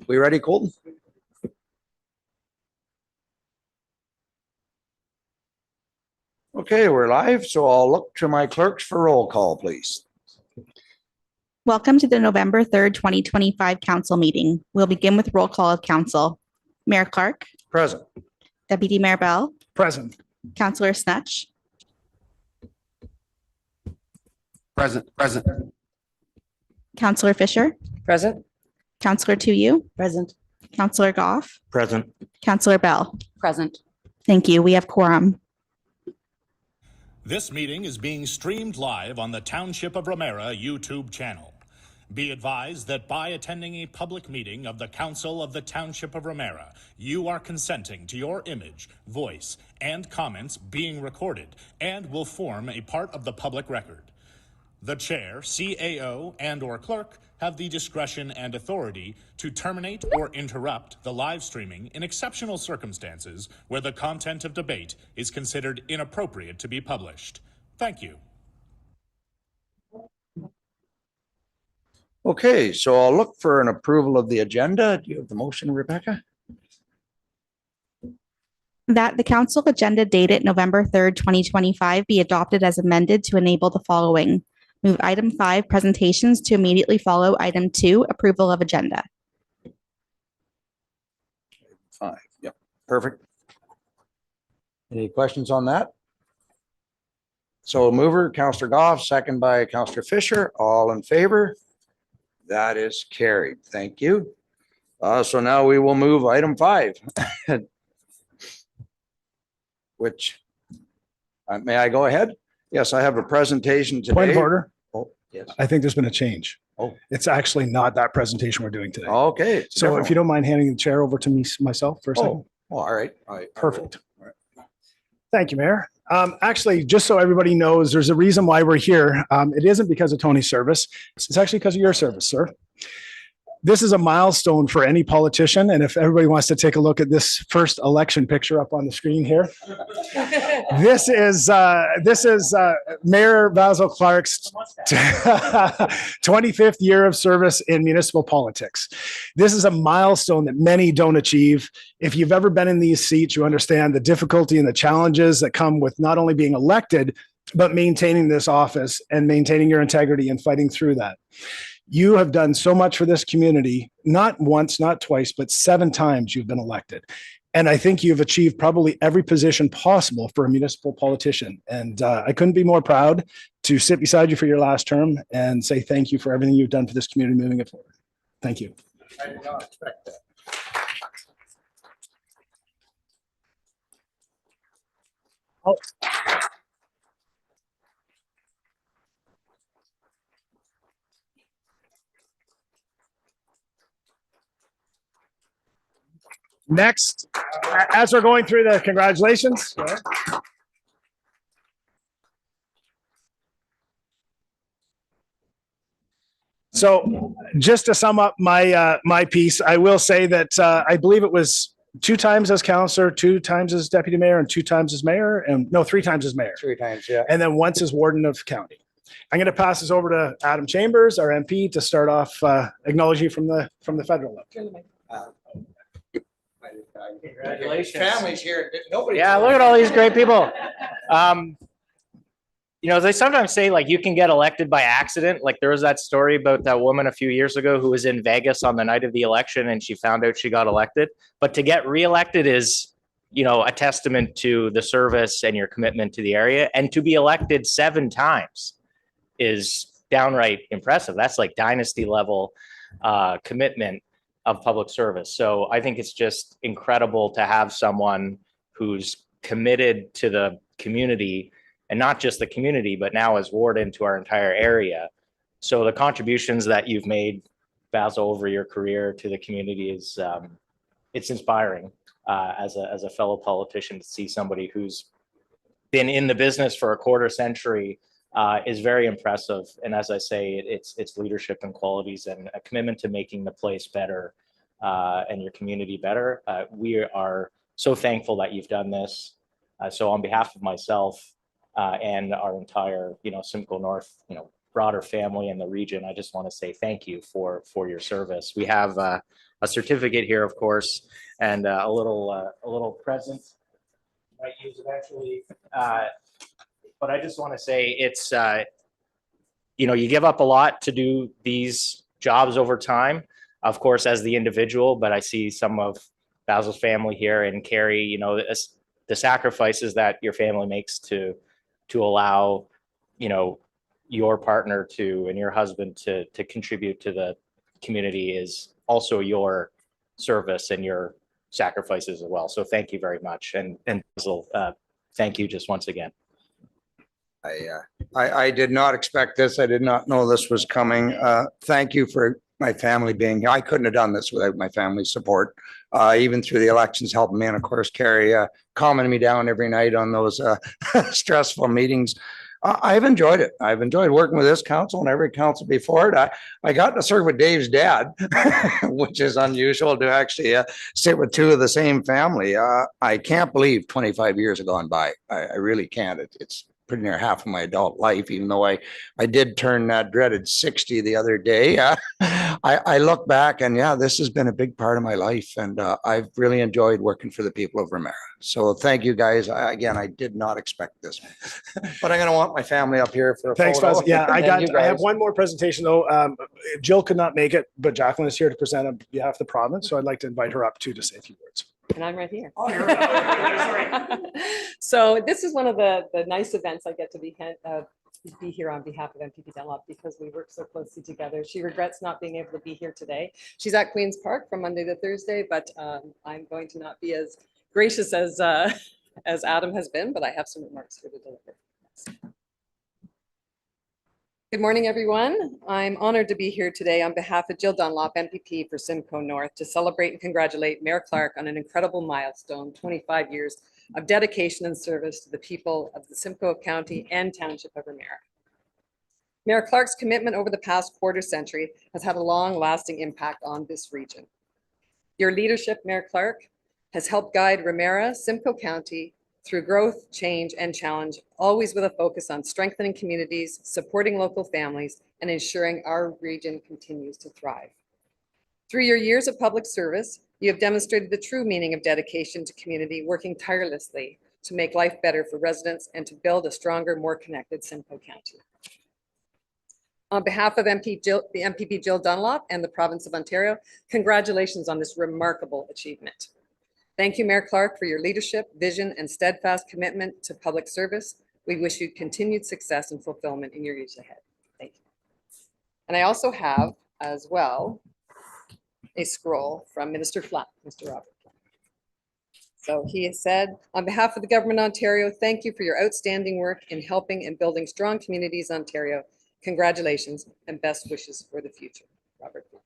We ready, Colton? Okay, we're live, so I'll look to my clerks for roll call, please. Welcome to the November 3rd, 2025 council meeting. We'll begin with roll call of council. Mayor Clark. Present. Deputy Mayor Bell. Present. Councillor Snetch. Present. Councillor Fisher. Present. Councillor Tuyu. Present. Councillor Goff. Present. Councillor Bell. Present. Thank you. We have quorum. This meeting is being streamed live on the Township of Ramara YouTube channel. Be advised that by attending a public meeting of the Council of the Township of Ramara, you are consenting to your image, voice, and comments being recorded and will form a part of the public record. The chair, CAO, and/or clerk have the discretion and authority to terminate or interrupt the live streaming in exceptional circumstances where the content of debate is considered inappropriate to be published. Thank you. Okay, so I'll look for an approval of the agenda. Do you have the motion, Rebecca? That the council agenda dated November 3rd, 2025 be adopted as amended to enable the following. Move item 5, presentations, to immediately follow item 2, approval of agenda. 5, yep, perfect. Any questions on that? So mover, Councillor Goff, second by Councillor Fisher, all in favor? That is carried. Thank you. So now we will move item 5. Which, may I go ahead? Yes, I have a presentation today. Point of order. Oh, yes. I think there's been a change. Oh. It's actually not that presentation we're doing today. Okay. So if you don't mind handing the chair over to me myself for a second. Oh, all right. All right. Perfect. Thank you, Mayor. Actually, just so everybody knows, there's a reason why we're here. It isn't because of Tony's service. It's actually because of your service, sir. This is a milestone for any politician. And if everybody wants to take a look at this first election picture up on the screen here, this is Mayor Basil Clark's 25th year of service in municipal politics. This is a milestone that many don't achieve. If you've ever been in these seats, you understand the difficulty and the challenges that come with not only being elected, but maintaining this office and maintaining your integrity and fighting through that. You have done so much for this community, not once, not twice, but 7 times you've been elected. And I think you've achieved probably every position possible for a municipal politician. And I couldn't be more proud to sit beside you for your last term and say thank you for everything you've done for this community moving it forward. Thank you. I did not expect that. Oh. Next, as we're going through the congratulations. So just to sum up my my piece, I will say that I believe it was 2 times as councillor, 2 times as deputy mayor, and 2 times as mayor, and no, 3 times as mayor. 3 times, yeah. And then once as warden of county. I'm going to pass this over to Adam Chambers, our MP, to start off acknowledging from the federal level. Congratulations. Families here. Nobody. Yeah, look at all these great people. You know, they sometimes say like you can get elected by accident. Like there was that story about that woman a few years ago who was in Vegas on the night of the election and she found out she got elected. But to get reelected is, you know, a testament to the service and your commitment to the area. And to be elected 7 times is downright impressive. That's like dynasty level commitment of public service. So I think it's just incredible to have someone who's committed to the community, and not just the community, but now as warden to our entire area. So the contributions that you've made, Basil, over your career to the community is it's inspiring as a fellow politician to see somebody who's been in the business for a quarter century is very impressive. And as I say, it's leadership and qualities and a commitment to making the place better and your community better. We are so thankful that you've done this. So on behalf of myself and our entire, Simcoe North, broader family in the region, I just want to say thank you for your service. We have a certificate here, of course, and a little present. Might use eventually, but I just want to say it's you give up a lot to do these jobs over time, of course, as the individual. But I see some of Basil's family here, and Carrie, the sacrifices that your family makes to allow, your partner and your husband to contribute to the community is also your service and your sacrifices as well. So thank you very much. And Basil, thank you just once again. I did not expect this. I did not know this was coming. Thank you for my family being here. I couldn't have done this without my family's support, even through the elections, helping me. And of course, Carrie calming me down every night on those stressful meetings. I've enjoyed it. I've enjoyed working with this council and every council before it. I got to serve with Dave's dad, which is unusual to actually sit with two of the same family. I can't believe 25 years have gone by. I really can't. It's pretty near half of my adult life, even though I did turn that dreaded 60 the other day. I look back and this has been a big part of my life, and I've really enjoyed working for the people of Ramara. So thank you guys. Again, I did not expect this, but I'm going to want my family up here for a Thanks, photo. Basil. Yeah, And I have one more presentation though. Jill could not make it, but Jacqueline is here to present on behalf of the province. So I'd like to invite her up too to say a few words. And I'm right here. Oh, you're right. So this is one of the nice events I get to be here on behalf of MPP Dunlop, because we work so closely together. She regrets not being able to be here today. She's at Queen's Park from Monday to Thursday, but I'm going to not be as gracious as Adam has been, but I have some remarks for to deliver. Good morning, everyone. I'm honored to be here today on behalf of Jill Dunlop, MPP for Simcoe North, to celebrate and congratulate Mayor Clark on an incredible milestone, 25 years of dedication and service to the people of the Simcoe County and Township of Ramara. Mayor Clark's commitment over the past quarter century has had a long-lasting impact on this region. Your leadership, Mayor Clark, has helped guide Ramara, Simcoe County, through growth, change, and challenge, always with a focus on strengthening communities, supporting local families, and ensuring our region continues to thrive. Through your years of public service, you have demonstrated the true meaning of dedication to community, working tirelessly to make life better for residents and to build a stronger, more connected Simcoe County. On behalf of the MPP Jill Dunlop and the province of Ontario, congratulations on this remarkable achievement. Thank you, Mayor Clark, for your leadership, vision, and steadfast commitment to public service. We wish you continued success and fulfillment in your years ahead. Thank you. And I also have, as well, a scroll from Minister Flatt, Mr. Robert Flatt. So he has said, on behalf of the government of Ontario, thank you for your outstanding work in helping and building strong communities in Ontario. Congratulations and best wishes for the future, Robert Flatt.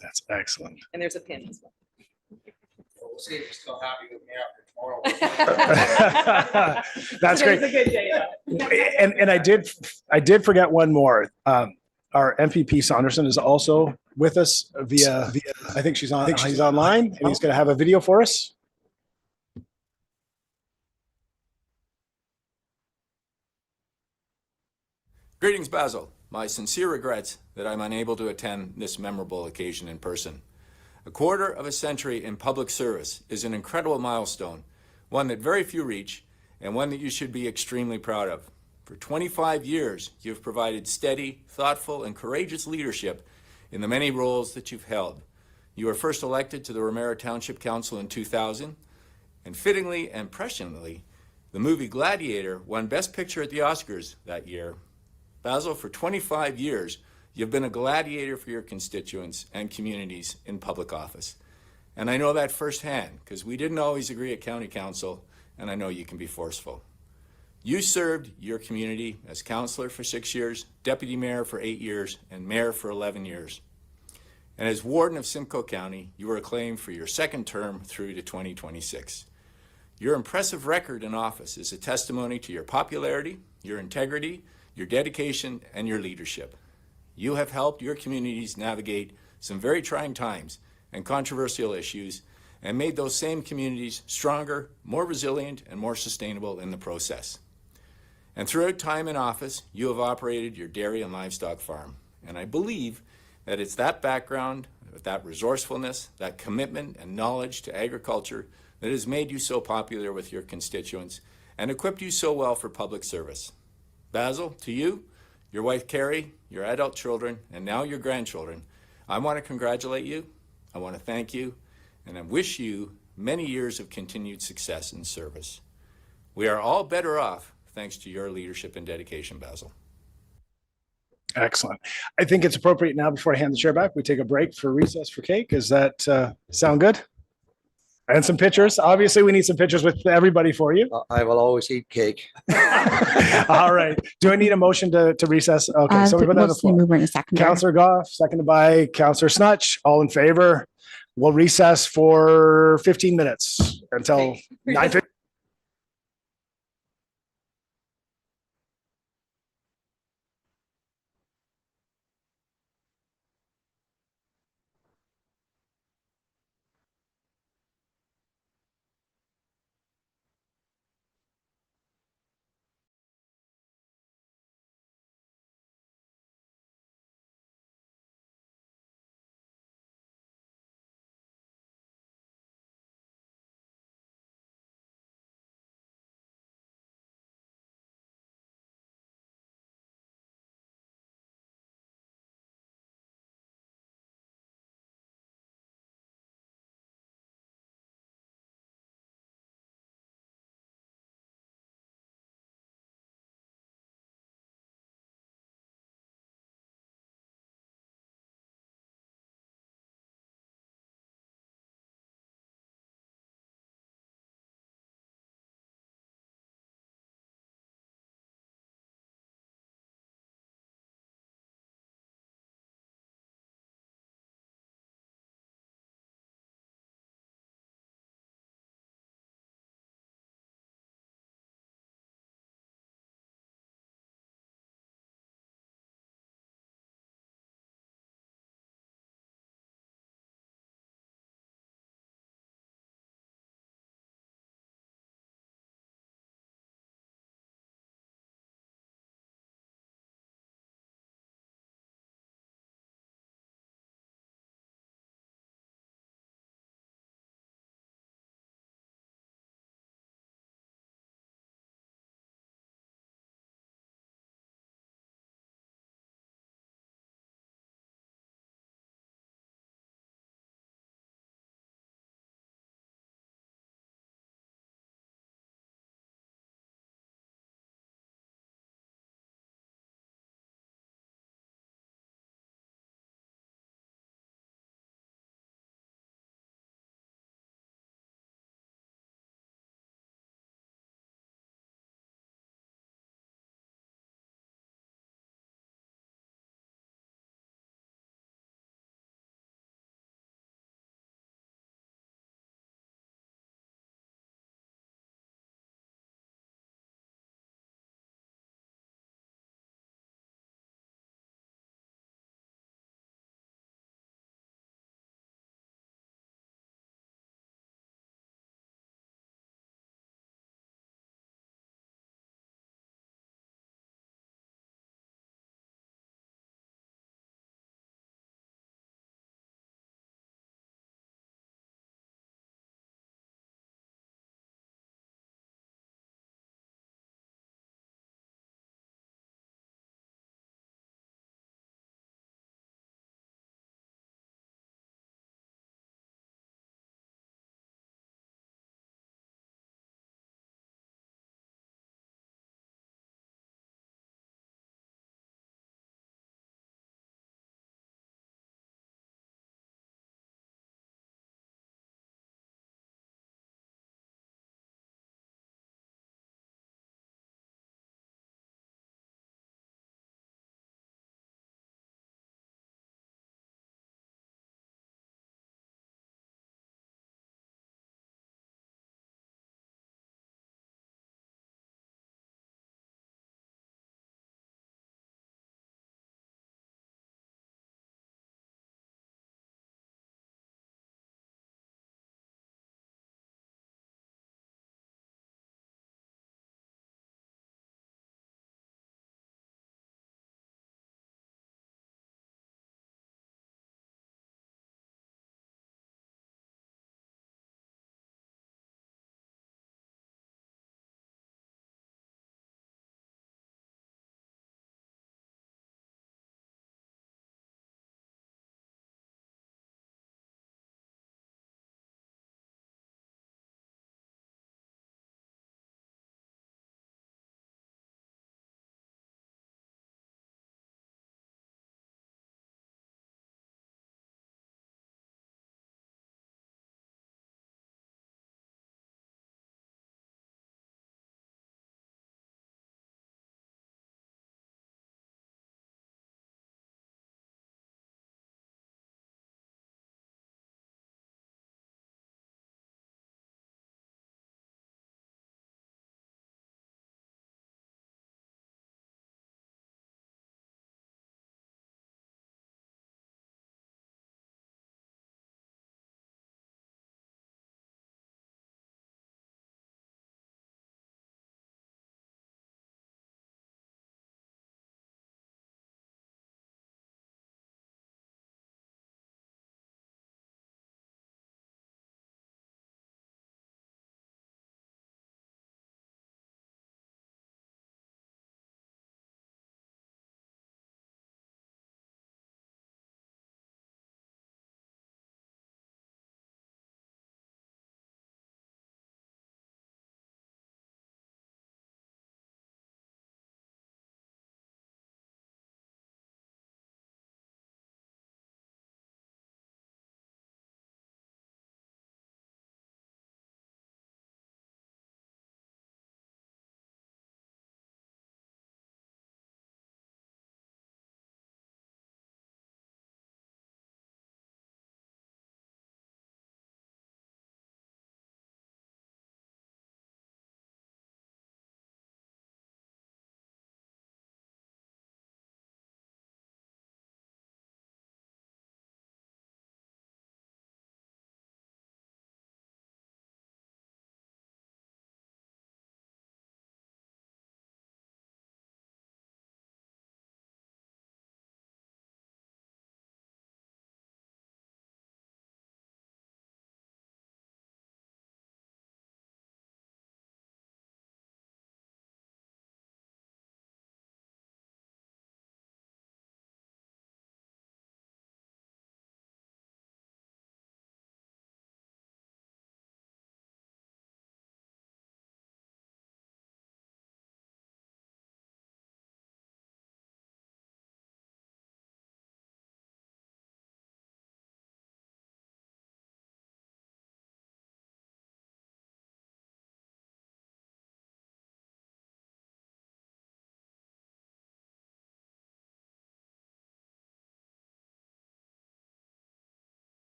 That's excellent. And there's a pin as well. We'll see if you're still happy with me after tomorrow. That's great. It's a good day, though. And I did forget one more. Our MPP Saunderson is also with us via I think he's online, and he's going to have a video for us. Greetings, Basil. My sincere regrets that I'm unable to attend this memorable occasion in person. A quarter of a century in public service is an incredible milestone, one that very few reach, and one that you should be extremely proud of. For 25 years, you've provided steady, thoughtful, and courageous leadership in the many roles that you've held. You were first elected to the Ramara Township Council in 2000, and fittingly and presciently, the movie Gladiator won Best Picture at the Oscars that year. Basil, for 25 years, you've been a gladiator for your constituents and communities in public office. And I know that firsthand, because we didn't always agree at County Council, and I know you can be forceful. You served your community as councillor for 6 years, deputy mayor for 8 years, and mayor for 11 years. And as warden of Simcoe County, you were acclaimed for your second term through to 2026. Your impressive record in office is a testimony to your popularity, your integrity, your dedication, and your leadership. You have helped your communities navigate some very trying times and controversial issues, and made those same communities stronger, more resilient, and more sustainable in the process. And throughout time in office, you have operated your dairy and livestock farm. And I believe that it's that background, with that resourcefulness, that commitment and knowledge to agriculture that has made you so popular with your constituents and equipped you so well for public service. Basil, to you, your wife Carrie, your adult children, and now your grandchildren, I want to congratulate you, I want to thank you, and I wish you many years of continued success and service. We are all better off thanks to your leadership and dedication, Basil. Excellent. I think it's appropriate now, before I hand the chair back, we take a break for recess for cake. Does that sound good? And some pictures. Obviously, we need some pictures with everybody for you. I will always eat cake. All right. Do I need a motion to recess? Okay, so we put that on the floor. Mover and seconder. Councillor Goff, seconded by Councillor Snutch. All in favor? We'll recess for 15 minutes until 9:50.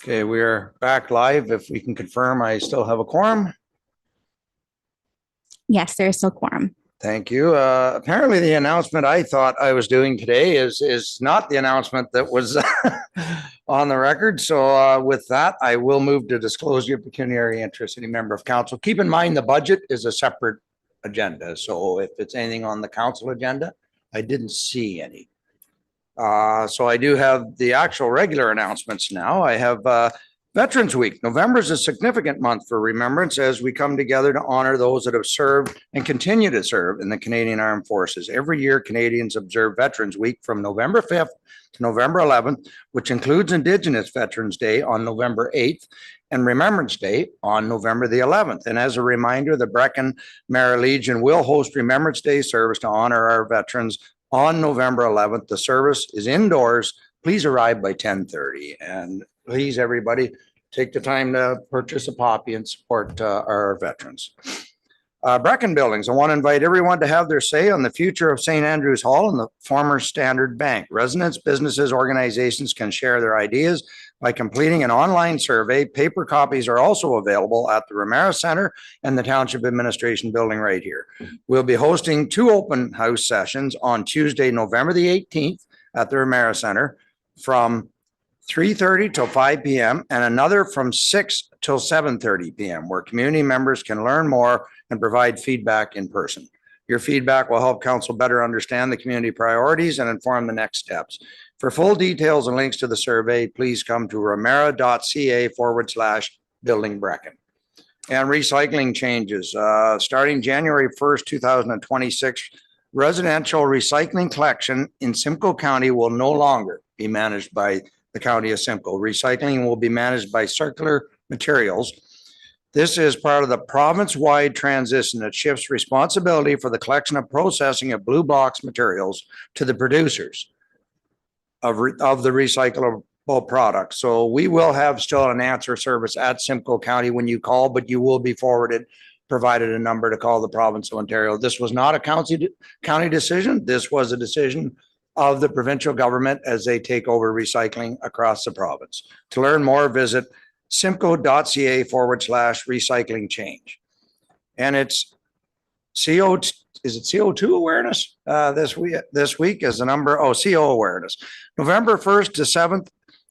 Okay, we are back live. If we can confirm, I still have a quorum. Yes, there is still quorum. Thank you. Apparently the announcement I thought I was doing today is not the announcement that was on the record. So with that, I will move to disclosure of pecuniary interest. Any member of council. Keep in mind, the budget is a separate agenda. So if it's anything on the council agenda, I didn't see any. So I do have the actual regular announcements now. I have Veterans Week. November is a significant month for remembrance as we come together to honor those that have served and continue to serve in the Canadian Armed Forces. Every year, Canadians observe Veterans Week from November 5th to November 11th, which includes Indigenous Veterans Day on November 8th and Remembrance Day on November the 11th. And as a reminder, the Brechin-Mara Legion will host Remembrance Day service to honor our veterans on November 11th. The service is indoors. Please arrive by 10:30. And please, everybody, take the time to purchase a poppy and support our veterans. Brechin Buildings, I want to invite everyone to have their say on the future of St. Andrews Hall and the former Standard Bank. Residents, businesses, organizations can share their ideas by completing an online survey. Paper copies are also available at the Ramara Center and the Township Administration Building right here. We'll be hosting 2 open house sessions on Tuesday, November the 18th at the Ramara Center from 3:30 till 5 p.m. and another from 6 till 7:30 p.m. where community members can learn more and provide feedback in person. Your feedback will help council better understand the community priorities and inform the next steps. For full details and links to the survey, please come to ramara.ca/building Brechin. And recycling changes. Starting January 1st, 2026, residential recycling collection in Simcoe County will no longer be managed by the County of Simcoe. Recycling will be managed by Circular Materials. This is part of the province-wide transition that shifts responsibility for the collection and processing of blue box materials to the producers of the recyclable product. So we will have still an answer service at Simcoe County when you call, but you will be provided a number to call the province of Ontario. This was not a county decision. This was a decision of the provincial government as they take over recycling across the province. To learn more, visit simcoe.ca/recycling change. And it's CO2 awareness? This week is the number, CO awareness. November 1st to 7th,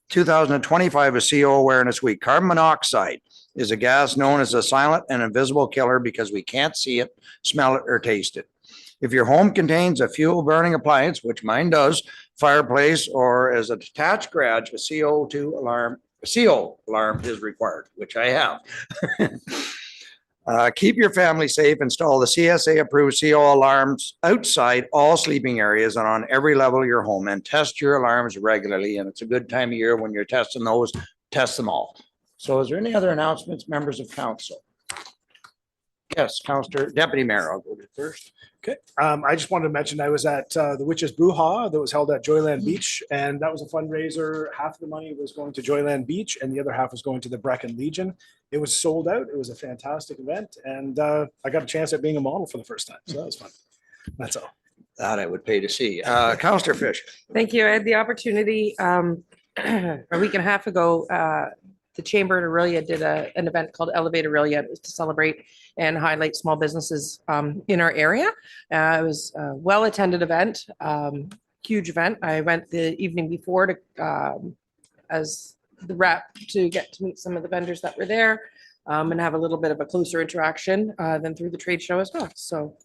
2025 is CO awareness week. Carbon monoxide is a gas known as a silent and invisible killer because we can't see it, smell it, or taste it. If your home contains a fuel burning appliance, which mine does, fireplace, or as a detached garage, a CO alarm is required, which I have. Keep your family safe. Install the CSA approved CO alarms outside all sleeping areas and on every level of your home, and test your alarms regularly. And it's a good time of year when you're testing those, test them all. So is there any other announcements, members of council? Yes, Councillor Deputy Mayor, I'll go to first. Okay. I just wanted to mention I was at the Witches Brouhaha that was held at Joyland Beach, and that was a fundraiser. Half of the money was going to Joyland Beach and the other half was going to the Brechin Legion. It was sold out. It was a fantastic event, and I got a chance at being a model for the first time. So that was fun. That's all. That I would pay to see. Councillor Fisher. Thank you. I had the opportunity a week and a half ago. The Chamber in Orillia did an event called Elevate Orillia. It was to celebrate and highlight small businesses in our area. It was a well-attended event, huge event. I went the evening before to as the rep to get to meet some of the vendors that were there and have a little bit of a closer interaction than through the trade show as well. So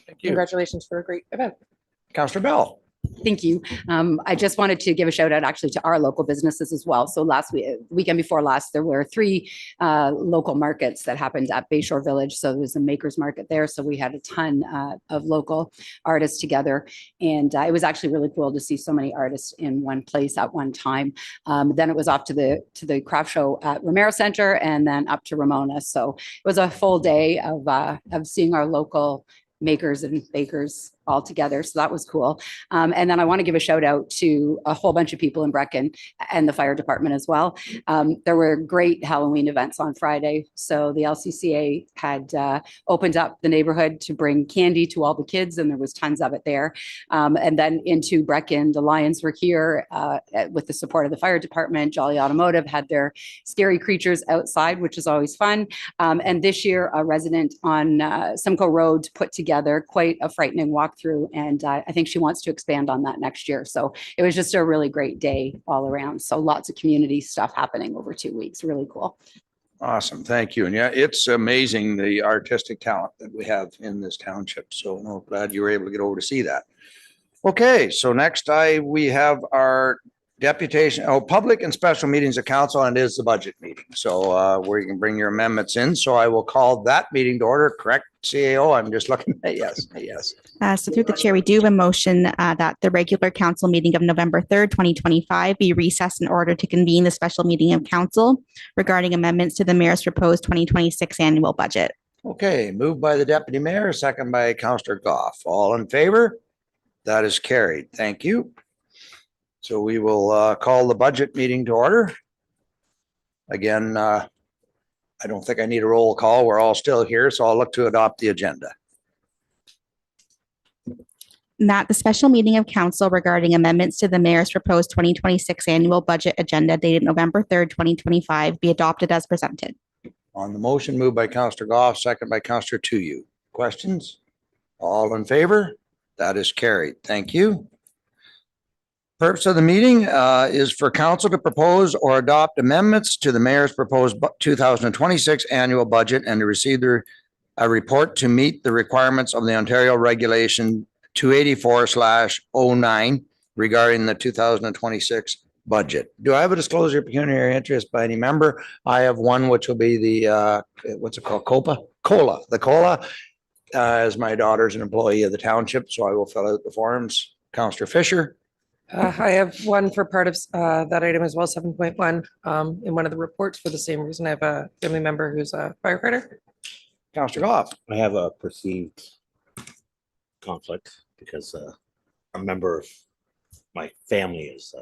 Thank you. Congratulations for a great event. Councillor Bell. Thank you. I just wanted to give a shout out actually to our local businesses as well. So weekend before last, there were 3 local markets that happened at Bayshore Village. So there was a makers market there. So we had a ton of local artists together. And it was actually really cool to see so many artists in one place at one time. Then it was off to the craft show at Ramara Center and then up to Ramona. So it was a full day of seeing our local makers and bakers all together. So that was cool. And then I want to give a shout out to a whole bunch of people in Brechin and the fire department as well. There were great Halloween events on Friday. So the LCCA had opened up the neighborhood to bring candy to all the kids, and there was tons of it there. And then into Brechin, the Lions were here with the support of the fire department. Jolly Automotive had their scary creatures outside, which is always fun. And this year, a resident on Simcoe Road put together quite a frightening walkthrough, and I think she wants to expand on that next year. So it was just a really great day all around. So lots of community stuff happening over 2 weeks. Really cool. Awesome. Thank you. And yeah, it's amazing the artistic talent that we have in this township. So I'm glad you were able to get over to see that. Okay, so next we have our deputation, public and special meetings of council, and it is the budget meeting. So where you can bring your amendments in. So I will call that meeting to order. Correct, CAO? I'm just looking at yes. So through the chair, we do have a motion that the regular council meeting of November 3rd, 2025 be recessed in order to convene the special meeting of council regarding amendments to the mayor's proposed 2026 annual budget. Okay, moved by the deputy mayor, second by Councillor Goff. All in favor? That is carried. Thank you. So we will call the budget meeting to order. Again, I don't think I need a roll call. We're all still here, so I'll look to adopt the agenda. That the special meeting of council regarding amendments to the mayor's proposed 2026 annual budget agenda dated November 3rd, 2025 be adopted as presented. On the motion, moved by Councillor Goff, second by Councillor Tuyu. Questions? All in favor? That is carried. Thank you. Purpose of the meeting is for council to propose or adopt amendments to the mayor's proposed 2026 annual budget and to receive a report to meet the requirements of the Ontario Regulation 284/09 regarding the 2026 budget. Do I have a disclosure of pecuniary interest by any member? I have one, which will be the, what's it called? COLA. The COLA, as my daughter's an employee of the township, so I will fill out the forms. Councillor Fisher. I have one for part of that item as well, 7.1, in one of the reports for the same reason. I have a family member who's a firefighter. Councillor Goff. I have a perceived conflict because a member of my family is.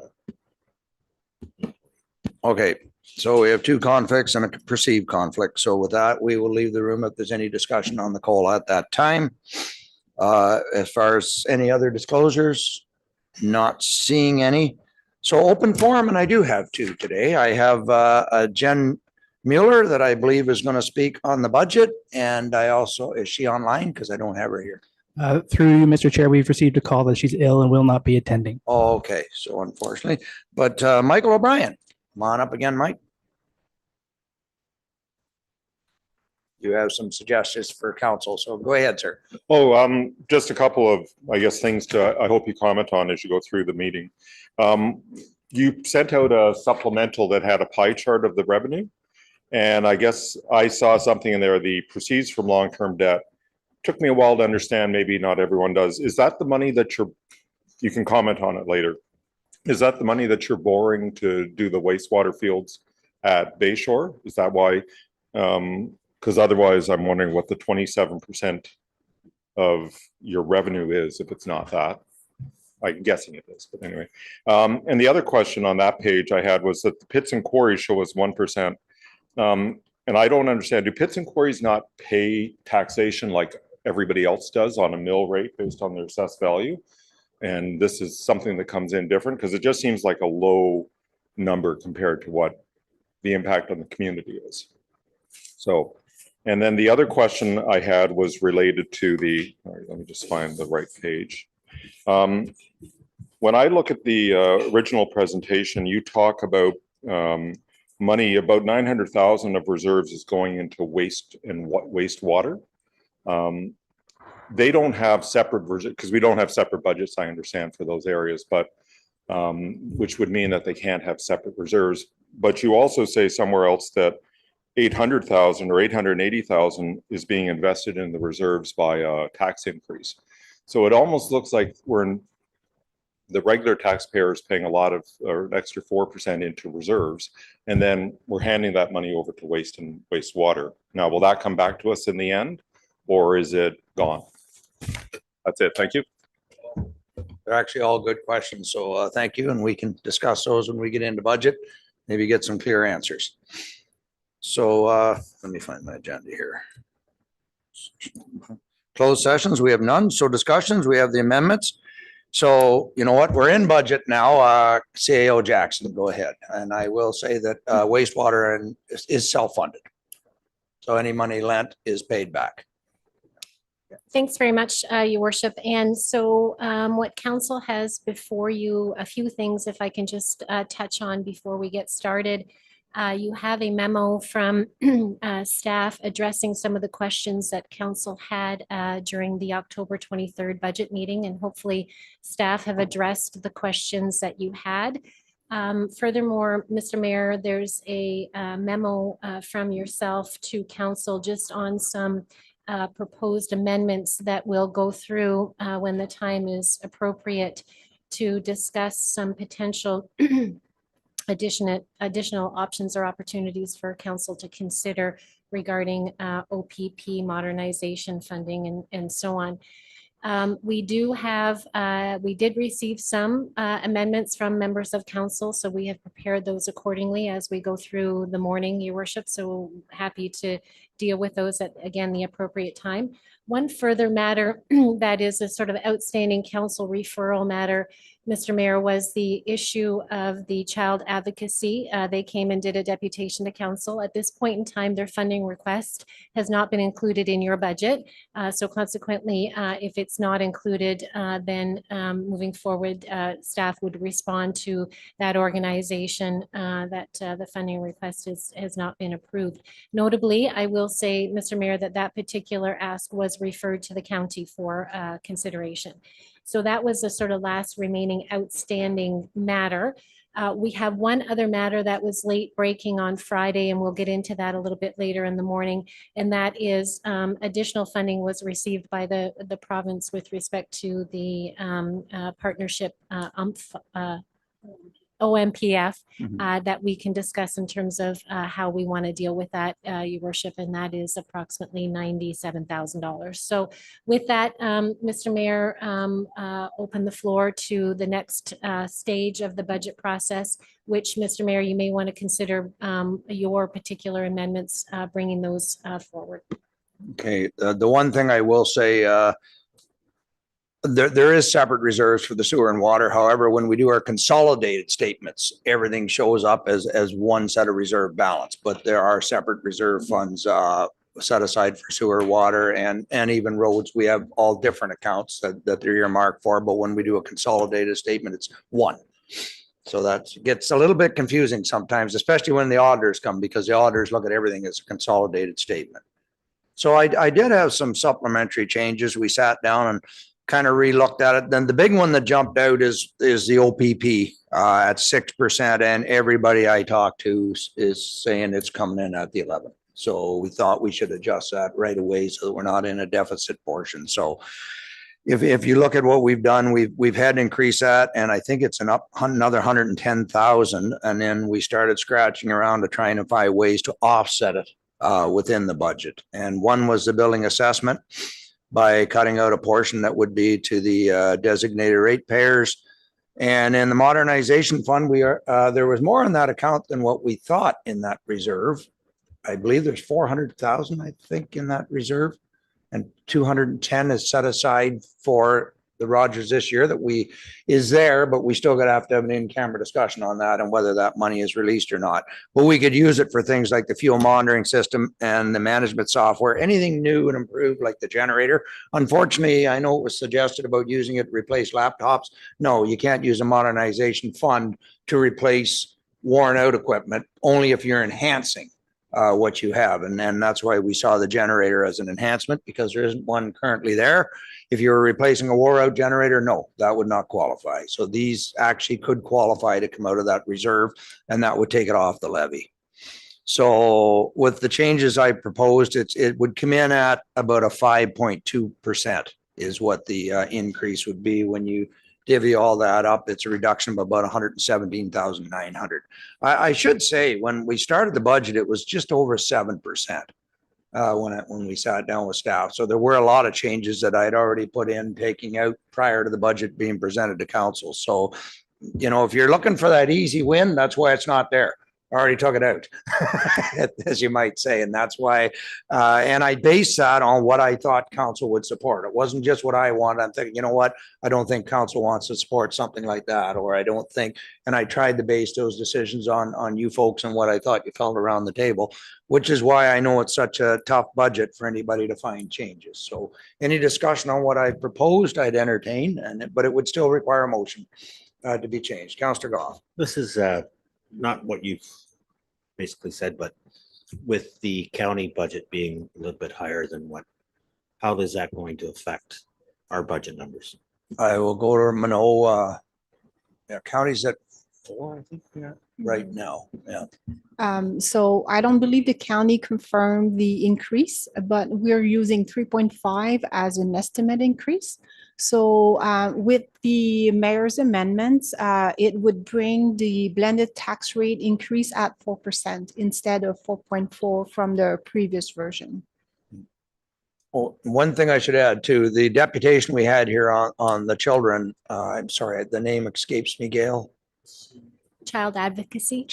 Okay, so we have two conflicts and a perceived conflict. So with that, we will leave the room if there's any discussion on the COLA at that time. As far as any other disclosures, not seeing any. So open forum, and I do have two today. I have Jen Mueller that I believe is going to speak on the budget. And I also, is she online? Because I don't have her here. Through you, Mr. Chair, we've received a call that she's ill and will not be attending. Okay, so unfortunately, but Michael O'Brien, come on up again, Mike. You have some suggestions for council, so go ahead, sir. Oh, just a couple of, I guess, things to, I hope you comment on as you go through the meeting. You sent out a supplemental that had a pie chart of the revenue. And I guess I saw something in there, the proceeds from long-term debt. Took me a while to understand, maybe not everyone does. Is that the money that you can comment on it later. Is that the money that you're borrowing to do the wastewater fields at Bayshore? Is that why? Because otherwise I'm wondering what the 27% of your revenue is if it's not that. I'm guessing it is, but anyway. And the other question on that page I had was that the pits and quarries show us 1%. And I don't understand, do pits and quarries not pay taxation like everybody else does on a mill rate based on their assessed value? And this is something that comes in different because it just seems like a low number compared to what the impact on the community is. So, and then the other question I had was related to the, let me just find the right page. When I look at the original presentation, you talk about money, about 900,000 of reserves is going into waste and wastewater. They don't have separate versions because we don't have separate budgets, I understand, for those areas, but which would mean that they can't have separate reserves. But you also say somewhere else that 800,000 or 880,000 is being invested in the reserves by a tax increase. So it almost looks like the regular taxpayer is paying a lot of, or an extra 4% into reserves, and then we're handing that money over to waste and wastewater. Now, will that come back to us in the end, or is it gone? That's it. Thank you. They're actually all good questions. So thank you. And we can discuss those when we get into budget, maybe get some clear answers. So let me find my agenda here. Closed sessions, we have none. So discussions, we have the amendments. So you know what, we're in budget now. CAO Jackson, go ahead. And I will say that wastewater and is self-funded. So any money lent is paid back. Thanks very much, Your Worship. And so what council has before you, a few things, if I can just touch on before we get started. You have a memo from staff addressing some of the questions that council had during the October 23rd budget meeting, and hopefully staff have addressed the questions that you had. Furthermore, Mr. Mayor, there's a memo from yourself to council just on some proposed amendments that will go through when the time is appropriate to discuss some potential additional options or opportunities for council to consider regarding OPP modernization funding and so on. We did receive some amendments from members of council, so we have prepared those accordingly as we go through the morning, Your Worship. So happy to deal with those at, again, the appropriate time. One further matter that is a sort of outstanding council referral matter, Mr. Mayor, was the issue of the child advocacy. They came and did a deputation to council. At this point in time, their funding request has not been included in your budget. So consequently, if it's not included, then moving forward, staff would respond to that organization that the funding request has not been approved. Notably, I will say, Mr. Mayor, that particular ask was referred to the county for consideration. So that was the sort of last remaining outstanding matter. We have one other matter that was late breaking on Friday, and we'll get into that a little bit later in the morning. And that is additional funding was received by the province with respect to the partnership OMPF that we can discuss in terms of how we want to deal with that, Your Worship, and that is approximately $97,000. So with that, Mr. Mayor, open the floor to the next stage of the budget process, which, Mr. Mayor, you may want to consider your particular amendments, bringing those forward. Okay, the one thing I will say, there is separate reserves for the sewer and water. However, when we do our consolidated statements, everything shows up as one set of reserve balance, but there are separate reserve funds set aside for sewer, water, and even roads. We have all different accounts that they're earmarked for, but when we do a consolidated statement, it's one. So that gets a little bit confusing sometimes, especially when the auditors come, because the auditors look at everything as a consolidated statement. So I did have some supplementary changes. We sat down and kind of re-looked at it. Then the big one that jumped out is the OPP at 6%, and everybody I talked to is saying it's coming in at the 11. So we thought we should adjust that right away so that we're not in a deficit portion. So if you look at what we've done, we've had to increase that, and I think it's another 110,000. And then we started scratching around to try and find ways to offset it within the budget. And one was the building assessment, by cutting out a portion that would be to the designated ratepayers. And in the modernization fund, there was more on that account than what we thought in that reserve. I believe there's 400,000, I think, in that reserve, and 210 is set aside for the Rogers this year that is there, but we still gotta have to have an in-camera discussion on that and whether that money is released or not. But we could use it for things like the fuel monitoring system and the management software, anything new and improved like the generator. Unfortunately, I know it was suggested about using it to replace laptops. No, you can't use a modernization fund to replace worn out equipment, only if you're enhancing what you have. And that's why we saw the generator as an enhancement, because there isn't one currently there. If you're replacing a wore out generator, no, that would not qualify. So these actually could qualify to come out of that reserve, and that would take it off the levy. So with the changes I proposed, it would come in at about a 5.2% is what the increase would be. When you divvy all that up, it's a reduction of about 117,900. I should say, when we started the budget, it was just over 7%. when we sat down with staff. So there were a lot of changes that I'd already put in, taking out prior to the budget being presented to council. So, you know, if you're looking for that easy win, that's why it's not there. I already took it out, as you might say. And that's why, and I based that on what I thought council would support. It wasn't just what I wanted. I'm thinking, you know what? I don't think council wants to support something like that, or I don't think, and I tried to base those decisions on you folks and what I thought you felt around the table, which is why I know it's such a tough budget for anybody to find changes. So any discussion on what I proposed, I'd entertain, but it would still require a motion to be changed. Councillor Goff. This is not what you've basically said, but with the county budget being a little bit higher than what, how is that going to affect our budget numbers? I will go to Minot. County's at 4, I think, right now. Yeah. So I don't believe the county confirmed the increase, but we're using 3.5 as an estimate increase. So with the mayor's amendments, it would bring the blended tax rate increase at 4% instead of 4.4 from the previous version. Well, one thing I should add too, the deputation we had here on the children, I'm sorry, the name escapes me, Gail. Child advocacy.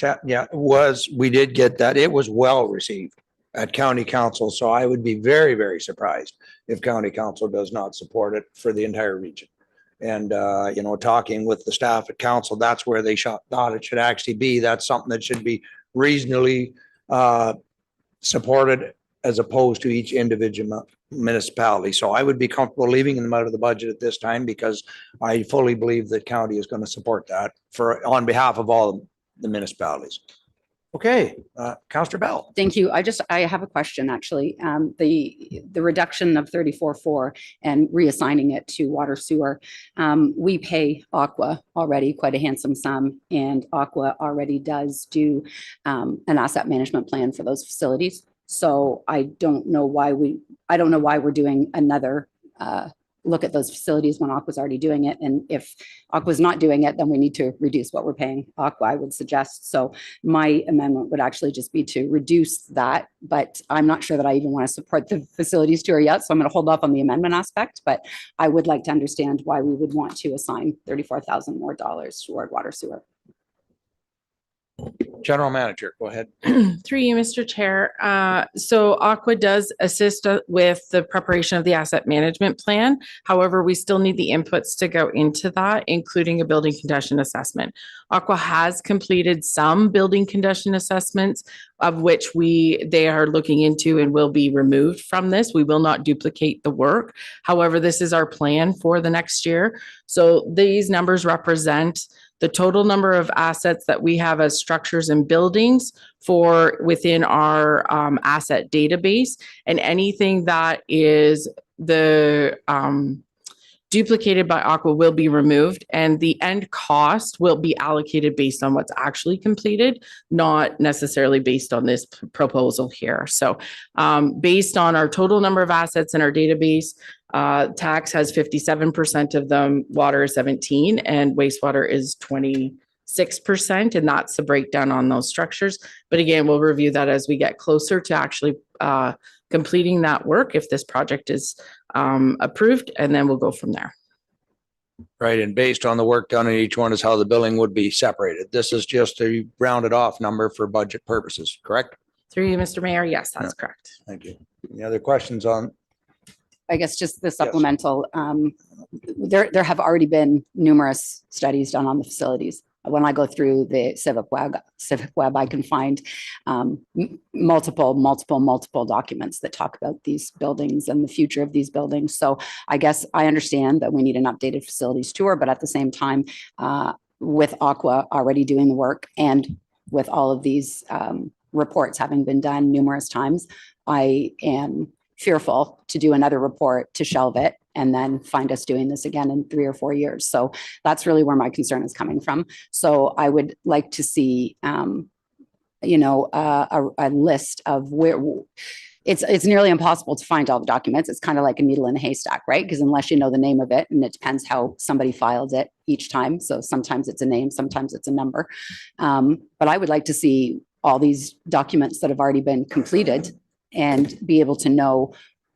We did get that. It was well received at county council. So I would be very, very surprised if county council does not support it for the entire region. And, you know, talking with the staff at council, that's where they thought it should actually be. That's something that should be reasonably supported as opposed to each individual municipality. So I would be comfortable leaving them out of the budget at this time because I fully believe that county is going to support that on behalf of all the municipalities. Okay, Councillor Bell. Thank you. I have a question, actually. The reduction of 34.4 and reassigning it to water sewer. We pay Aqua already quite a handsome sum, and Aqua already does do an asset management plan for those facilities. So I don't know why we're doing another look at those facilities when Aqua's already doing it. And if Aqua's not doing it, then we need to reduce what we're paying Aqua, I would suggest. So my amendment would actually just be to reduce that, but I'm not sure that I even want to support the facilities tour yet. So I'm going to hold off on the amendment aspect, but I would like to understand why we would want to assign $34,000 more toward water sewer. General Manager, go ahead. Through you, Mr. Chair. So Aqua does assist with the preparation of the asset management plan. However, we still need the inputs to go into that, including a building condition assessment. Aqua has completed some building condition assessments, of which they are looking into and will be removed from this. We will not duplicate the work. However, this is our plan for the next year. So these numbers represent the total number of assets that we have as structures and buildings for within our asset database, and anything that is the duplicated by Aqua will be removed, and the end cost will be allocated based on what's actually completed, not necessarily based on this proposal here. So based on our total number of assets in our database, tax has 57% of them, water is 17%, and wastewater is 26%. And that's the breakdown on those structures. But again, we'll review that as we get closer to actually completing that work, if this project is approved, and then we'll go from there. Right, and based on the work done in each one is how the billing would be separated. This is just a rounded off number for budget purposes, correct? Through you, Mr. Mayor. Yes, that's correct. Thank you. Any other questions on? I guess just the supplemental, there have already been numerous studies done on the facilities. When I go through the Civic Web, I can find multiple documents that talk about these buildings and the future of these buildings. So I guess I understand that we need an updated facilities tour, but at the same time, with Aqua already doing the work and with all of these reports having been done numerous times, I am fearful to do another report, to shelve it, and then find us doing this again in 3 or 4 years. So that's really where my concern is coming from. So I would like to see, a list of where it's nearly impossible to find all the documents. It's kind of like a needle in a haystack, right? Because unless you know the name of it, and it depends how somebody filed it each time. So sometimes it's a name, sometimes it's a number. But I would like to see all these documents that have already been completed and be able to know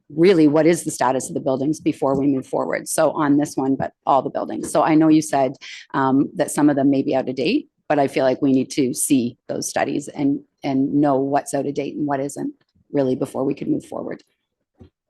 really what is the status of the buildings before we move forward. So on this one, but all the buildings. So I know you said that some of them may be out of date, but I feel like we need to see those studies and know what's out of date and what isn't really before we can move forward.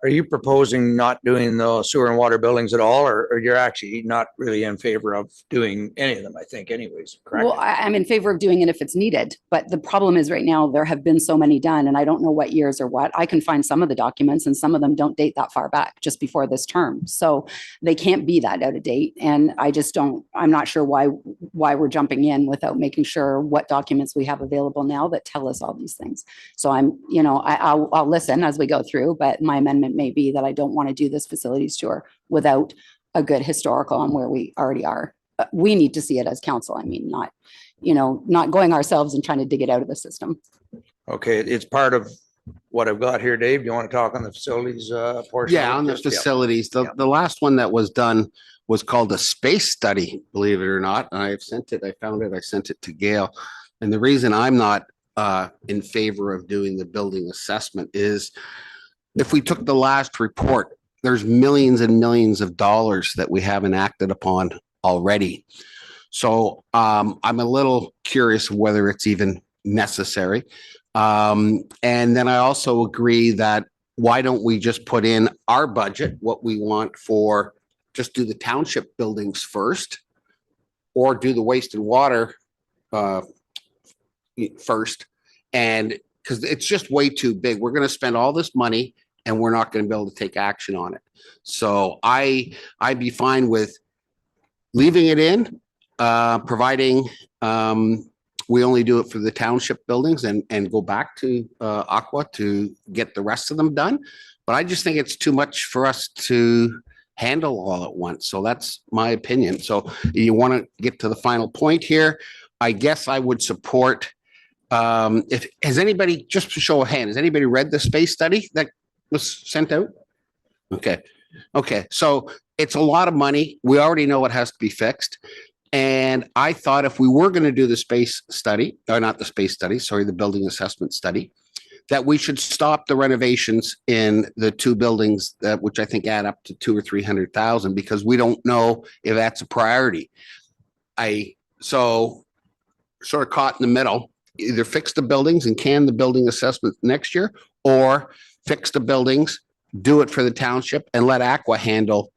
Are you proposing not doing the sewer and water buildings at all, or you're actually not really in favor of doing any of them, I think anyways, correct? Well, I'm in favor of doing it if it's needed, but the problem is right now there have been so many done and I don't know what years or what. I can find some of the documents and some of them don't date that far back, just before this term. So they can't be that out of date. And I'm not sure why we're jumping in without making sure what documents we have available now that tell us all these things. So I'll listen as we go through, but my amendment may be that I don't want to do this facilities tour without a good historical on where we already are. We need to see it as council. I mean, not going ourselves and trying to dig it out of the system. Okay, it's part of what I've got here. Dave, do you want to talk on the facilities portion? Yeah, on the facilities, the last one that was done was called a space study, believe it or not. And I sent it to Gail. And the reason I'm not in favor of doing the building assessment is if we took the last report, there's millions and millions of dollars that we haven't acted upon already. So I'm a little curious whether it's even necessary. And then I also agree that why don't we just put in our budget, what we want for, just do the township buildings first, or do the waste and water first. And because it's just way too big. We're going to spend all this money and we're not going to be able to take action on it. So I'd be fine with leaving it in, providing we only do it for the township buildings and go back to Aqua to get the rest of them done. But I just think it's too much for us to handle all at once. So that's my opinion. So you want to get to the final point here. I guess I would support, has anybody, just to show a hand, has anybody read the space study that was sent out? Okay. So it's a lot of money. We already know it has to be fixed. And I thought if we were going to do the space study, or not the space study, sorry, the building assessment study, that we should stop the renovations in the two buildings that, which I think add up to 200,000 or 300,000, because we don't know if that's a priority. So sort of caught in the middle, either fix the buildings and can the building assessment next year, or fix the buildings, do it for the township and let Aqua handle.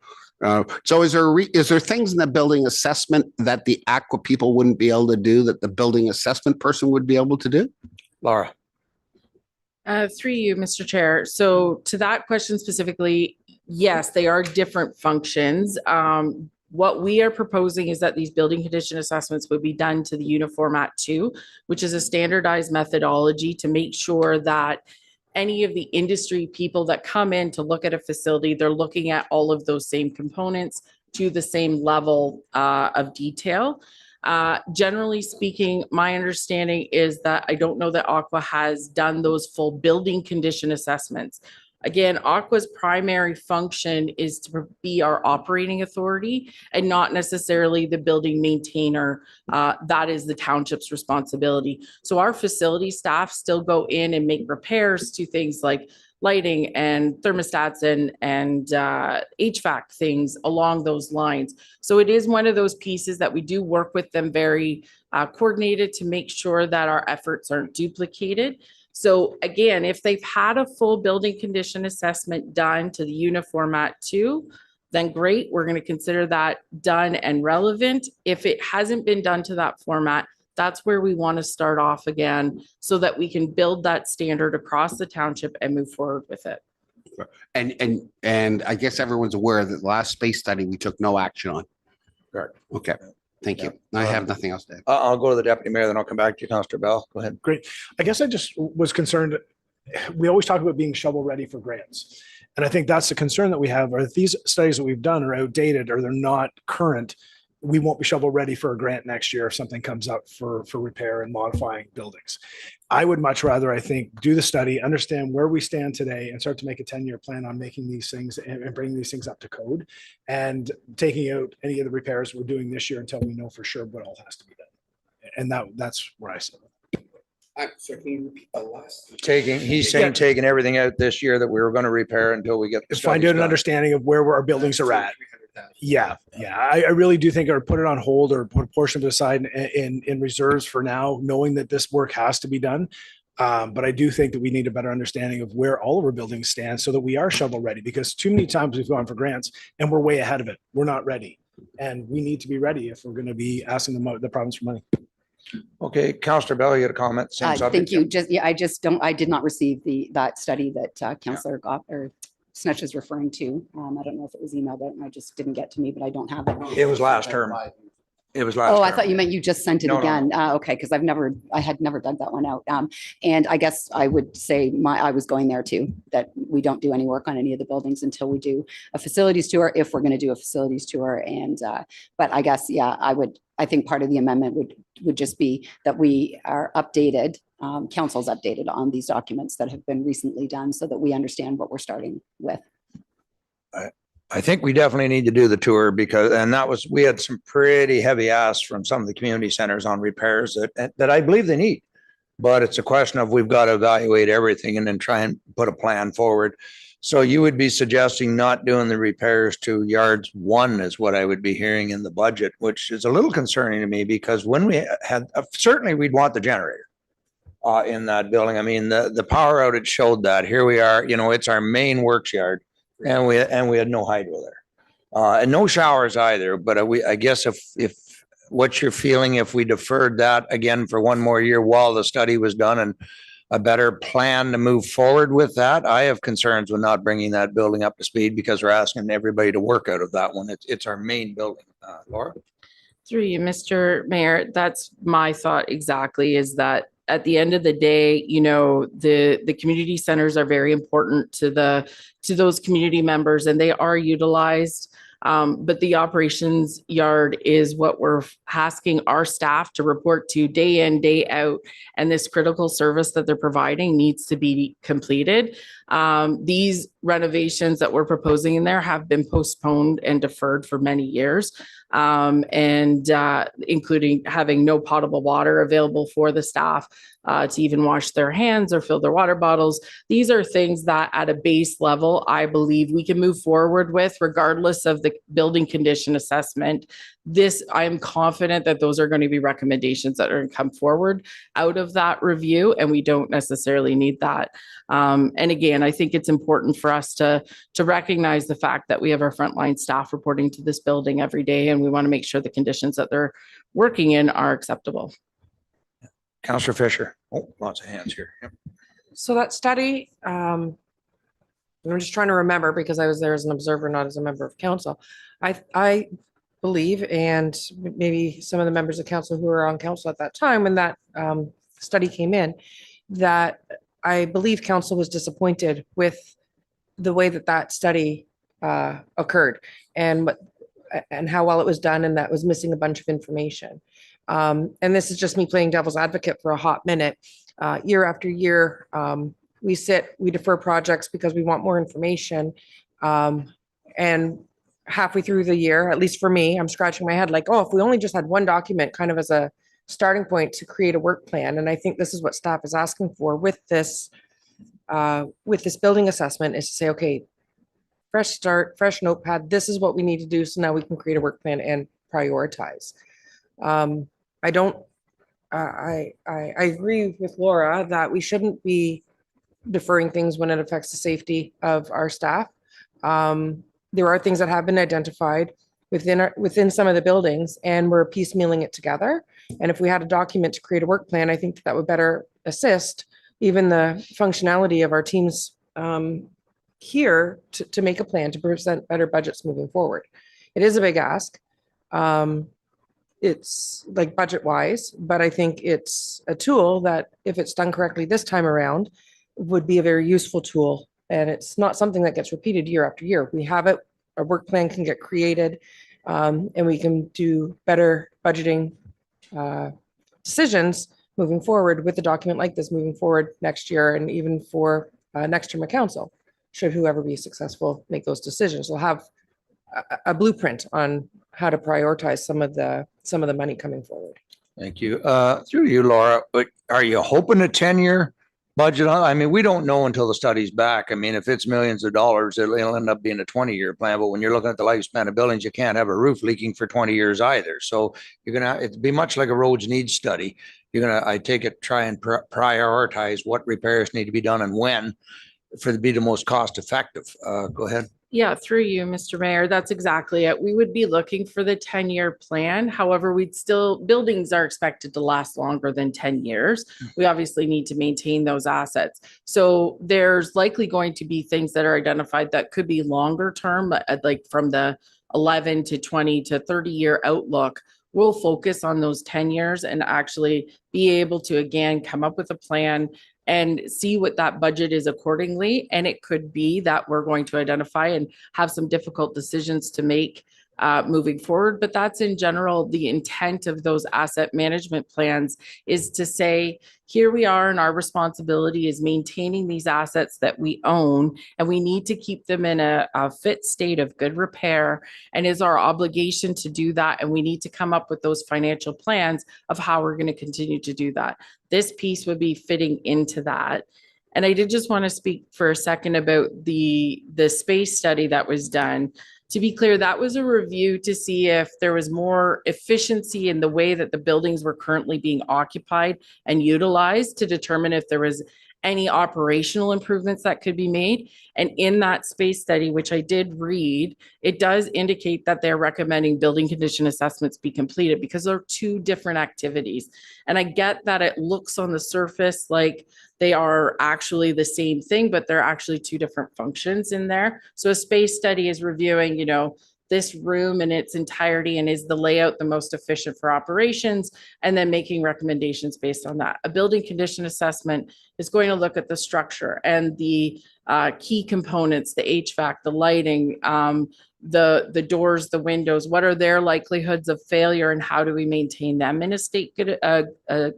So is there things in the building assessment that the Aqua people wouldn't be able to do that the building assessment person would be able to do? Laura. Through you, Mr. Chair. So to that question specifically, yes, they are different functions. What we are proposing is that these building condition assessments would be done to the Uniformat 2, which is a standardized methodology to make sure that any of the industry people that come in to look at a facility, they're looking at all of those same components to the same level of detail. Generally speaking, my understanding is that I don't know that Aqua has done those full building condition assessments. Again, Aqua's primary function is to be our operating authority and not necessarily the building maintainer. That is the township's responsibility. So our facility staff still go in and make repairs to things like lighting and thermostats and HVAC things along those lines. So it is one of those pieces that we do work with them very coordinated to make sure that our efforts aren't duplicated. So again, if they've had a full building condition assessment done to the Uniformat 2, then great, we're going to consider that done and relevant. If it hasn't been done to that format, that's where we want to start off again so that we can build that standard across the township and move forward with it. And I guess everyone's aware that the last space study we took no action on. Correct. Okay. Thank you. I have nothing else to add. I'll go to the deputy mayor, then I'll come back to you, Councillor Bell. Go ahead. Great. I guess I just was concerned. We always talk about being shovel ready for grants. And I think that's the concern that we have, are that these studies that we've done are outdated or they're not current. We won't be shovel ready for a grant next year if something comes up for repair and modifying buildings. I would much rather, I think, do the study, understand where we stand today and start to make a 10-year plan on making these things and bringing these things up to code and taking out any of the repairs we're doing this year until we know for sure what all has to be done. And that's where I sit. So can you repeat the last? He's saying taking everything out this year that we were going to repair until we get the Find studies out an done. understanding of where our buildings are at. Yeah, I really do think, or put it on hold or put a portion of it aside in reserves for now, knowing that this work has to be done. But I do think that we need a better understanding of where all of our buildings stand so that we are shovel ready, because too many times we've gone for grants and we're way ahead of it. We're not ready. And we need to be ready if we're going to be asking the province for money. Okay, Councillor Bell, you had a comment? Same subject? Thank you. I did not receive that study that Councillor Goff or Snetch is referring to. I don't know if it was emailed out and I just didn't get to me, but I don't have it. It was last term. It was last Oh, term. I thought you meant you just sent it No, no, again. Okay, because I had never dug that one out. And I guess I would say I was going there too, that we don't do any work on any of the buildings until we do a facilities tour, if we're going to do a facilities tour. And, but I guess, yeah, I think part of the amendment would just be that we are updated, council's updated on these documents that have been recently done so that we understand what we're starting with. I think we definitely need to do the tour we had some pretty heavy asks from some of the community centers on repairs that I believe they need. But it's a question of we've got to evaluate everything and then try and put a plan forward. So you would be suggesting not doing the repairs to yards 1 is what I would be hearing in the budget, which is a little concerning to me because when we had, certainly we'd want the generator in that building. I mean, the power outage showed that. Here we are, it's our main works yard. And we had no hydro there, and no showers either. But I guess if what you're feeling, if we deferred that again for one more year while the study was done and a better plan to move forward with that, I have concerns with not bringing that building up to speed because we're asking everybody to work out of that one. It's our main building. Laura? Through you, Mr. Mayor, that's my thought exactly, is that at the end of the day, the community centers are very important to those community members and they are utilized. But the operations yard is what we're asking our staff to report to day in, day out. And this critical service that they're providing needs to be completed. These renovations that we're proposing in there have been postponed and deferred for many years. Including having no potable water available for the staff to even wash their hands or fill their water bottles. These are things that at a base level, I believe we can move forward with regardless of the building condition assessment. I am confident that those are going to be recommendations that are going to come forward out of that review, and we don't necessarily need that. And again, I think it's important for us to recognize the fact that we have our frontline staff reporting to this building every day, and we want to make sure the conditions that they're working in are acceptable. Councillor Fisher. Oh, lots of hands here. Yep. So that study, I'm just trying to remember because I was there as an observer, not as a member of council. I believe, and maybe some of the members of council who were on council at that time when that study came in, that I believe council was disappointed with the way that study occurred and how well it was done, and that was missing a bunch of information. And this is just me playing devil's advocate for a hot minute. Year after year, we defer projects because we want more information. And halfway through the year, at least for me, I'm scratching my head like, oh, if we only just had one document kind of as a starting point to create a work plan. And I think this is what staff is asking for with this building assessment, is to say, okay, fresh start, fresh notepad. This is what we need to do. So now we can create a work plan and prioritize. I agree with Laura that we shouldn't be deferring things when it affects the safety of our staff. There are things that have been identified within some of the buildings, and we're piecemealing it together. And if we had a document to create a work plan, I think that would better assist even the functionality of our teams here to make a plan to present better budgets moving forward. It is a big ask. It's like budget wise, but I think it's a tool that if it's done correctly this time around would be a very useful tool. And it's not something that gets repeated year after year. We have it, our work plan can get created, and we can do better budgeting decisions moving forward with a document like this moving forward next year, and even for next term of council, should whoever be successful make those decisions. We'll have a blueprint on how to prioritize some of the money coming forward. Thank you. Through you, Laura, but are you hoping a 10-year budget? I mean, we don't know until the study's back. I mean, if it's millions of dollars, it'll end up being a 20-year plan. But when you're looking at the lifespan of buildings, you can't have a roof leaking for 20 years either. So it'd be much like a roads needs study. I take it, try and prioritize what repairs need to be done and when for to be the most cost effective. Go ahead. Yeah, through you, Mr. Mayor. That's exactly it. We would be looking for the 10-year plan. However, buildings are expected to last longer than 10 years. We obviously need to maintain those assets. So there's likely going to be things that are identified that could be longer term, like from the 11 to 20 to 30-year outlook. We'll focus on those 10 years and actually be able to, again, come up with a plan and see what that budget is accordingly. And it could be that we're going to identify and have some difficult decisions to make moving forward. But that's in general, the intent of those asset management plans is to say, here we are and our responsibility is maintaining these assets that we own, and we need to keep them in a fit state of good repair, and is our obligation to do that. And we need to come up with those financial plans of how we're going to continue to do that. This piece would be fitting into that. And I did just want to speak for a second about the space study that was done. To be clear, that was a review to see if there was more efficiency in the way that the buildings were currently being occupied and utilized, to determine if there was any operational improvements that could be made. And in that space study, which I did read, it does indicate that they're recommending building condition assessments be completed, because they're two different activities. And I get that it looks on the surface like they are actually the same thing, but they're actually two different functions in there. So a space study is reviewing, this room in its entirety, and is the layout the most efficient for operations, and then making recommendations based on that. A building condition assessment is going to look at the structure and the key components, the HVAC, the lighting, the doors, the windows. What are their likelihoods of failure, and how do we maintain them in a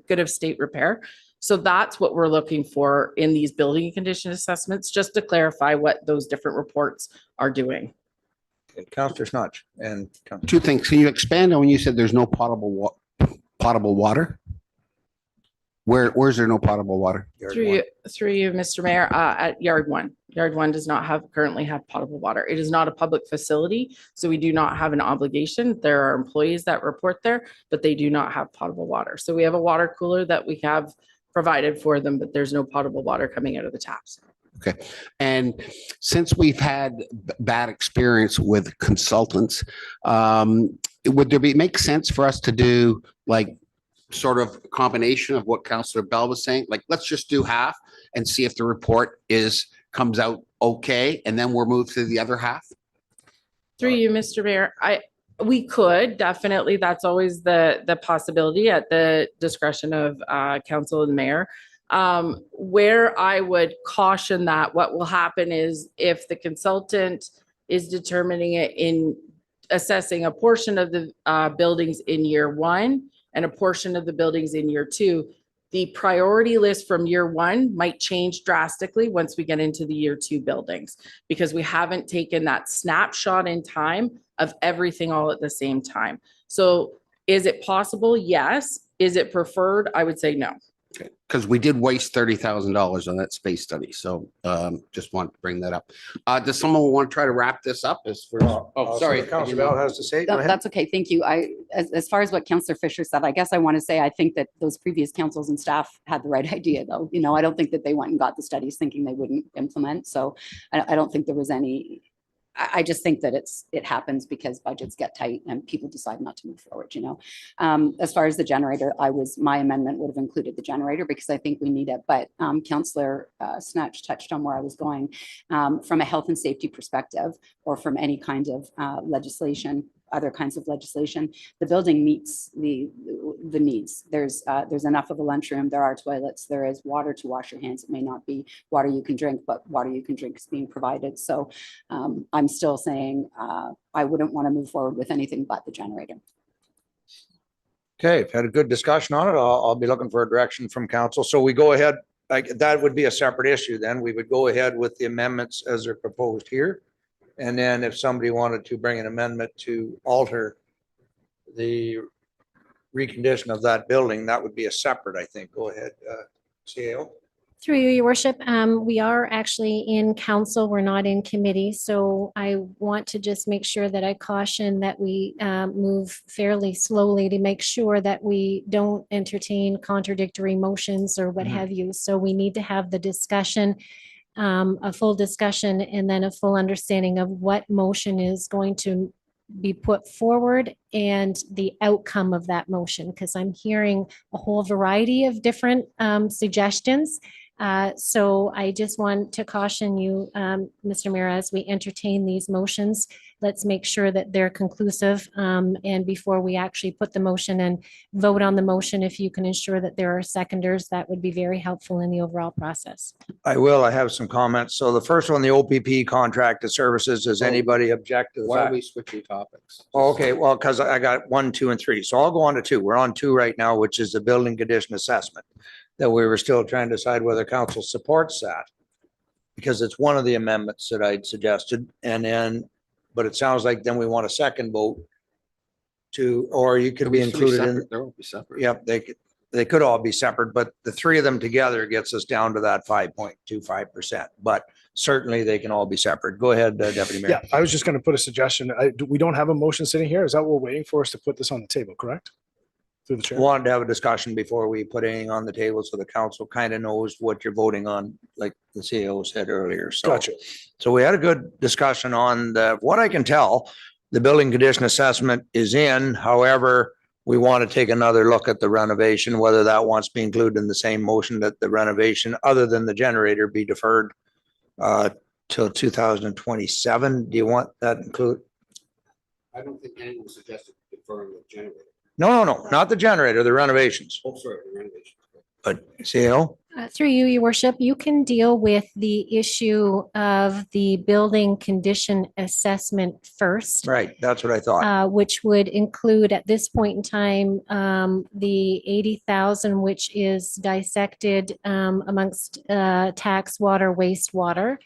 good of state repair? So that's what we're looking for in these building condition assessments, just to clarify what those different reports are doing. Councillor Snodge and Two things. Can you expand on when you said there's no potable water? Where's there no potable water? Through you, Mr. Mayor, at Yard 1. Yard 1 does not currently have potable water. It is not a public facility, so we do not have an obligation. There are employees that report there, but they do not have potable water. So we have a water cooler that we have provided for them, but there's no potable water coming out of the taps. Okay. And since we've had bad experience with consultants, would there make sense for us to do like sort of a combination of what Councillor Bell was saying? Like, let's just do half and see if the report comes out okay, and then we'll move to the other half? Through you, Mr. Mayor, we could definitely, that's always the possibility at the discretion of council and mayor. Where I would caution that what will happen is, if the consultant is determining it in assessing a portion of the buildings in year 1 and a portion of the buildings in year 2, the priority list from year 1 might change drastically once we get into the year 2 buildings, because we haven't taken that snapshot in time of everything all at the same time. So is it possible? Yes. Is it preferred? I would say no. Okay, because we did waste $30,000 on that space study. So just want to bring that up. Does someone want to try to wrap this up? Sorry. Councillor Bell has to say. That's okay. Thank you. As far as what Councillor Fisher said, I guess I want to say, I think that those previous councils and staff had the right idea, though. I don't think that they went and got the studies thinking they wouldn't implement. So I don't think there was any. I just think that it happens because budgets get tight and people decide not to move forward, As far as the generator, my amendment would have included the generator, because I think we need it. But Councillor Snatch touched on where I was going. From a health and safety perspective, or from any kind of legislation, other kinds of legislation, the building meets the needs. There's enough of a lunchroom, there are toilets, there is water to wash your hands. It may not be water you can drink, but water you can drink is being provided. So I'm still saying I wouldn't want to move forward with anything but the generator. Okay, had a good discussion on it. I'll be looking for a direction from council. So we go ahead, that would be a separate issue then. We would go ahead with the amendments as they're proposed here. And then if somebody wanted to bring an amendment to alter the recondition of that building, that would be a separate, I think. Go ahead, CAO. Through you, your worship, we are actually in council, we're not in committee, so I want to just make sure that I caution that we move fairly slowly to make sure that we don't entertain contradictory motions or what have you. So we need to have the discussion, a full discussion, and then a full understanding of what motion is going to be put forward and the outcome of that motion, because I'm hearing a whole variety of different suggestions. So I just want to caution you, Mr. Mayor, as we entertain these motions, let's make sure that they're conclusive. And before we actually put the motion and vote on the motion, if you can ensure that there are seconders, that would be very helpful in the overall process. I will. I have some comments. So the first one, the OPP Contracted Services, does anybody object to the Why are fact? we switching topics? Okay, well, because I got 1, 2, and 3. So I'll go on to 2. We're on 2 right now, which is the building condition assessment. That we were still trying to decide whether council supports that. Because it's one of the amendments that I'd suggested. And then, but it sounds like then we want a second vote to, or you could be included in. They'll be separate. Yep, they could all be separate, but the 3 of them together gets us down to that 5.25%. But certainly they can all be separate. Go ahead, Deputy Mayor. Yeah, I was just going to put a suggestion. We don't have a motion sitting here. Is that what we're waiting for us to put this on the table, correct? Through the chair. Wanted to have a discussion before we put anything on the table so the council kind of knows what you're voting on, like the CEO said earlier. So, Gotcha. so we had a good discussion on what I can tell, the building condition assessment is in. However, we want to take another look at the renovation, whether that wants to be included in the same motion that the renovation, other than the generator, be deferred till 2027. Do you want that include? I don't think anyone suggested deferring the generator. No, not the generator, the renovations. Oh, sorry, the renovation. But CEO? Through you, your worship, you can deal with the issue of the building condition assessment first. Right, that's what I thought. Which would include at this point in time, the 80,000, which is dissected amongst tax, water, wastewater.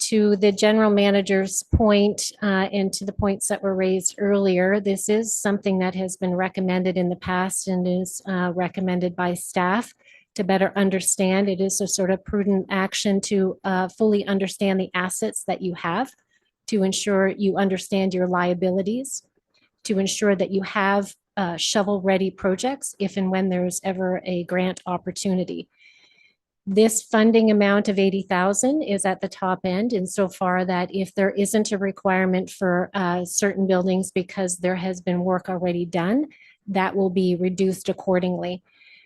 To the general manager's point, and to the points that were raised earlier, this is something that has been recommended in the past and is recommended by staff to better understand. It is a sort of prudent action to fully understand the assets that you have, to ensure you understand your liabilities, to ensure that you have shovel-ready projects if and when there's ever a grant opportunity. This funding amount of 80,000 is at the top end insofar that if there isn't a requirement for certain buildings because there has been work already done, that will be reduced accordingly.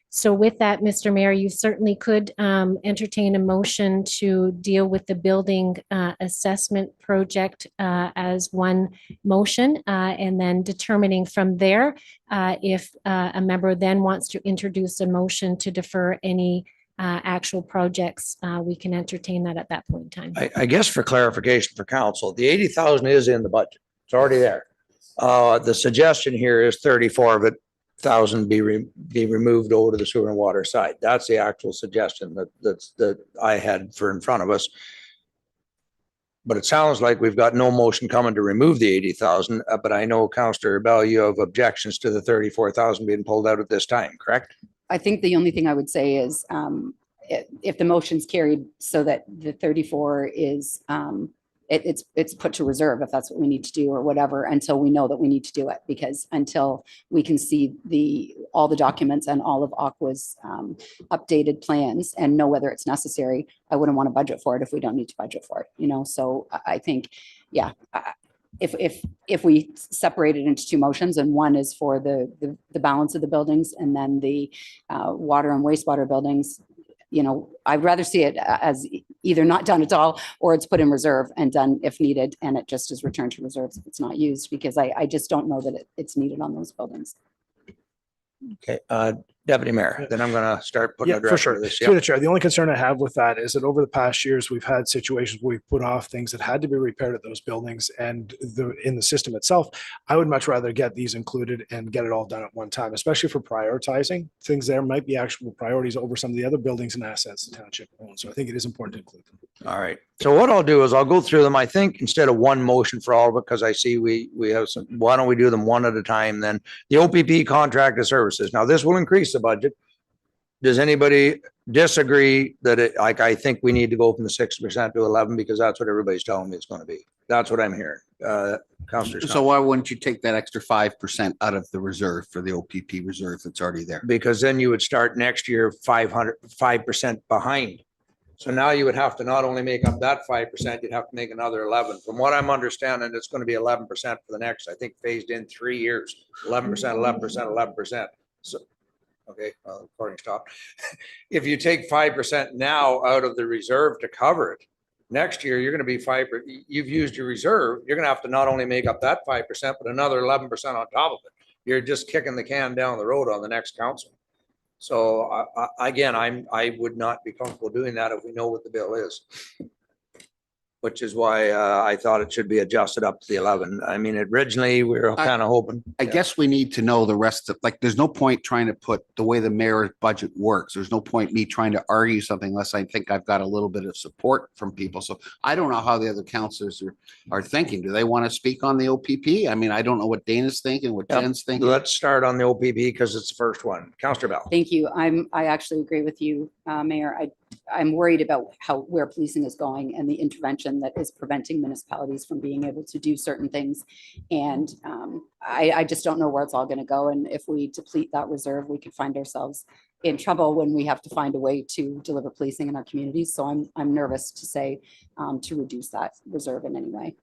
So with that, Mr. Mayor, you certainly could entertain a motion to deal with the building assessment project as one motion, and then determining from there if a member then wants to introduce a motion to defer any actual projects, we can entertain that at that point in time. I guess for clarification for council, the 80,000 is in the budget. It's already there. The suggestion here is 34 of it thousand be removed over to the sewer and water side. That's the actual suggestion that I had for in front of us. But it sounds like we've got no motion coming to remove the 80,000. But I know Councillor Bell, you have objections to the 34,000 being pulled out at this time, correct? I think the only thing I would say is if the motion's carried so that the 34 is it's put to reserve, if that's what we need to do or whatever, until we know that we need to do it, because until we can see all the documents and all of Aqua's updated plans and know whether it's necessary, I wouldn't want to budget for it if we don't need to budget for it, you know? So I think, yeah, if we separate it into two motions and one is for the balance of the buildings and then the water and wastewater buildings, you know, I'd rather see it as either not done at all or it's put in reserve and done if needed, and it just is returned to reserves if it's not used, because I just don't know that it's needed on those buildings. Okay, Deputy Mayor, then I'm gonna start putting Yeah, a for direction sure. to this. Through the chair. The only concern I have with that is that over the past years, we've had situations where we've put off things that had to be repaired at those buildings and in the system itself. I would much rather get these included and get it all done at one time, especially for prioritizing things. There might be actual priorities over some of the other buildings and assets the township owns. So I think it is important to include them. All right. So what I'll do is I'll go through them. I think instead of one motion for all of it, because I see we have some, why don't we do them one at a time then? The OPP Contracted Services. Now this will increase the budget. Does anybody disagree that it, like, I think we need to go from the 6% to 11 because that's what everybody's telling me it's going to be. That's what I'm hearing. Councilor. So why wouldn't you take that extra 5% out of the reserve for the OPP reserve that's already there? Because then you would start next year 5% behind. So now you would have to not only make up that 5%, you'd have to make another 11. From what I'm understanding, it's going to be 11% for the next, I think, phased in 3 years, 11%, 11%, 11%. So, okay, recording stopped. If you take 5% now out of the reserve to cover it, next year, you're going to be 5%. You've used your reserve. You're going to have to not only make up that 5%, but another 11% on top of it. You're just kicking the can down the road on the next council. So again, I would not be comfortable doing that if we know what the bill is. Which is why I thought it should be adjusted up to the 11. I mean, originally we were kind of hoping. I guess we need to know the rest of, like, there's no point trying to put the way the mayor's budget works. There's no point me trying to argue something unless I think I've got a little bit of support from people. So I don't know how the other councilors are thinking. Do they want to speak on the OPP? I mean, I don't know what Dana's thinking, what Jen's thinking. Let's start on the OPP because it's the first one. Councilor Bell. Thank you. I actually agree with you, Mayor. I'm worried about where policing is going and the intervention that is preventing municipalities from being able to do certain things. And I just don't know where it's all going to go. And if we deplete that reserve, we could find ourselves in trouble when we have to find a way to deliver policing in our communities. So I'm nervous to say to reduce that reserve in any way.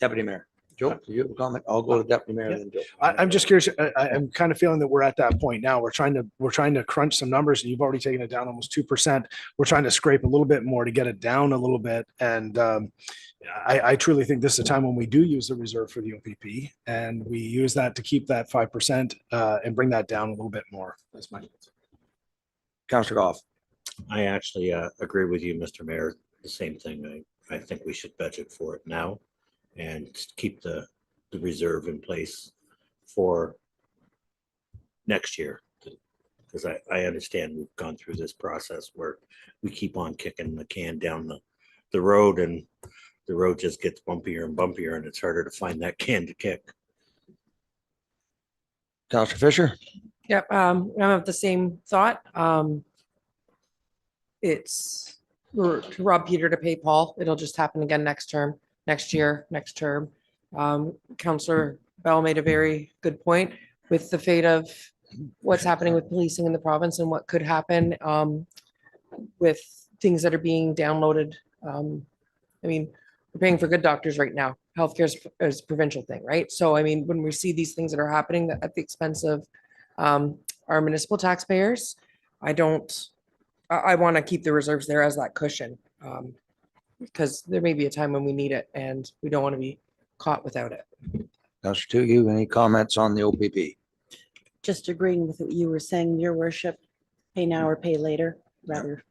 Deputy Mayor. Joe, do you have a comment? I'll go to Deputy Mayor. Then Joe. I'm just curious. I'm kind of feeling that we're at that point now. We're trying to crunch some numbers, and you've already taken it down almost 2%. We're trying to scrape a little bit more to get it down a little bit. And I truly think this is a time when we do use the reserve for the OPP, and we use that to keep that 5% and bring that down a little bit more. That's my. Councilor Goff. I actually agree with you, Mr. Mayor. The same thing. I think we should budget for it now and keep the reserve in place for next year. Because I understand we've gone through this process where we keep on kicking the can down the road, and the road just gets bumpier and bumpier, and it's harder to find that can to kick. Councilor Fisher. Yep, I have the same thought. It's to rob Peter to pay Paul. It'll just happen again next term, next year, next term. Councillor Bell made a very good point with the fate of what's happening with policing in the province and what could happen with things that are being downloaded. I mean, we're paying for good doctors right now. Healthcare is a provincial thing, right? So, I mean, when we see these things that are happening at the expense of our municipal taxpayers, I want to keep the reserves there as that cushion because there may be a time when we need it and we don't want to be caught without it. Councilor Toogood, any comments on the OPP? Just agreeing with what you were saying, your worship, pay now or pay later, rather.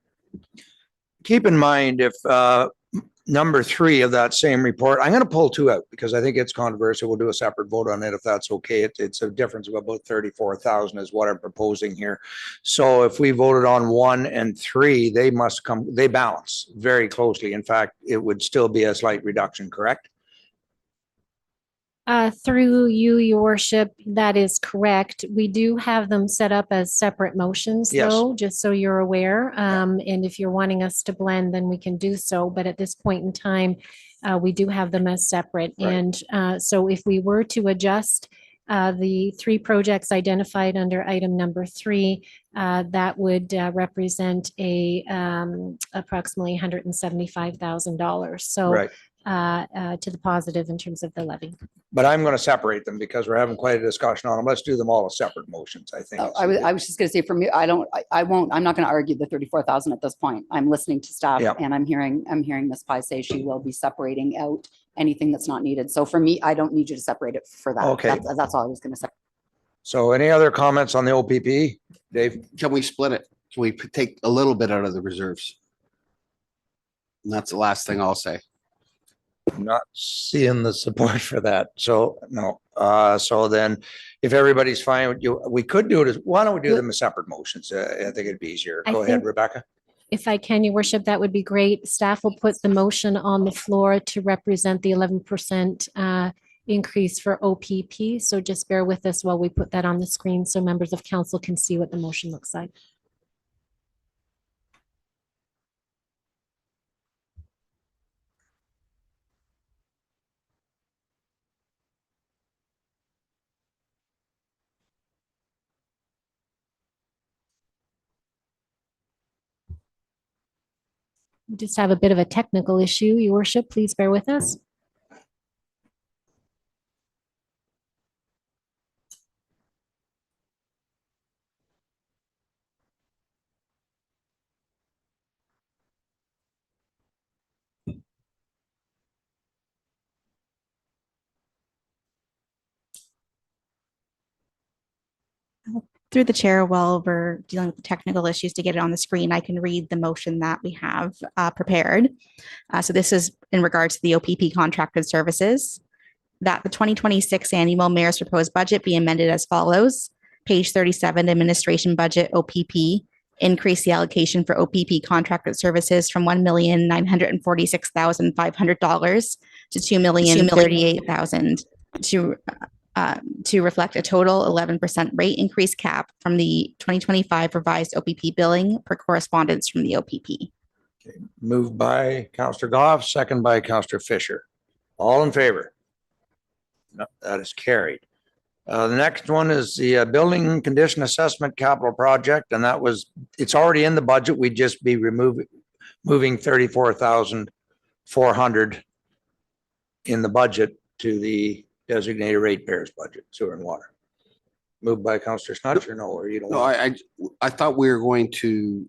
Keep in mind if number 3 of that same report, I'm going to pull 2 out because I think it's controversial. We'll do a separate vote on it if that's okay. It's a difference of about 34,000 is what I'm proposing here. So if we voted on 1 and 3, they balance very closely. In fact, it would still be a slight reduction, correct? Through you, your worship, that is correct. We do have them set up as separate motions though, just so you're aware. And if you're wanting us to blend, then we can do so. But at this point in time, we do have them as separate. Right. And so if we were to adjust the 3 projects identified under item number 3, that would represent a approximately $175,000. So right. To the positive in terms of the levy. But I'm going to separate them because we're having quite a discussion on them. Let's do them all as separate motions, I think. I was just going to say, for me, I'm not going to argue the 34,000 at this point. I'm listening to staff and I'm hearing Ms. Pye say she will be separating out anything that's not needed. So for me, I don't need you to separate it for that. Okay. That's all I was going to say. So any other comments on the OPP? Dave? Can we split it? Can we take a little bit out of the reserves? And that's the last thing I'll say. Not seeing the support for that. So no. So then if everybody's fine with you, we could do it as, why don't we do them as separate motions? I think it'd be easier. I Go ahead, think- Rebecca. If I can, your worship, that would be great. Staff will put the motion on the floor to represent the 11% increase for OPP. So just bear with us while we put that on the screen so members of council can see what the motion looks like. We just have a bit of a technical issue, your worship. Please bear with us. Through the chair, while we're dealing with the technical issues to get it on the screen, I can read the motion that we have prepared. So this is in regards to the OPP Contracted Services, that the 2026 annual mayor's proposed budget be amended as follows. Page 37, administration budget OPP, increase the allocation for OPP Contracted Services from $1,946,500 to $2,038,000 to reflect a total 11% rate increase cap from the 2025 revised OPP billing per correspondence from the OPP. Moved by Councillor Goff, second by Councillor Fisher. All in favor? No, that is carried. The next one is the building condition assessment capital project, and that was, it's already in the budget. We'd just be moving $34,400 in the budget to the designated ratepayers budget, sewer and water. Moved by Councillor Snutcher, no, or you don't? No, I thought we were going to,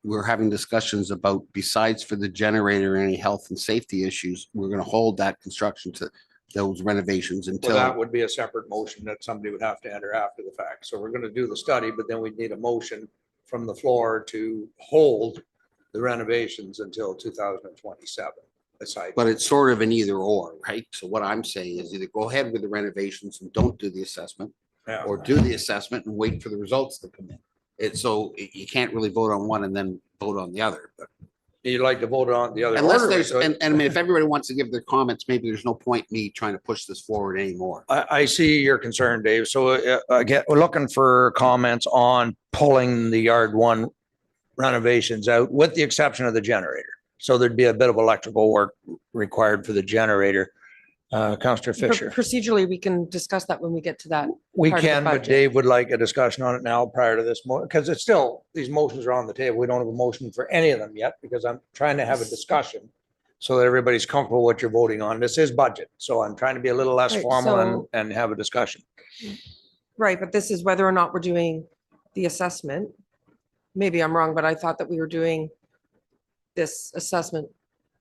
we were having discussions about, besides for the generator and any health and safety issues, we're going to hold that construction to those renovations Well, until. that would be a separate motion that somebody would have to enter after the fact. So we're going to do the study, but then we'd need a motion from the floor to hold the renovations until 2027. Aside. But it's sort of an either or, right? So what I'm saying is either go ahead with the renovations and don't do the assessment, Yeah. or do the assessment and wait for the results to come in. It's so you can't really vote on one and then vote on the other, but. You'd like to vote on the other. Unless order, there's, so- and I mean, if everybody wants to give their comments, maybe there's no point me trying to push this forward anymore. I see your concern, Dave. So again, we're looking for comments on pulling the yard one renovations out with the exception of the generator. So there'd be a bit of electrical work required for the generator. Councillor Fisher. Procedurally, we can discuss that when we get to that. We part of the can, but budget. Dave would like a discussion on it now prior to this, because it's still, these motions are on the table. We don't have a motion for any of them yet, because I'm trying to have a discussion so that everybody's comfortable what you're voting on. This is budget, so I'm trying to be a little less Right, formal so- and have a discussion. Right, but this is whether or not we're doing the assessment. Maybe I'm wrong, but I thought that we were doing this assessment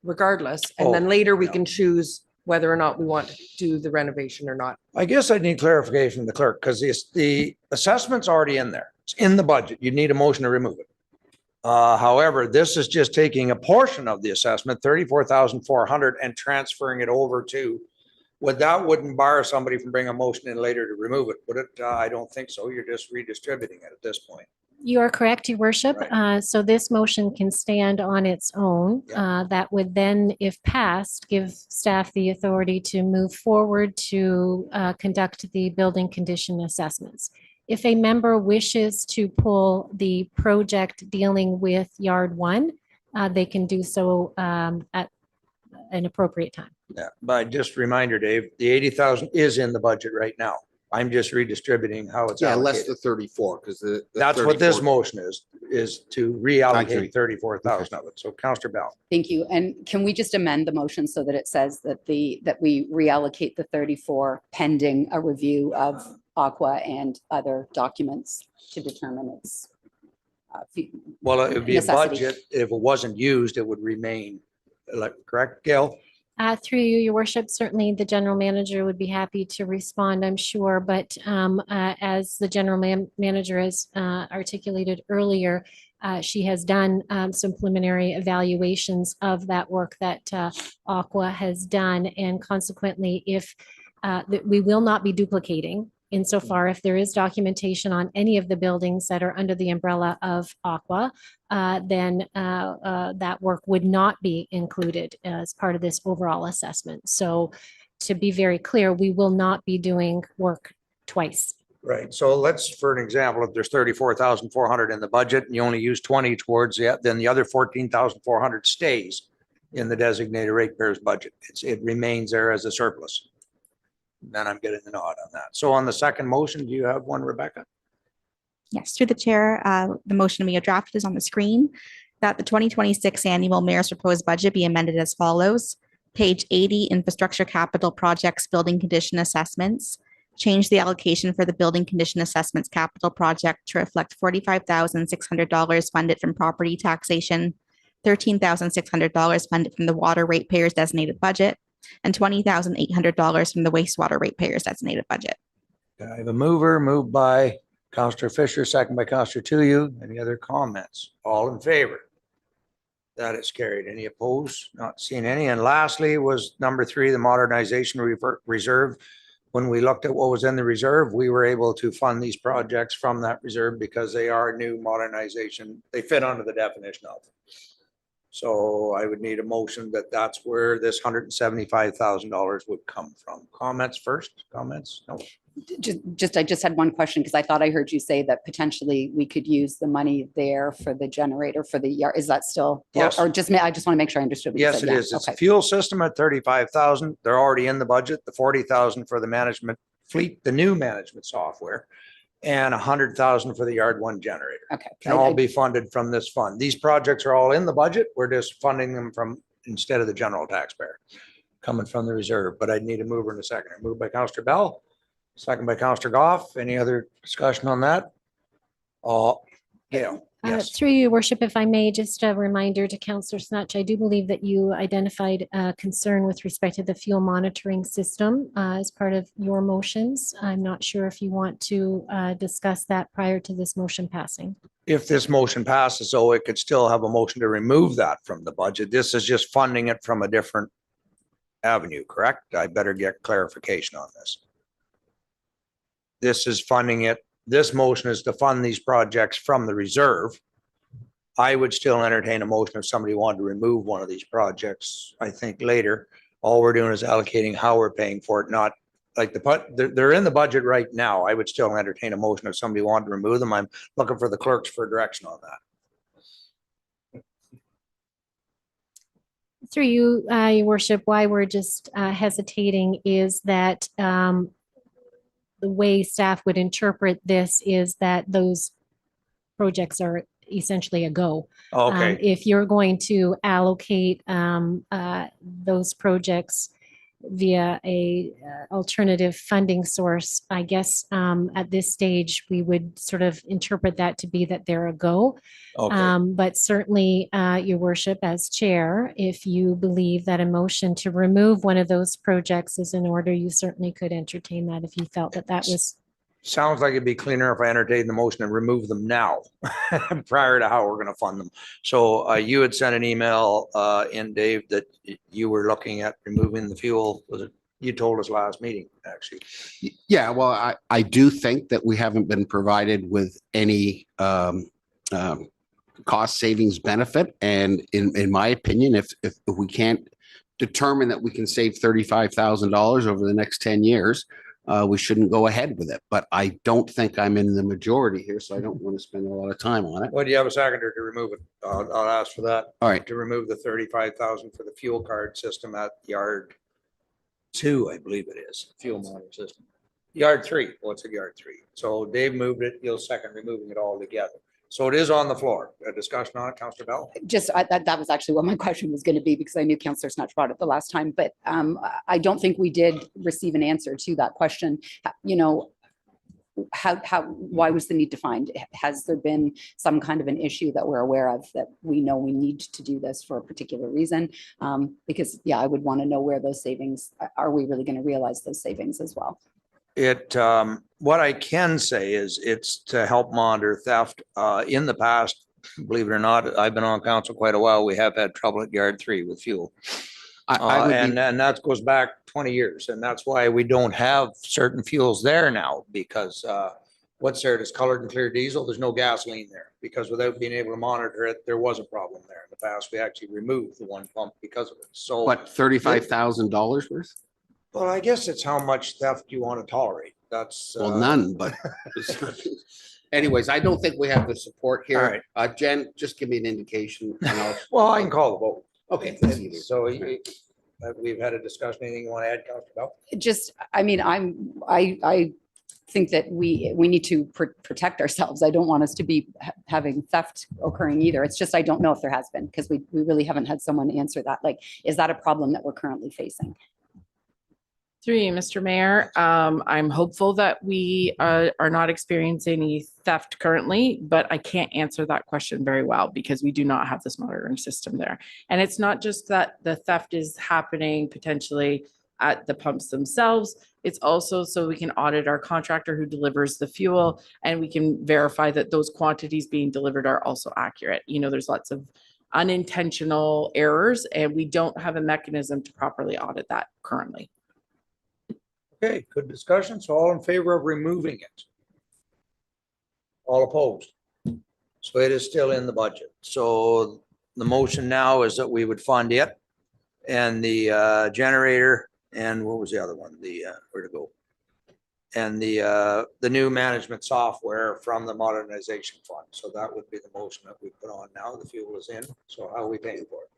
regardless. And then Oh, later we yeah. can choose whether or not we want to do the renovation or not. I guess I need clarification from the clerk, because the assessment's already in there. It's in the budget. You need a motion to remove it. However, this is just taking a portion of the assessment, 34,400, and transferring it over to, that wouldn't bar somebody from bringing a motion in later to remove it, would it? I don't think so. You're just redistributing it at this point. You are correct, your worship. So this motion can stand on its own. That would then, if passed, give staff the authority to move forward to conduct the building condition assessments. If a member wishes to pull the project dealing with yard one, they can do so at an appropriate time. Yeah, but just reminder, Dave, the 80,000 is in the budget right now. I'm just redistributing how it's Yeah, less allocated. the 34, because the. That's what this 34 motion is to agree. reallocate 34,000 of it. So Councillor Bell. Thank you. And can we just amend the motion so that it says that that we reallocate the 34 pending a review of Aqua and other documents to determine its Well, it would be a necessity. budget. If it wasn't used, it would remain, correct, Gail? Through you, your worship, certainly the general manager would be happy to respond, I'm sure. But as the general manager has articulated earlier, she has done some preliminary evaluations of that work that Aqua has done. And consequently, if we will not be duplicating insofar if there is documentation on any of the buildings that are under the umbrella of Aqua, then that work would not be included as part of this overall assessment. So to be very clear, we will not be doing work twice. Right. So let's, for an example, if there's 34,400 in the budget and you only use 20 towards it, then the other 14,400 stays in the designated ratepayers budget. It remains there as a surplus. Then I'm getting the nod on that. So on the second motion, do you have one, Rebecca? Yes, through the chair, the motion we have drafted is on the screen, that the 2026 annual mayor's proposed budget be amended as follows. Page 80, infrastructure capital projects, building condition assessments. Change the allocation for the building condition assessments capital project to reflect $45,600 funded from property taxation, $13,600 funded from the water ratepayers designated budget, and $20,800 from the wastewater ratepayers designated budget. I have a mover, moved by Councillor Fisher, second by Councillor Tuyu. Any other comments? All in favor? That is carried. Any opposed? Not seeing any. And lastly was number 3, the Modernization Reserve. When we looked at what was in the reserve, we were able to fund these projects from that reserve because they are new modernization. They fit under the definition of them. So I would need a motion that that's where this $175,000 would come from. Comments first? Comments? No. I just had one question because I thought I heard you say that potentially we could use the money there for the generator for the yard. Is that still? Yes. Or just, I just want to make sure I understood what you Yes, said. it Yeah, is. It's a okay. fuel system at 35,000. They're already in the budget, the 40,000 for the management fleet, the new management software, and 100,000 for the yard 1 generator. Okay. Can all be funded from this fund. These projects are all in the budget. We're just funding them from instead of the general taxpayer coming from the reserve, but I'd need a mover in a second. Moved by Councillor Bell, second by Councillor Goff. Any other discussion on that? Gail. Yes. Through you, worship, if I may, just a reminder to Councillor Snatch, I do believe that you identified a concern with respect to the fuel monitoring system as part of your motions. I'm not sure if you want to discuss that prior to this motion passing. If this motion passes, so it could still have a motion to remove that from the budget. This is just funding it from a different avenue, correct? I better get clarification on this. This is funding it. This motion is to fund these projects from the reserve. I would still entertain a motion if somebody wanted to remove one of these projects, I think later. All we're doing is allocating how we're paying for it, not like they're in the budget right now. I would still entertain a motion if somebody wanted to remove them. I'm looking for the clerks for direction on that. Through you, your worship, why we're just hesitating is that the way staff would interpret this is that those projects are essentially a go. Okay. If you're going to allocate those projects via a alternative funding source, I guess at this stage, we would sort of interpret that to be that they're a go. Okay. But certainly, your worship, as chair, if you believe that a motion to remove one of those projects is in order, you certainly could entertain that if you felt that that was. Sounds like it'd be cleaner if I entertain the motion and remove them now prior to how we're going to fund them. So you had sent an email in, Dave, that you were looking at removing the fuel. Was it? You told us last meeting, actually. Yeah, well, I do think that we haven't been provided with any cost savings benefit. And in my opinion, if we can't determine that we can save $35,000 over the next 10 years, we shouldn't go ahead with it. But I don't think I'm in the majority here, so I don't want to spend a lot of time on it. Well, do you have a seconder to remove it? I'll ask for that. All right. To remove the 35,000 for the fuel card system at yard 2, I believe it is, fuel monitoring system. Yard 3, what's it, yard 3? So Dave moved it, you'll second removing it all together. So it is on the floor. A discussion on it, Councillor Bell? Just that was actually what my question was going to be because I knew Councillor Snatch brought it the last time, but I don't think we did receive an answer to that question. You know, why was the need defined? Has there been some kind of an issue that we're aware of that we know we need to do this for a particular reason? Because I would want to know where those savings, are we really going to realize those savings as well? What I can say is it's to help monitor theft. In the past, believe it or not, I've been on council quite a while. We have had trouble at Yard 3 with fuel. And that goes back 20 years. And that's why we don't have certain fuels there now, because what's there? It's colored and clear diesel. There's no gasoline there, because without being able to monitor it, there was a problem there. In the past, we actually removed the one pump because of it. So What, $35,000 worth? well, I guess it's how much theft you want to tolerate. That's Well, none, but anyways, I don't think we have the support All here. Jen, just give me an indication. And I'll. Well, I can call the vote. Okay. So we've had a discussion. Anything you want to add, Councilor Bell? Just, I mean, I think that we need to protect ourselves. I don't want us to be having theft occurring either. It's just, I don't know if there has been, because we really haven't had someone answer that. Like, is that a problem that we're currently facing? Through you, Mr. Mayor, I'm hopeful that we are not experiencing any theft currently, but I can't answer that question very well because we do not have this monitoring system there. And it's not just that the theft is happening potentially at the pumps themselves. It's also so we can audit our contractor who delivers the fuel, and we can verify that those quantities being delivered are also accurate. You know, there's lots of unintentional errors, and we don't have a mechanism to properly audit that currently. Okay, good discussion. So all in favor of removing it? All opposed? So it is still in the budget. So the motion now is that we would fund it and the generator, and what was the other one? The where to go? And the new management software from the modernization fund. So that would be the motion that we put on now. The fuel is in. So how are we paying for it?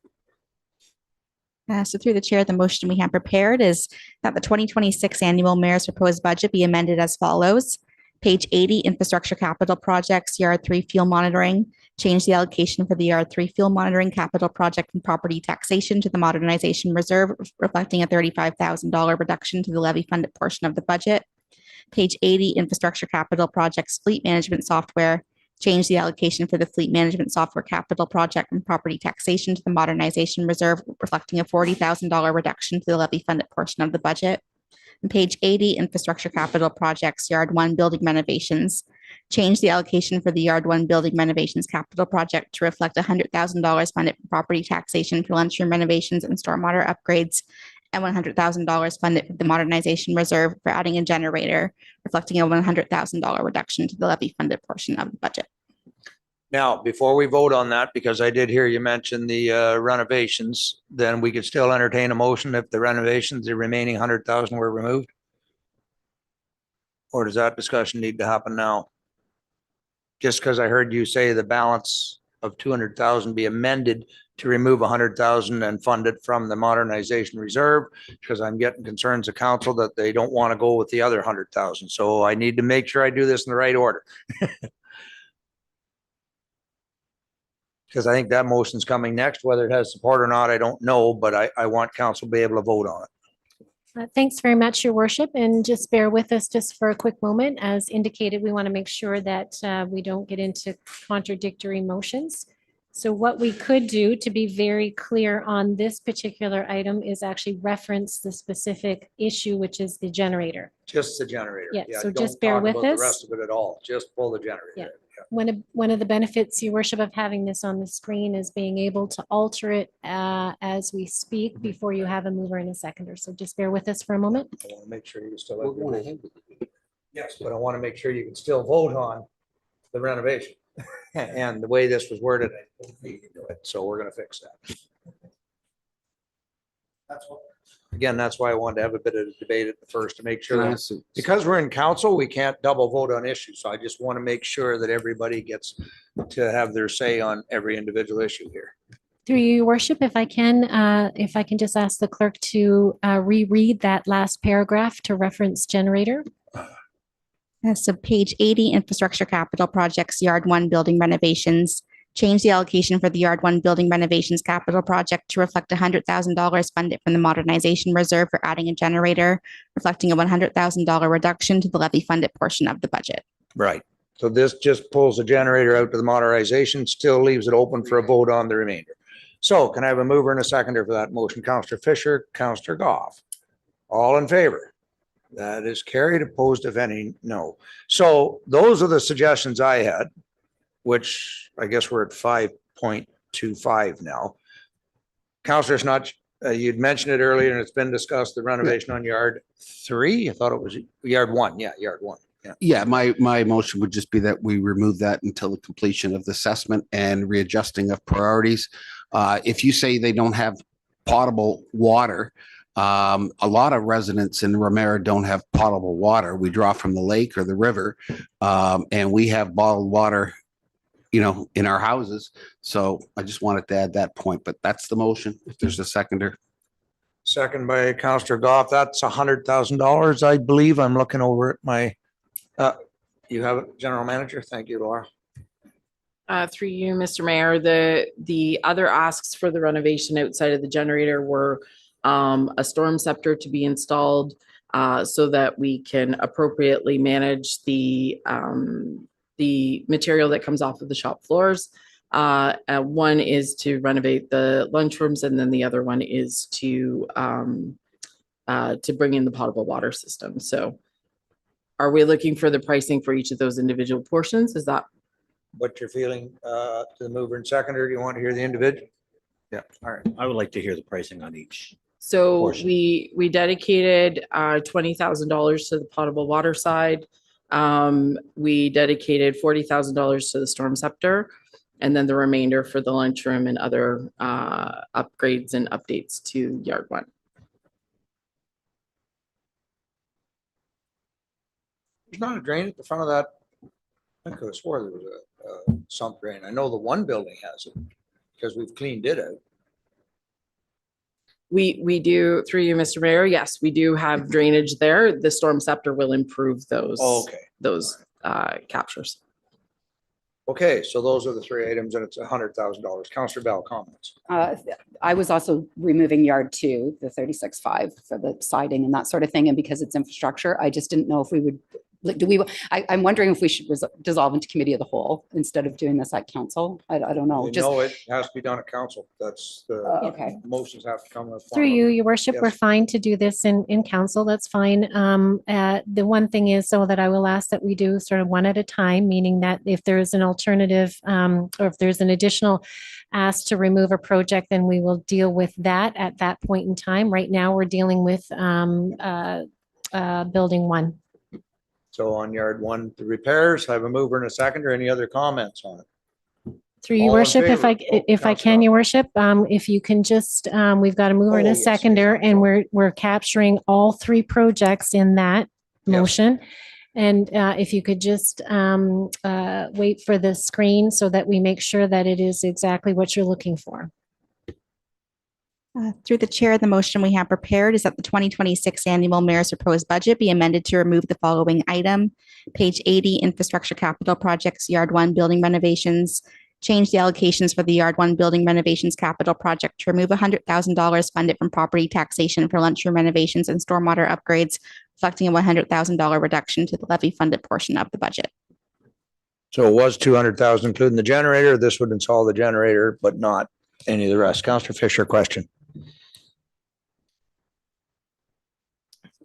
So through the chair, the motion we have prepared is that the 2026 annual mayor's proposed budget be amended as follows. Page 80, infrastructure capital projects, Yard 3 fuel monitoring. Change the allocation for the Yard 3 fuel monitoring capital project and property taxation to the Modernization Reserve, reflecting a $35,000 reduction to the levy funded portion of the budget. Page 80, infrastructure capital projects, fleet management software. Change the allocation for the fleet management software capital project and property taxation to the Modernization Reserve, reflecting a $40,000 reduction to the levy funded portion of the budget. And page 80, infrastructure capital projects, Yard 1 building renovations. Change the allocation for the Yard 1 building renovations capital project to reflect $100,000 funded for property taxation for lunchroom renovations and stormwater upgrades, and $100,000 funded for the Modernization Reserve for adding a generator, reflecting a $100,000 reduction to the levy funded portion of the budget. Now, before we vote on that, because I did hear you mention the renovations, then we could still entertain a motion if the renovations, the remaining 100,000 were removed? Or does that discussion need to happen now? Just because I heard you say the balance of 200,000 be amended to remove 100,000 and fund it from the Modernization Reserve, because I'm getting concerns of council that they don't want to go with the other 100,000. So I need to make sure I do this in the right order. Because I think that motion's coming next. Whether it has support or not, I don't know, but I want council to be able to vote on it. Thanks very much, Your Worship, and just bear with us just for a quick moment. As indicated, we want to make sure that we don't get into contradictory motions. So what we could do to be very clear on this particular item is actually reference the specific issue, which is the generator. Just the generator. Yeah, so don't just bear talk with about the us. rest of it at all. Just pull the generator. Yeah. Yeah. One of the benefits, Your Worship, of having this on the screen is being able to alter it as we speak before you have a mover and a seconder. So just bear with us for a moment. I want to make sure you still We're have your going vote. ahead with it. Yes, but I want to make sure you can still vote on the renovation. And the way this was worded, I don't think you can do it. So we're going to fix that. That's what. Again, that's why I wanted to have a bit of a debate at the first to make sure that, because we're in council, we can't double vote on issues. So I just want to make sure that everybody gets to have their say on every individual issue here. Through you, Your Worship, if I can just ask the clerk to reread that last paragraph to reference generator. So page 80, infrastructure capital projects, Yard 1 building renovations. Change the allocation for the Yard 1 building renovations capital project to reflect $100,000 funded from the Modernization Reserve for adding a generator, reflecting a $100,000 reduction to the levy funded portion of the budget. Right. So this just pulls the generator out to the modernization, still leaves it open for a vote on the remainder. So can I have a mover and a seconder for that motion? Counselor Fisher, Counselor Goff. All in favor? That is carried. Opposed, if any, no. So those are the suggestions I had, which I guess we're at 5.25 now. Counselor Snudge, you'd mentioned it earlier and it's been discussed, the renovation on Yard 3. I thought it was Yard 1. Yeah, Yard 1. Yeah. Yeah, my motion would just be that we remove that until the completion of the assessment and readjusting of priorities. If you say they don't have potable water, a lot of residents in Ramara don't have potable water. We draw from the lake or the river, and we have bottled water, you know, in our houses. So I just wanted to add that point, but that's the motion. If there's a seconder. Second by Counselor Goff. That's $100,000, I believe. I'm looking over at my, you have it, General Manager. Thank you, Laura. Through you, Mr. Mayor, the other asks for the renovation outside of the generator were a storm scepter to be installed so that we can appropriately manage the material that comes off of the shop floors. One is to renovate the lunchrooms, and then the other one is to bring in the potable water system. So are we looking for the pricing for each of those individual portions? Is that what you're feeling to the mover and seconder? Do you want to hear the individual? Yeah. All right. I would like to hear the pricing on each. so portion. we dedicated $20,000 to the potable water side. We dedicated $40,000 to the storm scepter, and then the remainder for the lunchroom and other upgrades and updates to Yard 1. There's not a drain at the front of that. I could have swore there was a sump drain. I know the one building has it because we've cleaned it out. We do, through you, Mr. Mayor, yes, we do have drainage there. The storm scepter will improve those captures. Okay, so those are the three items and it's $100,000. Counselor Bell, comments? I was also removing Yard 2, the 36.5 for the siding and that sort of thing. And because it's infrastructure, I just didn't know if we would, I'm wondering if we should dissolve into committee of the whole instead of doing this at council. I don't know. No, it has to be done at council. That's the okay. Motions have to come. Through you, your worship, Yes. we're fine to do this in council. That's fine. The one thing is, so that I will ask that we do sort of one at a time, meaning that if there is an alternative, or if there's an additional ask to remove a project, then we will deal with that at that point in time. Right now, we're dealing with building 1. So on Yard 1, the repairs, I have a mover and a seconder. Any other comments on it? Through your All in worship, if I favor? can, your worship, if you can just, we've got a mover and Oh, a yes, seconder, and we're capturing all 3 projects in that motion. And if you could just wait for the screen so that we make sure that it is exactly what you're looking for. Through the chair, the motion we have prepared is that the 2026 annual mayor's proposed budget be amended to remove the following item. Page 80, infrastructure capital projects, Yard 1 building renovations. Change the allocations for the Yard 1 building renovations capital project to remove $100,000 funded from property taxation for lunchroom renovations and stormwater upgrades, reflecting a $100,000 reduction to the levy funded portion of the budget. So it was 200,000, including the generator. This would install the generator, but not any of the rest. Counselor Fisher, question.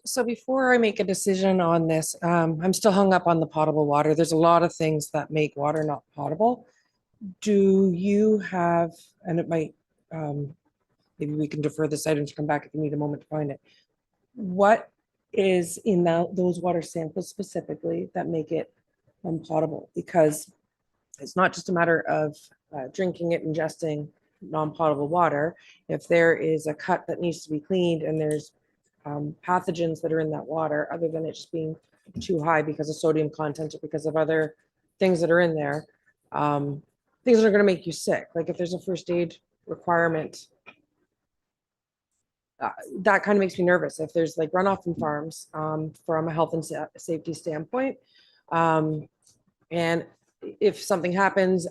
So before I make a decision on this, I'm still hung up on the potable water. There's a lot of things that make water not potable. Do you have, and it might, maybe we can defer this item to come back if you need a moment to find it. What is in those water samples specifically that make it unpotable? Because it's not just a matter of drinking it, ingesting non-potable water. If there is a cut that needs to be cleaned and there's pathogens that are in that water, other than it just being too high because of sodium content or because of other things that are in there, things that are going to make you sick. Like if there's a first aid requirement, that kind of makes me nervous. If there's like runoff from farms, from a health and safety standpoint, and if something happens,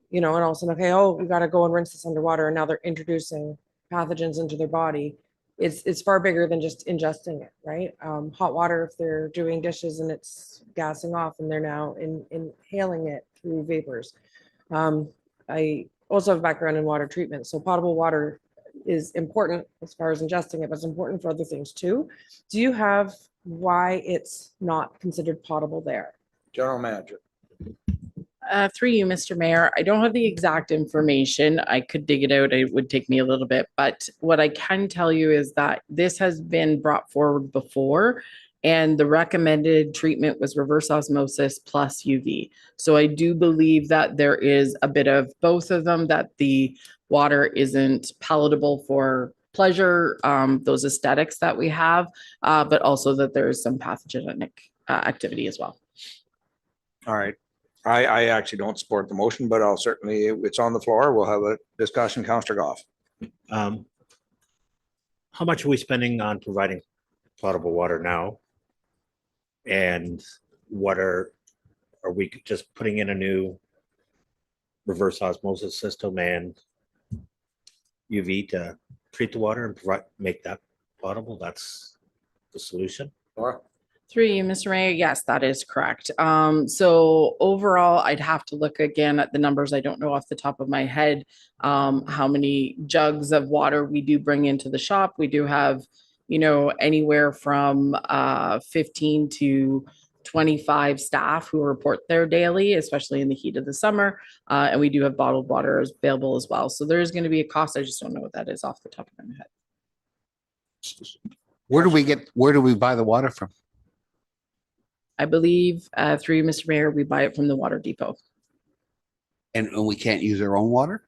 you know, and all of a sudden, okay, oh, we got to go and rinse this underwater. And now they're introducing pathogens into their body. It's far bigger than just ingesting it, right? Hot water, if they're doing dishes and it's gassing off and they're now inhaling it through vapors. I also have a background in water treatment. So potable water is important as far as ingesting it, but it's important for other things too. Do you have why it's not considered potable there? General Manager. Through you, Mr. Mayor, I don't have the exact information. I could dig it out. It would take me a little bit, but what I can tell you is that this has been brought forward before, and the recommended treatment was reverse osmosis plus UV. So I do believe that there is a bit of both of them, that the water isn't palatable for pleasure, those aesthetics that we have, but also that there is some pathogenic activity as well. All right. I actually don't support the motion, but I'll certainly, it's on the floor. We'll have a discussion. Councillor Goff. How much are we spending on providing potable water now? And what are we just putting in a new reverse osmosis system and UV to treat the water and make that potable? That's the solution? Laura? Through you, Mr. Mayor, yes, that is correct. So overall, I'd have to look again at the numbers. I don't know off the top of my head how many jugs of water we do bring into the shop. We do have, you know, anywhere from 15 to 25 staff who report there daily, especially in the heat of the summer. And we do have bottled water available as well. So there's going to be a cost. I just don't know what that is off the top of my head. Where do we buy the water from? I believe through you, Mr. Mayor, we buy it from the water depot. And we can't use our own water?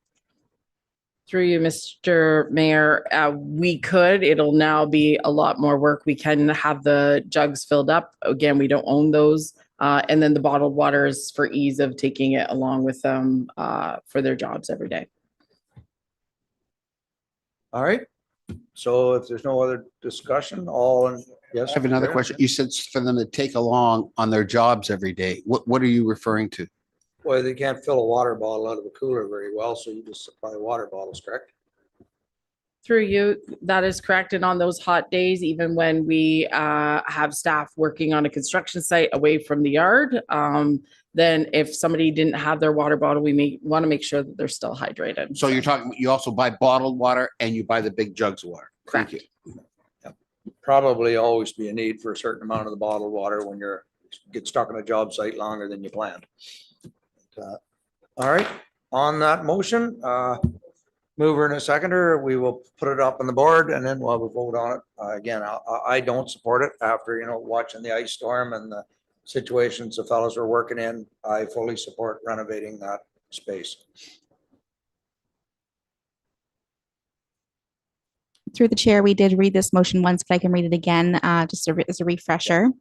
Through you, Mr. Mayor, we could. It'll now be a lot more work. We can have the jugs filled up. Again, we don't own those. And then the bottled water is for ease of taking it along with them for their jobs every day. All right. So if there's no other discussion, yes. I have another question. You said for them to take along on their jobs every day. What are you referring to? Well, they can't fill a water bottle out of a cooler very well, so you just supply water bottles, correct? Through you, that is correct. And on those hot days, even when we have staff working on a construction site away from the yard, then if somebody didn't have their water bottle, we may want to make sure that they're still hydrated. So you're talking, you also buy bottled water and you buy the big jugs of water. Thank you. Probably always be a need for a certain amount of the bottled water when get stuck on a job site longer than you planned. All right, on that motion, mover and a seconder, we will put it up on the board and then we'll have a vote on it. Again, I don't support it after, you know, watching the ice storm and the situations the fellows were working in. I fully support renovating that space. Through the chair, we did read this motion once, but I can read it again just as a refresher.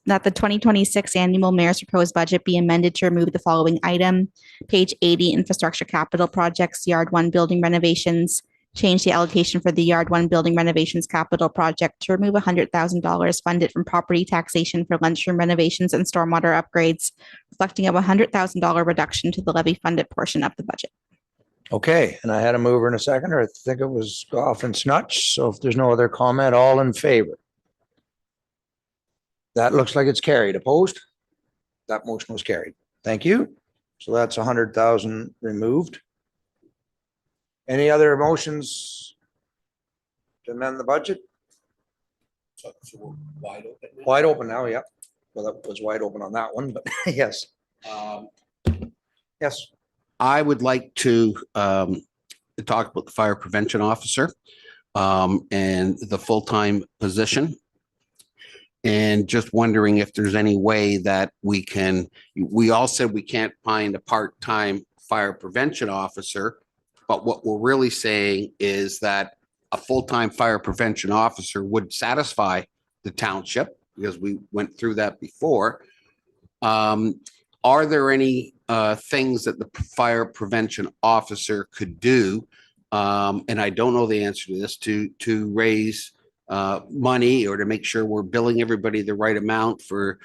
That the 2026 annual mayor's proposed budget be amended to remove the following item. Page 80, infrastructure capital projects, Yard 1 building renovations. Change the allocation for the Yard 1 building renovations capital project to remove $100,000 funded from property taxation for lunchroom renovations and stormwater upgrades, reflecting a $100,000 reduction to the levy funded portion of the budget. Okay, and I had a mover and a seconder. I think it was Goff and Snutch. So if there's no other comment, all in favor? That looks like it's carried. Opposed? That motion was carried. Thank you. So that's 100,000 removed. Any other motions to amend the budget? So we're wide open now? Wide open now, yeah. Well, that was wide open on that one, but yes. Yes. I would like to talk about the fire prevention officer and the full-time position. And just wondering if there's any way that we all said we can't find a part-time fire prevention officer, but what we're really saying is that a full-time fire prevention officer would satisfy the township because we went through that before. Are there any things that the fire prevention officer could do? And I don't know the answer to this, to raise money, or to make sure we're billing everybody the right amount for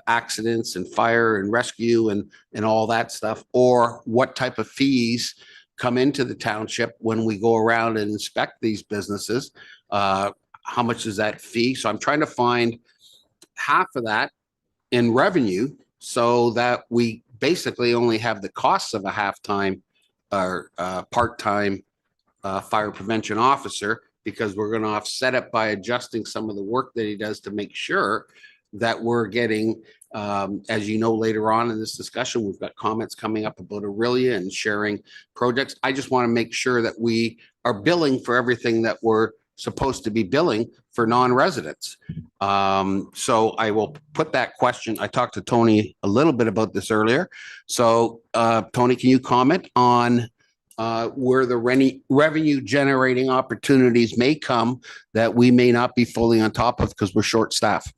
accidents and fire and rescue and all that stuff, or what type of fees come into the township when we go around and inspect these businesses. How much is that fee? So I'm trying to find half of that in revenue so that we basically only have the costs of a half-time or part-time fire prevention officer, because we're going to offset it by adjusting some of the work that he does to make sure that we're getting, as you know, later on in this discussion, we've got comments coming up about Orillia and sharing projects. I just want to make sure that we are billing for everything that we're supposed to be billing for non-residents. So I will put that question. I talked to Tony a little bit about this earlier. So Tony, can you comment on where the revenue generating opportunities may come that we may not be fully on top of because we're short staffed?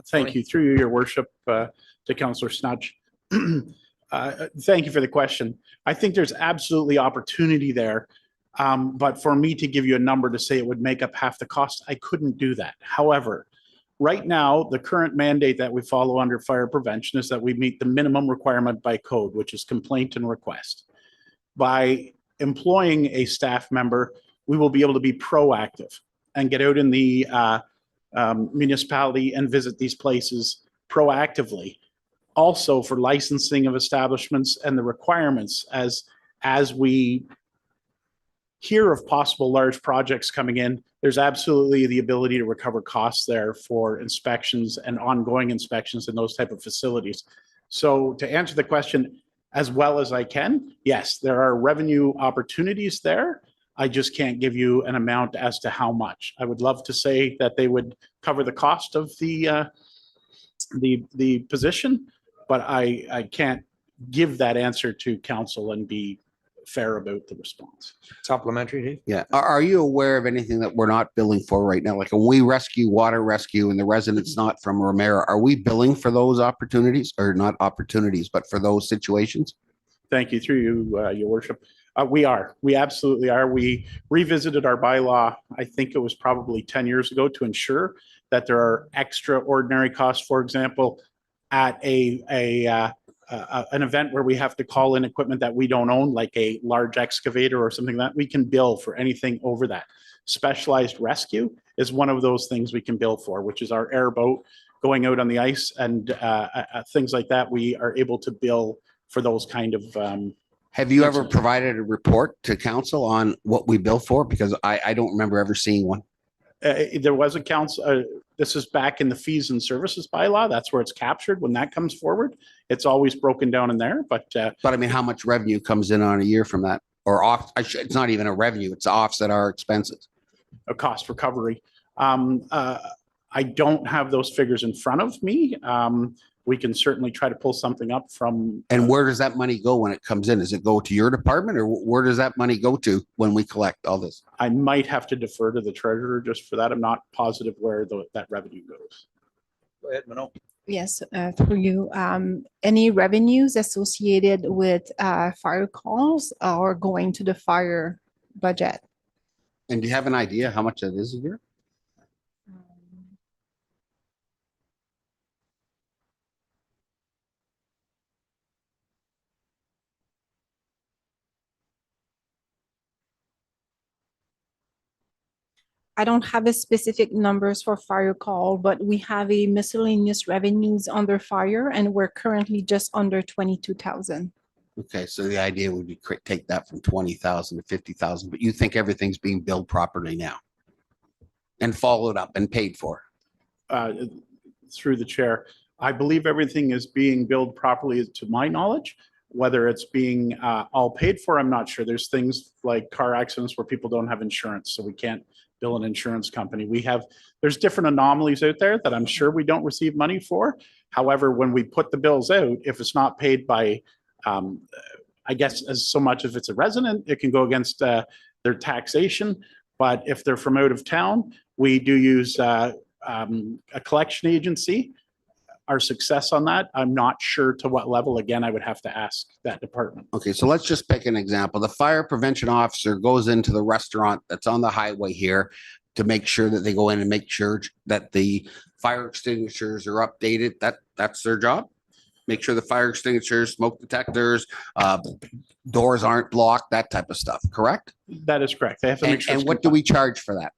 Thank you. Through you, your worship, to Councillor Snudge. Thank you for the question. I think there's absolutely opportunity there. But for me to give you a number to say it would make up half the cost, I couldn't do that. However, right now, the current mandate that we follow under fire prevention is that we meet the minimum requirement by code, which is complaint and request. By employing a staff member, we will be able to be proactive and get out in the municipality and visit these places proactively. Also for licensing of establishments and the requirements as we hear of possible large projects coming in, there's absolutely the ability to recover costs there for inspections and ongoing inspections in those type of facilities. So to answer the question as well as I can, yes, there are revenue opportunities there. I just can't give you an amount as to how much. I would love to say that they would cover the cost of the position, but I can't give that answer to council and be fair about the response. Supplementary. Yeah. Are you aware of anything that we're not billing for right now? Like when we rescue water rescue and the residents not from Ramara, are we billing for those opportunities, or not opportunities, but for those situations? Thank you. Through you, your worship. We absolutely are. We revisited our bylaw, I think it was probably 10 years ago, to ensure that there are extraordinary costs. For example, at an event where we have to call in equipment that we don't own, like a large excavator or something like that, we can bill for anything over that. Specialized rescue is one of those things we can bill for, which is our airboat going out on the ice and things like that. We are able to bill for those kind of. Have you ever provided a report to council on what we bill for? Because I don't remember ever seeing one. There was a council, this is back in the fees and services bylaw. That's where it's captured. When that comes forward, it's always broken down in there. But I mean, how much revenue comes in on a year from that? Or off? It's not even a revenue. It's offset our expenses. A cost recovery. I don't have those figures in front of me. We can certainly try to pull something up from. And where does that money go when it comes in? Does it go to your department, or where does that money go to when we collect all this? I might have to defer to the treasurer just for that. I'm not positive where that revenue goes. Go ahead, Manon. Yes, through you. Any revenues associated with fire calls are going to the fire budget? And do you have an idea how much that is a year? I don't have a specific numbers for fire call, but we have a miscellaneous revenues under fire, and we're currently just under 22,000. Okay, so the idea would be take that from 20,000 to 50,000, but you think everything's being billed properly now and followed up and paid for? Through the chair, I believe everything is being billed properly to my knowledge. Whether it's being all paid for, I'm not sure. There's things like car accidents where people don't have insurance, so we can't bill an insurance company. There's different anomalies out there that I'm sure we don't receive money for. However, when we put the bills out, if it's not paid by, I guess as so much as it's a resident, it can go against their taxation. But if they're from out of town, we do use a collection agency our success on that. I'm not sure to what level. Again, I would have to ask that department. Okay, so let's just pick an example. The fire prevention officer goes into the restaurant that's on the highway here to make sure that they go in and make sure that the fire extinguishers are updated. That's their job. Make sure the fire extinguishers, smoke detectors, doors aren't blocked, that type of stuff, correct? That is correct. They have to make sure. And what do we charge for that?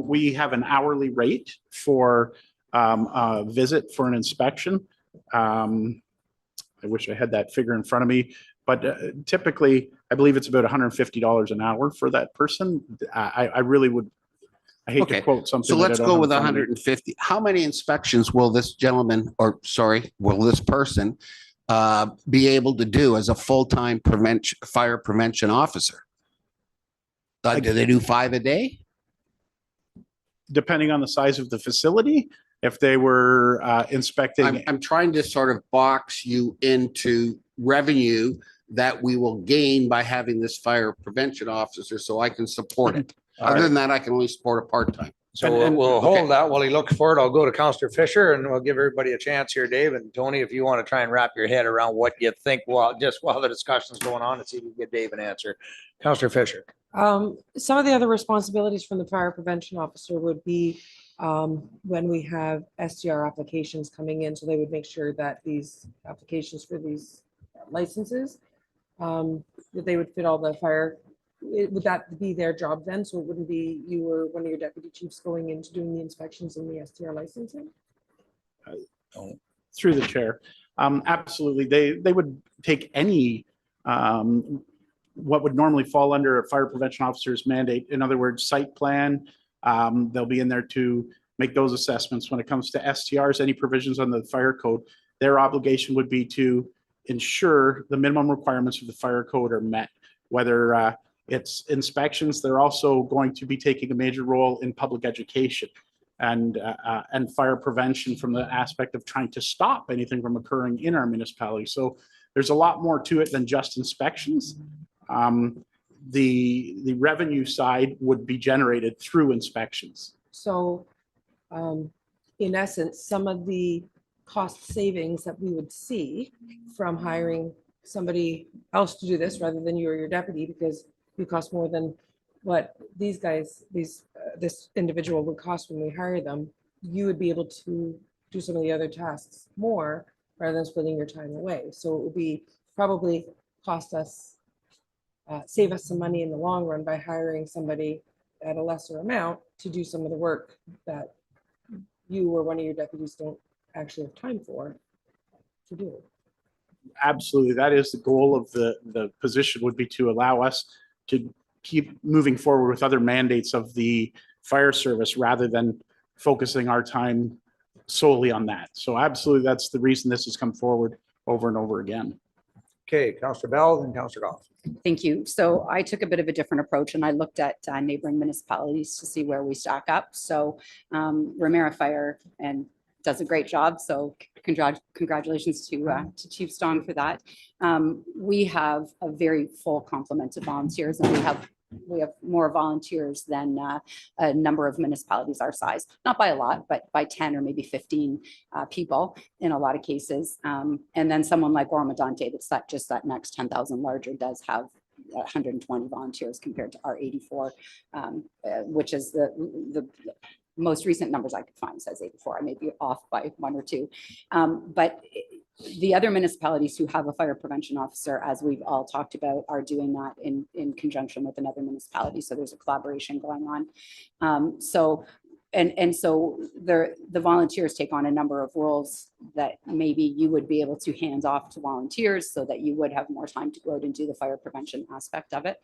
We have an hourly rate for a visit for an inspection. I wish I had that figure in front of me, but typically, I believe it's about $150 an hour for that person. I really would, I hate to quote something. So let's that I don't go with have in front of me. 150. How many inspections will this gentleman, or sorry, will this person be able to do as a full-time fire prevention officer? Do they do 5 a day? Depending on the size of the facility, if they were inspecting. I'm trying to sort of box you into revenue that we will gain by having this fire prevention officer so I can support it. Other than that, I can only support a part-time. So we'll hold that while he looks for it. I'll go to Counselor Fisher and we'll give everybody a chance here, Dave and Tony, if you want to try and wrap your head around what you think while the discussion's going on, and see if you can get Dave an answer. Counselor Fisher. Some of the other responsibilities from the fire prevention officer would be when we have SDR applications coming in, so they would make sure that these applications for these licenses, that they would fit all the fire. Would that be their job then? So it wouldn't be you or one of your deputy chiefs going into doing the inspections and the SDR licensing? Through the chair. Absolutely. They would take any what would normally fall under a fire prevention officer's mandate. In other words, site plan. They'll be in there to make those assessments. When it comes to STRs, any provisions on the fire code, their obligation would be to ensure the minimum requirements of the fire code are met. Whether it's inspections, they're also going to be taking a major role in public education and fire prevention from the aspect of trying to stop anything from occurring in our municipality. So there's a lot more to it than just inspections. The revenue side would be generated through inspections. So in essence, some of the cost savings that we would see from hiring somebody else to do this rather than you or your deputy, because you cost more than what these guys, this individual would cost when we hire them, you would be able to do some of the other tasks more rather than splitting your time away. So it would be probably cost us, save us some money in the long run by hiring somebody at a lesser amount to do some of the work that you or one of your deputies don't actually have time for to do. Absolutely. That is the goal of the position, would be to allow us to keep moving forward with other mandates of the fire service rather than focusing our time solely on that. So absolutely, that's the reason this has come forward over and over again. Okay, Counselor Bell and Counselor Goff. Thank you. So I took a bit of a different approach and I looked at neighboring municipalities to see where we stack up. So Ramara Fire and does a great job. So congratulations to Chief Stone for that. We have a very full complement of volunteers, and we have more volunteers than a number of municipalities our size, not by a lot, but by 10 or maybe 15 people in a lot of cases. And then someone like Oromodante, that's just that next 10,000 larger, does have 120 volunteers compared to our 84, which is the most recent numbers I could find says 84. I may be off by 1 or 2. But the other municipalities who have a fire prevention officer, as we've all talked about, are doing that in conjunction with another municipality. So there's a collaboration going on. So the volunteers take on a number of roles that maybe you would be able to hand off to volunteers so that you would have more time to go out and do the fire prevention aspect of it.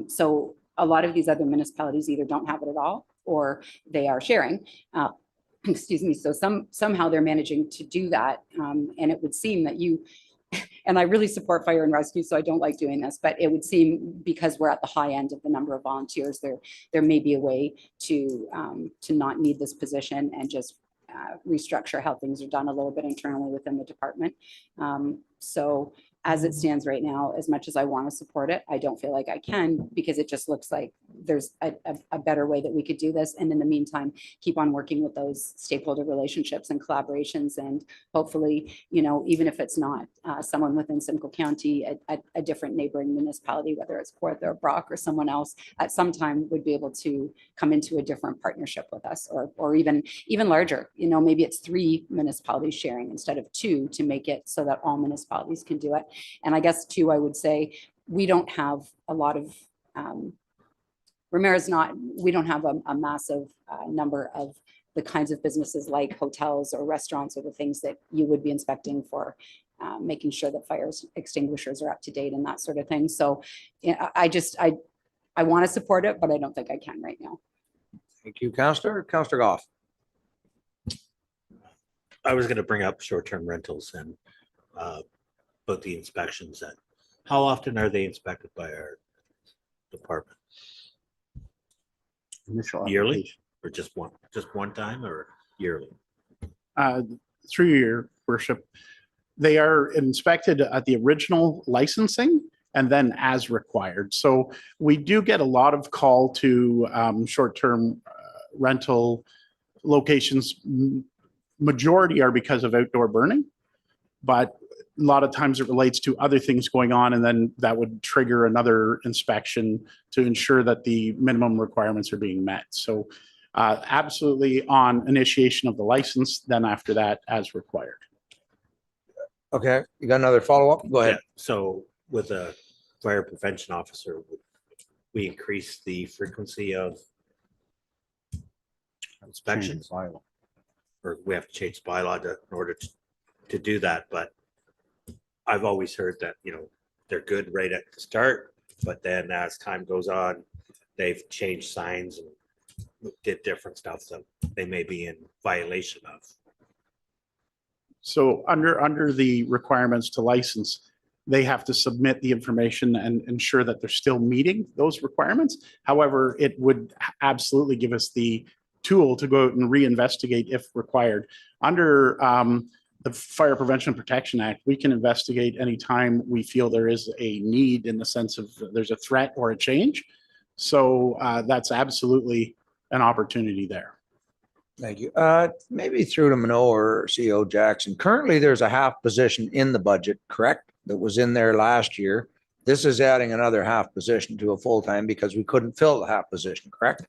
So a lot of these other municipalities either don't have it at all, or they are sharing. Excuse me. So somehow they're managing to do that. And it would seem that and I really support fire and rescue, so I don't like doing this, but it would seem, because we're at the high end of the number of volunteers, there may be a way to not need this position and just restructure how things are done a little bit internally within the department. So as it stands right now, as much as I want to support it, I don't feel like I can, because it just looks like there's a better way that we could do this. And in the meantime, keep on working with those stakeholder relationships and collaborations. And hopefully, you know, even if it's not someone within Simcoe County, a different neighboring municipality, whether it's Porth or Brock or someone else, at some time would be able to come into a different partnership with us, or even larger. You know, maybe it's 3 municipalities sharing instead of 2, to make it so that all municipalities can do it. And I guess too, I would say we don't have a lot of, we don't have a massive number of the kinds of businesses like hotels or restaurants, or the things that you would be inspecting for making sure that fire extinguishers are up to date and that sort of thing. So yeah, I want to support it, but I don't think I can right now. Thank you, Councillor. Councillor Goff. I was gonna bring up short-term rentals and but the inspections, that how often are they inspected by our department? Yearly, or just one time, or yearly? Through your worship, they are inspected at the original licensing and then as required. So we do get a lot of call to short-term rental locations. Majority are because of outdoor burning, but a lot of times it relates to other things going on, and then that would trigger another inspection to ensure that the minimum requirements are being met. So absolutely on initiation of the license, then after that as required. Okay, you got another follow-up? Go ahead. Yeah, so with a fire prevention officer, would we increase the frequency of inspections? Or we have to change the bylaw in order to do that, but I've always heard that, you know, they're good right at the start, but then as time goes on, they've changed signs and did different stuff that they may be in violation of. So under the requirements to license, they have to submit the information and ensure that they're still meeting those requirements. However, it would absolutely give us the tool to go out and reinvestigate if required. Under the Fire Prevention and Protection Act, we can investigate anytime we feel there is a need, in the sense of there's a threat or a change. So that's absolutely an opportunity there. Thank you. Maybe through to Minot or CEO Jackson. Currently, there's a half position in the budget, correct? That was in there last year. This is adding another half position to a full-time because we couldn't fill the half position, correct?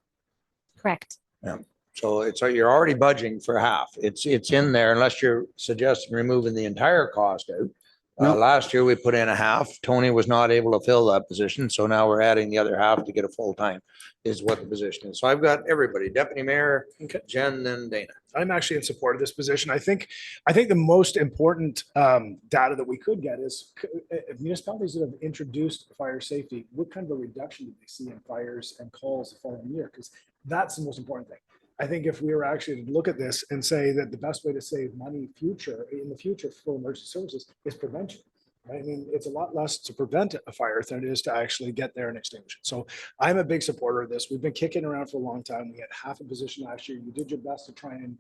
Correct. Yeah. So you're already budgeting for half. It's in there, unless you're suggesting removing the entire cost out. Last year we put in a half. Tony was not able to fill that position, so now we're adding the other half to get a full time. Is what the position is. So I've got everybody: Deputy Mayor, Jen, then Dana. I'm actually in support of this position. I think the most important data that we could get is municipalities that have introduced fire safety, what kind of a reduction did they see in fires and calls the following year? Because that's the most important thing. I think if we were actually to look at this and say that the best way to save money in the future for emergency services is prevention. Right? I mean, it's a lot less to prevent a fire than it is to actually get there and extinguish it. So I'm a big supporter of this. We've been kicking around for a long time. We had half a position last year. You did your best to try and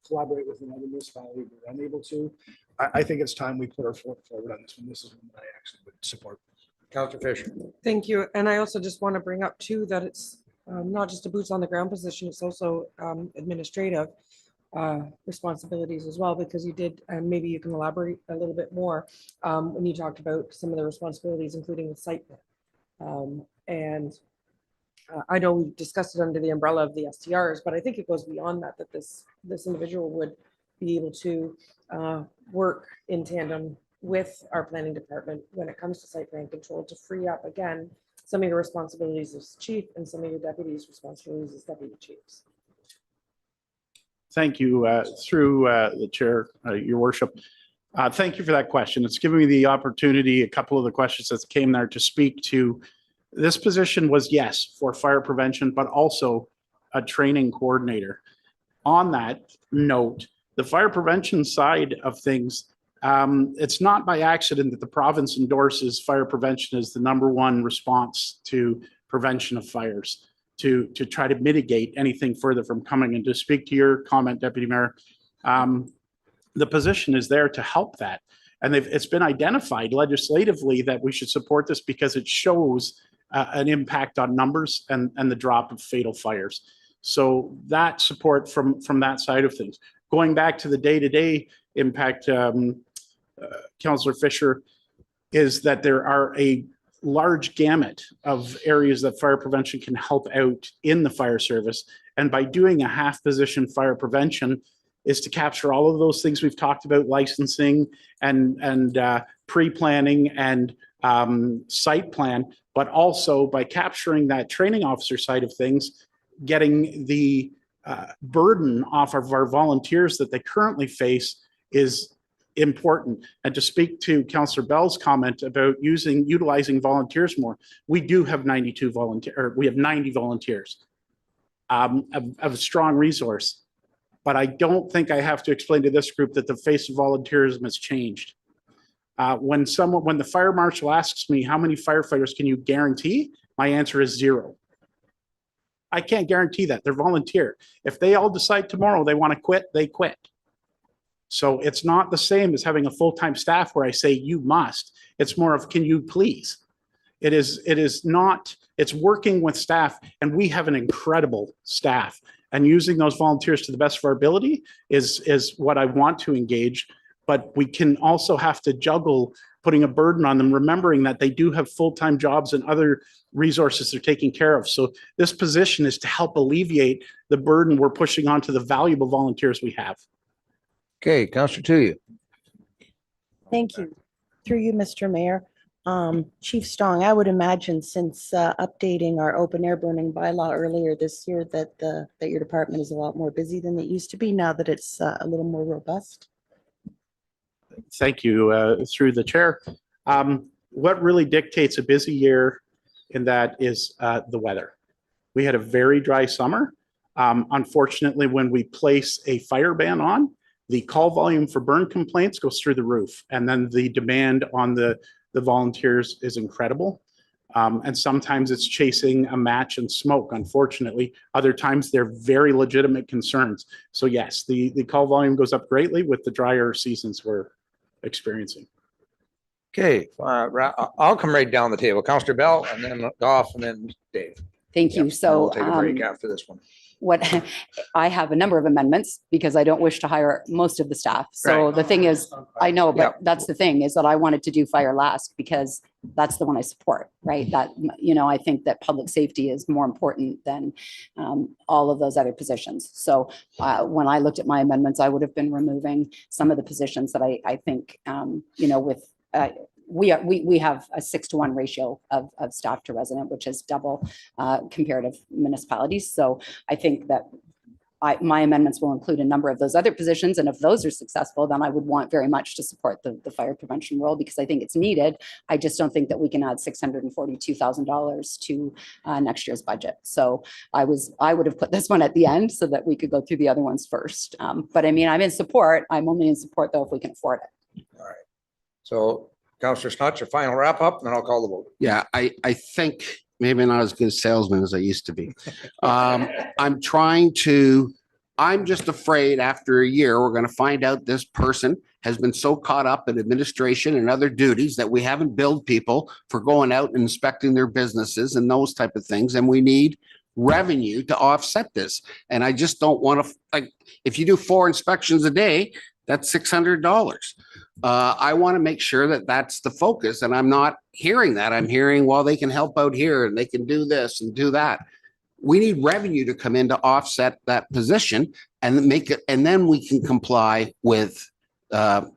collaborate with another municipality. We were unable to. I think it's time we put our foot forward on this one. This is one that I actually would support. Councillor Fisher. Thank you. And I also just want to bring up too that it's not just a boots on the ground position, it's also administrative responsibilities as well, because you did, and maybe you can elaborate a little bit more when you talked about some of the responsibilities, including the site. And I know we discussed it under the umbrella of the STRs, but I think it goes beyond that, that this individual would be able to work in tandem with our planning department when it comes to site plan control, to free up, again, some of your responsibilities as chief and some of your deputies' responsibilities as deputy chiefs. Thank you. Through the chair, your worship. Thank you for that question. It's given me the opportunity, a couple of the questions that came there, to speak to. This position was, yes, for fire prevention, but also a training coordinator. On that note, the fire prevention side of things, it's not by accident that the province endorses fire prevention as the #1 response to prevention of fires, to try to mitigate anything further from coming. And to speak to your comment, Deputy Mayor, the position is there to help that. And it's been identified legislatively that we should support this because it shows an impact on numbers and the drop of fatal fires. So that support from that side of things. Going back to the day-to-day impact, Councillor Fisher, is that there are a large gamut of areas that fire prevention can help out in the fire service. And by doing a half position fire prevention is to capture all of those things we've talked about, licensing and pre-planning and site plan, but also by capturing that training officer side of things, getting the burden off of our volunteers that they currently face is important. And to speak to Councillor Bell's comment about utilizing volunteers more, we do have 90 volunteers, of a strong resource. But I don't think I have to explain to this group that the face of volunteerism has changed. When the fire marshal asks me how many firefighters can you guarantee, my answer is 0. I can't guarantee that. They're volunteer. If they all decide tomorrow they want to quit, they quit. So it's not the same as having a full-time staff where I say you must. It's more of can you please. It is not. It's working with staff, and we have an incredible staff. And using those volunteers to the best of our ability is what I want to engage. But we can also have to juggle putting a burden on them, remembering that they do have full-time jobs and other resources they're taking care of. So this position is to help alleviate the burden we're pushing onto the valuable volunteers we have. Okay, Councillor Tuya. Thank you. Through you, Mr. Mayor. Chief Strong, I would imagine since updating our open air burning bylaw earlier this year that your department is a lot more busy than it used to be now that it's a little more robust. Thank you, through the chair. What really dictates a busy year in that is the weather. We had a very dry summer. Unfortunately, when we place a fire ban on, the call volume for burn complaints goes through the roof, and then the demand on the volunteers is incredible. And sometimes it's chasing a match and smoke, unfortunately. Other times they're very legitimate concerns. So yes, the call volume goes up greatly with the drier seasons we're experiencing. Okay, I'll come right down the table. Councillor Bell, and then Goff, and then Dave. Thank you. And So we'll take a break after this one. what I have a number of amendments because I don't wish to hire most of the staff. So Right. the thing is, I know, but Yeah. that's the thing is that I wanted to do fire last because that's the one I support, right? That, I think that public safety is more important than all of those other positions. So when I looked at my amendments, I would have been removing some of the positions that I think, we have a 6-to-1 ratio of staff to resident, which is double comparative municipalities. So I think that my amendments will include a number of those other positions. And if those are successful, then I would want very much to support the fire prevention role because I think it's needed. I just don't think that we can add $642,000 to next year's budget. So I would have put this one at the end so that we could go through the other ones first. But I mean, I'm in support. I'm only in support though if we can afford it. All right. So Councillor Snutch, your final wrap up, and then I'll call the vote. Yeah, I think maybe not as good a salesman as I used to be. I'm just afraid after a year, we're going to find out this person has been so caught up in administration and other duties that we haven't billed people for going out and inspecting their businesses and those type of things. And we need revenue to offset this. And I just don't want to, if you do 4 inspections a day, that's $600. I want to make sure that that's the focus, and I'm not hearing that. I'm hearing, well, they can help out here and they can do this and do that. We need revenue to come in to offset that position and make it, and then we can comply with. No,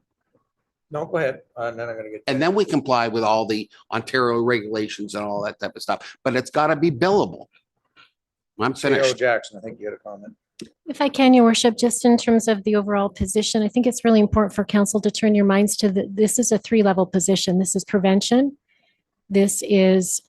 go ahead. And then I'm going to get. And then we comply with all the Ontario regulations and all that type of stuff. But it's got to be billable. I'm finished. Jackson, I think you had a comment. If I can, your worship, just in terms of the overall position, I think it's really important for council to turn your minds to this is a 3-level position. This is prevention. This is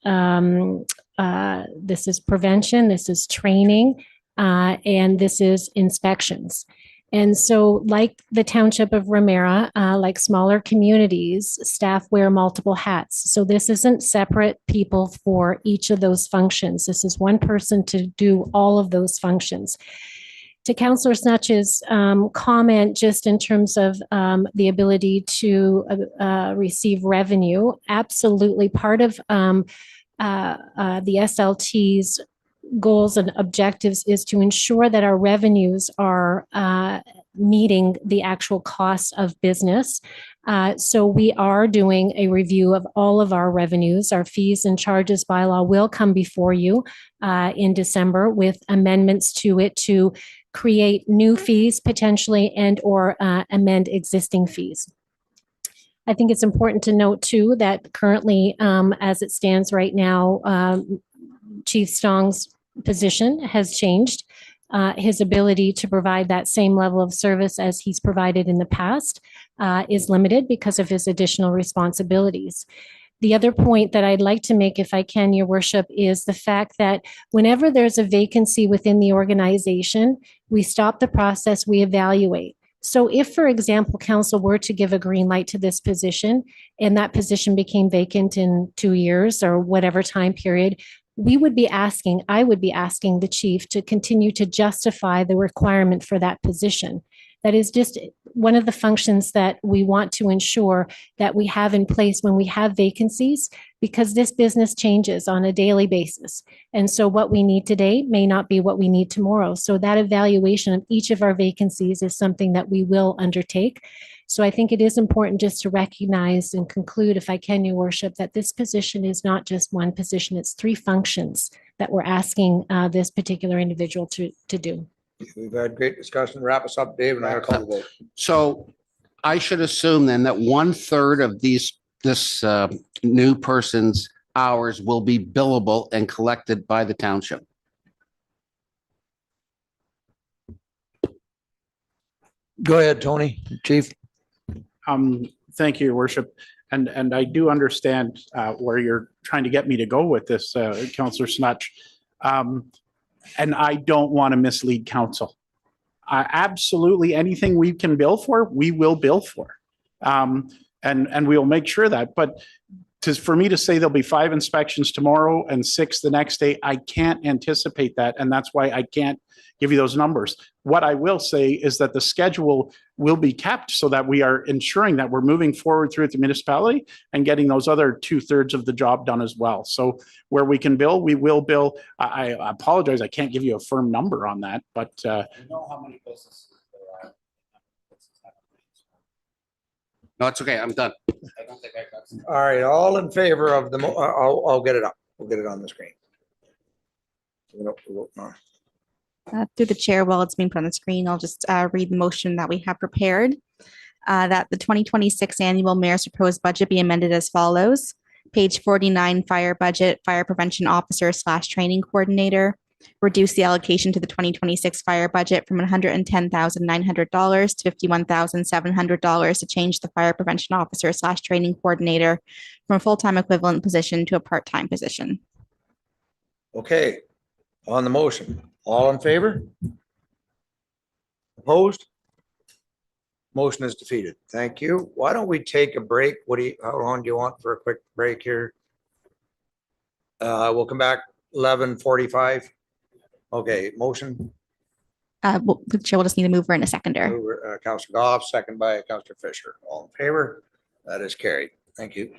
prevention. This is training, and this is inspections. And so like the Township of Ramara, like smaller communities, staff wear multiple hats. So this isn't separate people for each of those functions. This is one person to do all of those functions. To Councillor Snatch's comment, just in terms of the ability to receive revenue, absolutely part of the SLT's goals and objectives is to ensure that our revenues are meeting the actual cost of business. So we are doing a review of all of our revenues. Our fees and charges bylaw will come before you in December with amendments to it to create new fees potentially and or amend existing fees. I think it's important to note too that currently, as it stands right now, Chief Stong's position has changed. His ability to provide that same level of service as he's provided in the past is limited because of his additional responsibilities. The other point that I'd like to make, if I can, Your Worship, is the fact that whenever there's a vacancy within the organization, we stop the process, we evaluate. So if, for example, council were to give a green light to this position and that position became vacant in 2 years or whatever time period, I would be asking the chief to continue to justify the requirement for that position. That is just one of the functions that we want to ensure that we have in place when we have vacancies, because this business changes on a daily basis. And so what we need today may not be what we need tomorrow. So that evaluation of each of our vacancies is something that we will undertake. So I think it is important just to recognize and conclude, if I can, Your Worship, that this position is not just one position, it's 3 functions that we're asking this particular individual to do. We've had great discussion. Wrap us up, Dave, and I'll call the vote. So I should assume then that 1/3 of this new person's hours will be billable and collected by the township. Go ahead, Tony, Chief. Thank you, Your Worship. And I do understand where you're trying to get me to go with this, Councillor Snatch. And I don't want to mislead council. Absolutely anything we can bill for, we will bill for. And we will make sure that, but for me to say there'll be 5 inspections tomorrow and 6 the next day, I can't anticipate that. And that's why I can't give you those numbers. What I will say is that the schedule will be kept so that we are ensuring that we're moving forward through the municipality and getting those other 2/3 of the job done as well. So where we can bill, we will bill. I apologize, I can't give you a firm number on that, but You know how many businesses there are? No, it's okay. I'm done. I don't think I got some. All right, all in favor of the, I'll get it up. We'll get it on the screen. Through the chair, while it's being put on the screen, I'll just read the motion that we have prepared. That the 2026 annual mayor's proposed budget be amended as follows. Page 49, fire budget, fire prevention officer / training coordinator. Reduce the allocation to the 2026 fire budget from $110,900 to $51,700 to change the fire prevention officer / training coordinator from a full-time equivalent position to a part-time position. Okay, on the motion, all in favor? Opposed? Motion is defeated. Thank you. Why don't we take a break? How long do you want for a quick break here? We'll come back 11:45. Okay, motion. The chair will just need a mover and a seconder. Councillor Goff, second by Councillor Fisher. All in favor? That is carried. Thank you.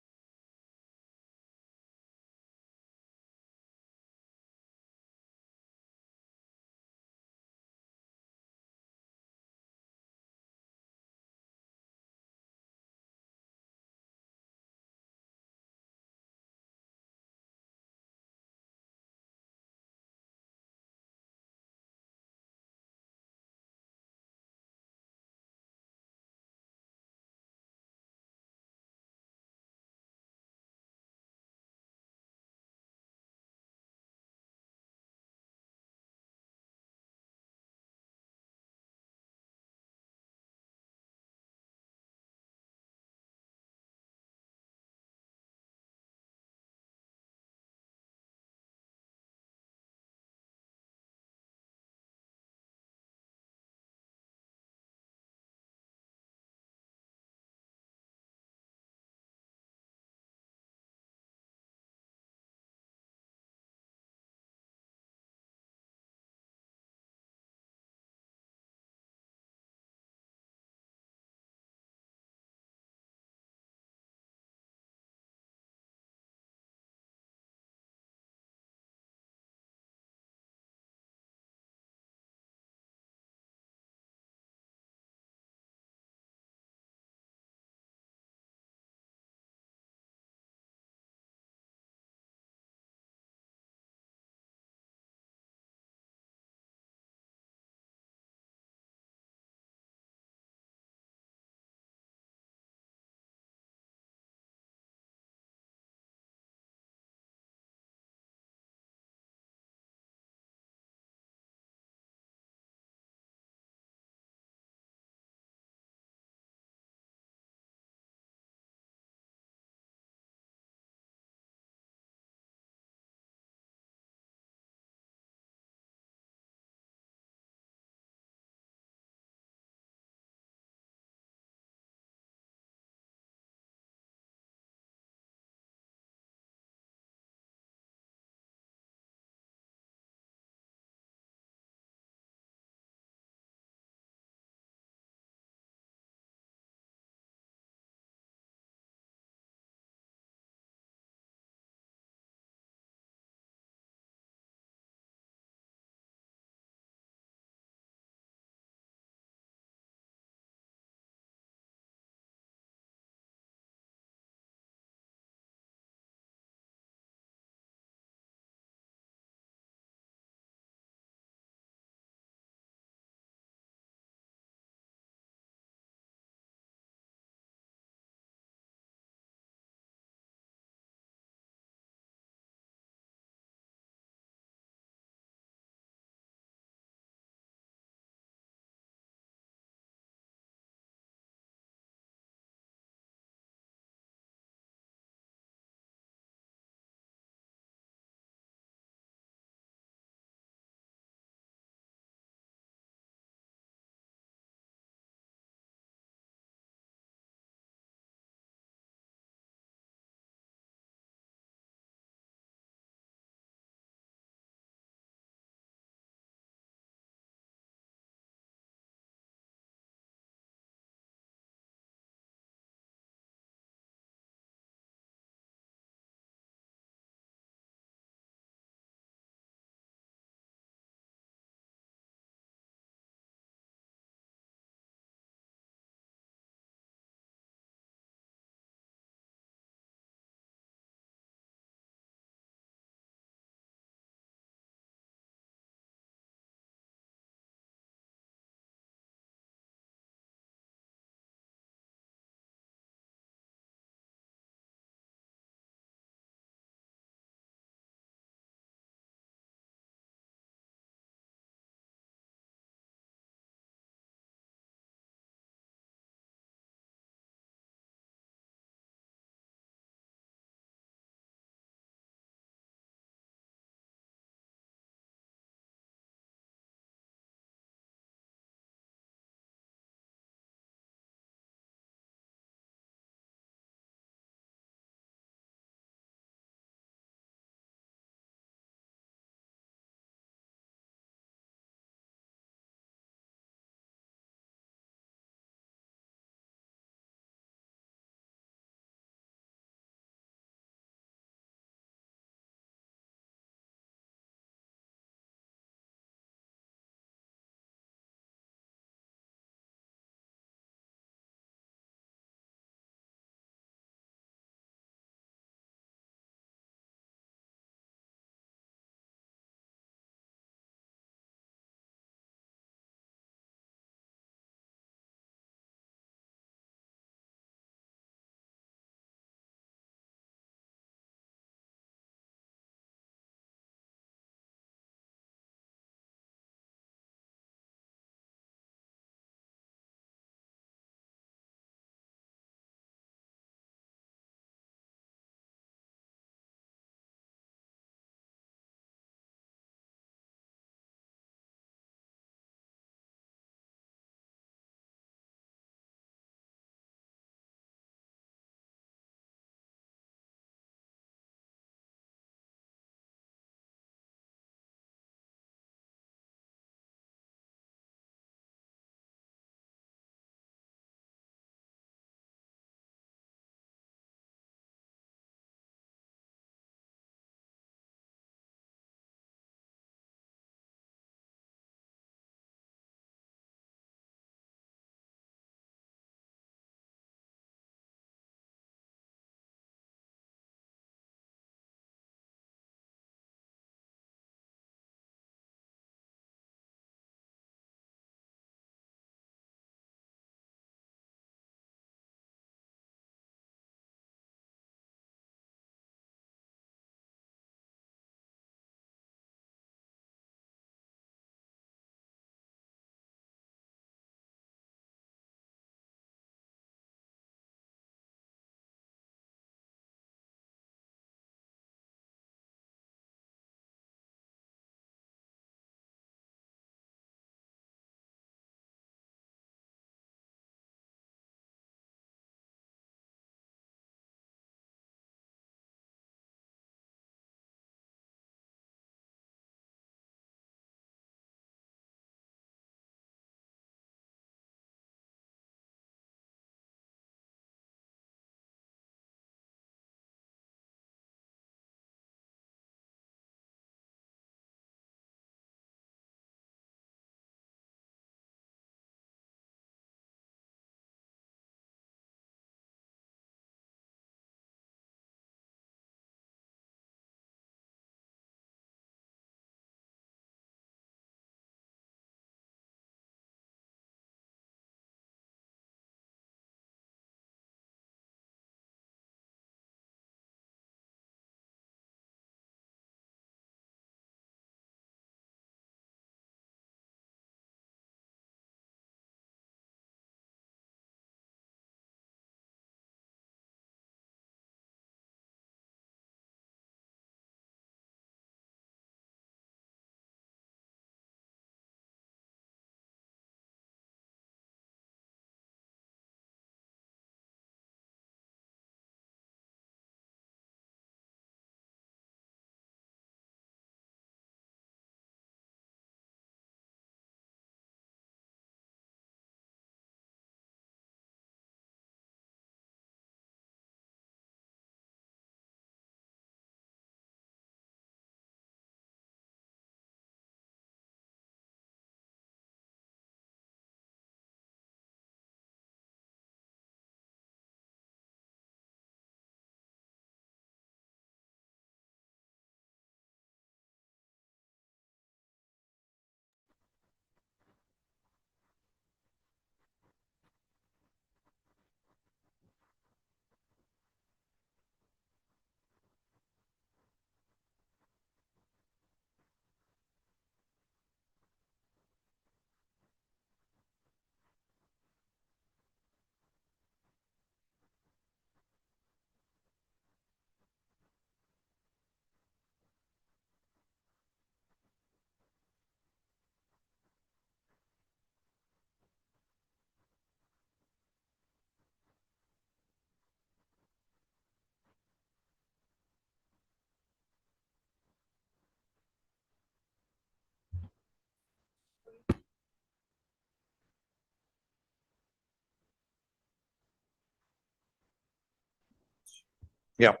Yep.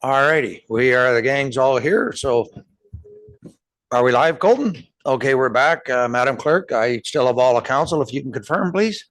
All righty. The gang's all here. So are we live, Colton? Okay, we're back. Madam Clerk, I still have all the council. If you can confirm, please.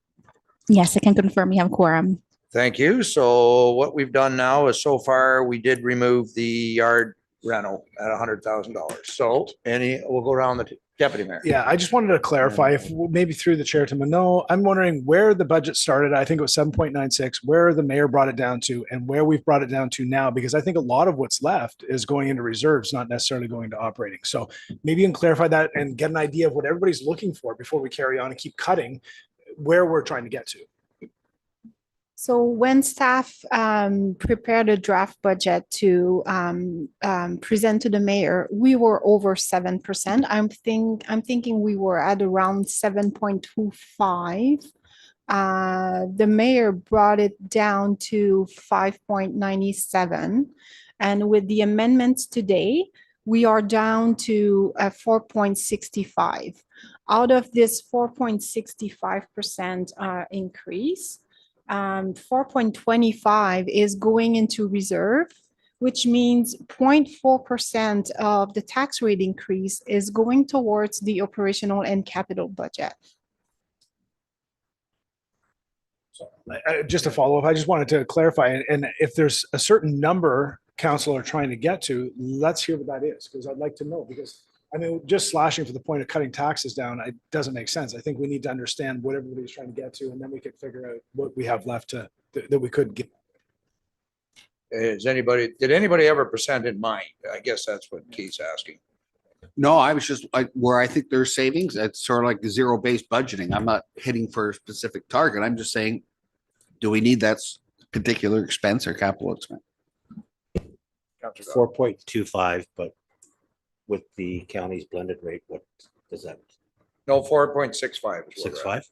Yes, I can confirm we have quorum. Thank you. So what we've done now is so far we did remove the yard reno at $100,000. So we'll go around the deputy mayor. Yeah, I just wanted to clarify if maybe through the chair to Mano, I'm wondering where the budget started. I think it was 7.96, where the mayor brought it down to and where we've brought it down to now, because I think a lot of what's left is going into reserves, not necessarily going to operating. So maybe you can clarify that and get an idea of what everybody's looking for before we carry on and keep cutting where we're trying to get to. So when staff prepared a draft budget to present to the mayor, we were over 7%. I'm thinking we were at around 7.25. The mayor brought it down to 5.97. And with the amendments today, we are down to 4.65. Out of this 4.65% increase, 4.25 is going into reserve, which means 0.4% of the tax rate increase is going towards the operational and capital budget. Just a follow up, I just wanted to clarify, and if there's a certain number council are trying to get to, let's hear what that is, because I'd like to know, because I mean, just slashing for the point of cutting taxes down, it doesn't make sense. I think we need to understand what everybody's trying to get to, and then we could figure out what we have left that we could get. Did anybody ever present in mind? I guess that's what Keith's asking. No, I was just where I think there's savings. It's sort of like the zero-based budgeting. I'm not hitting for a specific target. I'm just saying, do we need that particular expense or capital expense? 4.25, but with the county's blended rate, what does that? No, 4.65. 6.5?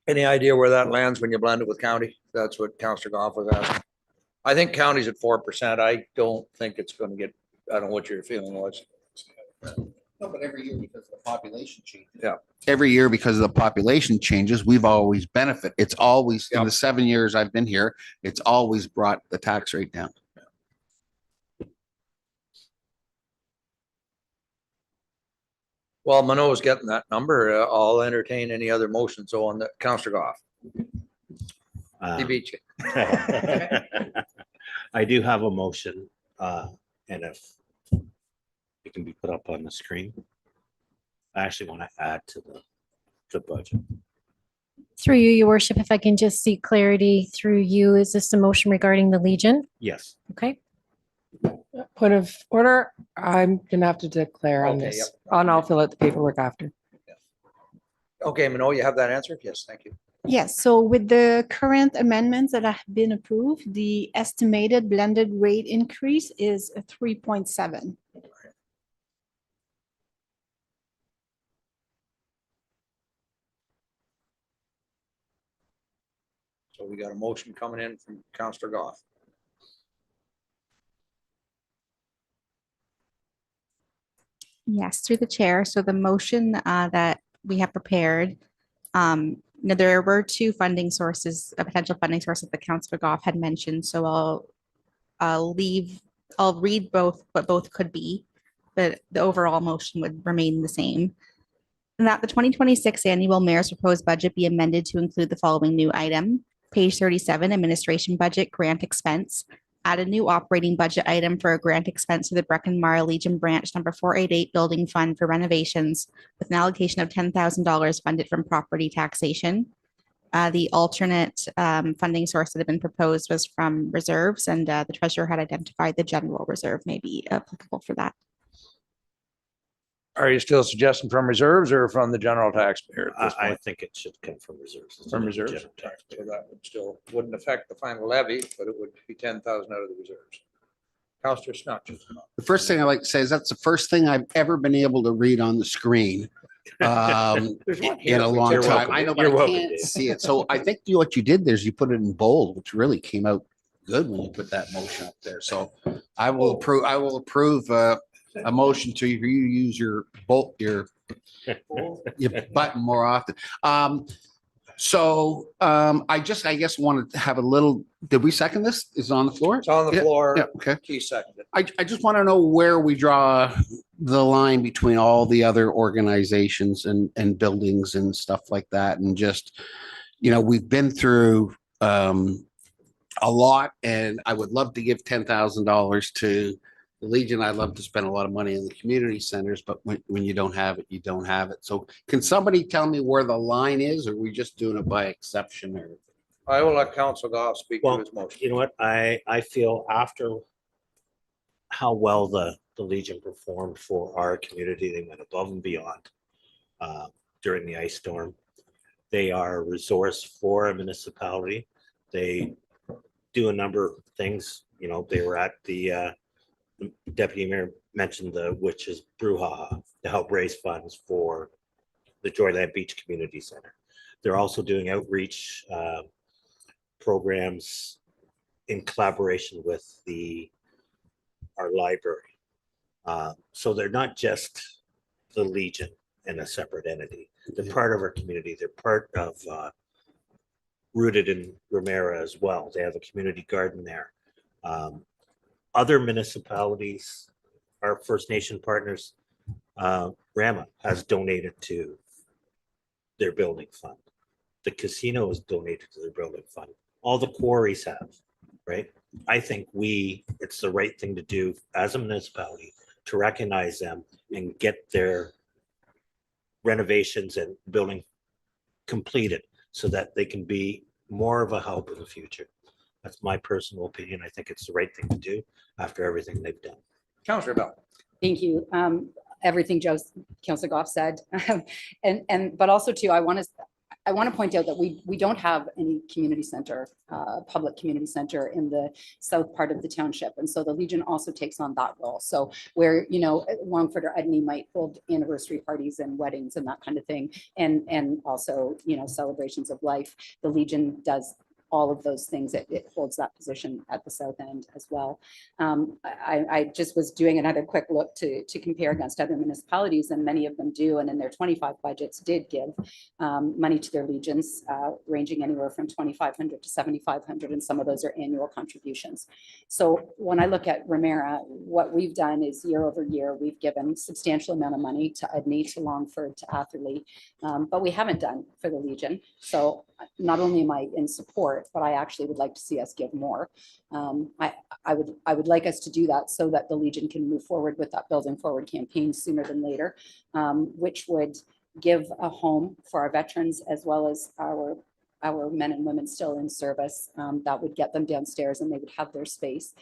Any idea where that lands when you blend it with county? That's what Councillor Goff was asking. I think county's at 4%. I don't think it's going to get, I don't know what your feeling was. No, but every year because the population changes. Yeah. Every year because of the population changes, we've always benefit. It's always in the 7 years I've been here, it's always brought the tax rate down. Well, Mano's getting that number. I'll entertain any other motions on the Councillor Goff. He beat you. I do have a motion, and if it can be put up on the screen, I actually want to add to the budget. Through you, your worship, if I can just seek clarity through you, is this a motion regarding the Legion? Yes. Okay. Point of order, I'm gonna have to declare on Okay, this, yep. and I'll fill out the paperwork after. Okay, Mano, you have that answer? Yes, thank you. Yes, so with the current amendments that have been approved, the estimated blended rate increase is 3.7. So we got a motion coming in from Councillor Goff. Yes, through the chair. So the motion that we have prepared, now there were two funding sources, a potential funding source that Councillor Goff had mentioned. So I'll read both what both could be, but the overall motion would remain the same. And that the 2026 annual mayor's proposed budget be amended to include the following new item. Page 37, administration budget grant expense. Add a new operating budget item for a grant expense to the Brechin-Mara Legion branch number 488 building fund for renovations with an allocation of $10,000 funded from property taxation. The alternate funding source that had been proposed was from reserves, and the treasurer had identified the general reserve may be applicable for that. Are you still suggesting from reserves or from the general taxpayer? I think it should come from reserves. From reserves. So that would still wouldn't affect the final levy, but it would be 10,000 out of the reserves. Councillor Snutch. The first thing I like to say is that's the first thing I've ever been able to read on the screen in a long time. I know, but I can't see it. So I think what you did there is you put it in bold, which really came out good when you put that motion up there. So I will approve. I will approve a motion to use your button more often. So I guess wanted to have a little, did we second this? Is it on the floor? It's on the Yeah, floor. yeah, okay. Keith seconded. I just want to know where we draw the line between all the other organizations and buildings and stuff like that. And just, we've been through a lot, and I would love to give $10,000 to the Legion. I'd love to spend a lot of money in the community centers, but when you don't have it, you don't have it. So can somebody tell me where the line is, or are we just doing it by exception? Or I will let Council Goff speak to Well, his motion. you know what? I feel after how well the Legion performed for our community, they went above and beyond during the ice storm. They are a resource for a municipality. They do a number of things. They were at the Deputy Mayor mentioned the Witches Brouhaha to help raise funds for the Joyland Beach Community Center. They're also doing outreach programs in collaboration with our library. So they're not just the Legion in a separate entity. They're part of our community. They're part of rooted in Ramara as well. They have a community garden there. Other municipalities, our First Nation partners, RAMA has donated to their building fund. The casino has donated to their building fund. All the quarries have, right? I think it's the right thing to do as a municipality to recognize them and get their renovations and building completed so that they can be more of a help in the future. That's my personal opinion. I think it's the right thing to do after everything they've done. Councillor Bell. Thank you. Everything Councillor Goff said, but also too, I want to point out that we don't have any community center, public community center in the south part of the township, and so the Legion also takes on that role. So where Wallingford or Edney might hold anniversary parties and weddings and that kind of thing, and also celebrations of life, the Legion does all of those things. It holds that position at the south end as well. I just was doing another quick look to compare against other municipalities, and many of them do, and in their 25 budgets did give money to their Legions, ranging anywhere from 2,500 to 7,500, and some of those are annual contributions. So when I look at Ramara, what we've done is year over year, we've given substantial amount of money to Edney, to Longford, to Atherley, but we haven't done for the Legion. So not only am I in support, but I actually would like to see us give more. I would like us to do that so that the Legion can move forward with that Building Forward campaign sooner than later, which would give a home for our veterans as well as our men and women still in service. That would get them downstairs and they would have their space.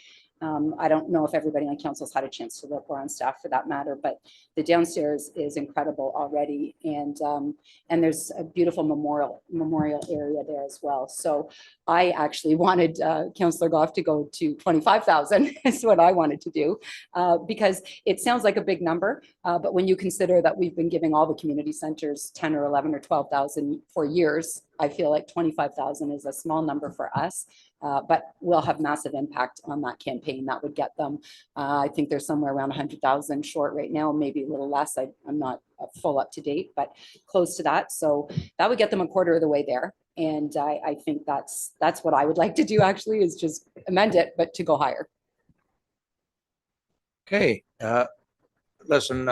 I don't know if everybody on council's had a chance to look, or on staff for that matter, but the downstairs is incredible already. And there's a beautiful memorial area there as well. So I actually wanted Councillor Goff to go to 25,000 is what I wanted to do, because it sounds like a big number. But when you consider that we've been giving all the community centers 10 or 11 or 12,000 for years, I feel like 25,000 is a small number for us. But we'll have massive impact on that campaign. That would get them, I think there's somewhere around 100,000 short right now, maybe a little less. I'm not full up to date, but close to that. So that would get them a quarter of the way there. And I think that's what I would like to do, actually, is just amend it, but to go higher. Okay. Listen,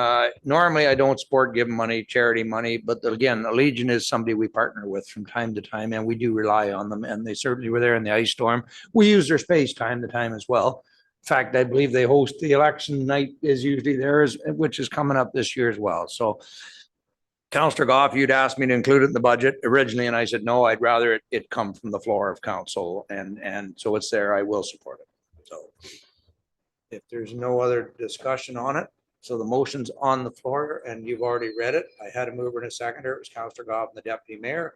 normally I don't support giving money, charity money, but again, the Legion is somebody we partner with from time to time, and we do rely on them, and they certainly were there in the ice storm. We use their space time to time as well. In fact, I believe they host the election night is usually theirs, which is coming up this year as well. So Councillor Goff, you'd asked me to include it in the budget originally, and I said, no, I'd rather it come from the floor of council, and so it's there. I will support it. So if there's no other discussion on it, so the motion's on the floor and you've already read it. I had a mover and a seconder. It was Councillor Goff and the Deputy Mayor.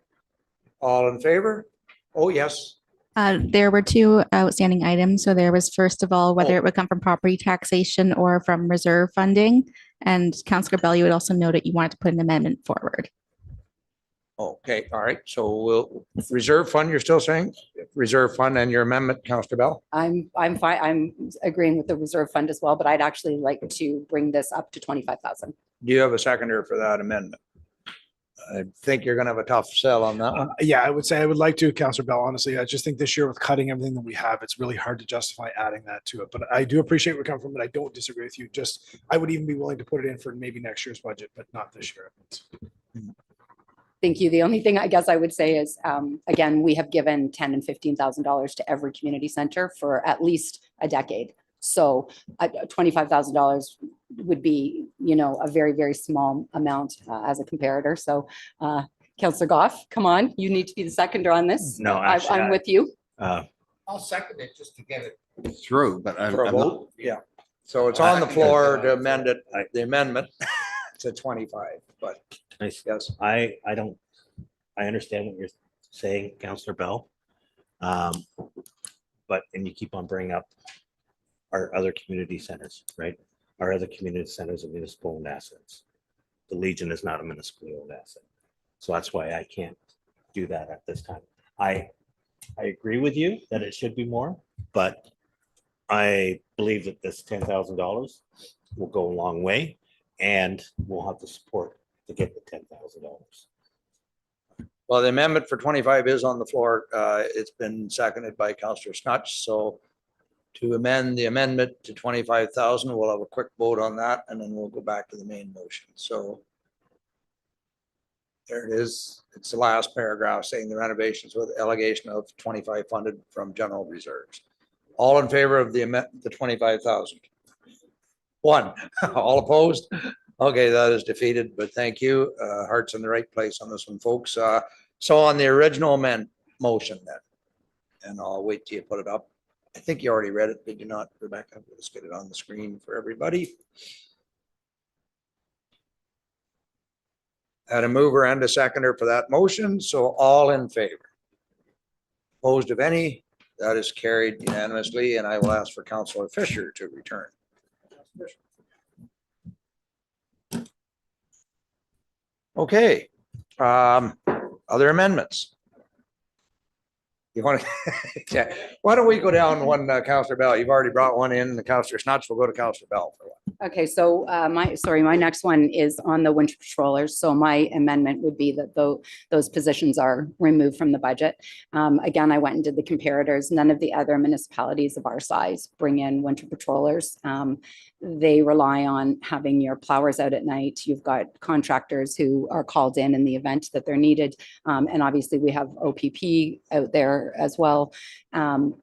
All in favor? Oh, yes. There were two outstanding items. So there was, first of all, whether it would come from property taxation or from reserve funding. And Councillor Bell, you would also note that you wanted to put an amendment forward. Okay, all right. So we'll reserve fund, you're still saying? Reserve fund and your amendment, Councillor Bell? I'm fine. I'm agreeing with the reserve fund as well, but I'd actually like to bring this up to 25,000. Do you have a seconder for that amendment? I think you're gonna have a tough sell on that one. Yeah, I would say I would like to, Councillor Bell, honestly. I just think this year with cutting everything that we have, it's really hard to justify adding that to it. But I do appreciate where you're coming from, but I don't disagree with you. Just, I would even be willing to put it in for maybe next year's budget, but not this year. Thank you. The only thing I guess I would say is, again, we have given $10,000 and $15,000 to every community center for at least a decade. So $25,000 would be, you know, a very, very small amount as a comparator. So Councillor Goff, come on, you need to be the seconder on this. No, actually, I'm with you. I'll second it just to get it through, but For a vote? Yeah. So it's on the floor to amend it, the amendment to 25, but yes. I don't, I understand what you're saying, Councillor Bell. But, and you keep on bringing up our other community centers, right? Our other community centers are municipal owned assets. The Legion is not a municipally owned asset. So that's why I can't do that at this time. I agree with you that it should be more, but I believe that this $10,000 will go a long way and we'll have the support to get the $10,000. Well, the amendment for 25 is on the floor. It's been seconded by Councillor Snutch. So to amend the amendment to 25,000, we'll have a quick vote on that and then we'll go back to the main motion. So there it is. It's the last paragraph saying the renovations with allegation of 25 funded from general reserves. All in favor of the 25,000? One. All opposed? Okay, that is defeated, but thank you. Heart's in the right place on this one, folks. So on the original motion then, and I'll wait till you put it up. I think you already read it, did you not, Rebecca? Let's get it on the screen for everybody. Had a mover and a seconder for that motion, so all in favor. Opposed of any? That is carried unanimously, and I will ask for Councillor Fisher to return. Okay, other amendments? You want to, yeah. Why don't we go down one, Councillor Bell? You've already brought one in, the Councillor Snutch. We'll go to Councillor Bell for one. Okay, so my next one is on the winter patrollers. So my amendment would be that those positions are removed from the budget. Again, I went and did the comparators. None of the other municipalities of our size bring in winter patrollers. They rely on having your plowers out at night. You've got contractors who are called in the event that they're needed. And obviously we have OPP out there as well.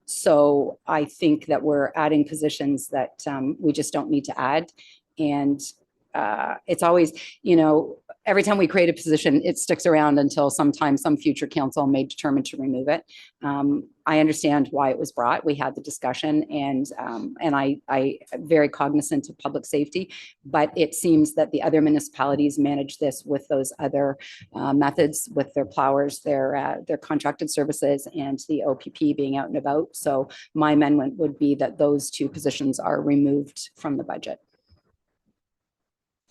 So I think that we're adding positions that we just don't need to add. And it's always, you know, every time we create a position, it sticks around until sometimes some future council may determine to remove it. I understand why it was brought. We had the discussion and I am very cognizant of public safety, but it seems that the other municipalities manage this with those other methods with their plowers, their contracted services and the OPP being out and about. So my amendment would be that those two positions are removed from the budget.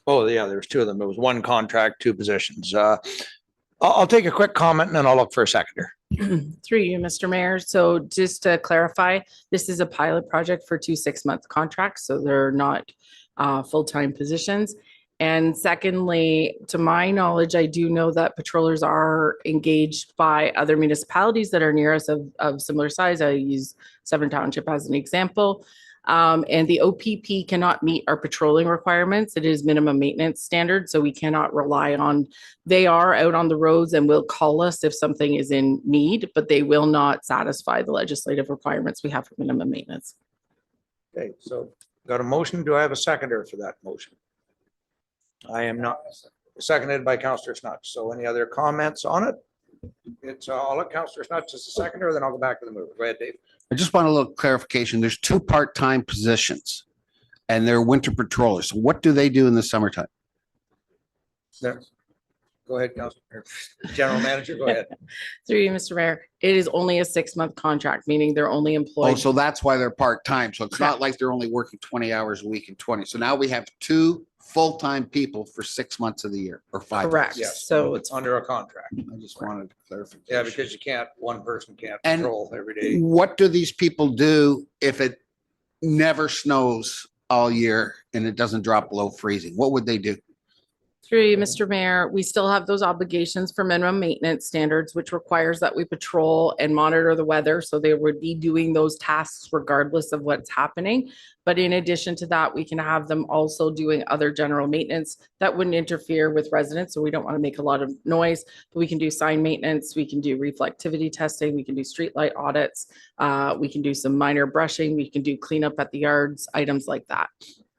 Oh, yeah, there's two of them. It was one contract, two positions. I'll take a quick comment and then I'll look for a seconder. Through you, Mr. Mayor. So just to clarify, this is a pilot project for 2 6-month contracts, so they're not full-time positions. And secondly, to my knowledge, I do know that patrollers are engaged by other municipalities that are near us of similar size. I use Severn Township as an example. And the OPP cannot meet our patrolling requirements. It is minimum maintenance standard, so we cannot rely on, they are out on the roads and will call us if something is in need, but they will not satisfy the legislative requirements we have for minimum maintenance. Okay, so got a motion. Do I have a seconder for that motion? I am not. Seconded by Councillor Snutch. So any other comments on it? It's I'll let Councillor Snutch as a seconder, then I'll go back to the mover. Go ahead, Dave. I just want a little clarification. There's 2 part-time positions and they're winter patrollers. So what do they do in the summertime? There. Go ahead, Councillor. General Manager, go ahead. Through you, Mr. Mayor. It is only a 6-month contract, meaning they're only employed. Oh, so that's why they're part-time. So it's not like they're only working 20 hours a week and 20. So now we have 2 full-time people for 6 months of the year or 5 Correct. months. Yes, So it's under a contract. I just wanted clarification. Yeah, because you can't, one person can't And patrol every day. what do these people do if it never snows all year and it doesn't drop below freezing? What would they do? Through you, Mr. Mayor, we still have those obligations for minimum maintenance standards, which requires that we patrol and monitor the weather. So they would be doing those tasks regardless of what's happening. But in addition to that, we can have them also doing other general maintenance that wouldn't interfere with residents. So we don't want to make a lot of noise, but we can do sign maintenance. We can do reflectivity testing. We can do streetlight audits. We can do some minor brushing. We can do cleanup at the yards, items like that.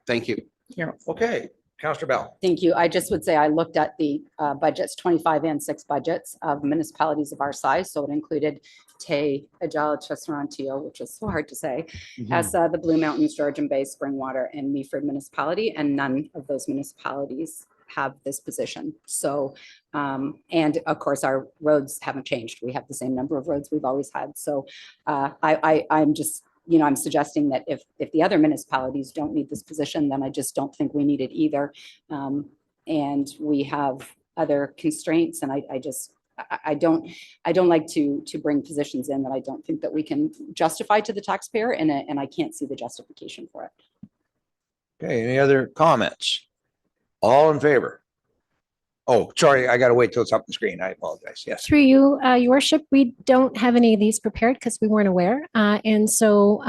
Thank you. Yeah. Okay, Counselor Bell. Thank you. I just would say I looked at the budgets, 25 and 6 budgets of municipalities of our size. So it included Tay, Ajala, Chesarantillo, which is so hard to say, as the Blue Mountains, Georgian Bay, Springwater, and Meaford municipality, and none of those municipalities have this position. So, and of course, our roads haven't changed. We have the same number of roads we've always had. So I'm just, I'm suggesting that if the other municipalities don't need this position, then I just don't think we need it either. And we have other constraints, and I don't like to bring positions in that I don't think that we can justify to the taxpayer, and I can't see the justification for it. Okay, any other comments? All in favor? Oh, sorry, I gotta wait till it's up on the screen. I apologize. Yes. Through you, Your Worship, we don't have any of these prepared because we weren't aware. And so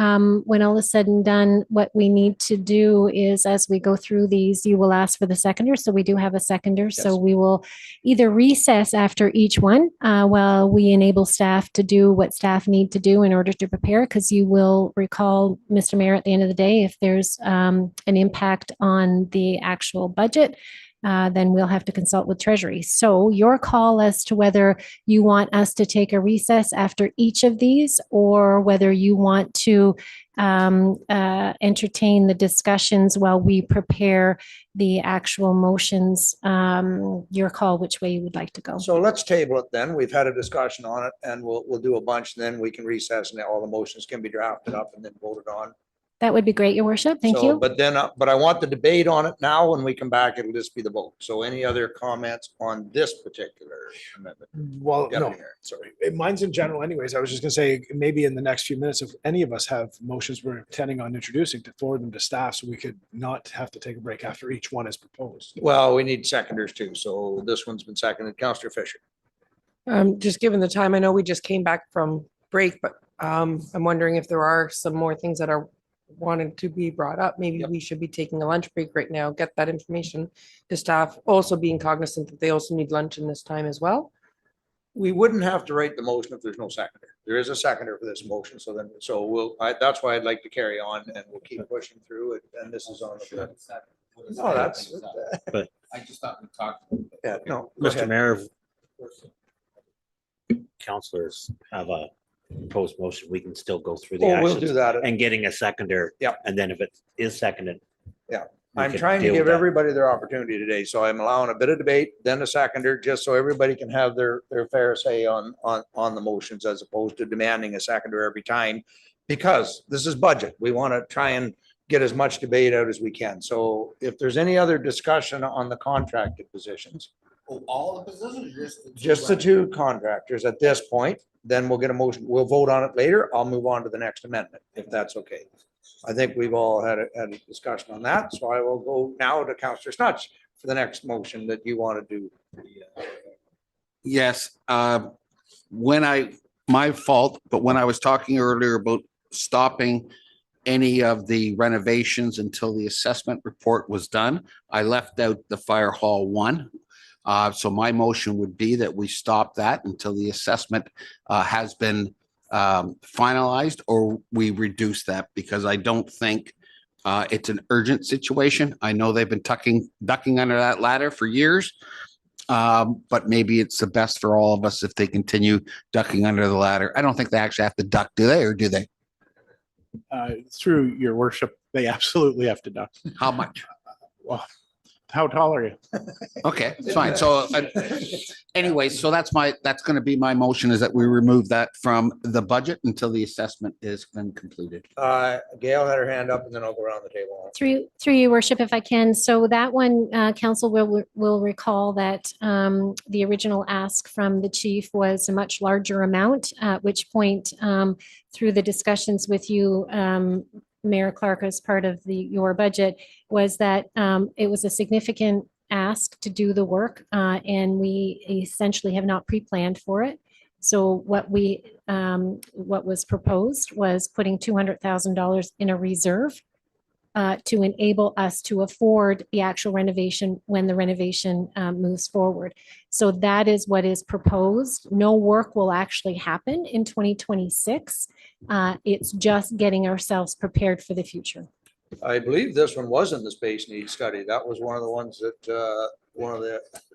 when all is said and done, what we need to do is, as we go through these, you will ask for the seconder. So we do have a seconder. So Yes. we will either recess after each one while we enable staff to do what staff need to do in order to prepare, because you will recall, Mr. Mayor, at the end of the day, if there's an impact on the actual budget, then we'll have to consult with Treasury. So your call as to whether you want us to take a recess after each of these, or whether you want to entertain the discussions while we prepare the actual motions, your call, which way you would like to go. So let's table it then. We've had a discussion on it, and we'll do a bunch, then we can recess, and all the motions can be drafted up and then voted on. That would be great, Your Worship. Thank So, you. But then, but I want the debate on it now. When we come back, it'll just be the vote. So any other comments on this particular amendment? Well, no, Deputy Mayor, sorry. Mine's in general anyways. I was just gonna say, maybe in the next few minutes, if any of us have motions we're intending on introducing, to forward them to staff so we could not have to take a break after each one is proposed. Well, we need seconders too. So this one's been seconded. Counselor Fisher. Just given the time, I know we just came back from break, but I'm wondering if there are some more things that are wanted to be brought up. Maybe we should be taking a lunch break right now, get that information to staff, also being cognizant that they also need lunch in this time as well. We wouldn't have to write the motion if there's no seconder. There is a seconder for this motion. So then, that's why I'd like to carry on, and we'll keep pushing through it. And this is on the. No, that's. But I just thought we talked. Yeah, no. go Mr. ahead. Mayor, councilors have a proposed motion, we can still go through the Oh, we'll actions do that. and getting a seconder. Yep. And then if it is seconded. Yeah. we I'm can trying to deal with give that. everybody their opportunity today, so I'm allowing a bit of debate, then a seconder, just so everybody can have their fair say on the motions, as opposed to demanding a seconder every time. Because this is budget. We want to try and get as much debate out as we can. So if there's any other discussion on the contracted positions, All the positions, just the two contractors at this point, then we'll get a motion. We'll vote on it later. I'll move on to the next amendment, if that's okay. I think we've all had a discussion on that, so I will go now to Councillor Snutch for the next motion that you want to do. Yes, my fault, but when I was talking earlier about stopping any of the renovations until the assessment report was done, I left out the fire hall one. So my motion would be that we stop that until the assessment has been finalized, or we reduce that, because I don't think it's an urgent situation. I know they've been ducking under that ladder for years. But maybe it's the best for all of us if they continue ducking under the ladder. I don't think they actually have to duck, do they, or do they? Through your worship, they absolutely have to duck. How much? Well, how tall are you? Okay, it's fine. So anyway, so that's going to be my motion, is that we remove that from the budget until the assessment is been completed. Gail had her hand up, and then I'll go around the table. Through you, Worship, if I can. So that one, council will recall that the original ask from the chief was a much larger amount, at which point, through the discussions with you, Mayor Clark, as part of your budget, was that it was a significant asked to do the work, and we essentially have not pre-planned for it. So what was proposed was putting $200,000 in a reserve to enable us to afford the actual renovation when the renovation moves forward. So that is what is proposed. No work will actually happen in 2026. It's just getting ourselves prepared for the future. I believe this one was in the space needs study. That was one of the ones that,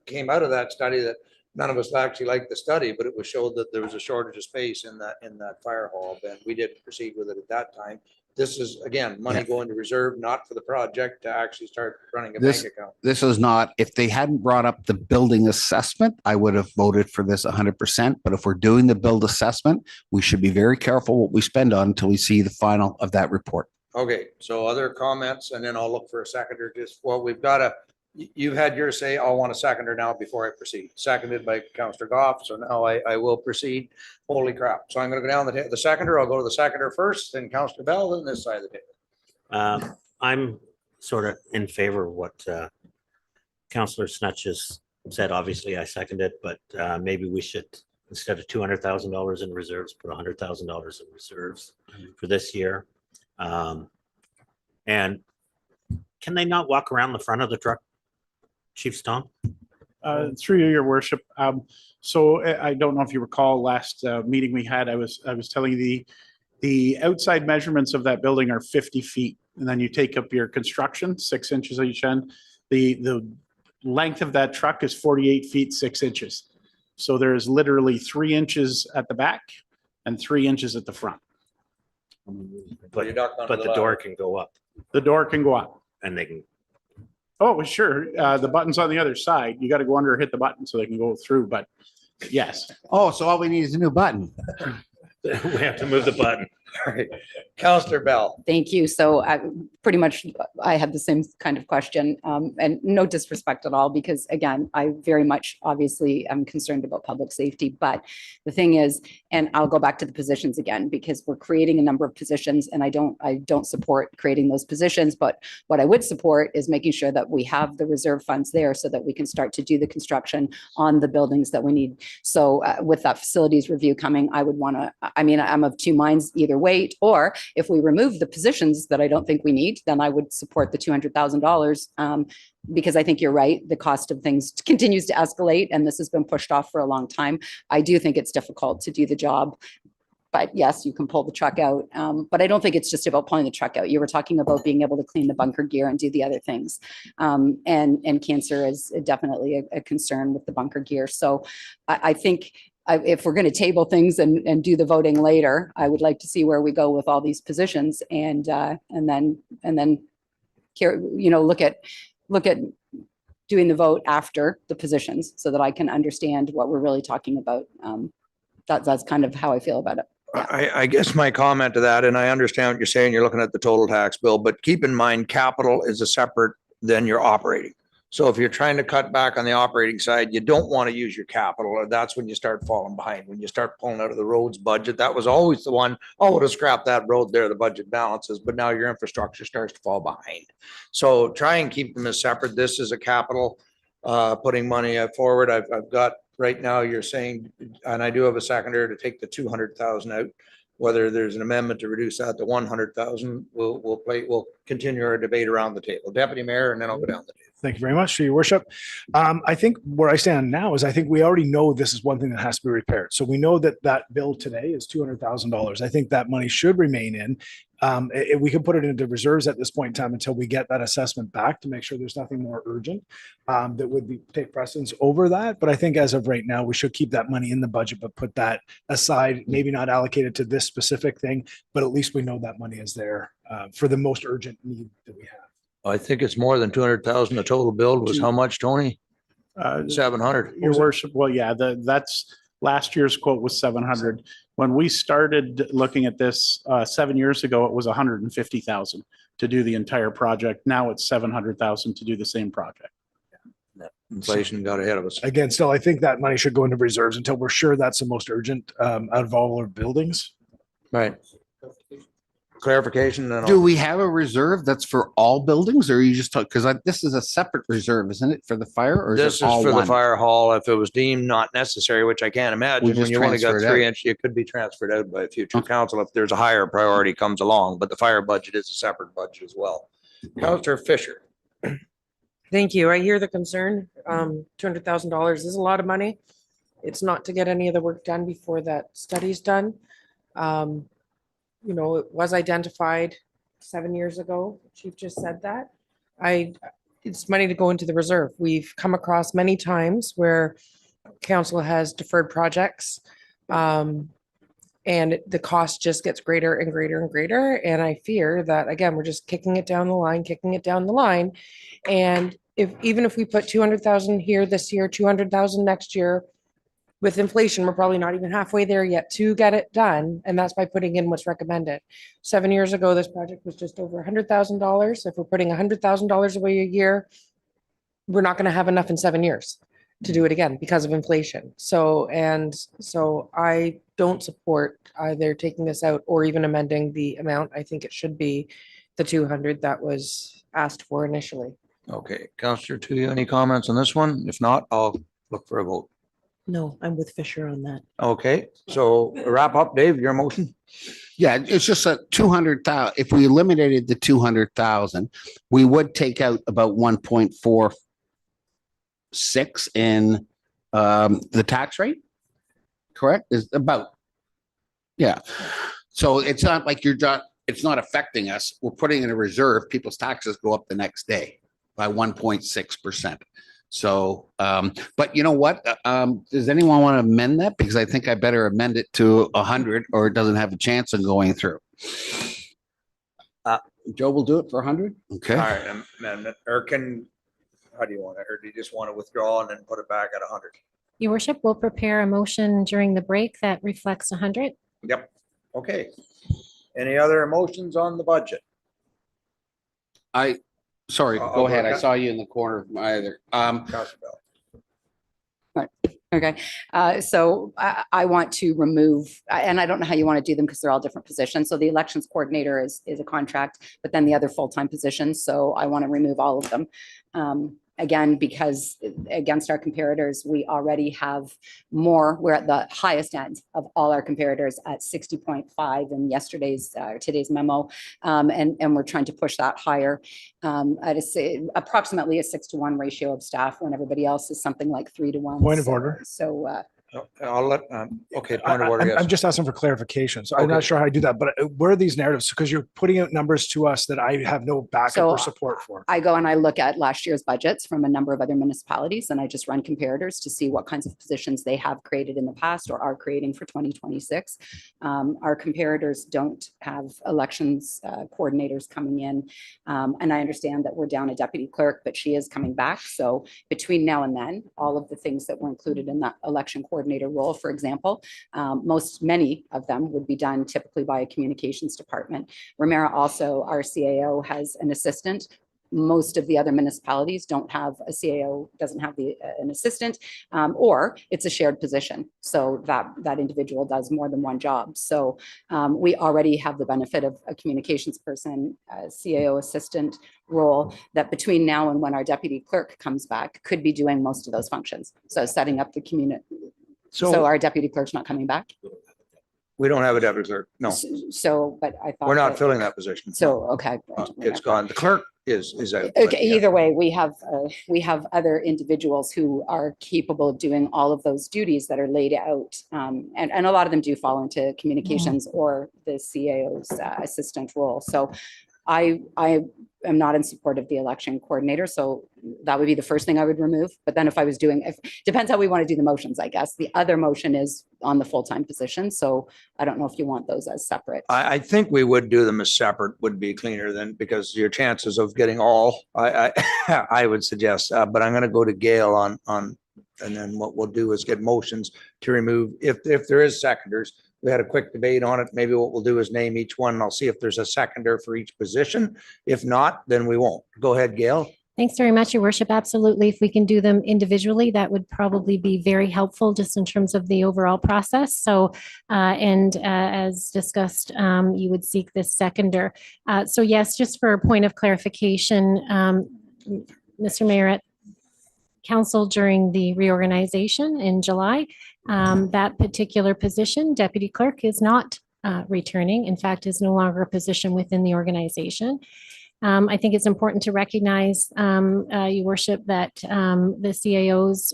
came out of that study that none of us actually liked the study, but it was showed that there was a shortage of space in that fire hall. And we didn't proceed with it at that time. This is, again, money going to reserve, not for the project, to actually start running a bank account. This is not, if they hadn't brought up the building assessment, I would have voted for this 100%. But if we're doing the build assessment, we should be very careful what we spend on until we see the final of that report. Okay, so other comments, and then I'll look for a seconder. Just, well, we've got you've had your say. I'll want a seconder now before I proceed. Seconded by Councillor Goff. So now I will proceed. Holy crap. So I'm going to go down the seconder. I'll go to the seconder first, then Councillor Bell, then this side of the table. I'm sort of in favor of what Councillor Snutch has said. Obviously, I second it, but maybe we should, instead of $200,000 in reserves, put $100,000 in reserves for this year. And can they not walk around the front of the truck, Chief Stone? Through you, your worship. So I don't know if you recall last meeting we had, I was telling you the outside measurements of that building are 50 feet. And then you take up your construction, 6 inches on each end. The length of that truck is 48 feet, 6 inches. So there's literally 3 inches at the back and 3 inches at the front. But the door can go up. The door can go up. And they can. Oh, well, sure. The button's on the other side. You got to go under, hit the button so they can go through, but yes. Oh, so all we need is a new button. We have to move the button. All right. Councillor Bell. Thank you. So pretty much I had the same kind of question, and no disrespect at all, because again, I very much obviously am concerned about public safety. But the thing is, and I'll go back to the positions again, because we're creating a number of positions, and I don't support creating those positions. But what I would support is making sure that we have the reserve funds there so that we can start to do the construction on the buildings that we need. So with that facilities review coming, I would want to, I mean, I'm of two minds either way, or if we remove the positions that I don't think we need, then I would support the $200,000 because I think you're right. The cost of things continues to escalate, and this has been pushed off for a long time. I do think it's difficult to do the job. But yes, you can pull the truck out. But I don't think it's just about pulling the truck out. You were talking about being able to clean the bunker gear and do the other things. And cancer is definitely a concern with the bunker gear. So I think if we're going to table things and do the voting later, I would like to see where we go with all these positions, and then look at doing the vote after the positions so that I can understand what we're really talking about. That's kind of how I feel about it. I guess my comment to that, and I understand what you're saying, you're looking at the total tax bill, but keep in mind, capital is a separate than your operating. So if you're trying to cut back on the operating side, you don't want to use your capital, or that's when you start falling behind. When you start pulling out of the roads budget, that was always the one, oh, to scrap that road there, the budget balances, but now your infrastructure starts to fall behind. So try and keep them as separate. This is a capital, putting money forward. I've got right now, you're saying, and I do have a seconder to take the 200,000 out. Whether there's an amendment to reduce that to 100,000, we'll continue our debate around the table. Deputy Mayor, and then I'll go down the table. Thank you very much, your worship. I think where I stand now is I think we already know this is one thing that has to be repaired. So we know that that bill today is $200,000. I think that money should remain in. We can put it into reserves at this point in time until we get that assessment back to make sure there's nothing more urgent that would take precedence over that. But I think as of right now, we should keep that money in the budget, but put that aside, maybe not allocated to this specific thing, but at least we know that money is there for the most urgent need that we have. I think it's more than 200,000. The total build was how much, Tony? 700. Your worship. Well, yeah, that's last year's quote was 700. When we started looking at this 7 years ago, it was 150,000 to do the entire project. Now it's 700,000 to do the same project. Inflation got ahead of us. Again, still, I think that money should go into reserves until we're sure that's the most urgent out of all our buildings. Right. clarification? And Do we have a reserve that's for all buildings or are you just talking, because this is a separate reserve, isn't it, for the fire or This is is it all for the one? fire hall. If it was deemed not necessary, which I can't imagine, when just you only got transfer it 3 out. inch, it could be transferred out by a future council if there's a higher priority comes along, but the fire budget is a separate budget as well. Counselor Fisher. Thank you. I hear the concern. $200,000 is a lot of money. It's not to get any of the work done before that study's done. You know, it was identified 7 years ago. Chief just said that. It's money to go into the reserve. We've come across many times where council has deferred projects. And the cost just gets greater and greater and greater. And I fear that, again, we're just kicking it down the line. And even if we put 200,000 here this year, 200,000 next year, with inflation, we're probably not even halfway there yet to get it done. And that's by putting in what's recommended. 7 years ago, this project was just over $100,000. If we're putting $100,000 away a year, we're not going to have enough in 7 years to do it again because of inflation. So I don't support either taking this out or even amending the amount. I think it should be the 200 that was asked for initially. Okay, Counselor Tuya, any comments on this one? If not, I'll look for a vote. No, I'm with Fisher on that. Okay, so wrap up, Dave, your motion. Yeah, it's just a 200,000. If we eliminated the 200,000, we would take out about 1.46 in the tax rate. Correct? Is about. Yeah. So it's not like it's not affecting us. We're putting in a reserve. People's taxes go up the next day by 1.6%. So, but you know what? Does anyone want to amend that? Because I think I better amend it to 100 or it doesn't have a chance of going through. Joe will do it for 100. Okay. All right, amendment, or how do you want it? Or do you just want to withdraw and then put it back at 100? Your worship will prepare a motion during the break that reflects 100. Yep. Okay. Any other motions on the budget? Sorry, I'll go ahead. go I ahead. saw you in the corner of my other. Counselor Bell. Okay, so I want to remove, and I don't know how you want to do them because they're all different positions. So the elections coordinator is a contract, but then the other full-time positions. So I want to remove all of them. Again, because against our comparators, we already have more. We're at the highest end of all our comparators at 60.5 in today's memo. And we're trying to push that higher. I'd say approximately a 6-to-1 ratio of staff when everybody else is something like 3-to-1. Point of order. So I'll let, okay, point of order, yes. I'm just asking for clarification. So I'm Okay. not sure how I do that, but where are these narratives? Because you're putting out numbers to us that I have no backup or support for. I go and I look at last year's budgets from a number of other municipalities and I just run comparators to see what kinds of positions they have created in the past or are creating for 2026. Our comparators don't have elections coordinators coming in. And I understand that we're down a deputy clerk, but she is coming back. So between now and then, all of the things that were included in that election coordinator role, for example, many of them would be done typically by a communications department. Ramara also, our CAO, has an assistant. Most of the other municipalities don't have a CAO, doesn't have an assistant, or it's a shared position. So that individual does more than one job. So we already have the benefit of a communications person, a CAO assistant role that between now and when our deputy clerk comes back could be doing most of those functions. So setting up the community. So our deputy clerk's not coming back? We don't have a deputy clerk, no. So, but I thought. We're not filling that position. So, okay. It's gone. The clerk is out. Okay, either way, we have other individuals who are capable of doing all of those duties that are laid out. And a lot of them do fall into communications or the CAO's assistant role. So I am not in support of the election coordinator. So that would be the first thing I would remove. But then if I was depends how we want to do the motions, I guess. The other motion is on the full-time position. So I don't know if you want those as separate. I think we would do them as separate would be cleaner than, because your chances of getting all, I would suggest, but I'm going to go to Gail on, and then what we'll do is get motions to remove, if there is seconders. We had a quick debate on it. Maybe what we'll do is name each one and I'll see if there's a seconder for each position. If not, then we won't. Go ahead, Gail. Thanks very much, Your Worship. Absolutely. If we can do them individually, that would probably be very helpful just in terms of the overall process. So, as discussed, you would seek this seconder. So yes, just for a point of clarification, Mr. Mayor, at council during the reorganization in July, that particular position, deputy clerk, is not returning. In fact, is no longer a position within the organization. I think it's important to recognize, Your Worship, that the CAO's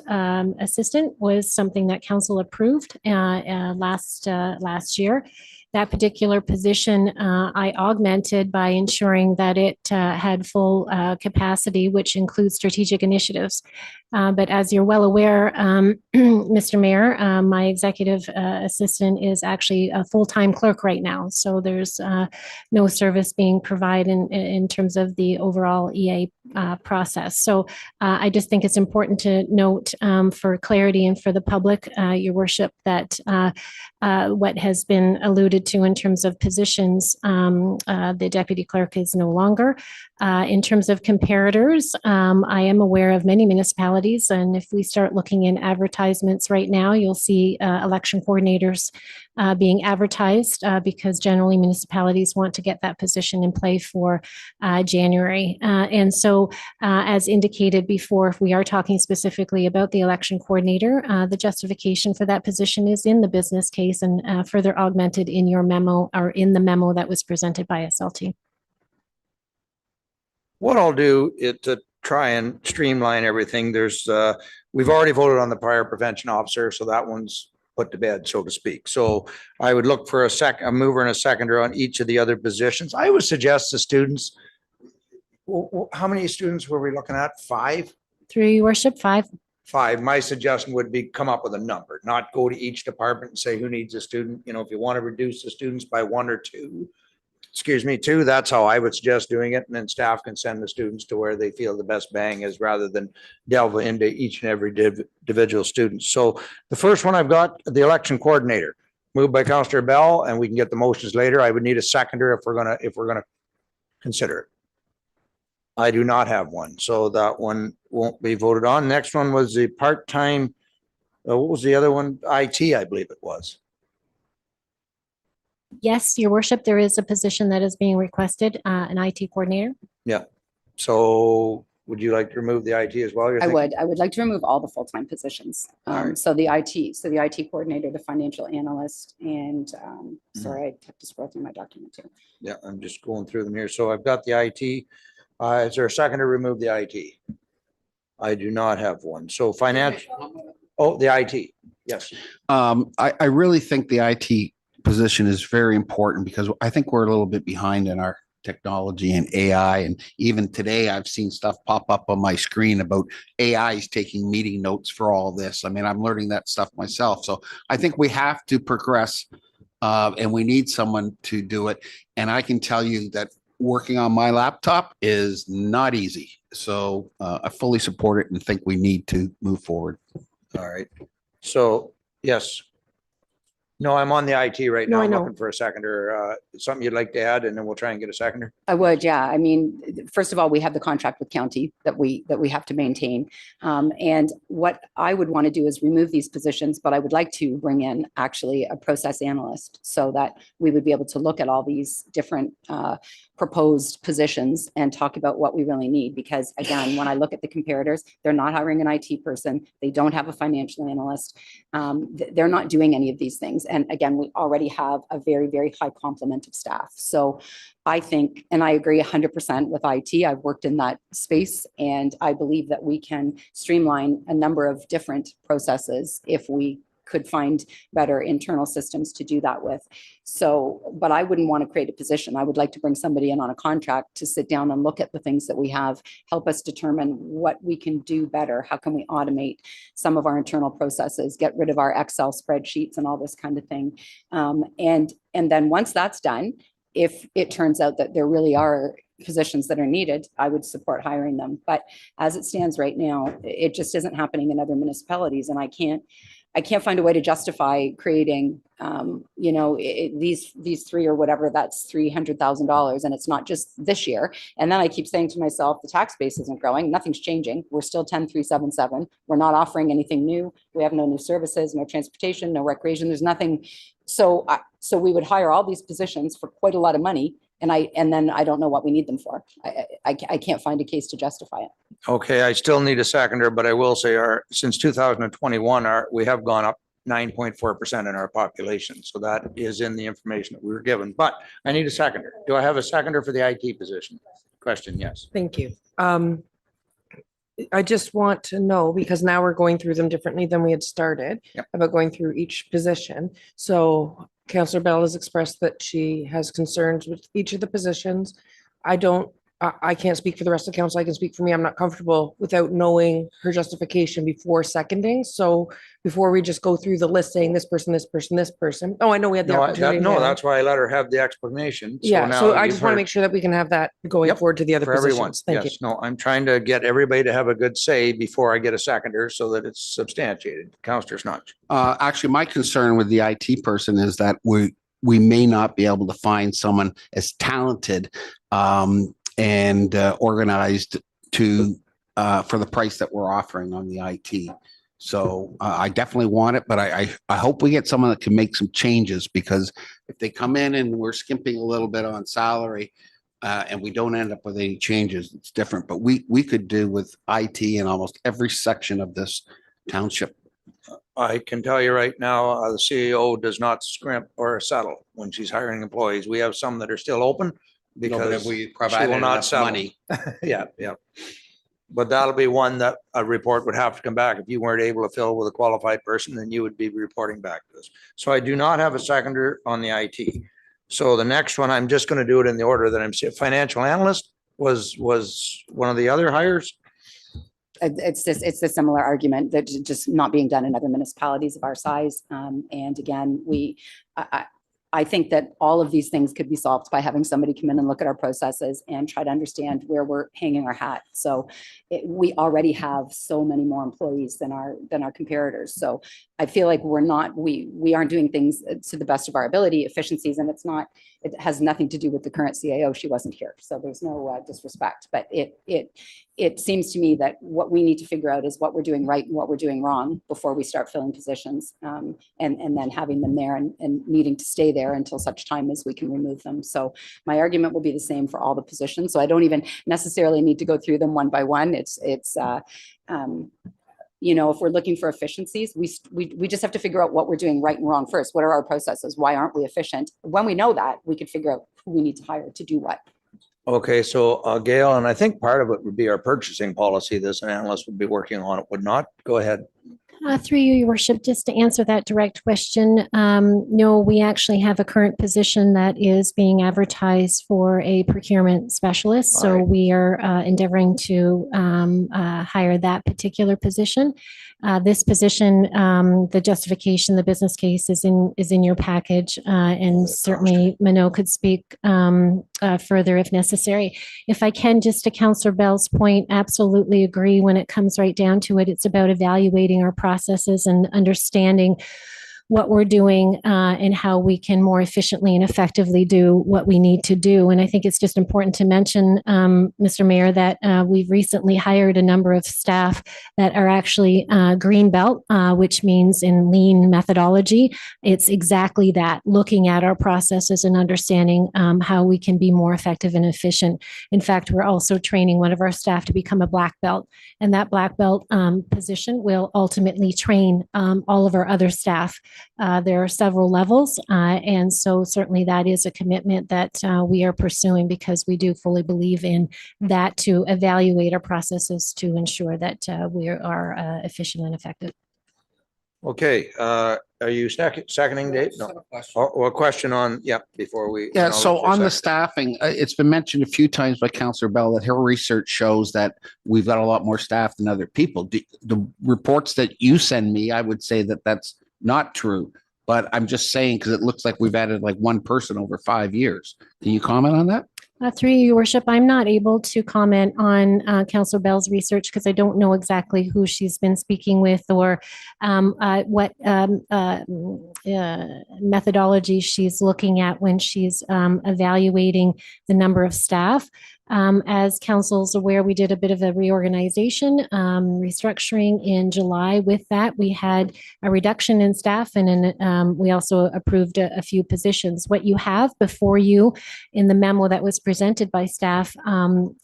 assistant was something that council approved last year. That particular position I augmented by ensuring that it had full capacity, which includes strategic initiatives. But as you're well aware, Mr. Mayor, my executive assistant is actually a full-time clerk right now. So there's no service being provided in terms of the overall EA process. So I just think it's important to note for clarity and for the public, Your Worship, that what has been alluded to in terms of positions, the deputy clerk is no longer. In terms of comparators, I am aware of many municipalities, and if we start looking in advertisements right now, you'll see election coordinators being advertised because generally municipalities want to get that position in play for January. And so, as indicated before, if we are talking specifically about the election coordinator, the justification for that position is in the business case and further augmented in your memo or in the memo that was presented by SLT. What I'll do is to try and streamline everything. We've already voted on the fire prevention officer, so that one's put to bed, so to speak. So I would look for a mover and a seconder on each of the other positions. I would suggest the students, how many students were we looking at? 5? Through Your Worship, 5. 5. My suggestion would be come up with a number, not go to each department and say who needs a student. You know, if you want to reduce the students by 1 or 2, 2, that's how I would suggest doing it. And then staff can send the students to where they feel the best bang is rather than delve into each and every individual student. So the first one I've got, the election coordinator, moved by Councillor Bell, and we can get the motions later. I would need a seconder if we're gonna consider it. I do not have one, so that one won't be voted on. Next one was the part-time, what was the other one? IT, I believe it was. Yes, Your Worship, there is a position that is being requested, an IT coordinator. Yeah. So would you like to remove the IT as well? I would like to remove all the full-time positions. So the IT coordinator, the financial analyst, and sorry, I have to scroll through my document too. Yeah, I'm just going through them here. So I've got the IT. Is there a second to remove the IT? I do not have one. So financial, oh, the IT, yes. I really think the IT position is very important because I think we're a little bit behind in our technology and AI. And even today, I've seen stuff pop up on my screen about AI is taking meeting notes for all this. I mean, I'm learning that stuff myself. So I think we have to progress and we need someone to do it. And I can tell you that working on my laptop is not easy. So I fully support it and think we need to move forward. All right. So, yes. No, I'm on the IT right now. I'm looking for a seconder. Something you'd like to add, and then we'll try and get a seconder. I would, yeah. I mean, first of all, we have the contract with county that we have to maintain. And what I would want to do is remove these positions, but I would like to bring in actually a process analyst so that we would be able to look at all these different proposed positions and talk about what we really need. Because again, when I look at the comparators, they're not hiring an IT person. They don't have a financial analyst. They're not doing any of these things. And again, we already have a very, very high complement of staff. So I think, and I agree 100% with IT. I've worked in that space, and I believe that we can streamline a number of different processes if we could find better internal systems to do that with. So, but I wouldn't want to create a position. I would like to bring somebody in on a contract to sit down and look at the things that we have, help us determine what we can do better. How can we automate some of our internal processes, get rid of our Excel spreadsheets and all this kind of thing. And then once that's done, if it turns out that there really are positions that are needed, I would support hiring them. But as it stands right now, it just isn't happening in other municipalities. And I can't find a way to justify creating these three or whatever, that's $300,000, and it's not just this year. And then I keep saying to myself, the tax base isn't growing, nothing's changing. We're still 10,377. We're not offering anything new. We have no new services, no transportation, no recreation. There's nothing. So we would hire all these positions for quite a lot of money. And then I don't know what we need them for. I can't find a case to justify it. Okay, I still need a seconder, but I will say since 2021, we have gone up 9.4% in our population. So that is in the information that we were given, but I need a seconder. Do I have a seconder for the IT position? Question, yes. Thank you. I just want to know, because now we're going through them differently than we had started, about going through each position. So Councillor Bell has expressed that she has concerns with each of the positions. I can't speak for the rest of the council. I can speak for me. I'm not comfortable without knowing her justification before seconding. So before we just go through the list saying this person, this person, this person. Oh, I know we had the opportunity. No, that's why I let her have the explanation. Yeah, so I just want to make sure that we can have that going forward to the other for everyone. positions. Thank you. Yes, no, I'm trying to get everybody to have a good say before I get a seconder so that it's substantiated. Councillor Snodge. Actually, my concern with the IT person is that we may not be able to find someone as talented and organized for the price that we're offering on the IT. So I definitely want it, but I hope we get someone that can make some changes, because if they come in and we're skimping a little bit on salary and we don't end up with any changes, it's different. But we could do with IT in almost every section of this township. I can tell you right now, the CEO does not scrimp or settle when she's hiring employees. We have some that are still open because we she provide will not enough settle. money. Yeah. But that'll be one that a report would have to come back. If you weren't able to fill with a qualified person, then you would be reporting back to us. So I do not have a seconder on the IT. So the next one, I'm just going to do it in the order that I'm saying. Financial analyst was one of the other hires. It's a similar argument that just not being done in other municipalities of our size. And again, I think that all of these things could be solved by having somebody come in and look at our processes and try to understand where we're hanging our hat. So we already have so many more employees than our comparators. So I feel like we aren't doing things to the best of our ability, efficiencies, and it has nothing to do with the current CAO. She wasn't here, so there's no disrespect. But it seems to me that what we need to figure out is what we're doing right and what we're doing wrong before we start filling positions, and then having them there and needing to stay there until such time as we can remove them. So my argument will be the same for all the positions. So I don't even necessarily need to go through them one by one. If we're looking for efficiencies, we just have to figure out what we're doing right and wrong first. What are our processes? Why aren't we efficient? When we know that, we can figure out who we need to hire to do what. Okay, so Gail, and I think part of it would be our purchasing policy. This analyst would be working on it, would not? Go ahead. Through you, Your Worship, just to answer that direct question, no, we actually have a current position that is being advertised for a procurement specialist. So we are endeavoring to hire that particular position. This position, the justification, the business case is in your package, and certainly Minot could speak further if necessary. If I can, just to Councillor Bell's point, absolutely agree. When it comes right down to it, it's about evaluating our processes and understanding what we're doing and how we can more efficiently and effectively do what we need to do. And I think it's just important to mention, Mr. Mayor, that we've recently hired a number of staff that are actually green belt, which means in lean methodology. It's exactly that, looking at our processes and understanding how we can be more effective and efficient. In fact, we're also training one of our staff to become a black belt, and that black belt position will ultimately train all of our other staff. There are several levels, and so certainly that is a commitment that we are pursuing, because we do fully believe in that, to evaluate our processes to ensure that we are efficient and effective. Okay, are you seconding, Dave? No. Or a question on, before we. Yeah, so on the staffing, it's been mentioned a few times by Councillor Bell that her research shows that we've got a lot more staff than other people. The reports that you send me, I would say that that's not true, but I'm just saying, because it looks like we've added like one person over 5 years. Can you comment on that? Through you, Your Worship, I'm not able to comment on Councillor Bell's research because I don't know exactly who she's been speaking with or what methodology she's looking at when she's evaluating the number of staff. As council's aware, we did a bit of a reorganization, restructuring in July. With that, we had a reduction in staff and we also approved a few positions. What you have before you in the memo that was presented by staff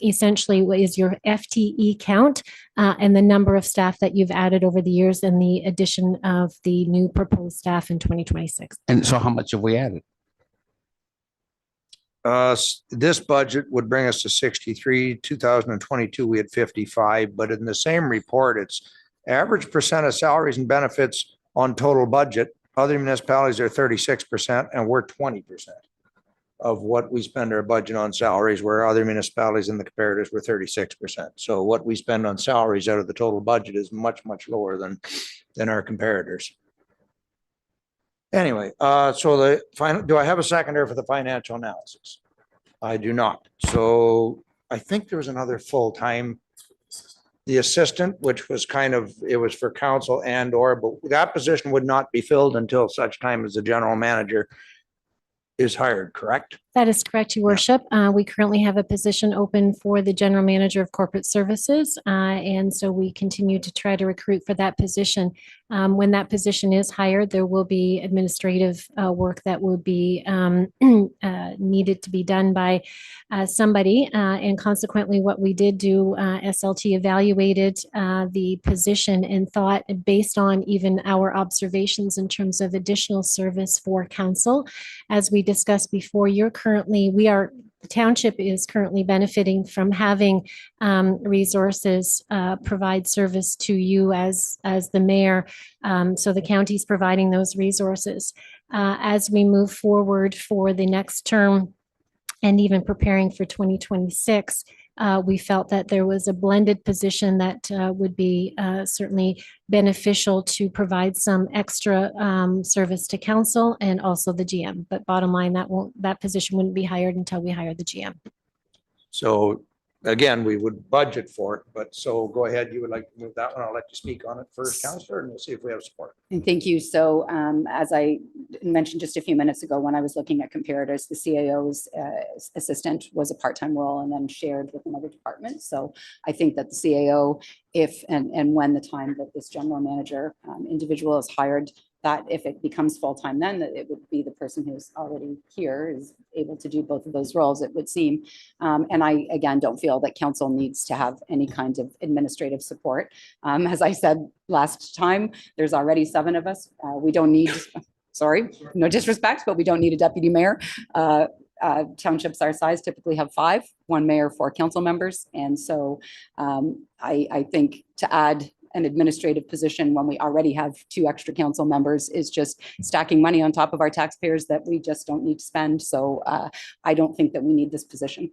essentially is your FTE count and the number of staff that you've added over the years and the addition of the new proposed staff in 2026. And so how much have we added? This budget would bring us to 63. 2022, we had 55, but in the same report, it's average percent of salaries and benefits on total budget. Other municipalities are 36% and we're 20% of what we spend our budget on salaries, where other municipalities in the comparatives were 36%. So what we spend on salaries out of the total budget is much, much lower than our comparators. Anyway, so the final, do I have a seconder for the financial analysis? I do not. So I think there was another full-time, the assistant, which was kind of, it was for council and or, but that position would not be filled until such time as the general manager is hired, correct? That is correct, Your Worship. We currently have a position open for the General Manager of Corporate Services. And so we continue to try to recruit for that position. When that position is hired, there will be administrative work that will be needed to be done by somebody. And consequently, what we did do, SLT evaluated the position and thought based on even our observations in terms of additional service for council. As we discussed before, the township is currently benefiting from having resources provide service to you as the mayor. So the county's providing those resources. As we move forward for the next term and even preparing for 2026, we felt that there was a blended position that would be certainly beneficial to provide some extra service to council and also the GM. But bottom line, that position wouldn't be hired until we hire the GM. So again, we would budget for it, but so go ahead. You would like to move that one. I'll let you speak on it first, Councillor, and we'll see if we have support. And thank you. So as I mentioned just a few minutes ago, when I was looking at comparators, the CAO's assistant was a part-time role and then shared with another department. So I think that the CAO, if and when the time that this general manager individual is hired, that if it becomes full-time, then that it would be the person who's already here is able to do both of those roles, it would seem. And I, again, don't feel that council needs to have any kind of administrative support. As I said last time, there's already 7 of us. We don't need, sorry, no disrespect, but we don't need a deputy mayor. Townships our size typically have 5, 1 mayor, 4 council members. And so I think to add an administrative position when we already have 2 extra council members is just stacking money on top of our taxpayers that we just don't need to spend. So I don't think that we need this position.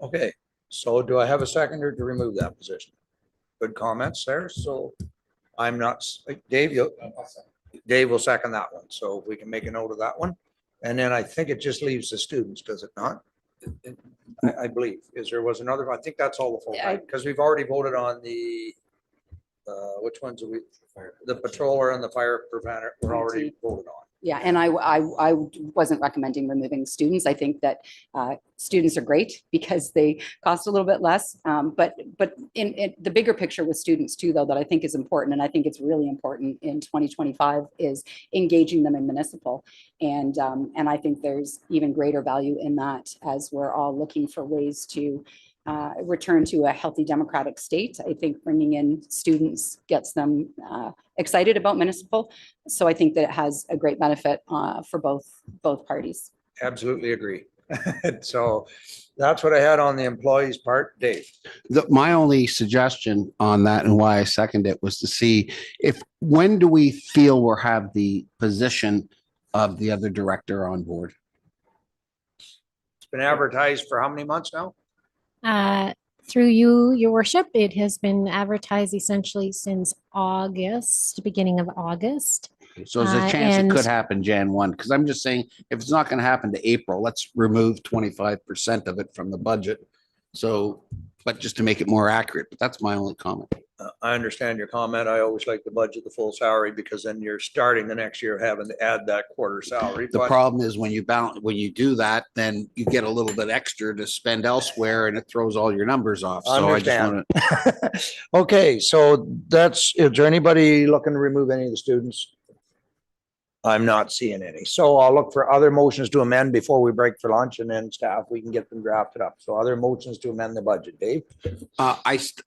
Okay, so do I have a seconder to remove that position? Good comments there. So I'm not, Dave, Dave will second that one. So if we can make a note of that one. And then I think it just leaves the students, does it not? I believe. Was another, I think that's all the full time, because we've already voted on the which ones are we? The patroller and the fire preventer were already voted on. Yeah, and I wasn't recommending removing students. I think that students are great because they cost a little bit less. But in the bigger picture with students too, though, that I think is important, and I think it's really important in 2025 is engaging them in municipal. And I think there's even greater value in that as we're all looking for ways to return to a healthy democratic state. I think bringing in students gets them excited about municipal. So I think that it has a great benefit for both parties. Absolutely agree. So that's what I had on the employees part. Dave. My only suggestion on that and why I second it was to see when do we feel we'll have the position of the other director on board? It's been advertised for how many months now? Through you, Your Worship, it has been advertised essentially since August, beginning of August. So there's a chance it and- could happen Jan 1, because I'm just saying, if it's not going to happen to April, let's remove 25% of it from the budget. So, but just to make it more accurate, but that's my only comment. I understand your comment. I always like to budget the full salary because then you're starting the next year having to add that quarter salary. The But problem is when you do that, then you get a little bit extra to spend elsewhere and it throws all your numbers off. So I just Understand. want to. Okay, so is there anybody looking to remove any of the students? I'm not seeing any. So I'll look for other motions to amend before we break for lunch, and then staff, we can get them drafted up. So other motions to amend the budget, Dave?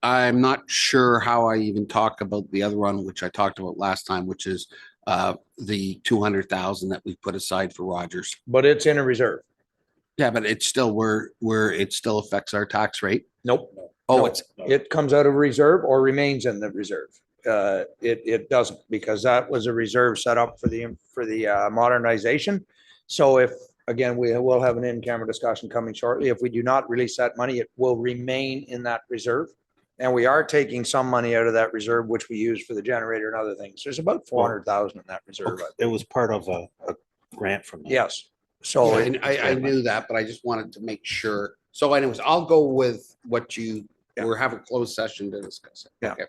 I'm not sure how I even talk about the other one, which I talked about last time, which is the 200,000 that we put aside for Rogers. But it's in a reserve. Yeah, but it's still where it still affects our tax rate. Nope. Oh, No. It comes out of reserve or remains in the reserve. It doesn't, because that was a reserve set up for the modernization. So if, again, we will have an in-camera discussion coming shortly. If we do not release that money, it will remain in that reserve. And we are taking some money out of that reserve, which we use for the generator and other things. There's about 400,000 in that reserve. It was part of a grant from. Yes. So I knew that, but I just wanted to make sure. So anyways, I'll go with what we're having a closed session to discuss it. Yeah. Okay.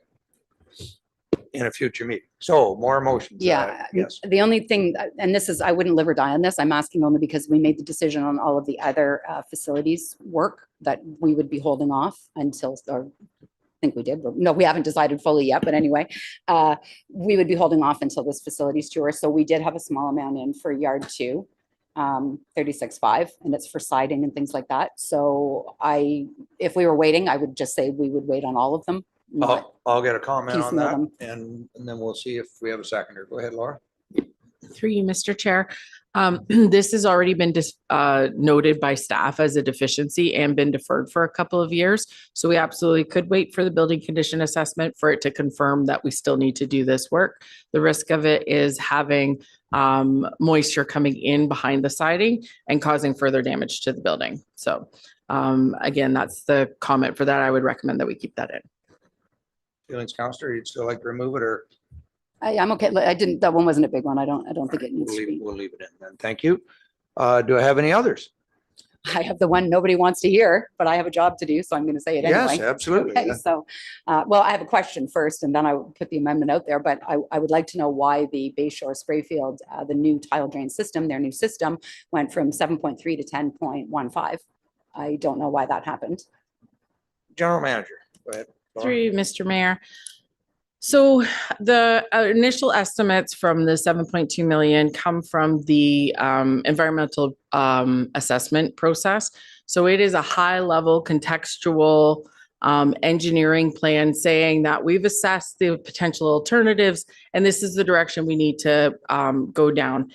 In a future meeting. So more motions. Yeah. Yes. The only thing, and this is, I wouldn't live or die on this. I'm asking only because we made the decision on all of the other facilities work that we would be holding off until, or I think we did. No, we haven't decided fully yet, but anyway, we would be holding off until this facilities tour. So we did have a small amount in for yard 2, 36.5, and it's for siding and things like that. So if we were waiting, I would just say we would wait on all of them. I'll get a comment on piecemeal that them. and then we'll see if we have a seconder. Go ahead, Laura. Through you, Mr. Chair. This has already been noted by staff as a deficiency and been deferred for a couple of years. So we absolutely could wait for the building condition assessment for it to confirm that we still need to do this work. The risk of it is having moisture coming in behind the siding and causing further damage to the building. So again, that's the comment for that. I would recommend that we keep that in. Feelings, Counselor, you'd still like to remove it, or I'm okay. That one wasn't a big one. I don't think it needs to be. we'll leave it in then. Thank you. Do I have any others? I have the one nobody wants to hear, but I have a job to do, so I'm going to say it anyway. Yes, absolutely. Okay, so, well, I have a question first, and then I will put the amendment out there, but I would like to know why the Bayshore Sprayfield, the new tile drain system, their new system, went from 7.3 to 10.15. I don't know why that happened. General Manager, go ahead. Laura. Through you, Mr. Mayor. So the initial estimates from the 7.2 million come from the environmental assessment process. So it is a high level contextual engineering plan saying that we've assessed the potential alternatives and this is the direction we need to go down.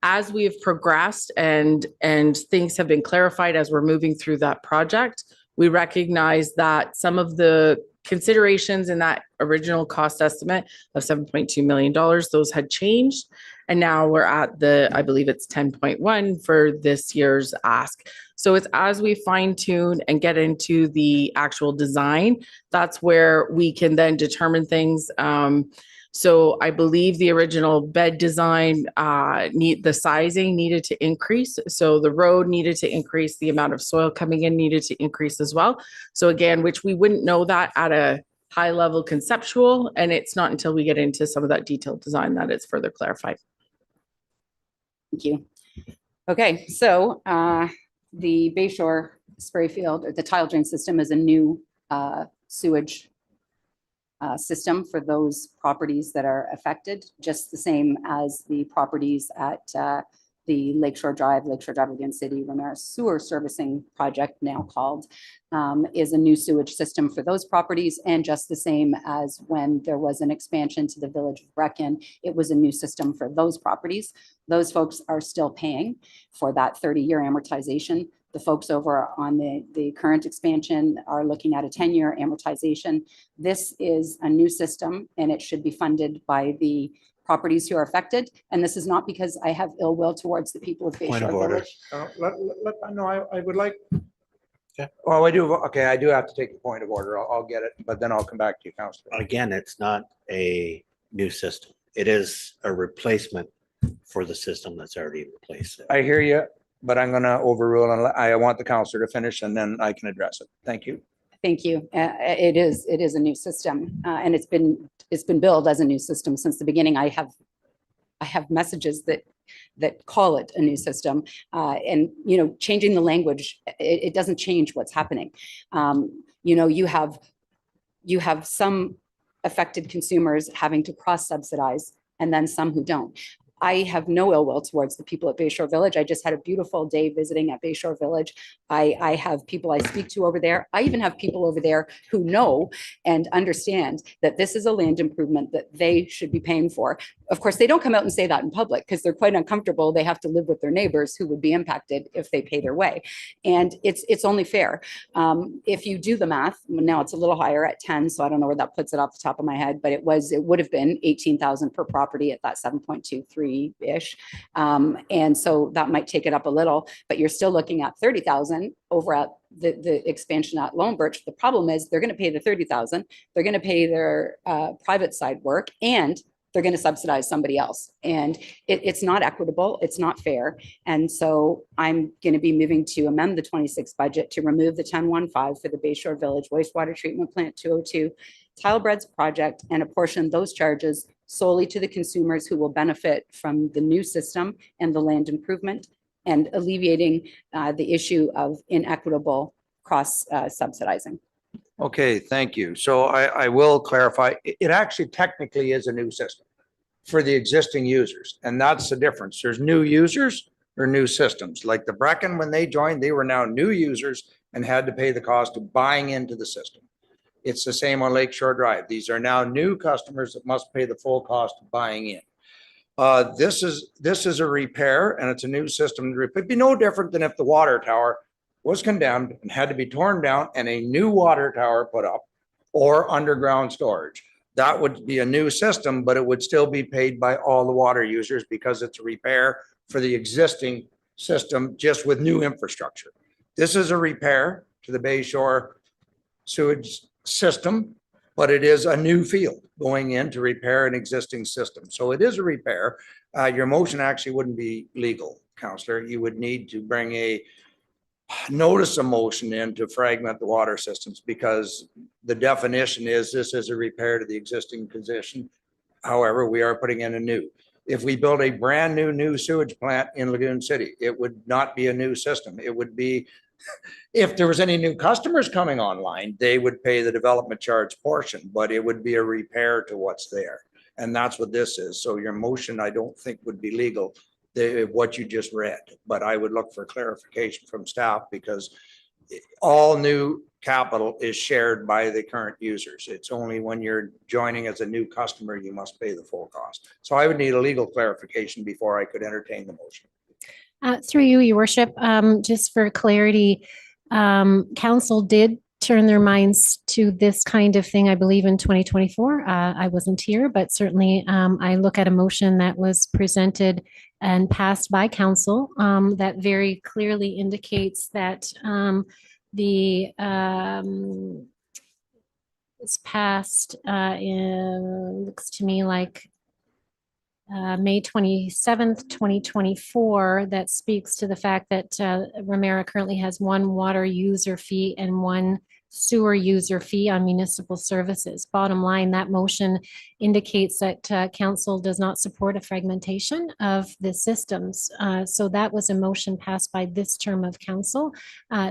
As we have progressed and things have been clarified as we're moving through that project, we recognize that some of the considerations in that original cost estimate of $7.2 million, those had changed. And now we're at I believe it's 10.1 for this year's ask. So it's as we fine tune and get into the actual design, that's where we can then determine things. So I believe the original bed design, the sizing needed to increase. So the road needed to increase, the amount of soil coming in needed to increase as well. So again, which we wouldn't know that at a high level conceptual, and it's not until we get into some of that detailed design that it's further clarified. Thank you. Okay, so the Bayshore Sprayfield, the tile drain system is a new sewage system for those properties that are affected, just the same as the properties at the Lakeshore Drive Again City, Ramara Sewer Servicing Project, now called, is a new sewage system for those properties. And just the same as when there was an expansion to the village of Brechin, it was a new system for those properties. Those folks are still paying for that 30-year amortization. The folks over on the current expansion are looking at a 10-year amortization. This is a new system and it should be funded by the properties who are affected. And this is not because I have ill will towards the people of Bayshore Village. No, I would like. Okay. Well, I do. Okay, I do have to take the point of order. I'll get it, but then I'll come back to you, Councilor. Again, it's not a new system. it is a replacement for the system that's already in place. I hear you, but I'm going to overrule and I want the counselor to finish and then I can address it. Thank you. Thank you. It is a new system, and it's been billed as a new system since the beginning. I have messages that call it a new system, and changing the language, it doesn't change what's happening. You have some affected consumers having to cross subsidize, and then some who don't. I have no ill will towards the people at Bayshore Village. I just had a beautiful day visiting at Bayshore Village. I have people I speak to over there. I even have people over there who know and understand that this is a land improvement that they should be paying for. Of course, they don't come out and say that in public because they're quite uncomfortable. They have to live with their neighbors who would be impacted if they pay their way. And it's only fair. If you do the math, now it's a little higher at 10, so I don't know where that puts it off the top of my head, but it would have been 18,000 per property at that 7.23-ish. And so that might take it up a little, but you're still looking at 30,000 over at the expansion at Lone Birch. The problem is they're going to pay the 30,000. They're going to pay their private side work, and they're going to subsidize somebody else. And it's not equitable. It's not fair. And so I'm going to be moving to amend the 26 budget to remove the 1015 for the Bayshore Village Wastewater Treatment Plant 202 tile breads project and apportion those charges solely to the consumers who will benefit from the new system and the land improvement, and alleviating the issue of inequitable cross subsidizing. Okay, thank you. So I will clarify, it actually technically is a new system for the existing users. And that's the difference. There's new users or new systems. Like the Brechin, when they joined, they were now new users and had to pay the cost of buying into the system. It's the same on Lakeshore Drive. These are now new customers that must pay the full cost of buying in. This is a repair and it's a new system. It'd be no different than if the water tower was condemned and had to be torn down and a new water tower put up or underground storage. That would be a new system, but it would still be paid by all the water users because it's a repair for the existing system, just with new infrastructure. This is a repair to the Bayshore sewage system, but it is a new field going in to repair an existing system. So it is a repair. Your motion actually wouldn't be legal, Councillor. You would need to bring a notice of motion in to fragment the water systems, because the definition is this is a repair to the existing position. However, we are putting in a new. If we build a brand new sewage plant in Lagoon City, it would not be a new system. It would be, if there was any new customers coming online, they would pay the development charge portion, but it would be a repair to what's there. And that's what this is. So your motion, I don't think would be legal, what you just read, but I would look for clarification from staff, because all new capital is shared by the current users. It's only when you're joining as a new customer, you must pay the full cost. So I would need a legal clarification before I could entertain the motion. Through you, Your Worship, just for clarity, council did turn their minds to this kind of thing, I believe, in 2024. I wasn't here, but certainly I look at a motion that was presented and passed by council that very clearly indicates that it's passed in, looks to me like May 27th, 2024, that speaks to the fact that Ramara currently has one water user fee and one sewer user fee on municipal services. Bottom line, that motion indicates that council does not support a fragmentation of the systems. So that was a motion passed by this term of council.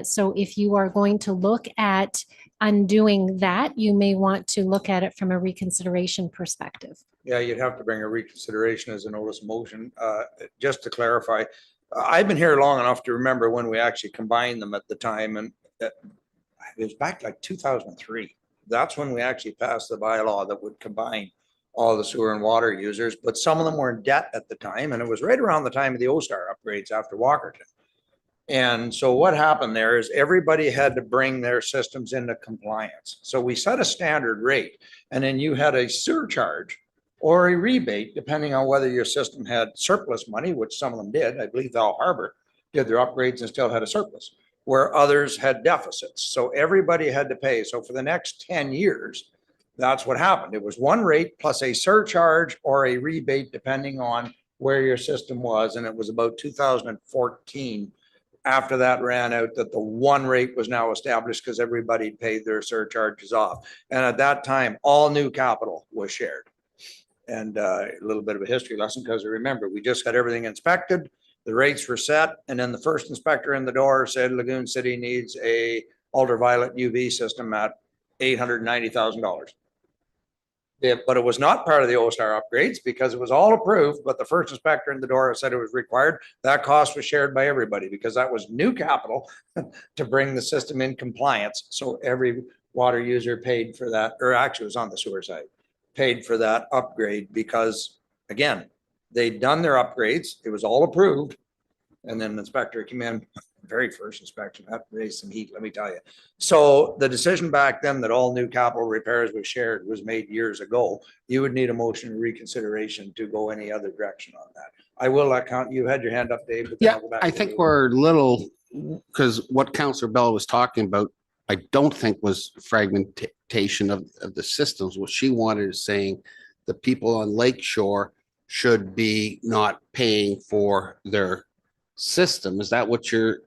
So if you are going to look at undoing that, you may want to look at it from a reconsideration perspective. Yeah, you'd have to bring a reconsideration as a notice of motion. Just to clarify, I've been here long enough to remember when we actually combined them at the time, and it was back like 2003. That's when we actually passed the bylaw that would combine all the sewer and water users, but some of them were in debt at the time, and it was right around the time of the O-Star upgrades after Walkerton. And so what happened there is everybody had to bring their systems into compliance. So we set a standard rate, and then you had a surcharge or a rebate, depending on whether your system had surplus money, which some of them did. I believe Val Harbor did their upgrades and still had a surplus, where others had deficits. So everybody had to pay. So for the next 10 years, That's what happened. It was one rate plus a surcharge or a rebate, depending on where your system was. And it was about 2014. After that ran out, that the one rate was now established because everybody paid their surcharges off. And at that time, all new capital was shared. And a little bit of a history lesson, because remember, we just had everything inspected, the rates were set, and then the first inspector in the door said Lagoon City needs a ultraviolet UV system at $890,000. Yeah, but it was not part of the O-Star upgrades because it was all approved, but the first inspector in the door said it was required. That cost was shared by everybody because that was new capital to bring the system in compliance. So every water user paid for that, or actually it was on the sewer side, paid for that upgrade because, again, they'd done their upgrades. It was all approved. And then the inspector came in, very first inspection, that raised some heat, let me tell you. So the decision back then that all new capital repairs was shared was made years ago. You would need a motion of reconsideration to go any other direction on that. I will account, you had your hand up, Dave. but then Yeah, I'll go back I to think you. we're little, because what Councillor Bell was talking about, I don't think was fragmentation of the systems. What she wanted is saying the people on Lakeshore should be not paying for their system. Is that what you're,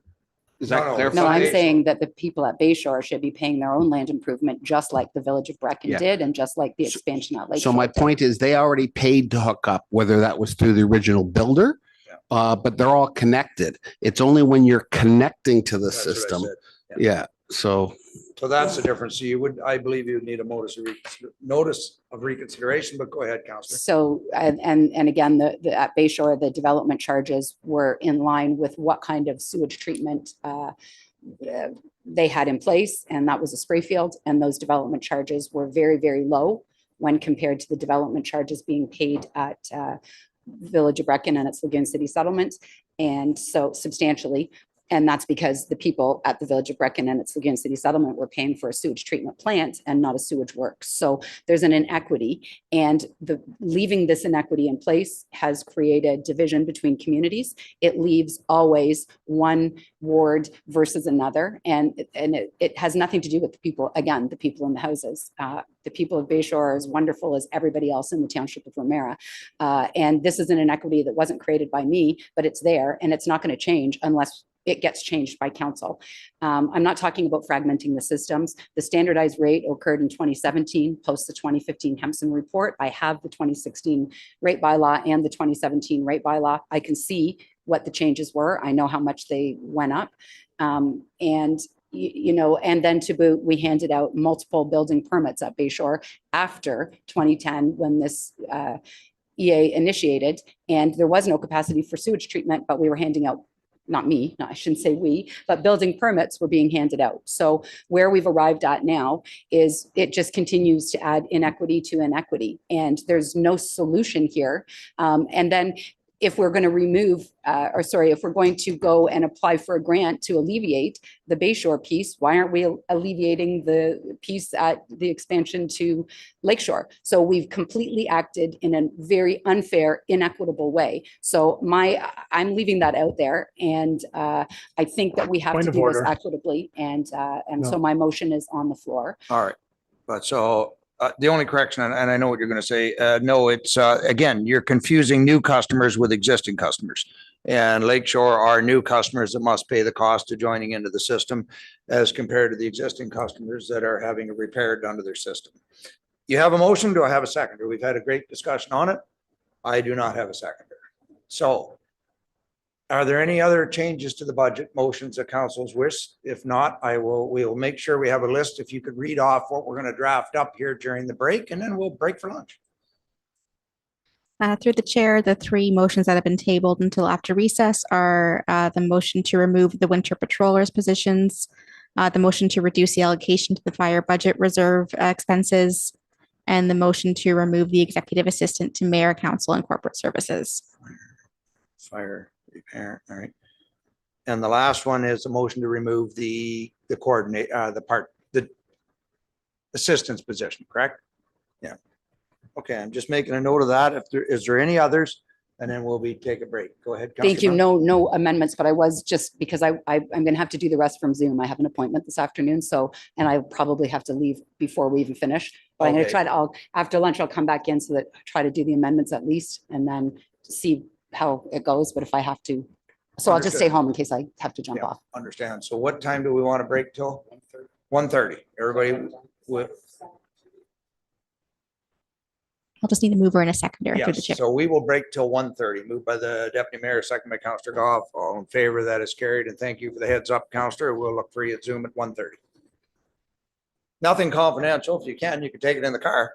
is that No, clarified? No, I'm saying that the people at Bayshore should be paying their own land improvement, just like the village of Brechin Yeah. did, and just like the expansion at Lake. So my point is they already paid to hook up, whether that was through the original builder, but they're all connected. It's only when you're connecting to the That's what I system. said. Yeah, so. So that's the difference. So you would, I believe you would need a notice of reconsideration, but go ahead, Counselor. So, and again, at Bayshore, the development charges were in line with what kind of sewage treatment they had in place, and that was a Sprayfield, and those development charges were very, very low when compared to the development charges being paid at Village of Brechin and its Lagoon City settlement, and so substantially. And that's because the people at the Village of Brechin and its Lagoon City settlement were paying for a sewage treatment plant and not a sewage works. So there's an inequity, and leaving this inequity in place has created division between communities. It leaves always one ward versus another. And it has nothing to do with the people, again, the people in the houses. The people of Bayshore are as wonderful as everybody else in the Township of Ramara. And this is an inequity that wasn't created by me, but it's there, and it's not going to change unless it gets changed by council. I'm not talking about fragmenting the systems. The standardized rate occurred in 2017, post the 2015 Hempson report. I have the 2016 rate bylaw and the 2017 rate bylaw. I can see what the changes were. I know how much they went up. And you know, and then to boot, we handed out multiple building permits at Bayshore after 2010 when this EA initiated, and there was no capacity for sewage treatment, but we were handing out, not me, no, I shouldn't say we, but building permits were being handed out. So where we've arrived at now is it just continues to add inequity to inequity, and there's no solution here. And then if we're going to remove, if we're going to go and apply for a grant to alleviate the Bayshore piece, why aren't we alleviating the piece at the expansion to Lakeshore? So we've completely acted in a very unfair, inequitable way. So I'm leaving that out there, and I think that we have Point to of do this order. equitably, and No. so my motion is on the floor. All right. But so the only correction, and I know what you're going to say, no, it's again, you're confusing new customers with existing customers. And Lakeshore are new customers that must pay the cost of joining into the system as compared to the existing customers that are having it repaired under their system. You have a motion. Do I have a seconder? We've had a great discussion on it. I do not have a seconder. So are there any other changes to the budget motions that council's wish? If not, we'll make sure we have a list. If you could read off what we're going to draft up here during the break, and then we'll break for lunch. Through the chair, the three motions that have been tabled until after recess are the motion to remove the winter patrollers positions, the motion to reduce the allocation to the fire budget reserve expenses, and the motion to remove the executive assistant to mayor, council, and corporate services. Fire repair, all right. And the last one is the motion to remove the coordinate, the assistance position, correct? Yeah. Okay, I'm just making a note of that. Is there any others? And then we'll take a break. Go ahead. Thank you. Councillor Brown. No amendments, but I was just because I'm going to have to do the rest from Zoom. I have an appointment this afternoon, so, and I probably have to leave before we even finish. But I'm gonna Okay. try to, after lunch, I'll come back in so that, try to do the amendments at least and then see how it goes. But if I have to, so I'll just stay Understood. home in case I have to jump Yeah, off. understand. So what time do we want to break till? 1:30. Everybody with, I'll just need a mover and a seconder through the yes, chair. so we will break till 1:30. Moved by the deputy mayor, second by Counselor Goff. All in favor, that is carried. And thank you for the heads up, Counselor. We'll look for you at Zoom at 1:30. Nothing confidential. If you can take it in the car.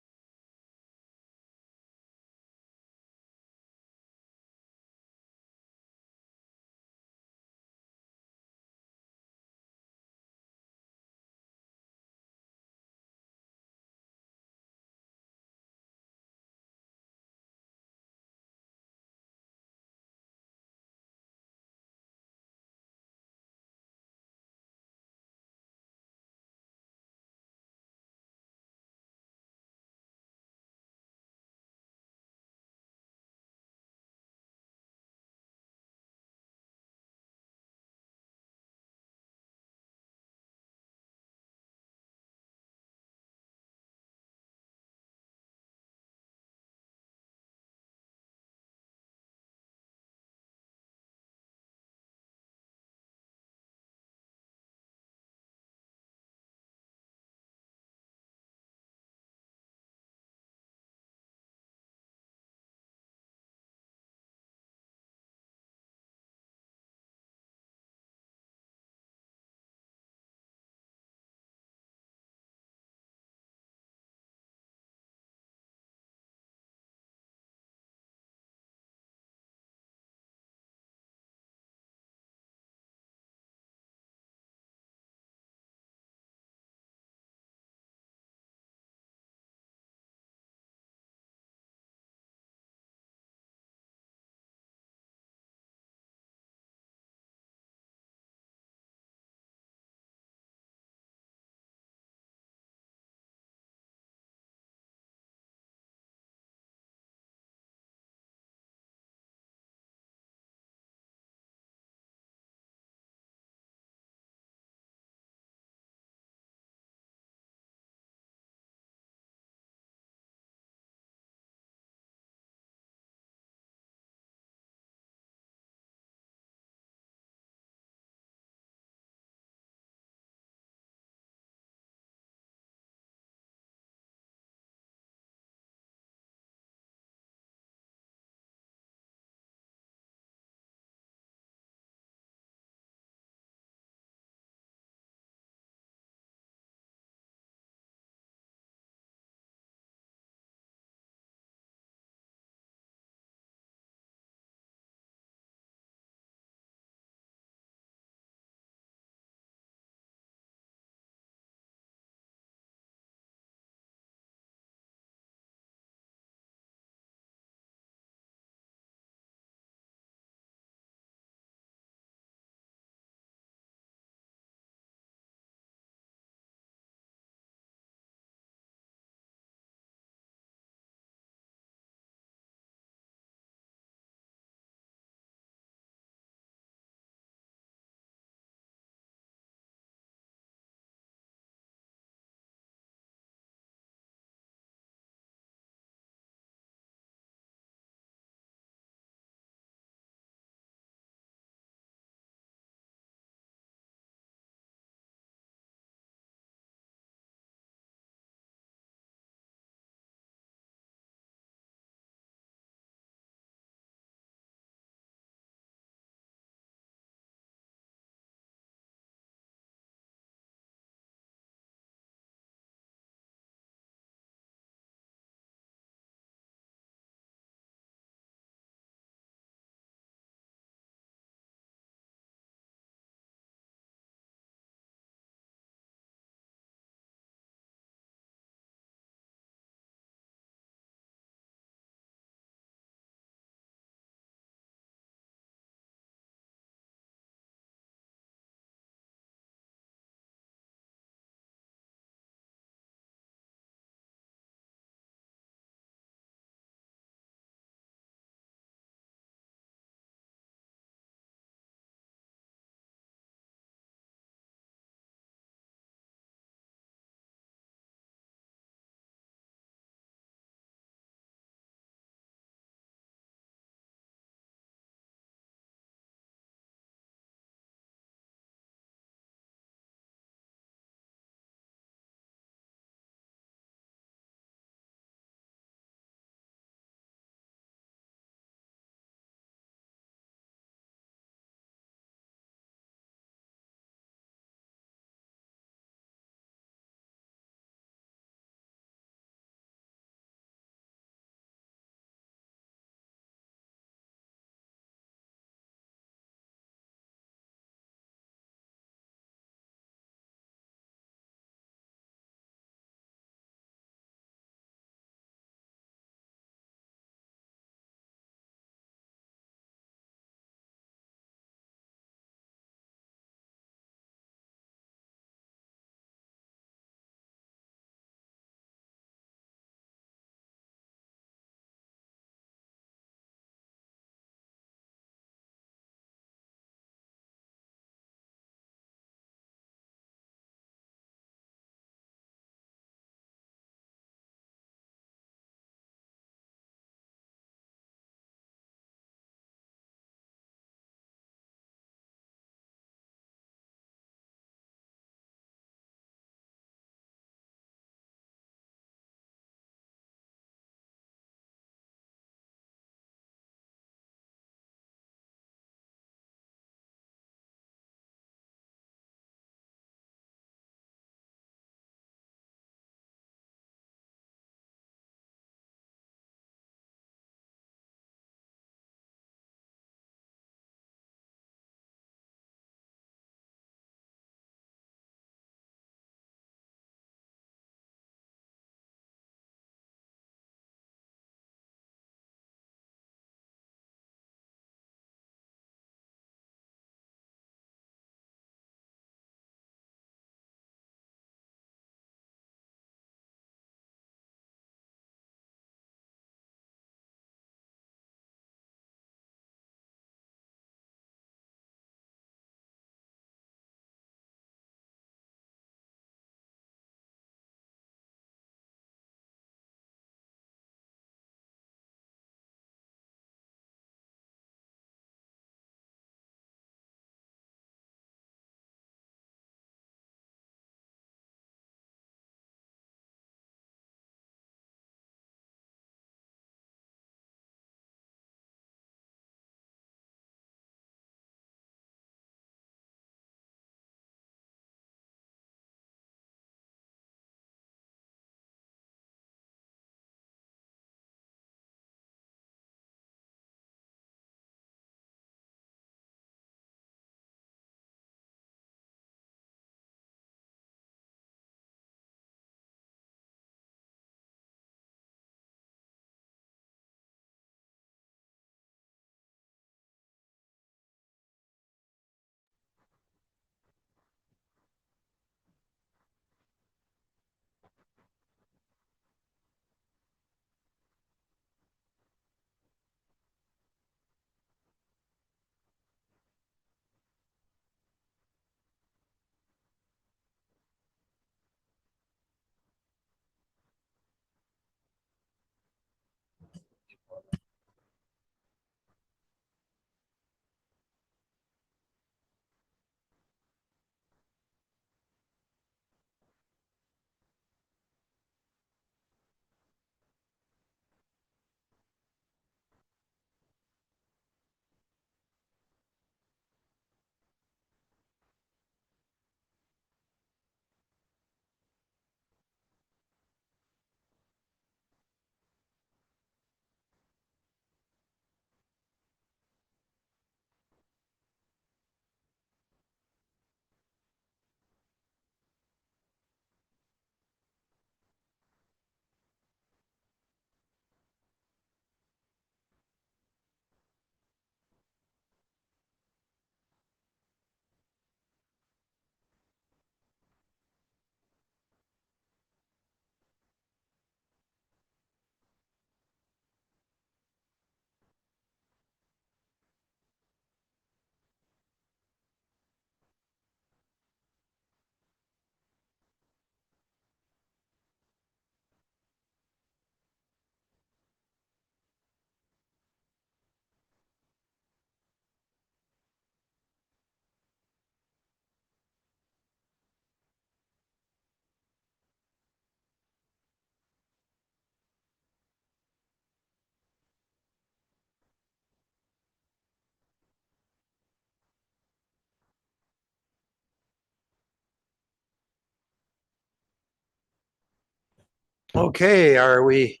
Okay, are we?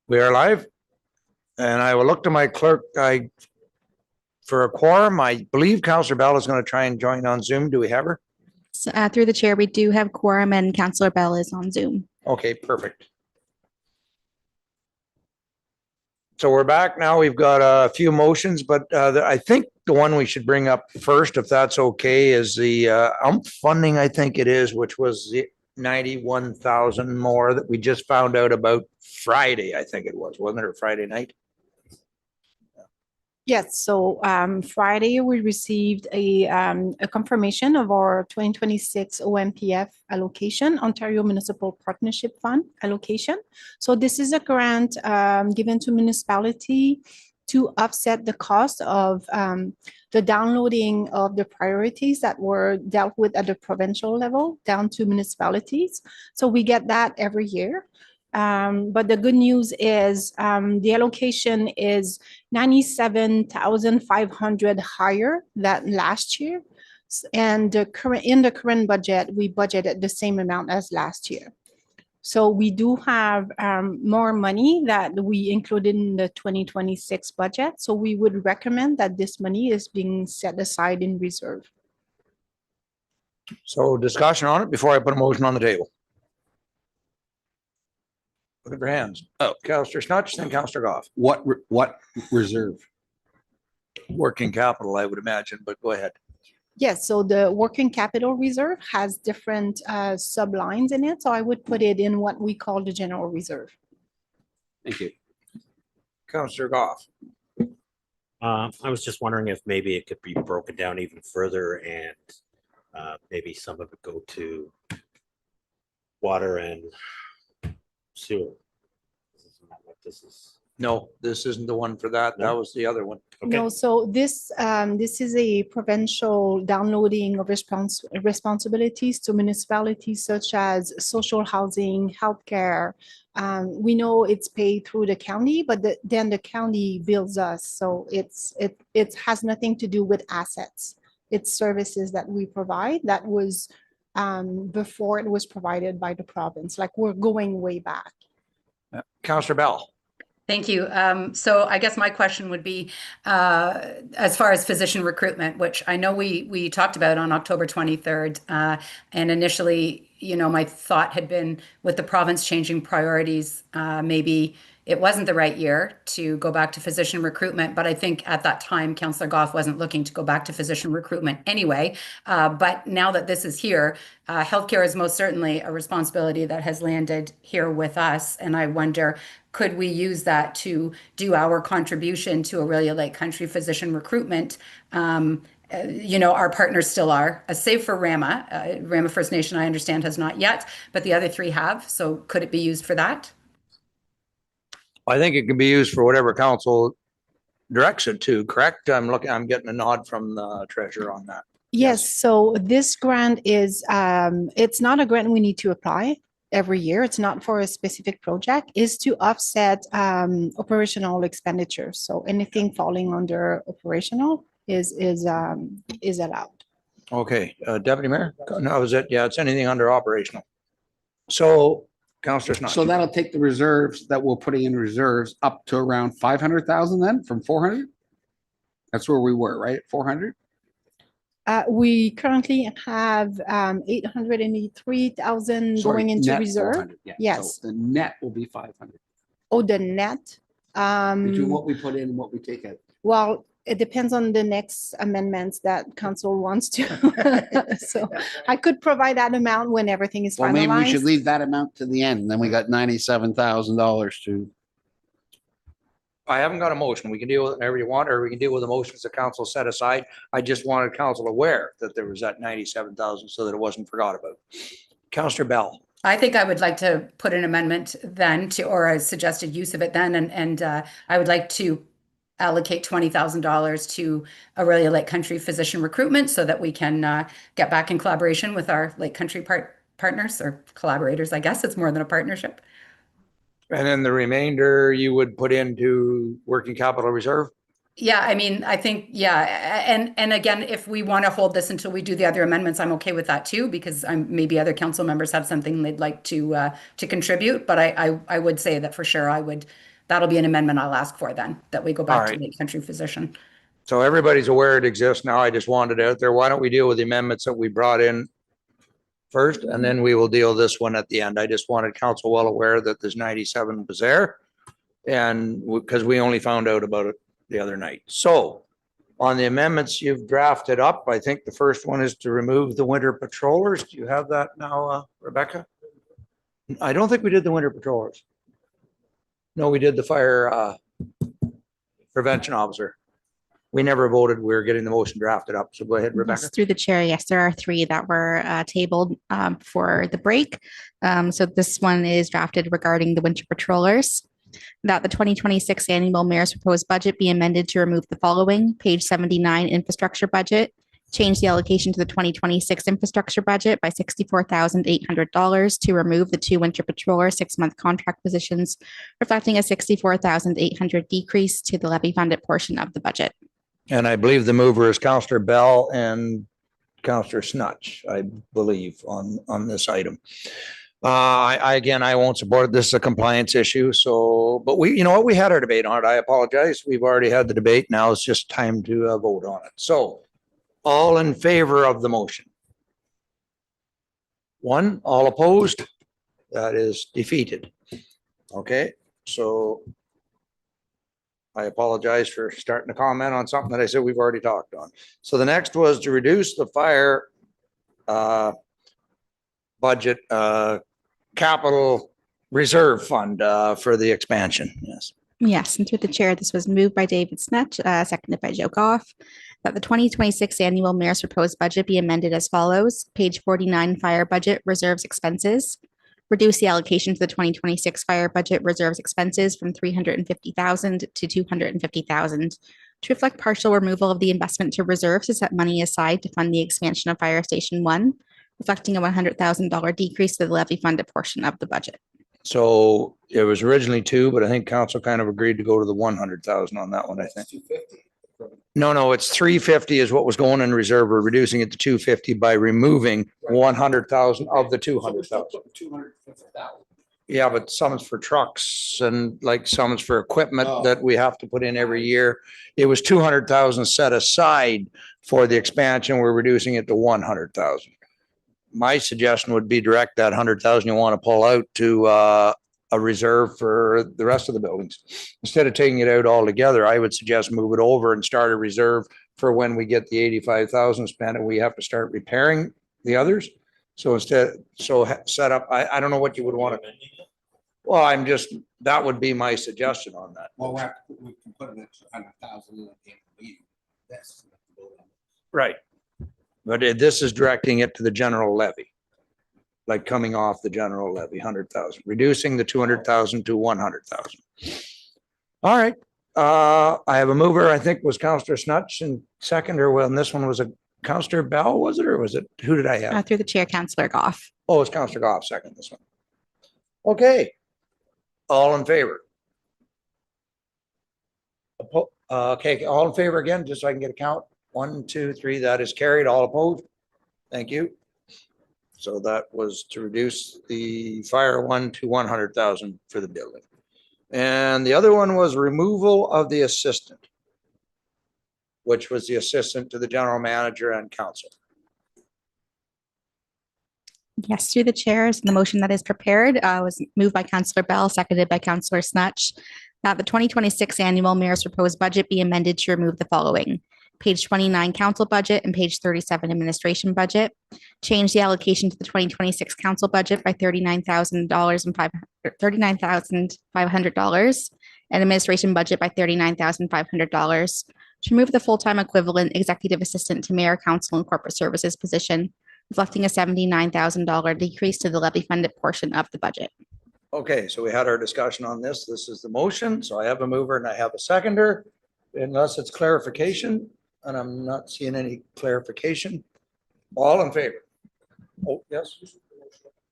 We are live. And I will look to my clerk. For a quorum, I believe Councillor Bell is going to try and join on Zoom. Do we have her? So, through the chair, we do have quorum and Councillor Bell is on Zoom. Okay, perfect. So we're back now. We've got a few motions, but I think the one we should bring up first, if that's okay, is the funding, I think it is, which was the 91,000 more that we just found out about Friday, I think it was, wasn't it, or Friday night? Yes, so Friday, we received a confirmation of our 2026 OMPF allocation, Ontario Municipal Partnership Fund allocation. So this is a grant given to municipality to offset the cost of the downloading of the priorities that were dealt with at the provincial level down to municipalities. So we get that every year. But the good news is the allocation is 97,500 higher than last year. And in the current budget, we budgeted the same amount as last year. So we do have more money that we included in the 2026 budget. So we would recommend that this money is being set aside in reserve. So discussion on it before I put a motion on the table. Look at your hands. Oh, Councillor Snutch, then Councillor Goff. What reserve? Working capital, I would imagine, but go ahead. Yes, so the working capital reserve has different sublines in it. So I would put it in what we call the general reserve. Thank you. Councillor Goff. I was just wondering if maybe it could be broken down even further and maybe some of it go to water and sewer. Isn't that what this is? No, this isn't the one for that. That was the other one. No, so this is a provincial downloading of responsibilities to municipalities such as social housing, healthcare. We know it's paid through the county, but then the county bills us. So it has nothing to do with assets. It's services that we provide that was before it was provided by the province. Like we're going way back. Councillor Bell. Thank you. So I guess my question would be, as far as physician recruitment, which I know we talked about on October 23rd, and initially, my thought had been with the province changing priorities, maybe it wasn't the right year to go back to physician recruitment, but I think at that time, Councillor Goff wasn't looking to go back to physician recruitment anyway. But now that this is here, healthcare is most certainly a responsibility that has landed here with us. And I wonder, could we use that to do our contribution to Orillia Lake Country physician recruitment? Our partners still are, save for RAMA. RAMA First Nation, I understand, has not yet, but the other three have. So could it be used for that? I think it can be used for whatever council directs it to, correct? I'm getting a nod from the treasurer on that. Yes, so this grant is, it's not a grant we need to apply every year. It's not for a specific project, is to offset operational expenditures. So anything falling under operational is allowed. Okay, Deputy Mayor? No, is it? Yeah, it's anything under operational. So Councillor Snodgrass. So that'll take the reserves that we're putting in reserves up to around 500,000 then from 400? That's where we were, right? 400? We currently have 883,000 going into reserve. Yes. So the net will be 500. Oh, the net? Between what we put in and what we take out. Well, it depends on the next amendments that council wants to. So I could provide that amount when everything is Well, finalized. maybe we should leave that amount to the end. Then we got $97,000 to. I haven't got a motion. We can deal with it whenever you want, or we can deal with the motions the council set aside. I just wanted council aware that there was that 97,000 so that it wasn't forgot about. Councillor Bell. I think I would like to put an amendment then to, or a suggested use of it then, and I would like to allocate $20,000 to Orillia Lake Country physician recruitment so that we can get back in collaboration with our Lake Country partners or collaborators. I guess it's more than a partnership. And then the remainder you would put into working capital reserve? Yeah, I mean, I think, yeah, and again, if we want to hold this until we do the other amendments, I'm okay with that too, because maybe other council members have something they'd like to contribute, but I would say that for sure that'll be an amendment I'll ask for then, that we go back to right. the country physician. So everybody's aware it exists now. I just wanted it out there. Why don't we deal with the amendments that we brought in first, and then we will deal this one at the end. I just wanted council well aware that this 97 was there. And because we only found out about it the other night. So on the amendments you've drafted up, I think the first one is to remove the winter patrollers. Do you have that now, Rebecca? I don't think we did the winter patrollers. No, we did the fire prevention officer. We never voted. We were getting the motion drafted up. So go ahead, Rebecca. Yes, through the chair, yes, there are 3 that were tabled for the break. So this one is drafted regarding the winter patrollers. That the 2026 annual mayor's proposed budget be amended to remove the following: page 79 infrastructure budget, change the allocation to the 2026 infrastructure budget by $64,800 to remove the 2 winter patroller 6-month contract positions, reflecting a $64,800 decrease to the levy funded portion of the budget. And I believe the mover is Councillor Bell and Councillor Snutch, I believe, on this item. Again, I won't support it. This is a compliance issue. So, but you know what? We had our debate on it. I apologize. We've already had the debate. Now it's just time to vote on it. So all in favor of the motion? 1, all opposed? That is defeated. Okay, so I apologize for starting to comment on something that I said we've already talked on. So the next was to reduce the fire budget capital reserve fund for the expansion. Yes. Yes, and through the chair, this was moved by David Snetch, seconded by Joe Goff, that the 2026 annual mayor's proposed budget be amended as follows: page 49 fire budget reserves expenses, reduce the allocation to the 2026 fire budget reserves expenses from $350,000 to $250,000 to reflect partial removal of the investment to reserves to set money aside to fund the expansion of Fire Station 1, reflecting a $100,000 decrease to the levy funded portion of the budget. So it was originally 2, but I think council kind of agreed to go to the 100,000 on that one, I think. No, it's 350 is what was going in reserve. We're reducing it to 250 by removing 100,000 of the 200,000. 250,000. Yeah, but some is for trucks and like some is for equipment that we have to put in every year. It was 200,000 set aside for the expansion. We're reducing it to 100,000. My suggestion would be direct that 100,000 you want to pull out to a reserve for the rest of the buildings. Instead of taking it out altogether, I would suggest move it over and start a reserve for when we get the 85,000 spent and we have to start repairing the others. So set up, I don't know what you would want to. Well, that would be my suggestion on that. Well, we can put an extra 100,000 in the meeting. That's right. But this is directing it to the general levy, like coming off the general levy, 100,000, reducing the 200,000 to 100,000. All right. I have a mover, I think was Councillor Snutch, and seconder, well, and this one was a Councillor Bell, was it, or was it, who did I have? Through the chair, Councillor Goff. Oh, it's Councillor Goff, second this one. Okay. All in favor? Okay, all in favor again, just so I can get a count. 1, 2, 3, that is carried. All opposed? Thank you. So that was to reduce the fire one to 100,000 for the building. And the other one was removal of the assistant, which was the assistant to the general manager and council. Yes, through the chairs, the motion that is prepared was moved by Councillor Bell, seconded by Councillor Snutch. That the 2026 annual mayor's proposed budget be amended to remove the following: page 29 council budget and page 37 administration budget. Change the allocation to the 2026 council budget by $39,500 and administration budget by $39,500 to remove the full-time equivalent executive assistant to mayor, council, and corporate services position, reflecting a $79,000 decrease to the levy funded portion of the budget. Okay, so we had our discussion on this. This is the motion. So I have a mover and I have a seconder. Unless it's clarification, and I'm not seeing any clarification. All in favor? Oh, yes.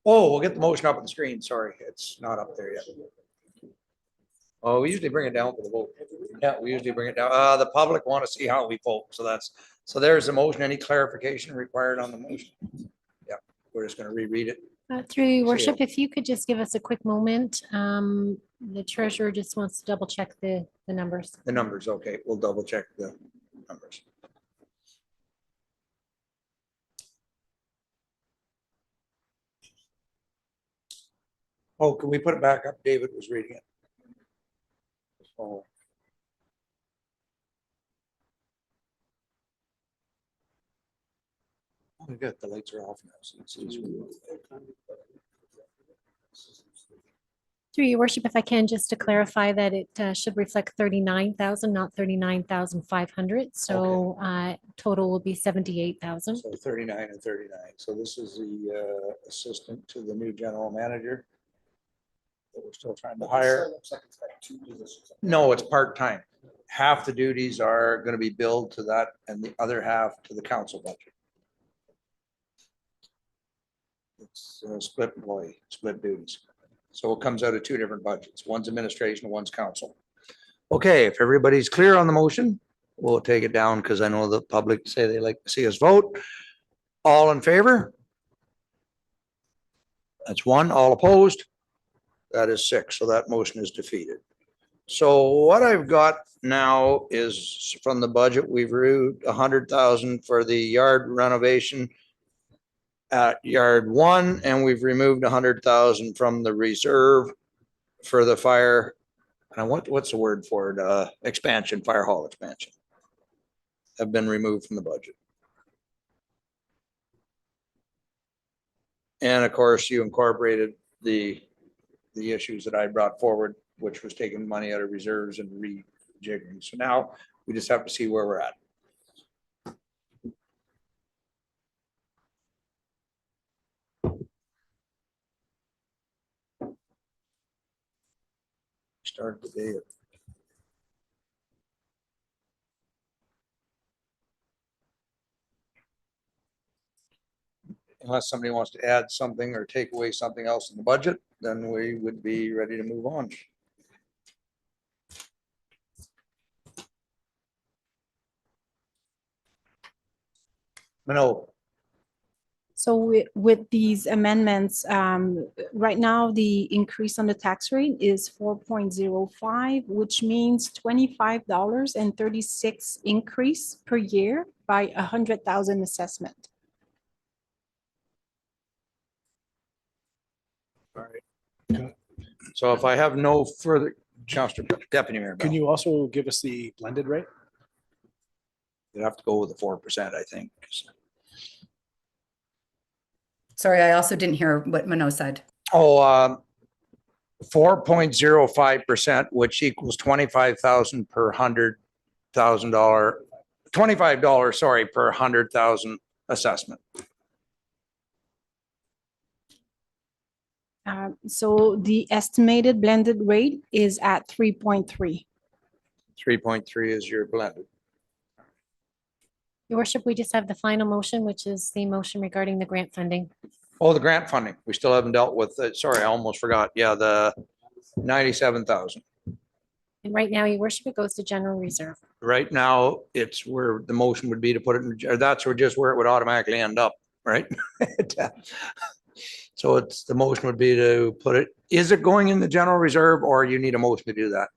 Oh, we'll get the motion up on the screen. Sorry, it's not up there yet. Oh, we usually bring it down for the vote. Yeah, we usually bring it down. The public want to see how we vote, so so there's a motion. Any clarification required on the motion? Yeah, we're just gonna reread it. Through your See worship, it. if you could just give us a quick moment. The treasurer just wants to double check the numbers. The numbers, okay, we'll double check the numbers. Oh, can we put it back up? David was reading it. Oh. Oh, we got the lights are off now. So it's easy. Through your worship, if I can, just to clarify that it should reflect 39,000, not 39,500. So total will be 78,000. So 39 and 39. So this is the assistant to the new general manager that we're still trying to hire. No, it's part-time. Half the duties are going to be billed to that and the other half to the council budget. It's a split employee, split duties. So it comes out of two different budgets. One's administration, one's council. Okay, if everybody's clear on the motion, we'll take it down because I know the public say they like to see us vote. All in favor? That's one. All opposed? That is 6. So that motion is defeated. So what I've got now is from the budget, we've removed 100,000 for the yard renovation at yard 1, and we've removed 100,000 from the reserve for the fire. And what's the word for it? Expansion, fire hall expansion. Have been removed from the budget. And of course, you incorporated the issues that I brought forward, which was taking money out of reserves and rejiggering. So now we just have to see where we're at. Start the day. Unless somebody wants to add something or take away something else in the budget, then we would be ready to move on. No. So with these amendments, right now, the increase on the tax rate is 4.05, which means $25.36 increase per year by 100,000 assessment. All right. So if I have no further, Councilor Deputy Mayor Bell. Can you also give us the blended rate? You'd have to go with the 4%, I think. Sorry, I also didn't hear what Mano said. Oh, 4.05%, which equals 25,000 per $100,000, $25, sorry, per 100,000 assessment. So the estimated blended rate is at 3.3. 3.3 is your blended. Your worship, we just have the final motion, which is the motion regarding the grant funding. Oh, the grant funding. We still haven't dealt with it. Sorry, I almost forgot. Yeah, the 97,000. And right now, your worship, it goes to general reserve. Right now, it's where the motion would be to put it in, or that's just where it would automatically end up, right? So it's, the motion would be to put it, is it going in the general reserve or you need a motion to do that?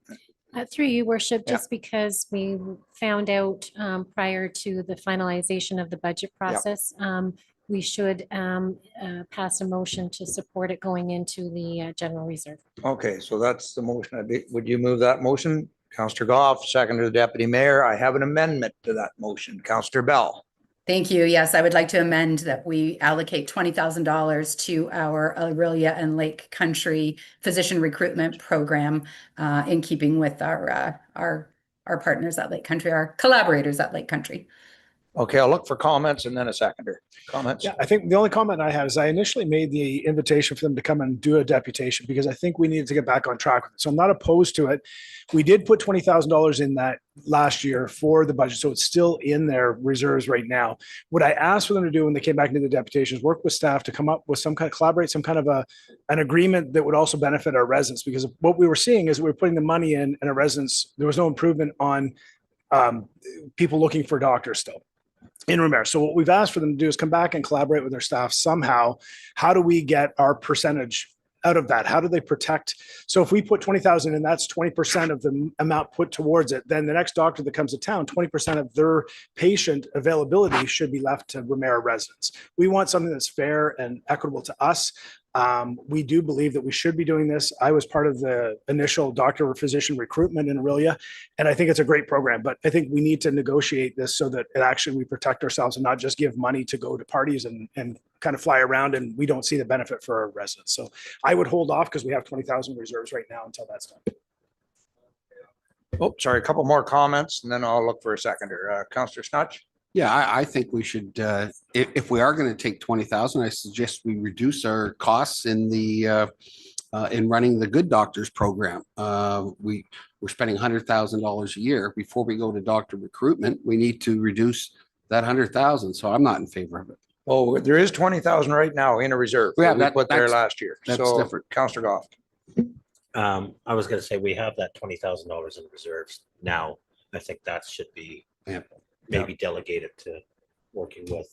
Through you, worship, Yeah. just because we found out prior to the finalization of the budget process, we should pass a motion to support it going into the general reserve. Okay, so that's the motion. Would you move that motion? Councillor Goff, second to the deputy mayor. I have an amendment to that motion. Councillor Bell. Thank you. Yes, I would like to amend that we allocate $20,000 to our Orillia and Lake Country physician recruitment program in keeping with our partners at Lake Country, our collaborators at Lake Country. Okay, I'll look for comments and then a seconder. Comments? Yeah, I think the only comment I had is I initially made the invitation for them to come and do a deputation because I think we needed to get back on track with it. So I'm not opposed to it. We did put $20,000 in that last year for the budget, so it's still in their reserves right now. What I asked for them to do when they came back into the deputation is work with staff to come up with some kind of collaborate, some kind of an agreement that would also benefit our residents. Because what we were seeing is we were putting the money in and our residents, there was no improvement on people looking for doctors still in Ramara. So what we've asked for them to do is come back and collaborate with their staff somehow. How do we get our percentage out of that? How do they protect? So if we put 20,000 and that's 20% of the amount put towards it, then the next doctor that comes to town, 20% of their patient availability should be left to Ramara residents. We want something that's fair and equitable to us. We do believe that we should be doing this. I was part of the initial doctor or physician recruitment in Orillia, and I think it's a great program, but I think we need to negotiate this so that it actually we protect ourselves and not just give money to go to parties and kind of fly around and we don't see the benefit for our residents. So I would hold off because we have 20,000 reserves right now until that's done. Oh, sorry, a couple more comments and then I'll look for a seconder. Councillor Snutch? Yeah, I think we should, if we are going to take 20,000, I suggest we reduce our costs in the, in running the Good Doctors program. We're spending $100,000 a year. Before we go to doctor recruitment, we need to reduce that 100,000. So I'm not in favor of it. Oh, there is 20,000 right now in a reserve. Yeah, that we put there last year. That's So, different. Councillor Goff. I was gonna say, we have that $20,000 in reserves now. I think that should be maybe delegated to working with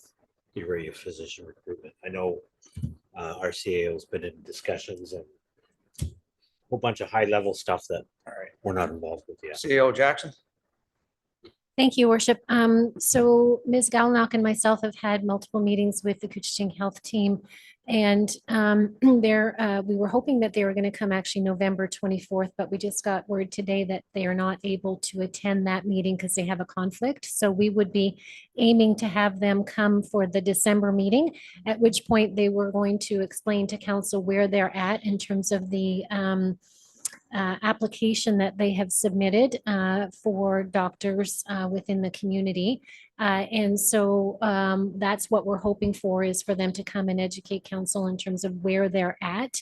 the area of physician recruitment. I know our CAO has been in discussions and a whole bunch of high level stuff that we're not involved with yet. CAO Jackson? Thank you, Worship. So Ms. Galnock and myself have had multiple meetings with the Couchiching Health Team. And we were hoping that they were going to come actually November 24th, but we just got word today that they are not able to attend that meeting because they have a conflict. So we would be aiming to have them come for the December meeting, at which point they were going to explain to council where they're at in terms of the application that they have submitted for doctors within the community. And so that's what we're hoping for, is for them to come and educate council in terms of where they're at.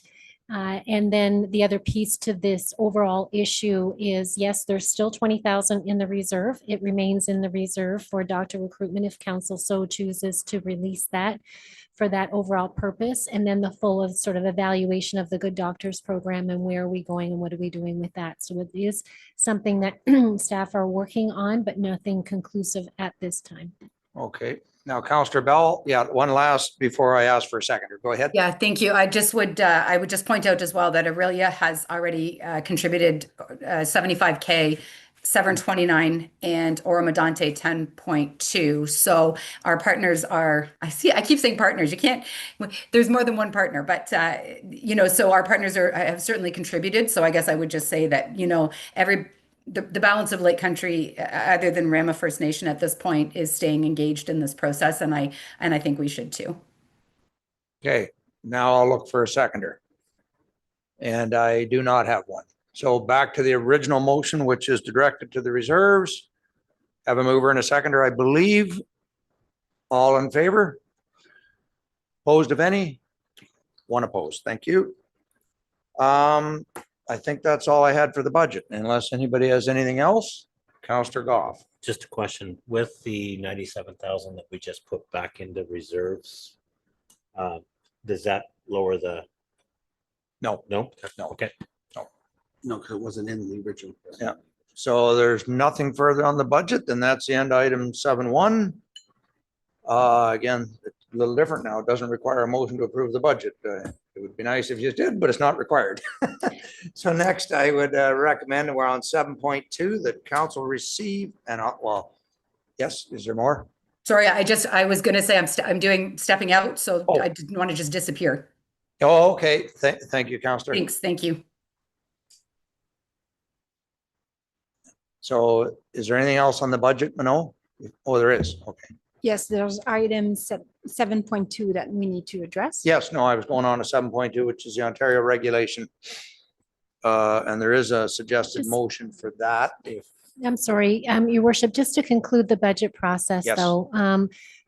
And then the other piece to this overall issue is, yes, there's still 20,000 in the reserve. It remains in the reserve for doctor recruitment if council so chooses to release that for that overall purpose. And then the full of sort of evaluation of the Good Doctors program and where are we going and what are we doing with that. So it is something that staff are working on, but nothing conclusive at this time. Okay. Now, Councillor Bell, yeah, one last before I ask for a seconder. Go ahead. Yeah, thank you. I would just point out as well that Orillia has already contributed 75K, Severn 29, and Oroma Dante 10.2. So our partners are, I keep saying partners, you can't, there's more than one partner, but so our partners have certainly contributed. So I guess I would just say that, the balance of Lake Country, other than Rama First Nation at this point, is staying engaged in this process, and I think we should too. Okay, now I'll look for a seconder. And I do not have one. So back to the original motion, which is directed to the reserves. Have a mover and a seconder, I believe. All in favor? Opposed, if any? One opposed. Thank you. I think that's all I had for the budget, unless anybody has anything else. Councillor Goff. Just a question, with the 97,000 that we just put back into reserves, does that lower the? No. No? No. Okay. No, because it wasn't in the original. Yeah. So there's nothing further on the budget, then that's the end item 7.1. Again, it's a little different now. It doesn't require a motion to approve the budget. It would be nice if you did, but it's not required. So next I would recommend, we're on 7.2, that council receive and, yes, is there more? Sorry, I was going to say I'm doing stepping out, so I didn't want to just disappear. Oh, okay. Thank you, Councillor. Thanks. Thank you. So is there anything else on the budget, Mano? Oh, there is. Okay. Yes, there's items 7.2 that we need to address. Yes, no, I was going on to 7.2, which is the Ontario regulation. And there is a suggested motion for that. If I'm sorry, Your Worship, just to conclude the budget process, Yes. though.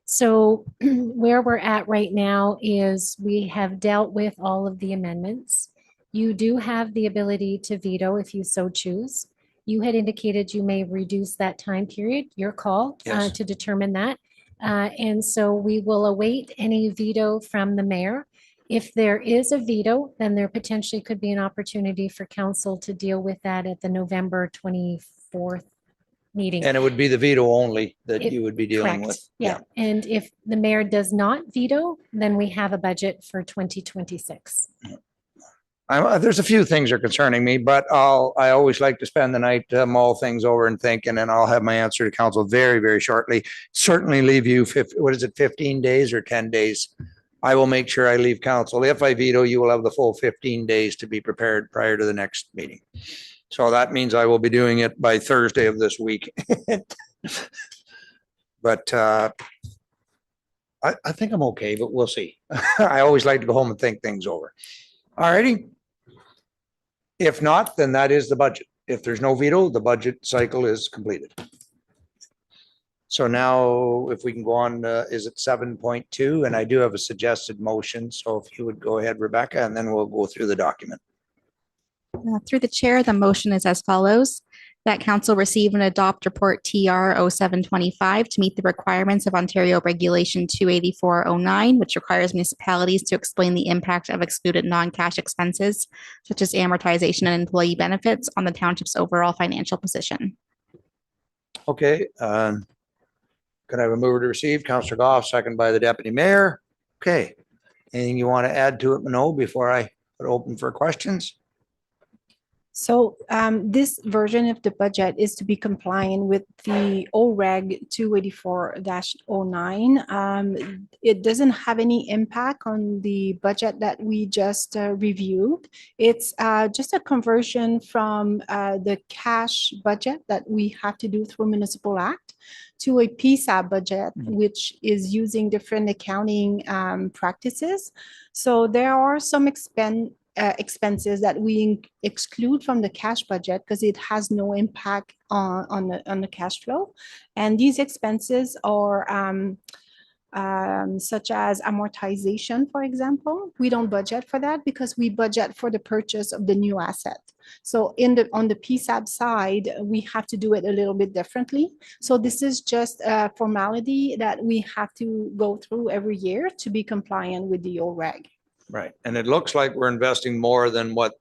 So where we're at right now is we have dealt with all of the amendments. You do have the ability to veto if you so choose. You had indicated you may reduce that time period, your call, Yes. to determine that. And so we will await any veto from the mayor. If there is a veto, then there potentially could be an opportunity for council to deal with that at the November 24th meeting. And it would be the veto only that It- you would be dealing Correct. with. Yeah, and if the mayor does not veto, then we have a budget for 2026. There's a few things that are concerning me, but I always like to spend the night to mull things over and think, and then I'll have my answer to council very, very shortly. Certainly leave you 15 days or 10 days? I will make sure I leave council. If I veto, you will have the full 15 days to be prepared prior to the next meeting. So that means I will be doing it by Thursday of this week. But I think I'm okay, but we'll see. I always like to go home and think things over. All righty. If not, then that is the budget. If there's no veto, the budget cycle is completed. So now if we can go on, is it 7.2? And I do have a suggested motion. So if you would go ahead, Rebecca, and then we'll go through the document. Through the chair, the motion is as follows. That council receive and adopt report TR 0725 to meet the requirements of Ontario Regulation 28409, which requires municipalities to explain the impact of excluded non-cash expenses, such as amortization and employee benefits, on the township's overall financial position. Okay. Could I have a mover to receive? Councillor Goff, second by the deputy mayor. Okay. Anything you want to add to it, Mano, before I put it open for questions? So this version of the budget is to be compliant with the OREG 284-09. It doesn't have any impact on the budget that we just reviewed. It's just a conversion from the cash budget that we have to do through Municipal Act to a PSAB budget, which is using different accounting practices. So there are some expenses that we exclude from the cash budget because it has no impact on the cash flow. And these expenses are such as amortization, for example. We don't budget for that because we budget for the purchase of the new asset. So on the PSAB side, we have to do it a little bit differently. So this is just a formality that we have to go through every year to be compliant with the OREG. Right. And it looks like we're investing more than what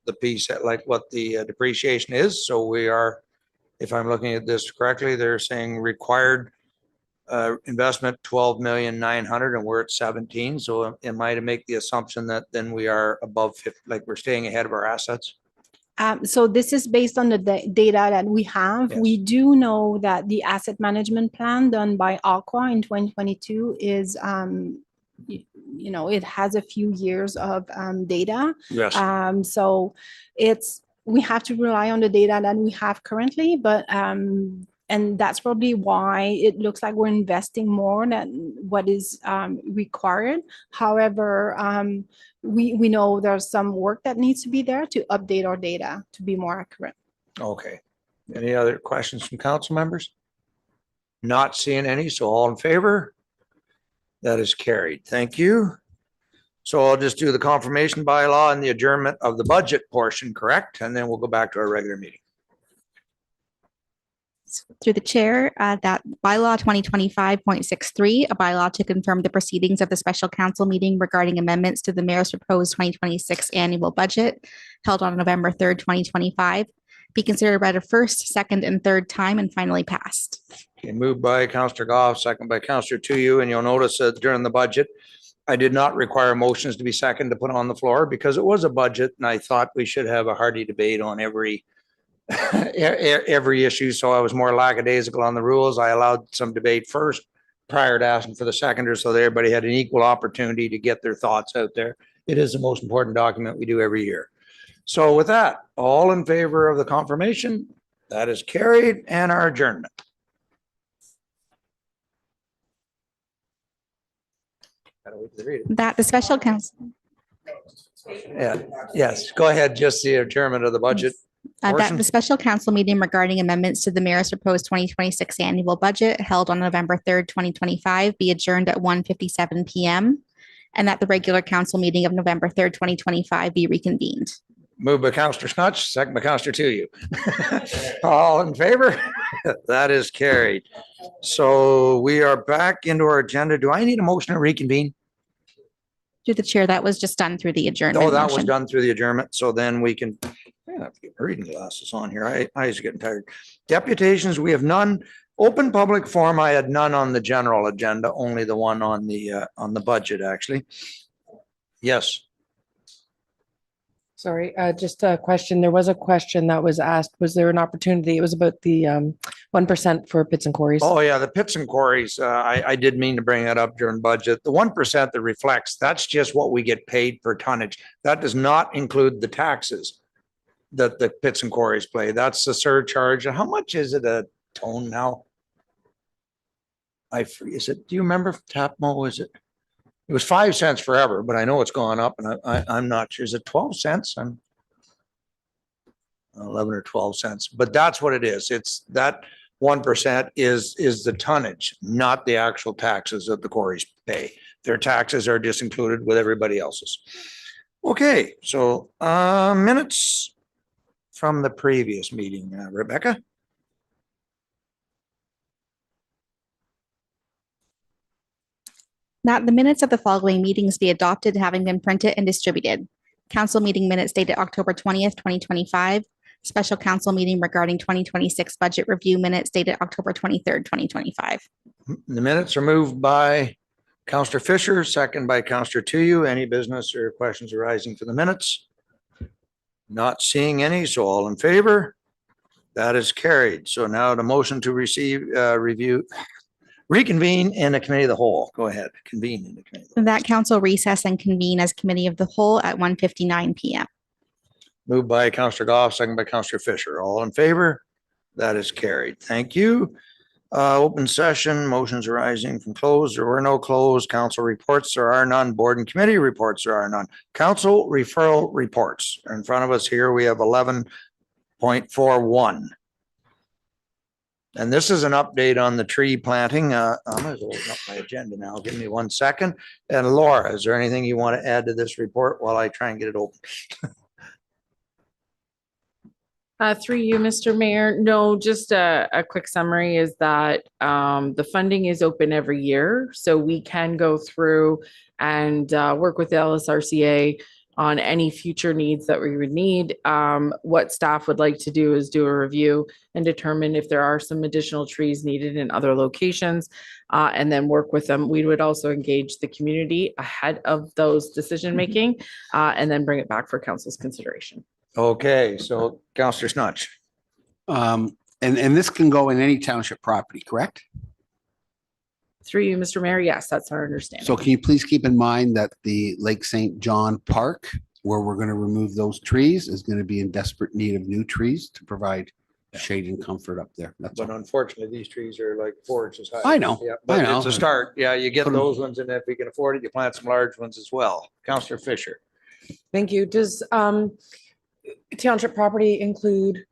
the piece, like what the depreciation is. So we are, if I'm looking at this correctly, they're saying required investment 12,900,000 and we're at 17. So am I to make the assumption that then we are above 50, like we're staying ahead of our assets? So this is based on the data that we have. Yes. We do know that the asset management plan done by Aqua in 2022 is it has a few years of data. Yes. So we have to rely on the data that we have currently, but and that's probably why it looks like we're investing more than what is required. However, we know there's some work that needs to be there to update our data to be more accurate. Okay. Any other questions from council members? Not seeing any, so all in favor? That is carried. Thank you. So I'll just do the confirmation bylaw and the adjournment of the budget portion, correct? And then we'll go back to our regular meeting. Through the chair, that bylaw 2025.63, a bylaw to confirm the proceedings of the special council meeting regarding amendments to the mayor's proposed 2026 annual budget held on November 3rd, 2025, be considered by the first, second, and third time and finally passed. Okay, moved by Councillor Goff, second by Councillor Tuyu, and you'll notice that during the budget, I did not require motions to be second to put on the floor because it was a budget and I thought we should have a hearty debate on every issue. So I was more lackadaisical on the rules. I allowed some debate first prior to asking for the seconder so that everybody had an equal opportunity to get their thoughts out there. It is the most important document we do every year. So with that, all in favor of the confirmation, that is carried, and our adjournment. That the special council. Yeah, yes, go ahead, just the adjournment of the budget. That Portion? the special council meeting regarding amendments to the mayor's proposed 2026 annual budget held on November 3rd, 2025 be adjourned at 1:57 PM, and that the regular council meeting of November 3rd, 2025 be reconvened. Moved by Counselor Snutch, second by Counselor Tuyu. All in favor? That is carried. So we are back into our agenda. Do I need a motion to reconvene? Through the chair, that was just done through the adjournment. Oh, that was motion. done through the adjournment. So then we can, I have to get my reading glasses on here. Eyes are getting tired. Deputations, we have none. Open public forum, I had none on the general agenda, only the one on the budget, actually. Yes. Sorry, just a question. There was a question that was asked. Was there an opportunity? It was about the 1% for pits and quarries. Oh, yeah, the pits and quarries. I did mean to bring that up during budget. The 1% that reflects, that's just what we get paid per tonnage. That does not include the taxes that the pits and quarries pay. That's the surcharge. How much is it a ton now? Is it, do you remember Tapmo? Is it? It was 5 cents forever, but I know it's gone up and I'm not sure. Is it 12 cents? I'm 11 or 12 cents, but that's what it is. It's that 1% is the tonnage, not the actual taxes that the quarries pay. Their taxes are just included with everybody else's. Okay, so minutes from the previous meeting, Rebecca. That the minutes of the following meetings be adopted, having been printed and distributed. Council meeting minutes dated October 20th, 2025. Special council meeting regarding 2026 budget review minutes dated October 23rd, 2025. The minutes are moved by Counselor Fisher, second by Counselor Tuyu. Any business or questions arising for the minutes? Not seeing any, so all in favor? That is carried. So now the motion to reconvene in the committee of the whole. Go ahead, convene in the committee. That council recess and convene as committee of the whole at 1:59 PM. Moved by Counselor Goff, second by Counselor Fisher. All in favor? That is carried. Thank you. Open session, motions arising from closed. There were no closed. Council reports, there are none. Board and committee reports, there are none. Council referral reports. In front of us here, we have 11.41. And this is an update on the tree planting. I'm going to open up my agenda now. Give me 1 second. And Laura, is there anything you want to add to this report while I try and get it open? Through you, Mr. Mayor. No, just a quick summary is that the funding is open every year. So we can go through and work with the LSRCA on any future needs that we would need. What staff would like to do is do a review and determine if there are some additional trees needed in other locations, and then work with them. We would also engage the community ahead of those decision-making, and then bring it back for council's consideration. Okay, so Counselor Snutch. And this can go in any township property, correct? Through you, Mr. Mayor, yes, that's our understanding. So can you please keep in mind that the Lake St. John Park, where we're going to remove those trees, is going to be in desperate need of new trees to provide shade and comfort up there. That's But all. unfortunately, these trees are like 4 inches high. I know, Yeah, I but know. it's a start. Yeah, you get Put 'em- those ones, and if we can afford it, you plant some large ones as well. Counselor Fisher. Thank you. Does township property include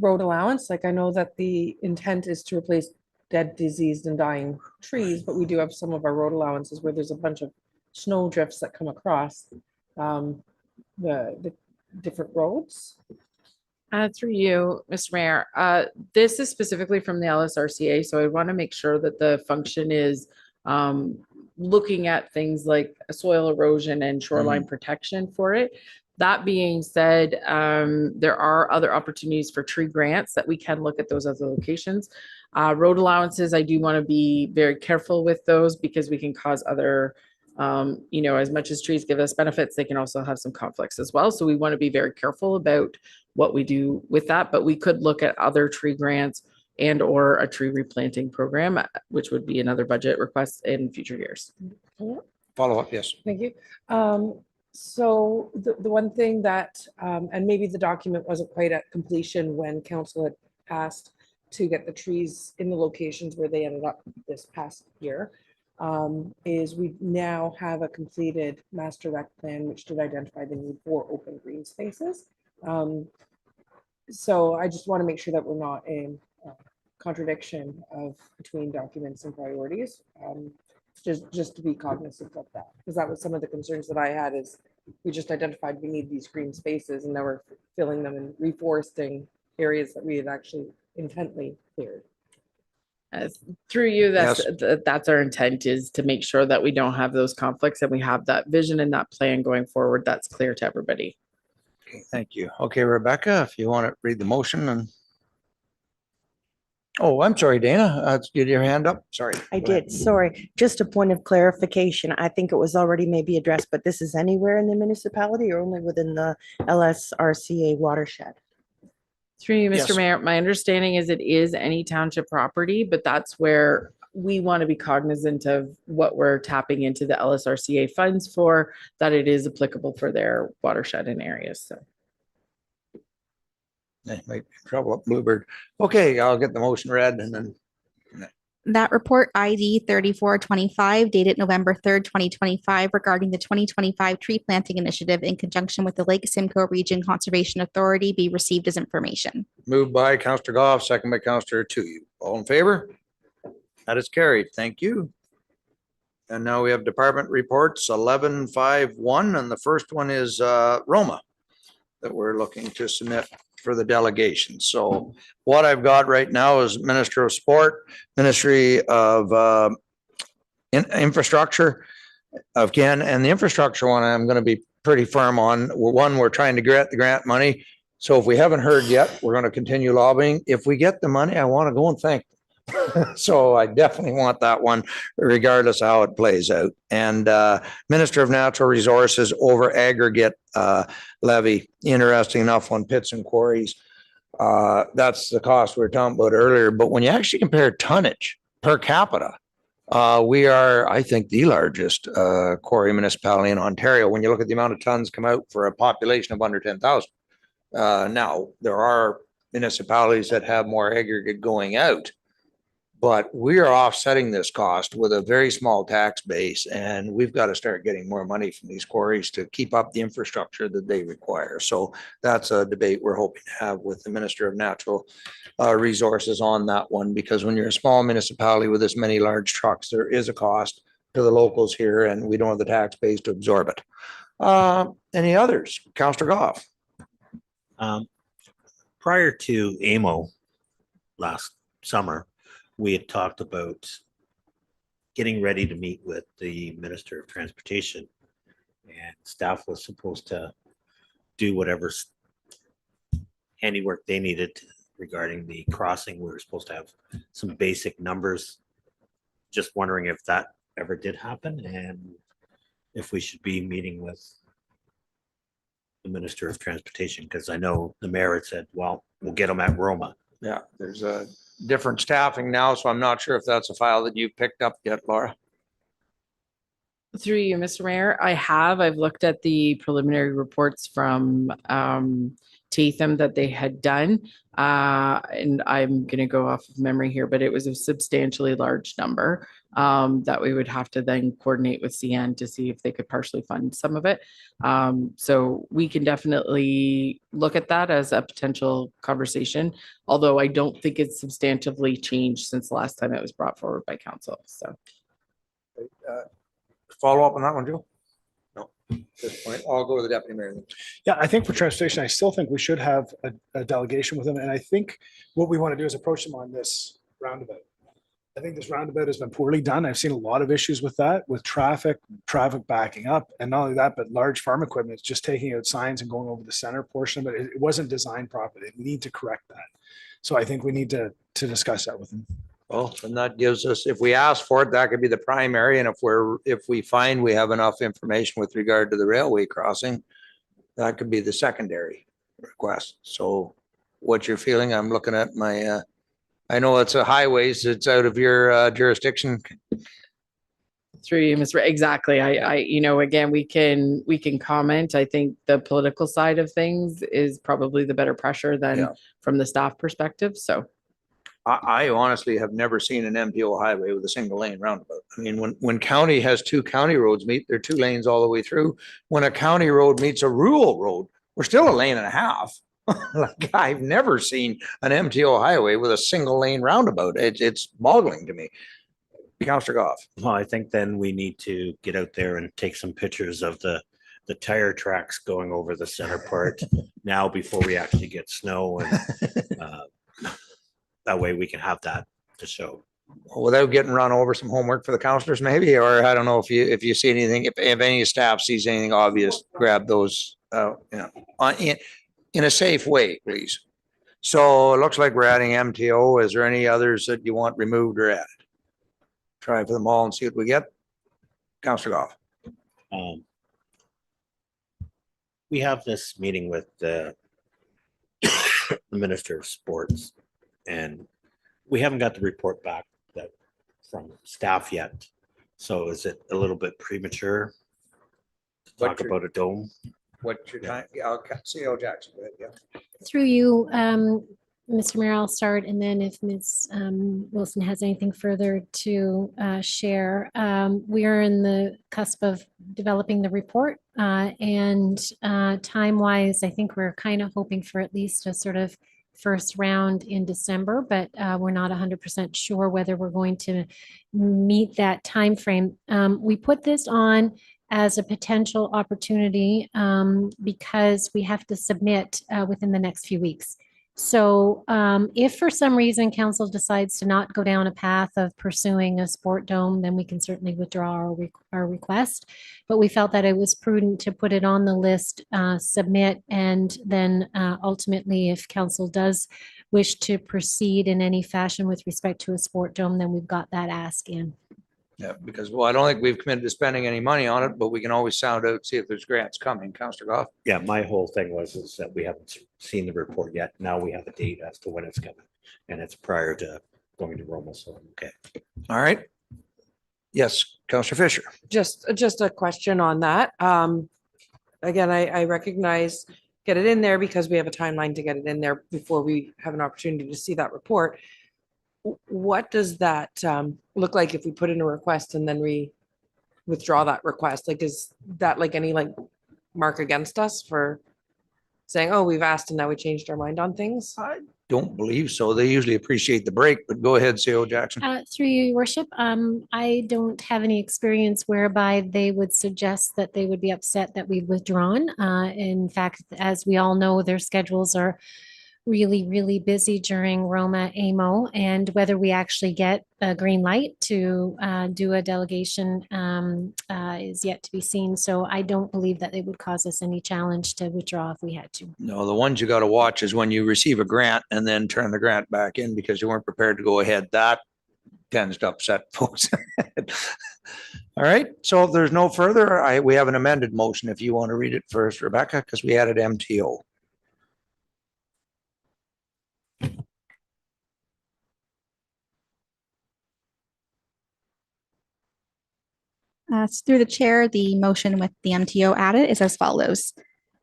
road allowance? Like I know that the intent is to replace dead, diseased and dying trees, but we do have some of our road allowances where there's a bunch of snow drifts that come across the different roads. Through you, Mr. Mayor, this is specifically from the LSRCA, so I want to make sure that the function is looking at things like soil erosion and shoreline protection for it. That being said, there are other opportunities for tree grants that we can look at those other locations. Road allowances, I do want to be very careful with those because we can cause other, as much as trees give us benefits, they can also have some conflicts as well. So we want to be very careful about what we do with that, but we could look at other tree grants and or a tree replanting program, which would be another budget request in future years. Follow up, yes. Thank you. So the one thing that, and maybe the document wasn't quite at completion when council had asked to get the trees in the locations where they ended up this past year, is we now have a completed master rec plan, which did identify the need for open green spaces. So I just want to make sure that we're not in contradiction of between documents and priorities. Just to be cognizant of that, because that was some of the concerns that I had is we just identified we need these green spaces and now we're filling them and reforesting areas that we had actually intently cleared. Through you, that's our intent, is to make sure that we don't have those conflicts and we have that vision and that plan going forward that's clear to everybody. Okay, thank you. Okay, Rebecca, if you want to read the motion and. Oh, I'm sorry, Dana. You had your hand up. Sorry. I Go ahead. did, sorry. Just a point of clarification. I think it was already maybe addressed, but this is anywhere in the municipality or only within the LSRCA watershed? Through you, Mr. Yes. Mayor, my understanding is it is any township property, but that's where we want to be cognizant of what we're tapping into the LSRCA funds for, that it is applicable for their watershed and areas, so. They might be in trouble up Bluebird. Okay, I'll get the motion read and then. That report ID 3425 dated November 3rd, 2025 regarding the 2025 tree planting initiative in conjunction with the Lake Simcoe Region Conservation Authority be received as information. Moved by Counselor Goff, second by Counselor Tulowitzki. All in favor? That is carried. Thank you. And now we have department reports 1151, and the first one is ROMA that we're looking to submit for the delegation. So what I've got right now is Minister of Sport, Ministry of Infrastructure of Ken, and the infrastructure one I'm going to be pretty firm on. We're trying to get the grant money. So if we haven't heard yet, we're going to continue lobbying. If we get the money, I want to go and thank them. So I definitely want that one, regardless of how it plays out. And Minister of Natural Resources over aggregate levy. Interesting enough on pits and quarries. That's the cost we were talking about earlier. But when you actually compare tonnage per capita, we are, I think, the largest quarry municipality in Ontario. When you look at the amount of tons come out for a population of under 10,000. Now, there are municipalities that have more aggregate going out. But we are offsetting this cost with a very small tax base, and we've got to start getting more money from these quarries to keep up the infrastructure that they require. So that's a debate we're hoping to have with the Minister of Natural Resources on that one, because when you're a small municipality with this many large trucks, there is a cost to the locals here, and we don't have the tax base to absorb it. Any others? Councillor Goff. Prior to AMO last summer, we had talked about getting ready to meet with the Minister of Transportation, and staff was supposed to do whatever handiwork they needed regarding the crossing. We were supposed to have some basic numbers. Just wondering if that ever did happen and if we should be meeting with the Minister of Transportation, because I know the mayor had said, well, we'll get them at Roma. Yeah, there's a different staffing now, so I'm not sure if that's a file that you've picked up yet, Laura. Through you, Mr. Mayor, I've looked at the preliminary reports from Tatham that they had done. And I'm going to go off of memory here, but it was a substantially large number that we would have to then coordinate with CN to see if they could partially fund some of it. So we can definitely look at that as a potential conversation, although I don't think it's substantively changed since the last time it was brought forward by council. So follow up on that one, Joe? No, at this point, I'll go to the deputy mayor. Yeah, I think for transportation, I still think we should have a delegation with them. And I think what we want to do is approach them on this roundabout. I think this roundabout has been poorly done. I've seen a lot of issues with that, with traffic backing up. And not only that, but large farm equipment is just taking out signs and going over the center portion, but it wasn't designed properly. We need to correct that. So I think we need to discuss that with them. Well, and that gives us, if we ask for it, that could be the primary. And if we find we have enough information with regard to the railway crossing, that could be the secondary request. So what you're feeling, I'm looking at my, I know it's a highways, it's out of your jurisdiction. Through you, Ms. Exactly. Again, we can comment. I think the political side of things is probably the better pressure than from the staff perspective. So I honestly have never seen an MPO highway with a single lane roundabout. I mean, when county has two county roads meet, they're 2 lanes all the way through. When a county road meets a rural road, we're still a lane and a half. Like, I've never seen an MTO highway with a single lane roundabout. It's boggling to me. Counselor Goff. Well, I think then we need to get out there and take some pictures of the tire tracks going over the center part now before we actually get snow, and that way we can have that to show. Without getting run over, some homework for the counselors maybe, or I don't know if you see anything, if any staff sees anything obvious, grab those, in a safe way, please. So it looks like we're adding MTO. Is there any others that you want removed or added? Try for them all and see what we get. Counselor Goff. We have this meeting with the Minister of Sports, and we haven't got the report back from staff yet. So is it a little bit premature to talk about a dome? What's your time? Yeah, I'll CEO Jackson. Yeah. Through you, Mr. Mayor, I'll start, and then if Ms. Wilson has anything further to share. We are in the cusp of developing the report, and time-wise, I think we're kind of hoping for at least a sort of first round in December, but we're not 100% sure whether we're going to meet that timeframe. We put this on as a potential opportunity because we have to submit within the next few weeks. So if for some reason council decides to not go down a path of pursuing a sport dome, then we can certainly withdraw our request. But we felt that it was prudent to put it on the list, submit, and then ultimately, if council does wish to proceed in any fashion with respect to a sport dome, then we've got that ask in. Yeah, because, well, I don't think we've committed to spending any money on it, but we can always sound out, see if there's grants coming. Counselor Goff. Yeah, my whole thing is that we haven't seen the report yet. Now we have a date as to when it's coming, and it's prior to going to Roma. So, okay. All right. Yes, Counselor Fisher. Just a question on that. Again, I recognize, get it in there because we have a timeline to get it in there before we have an opportunity to see that report. What does that look like if we put in a request and then we withdraw that request? Like, is that like any mark against us for saying, oh, we've asked and now we changed our mind on things? I don't believe so. They usually appreciate the break, but go ahead, CEO Jackson. Through you, Your Worship, I don't have any experience whereby they would suggest that they would be upset that we've withdrawn. In fact, as we all know, their schedules are really, really busy during Roma AMO, and whether we actually get a green light to do a delegation is yet to be seen. So I don't believe that it would cause us any challenge to withdraw if we had to. No, the ones you got to watch is when you receive a grant and then turn the grant back in because you weren't prepared to go ahead. That tends to upset folks. All right. So if there's no further, we have an amended motion if you want to read it first, Rebecca, because we added MTO. Through the chair, the motion with the MTO added is as follows.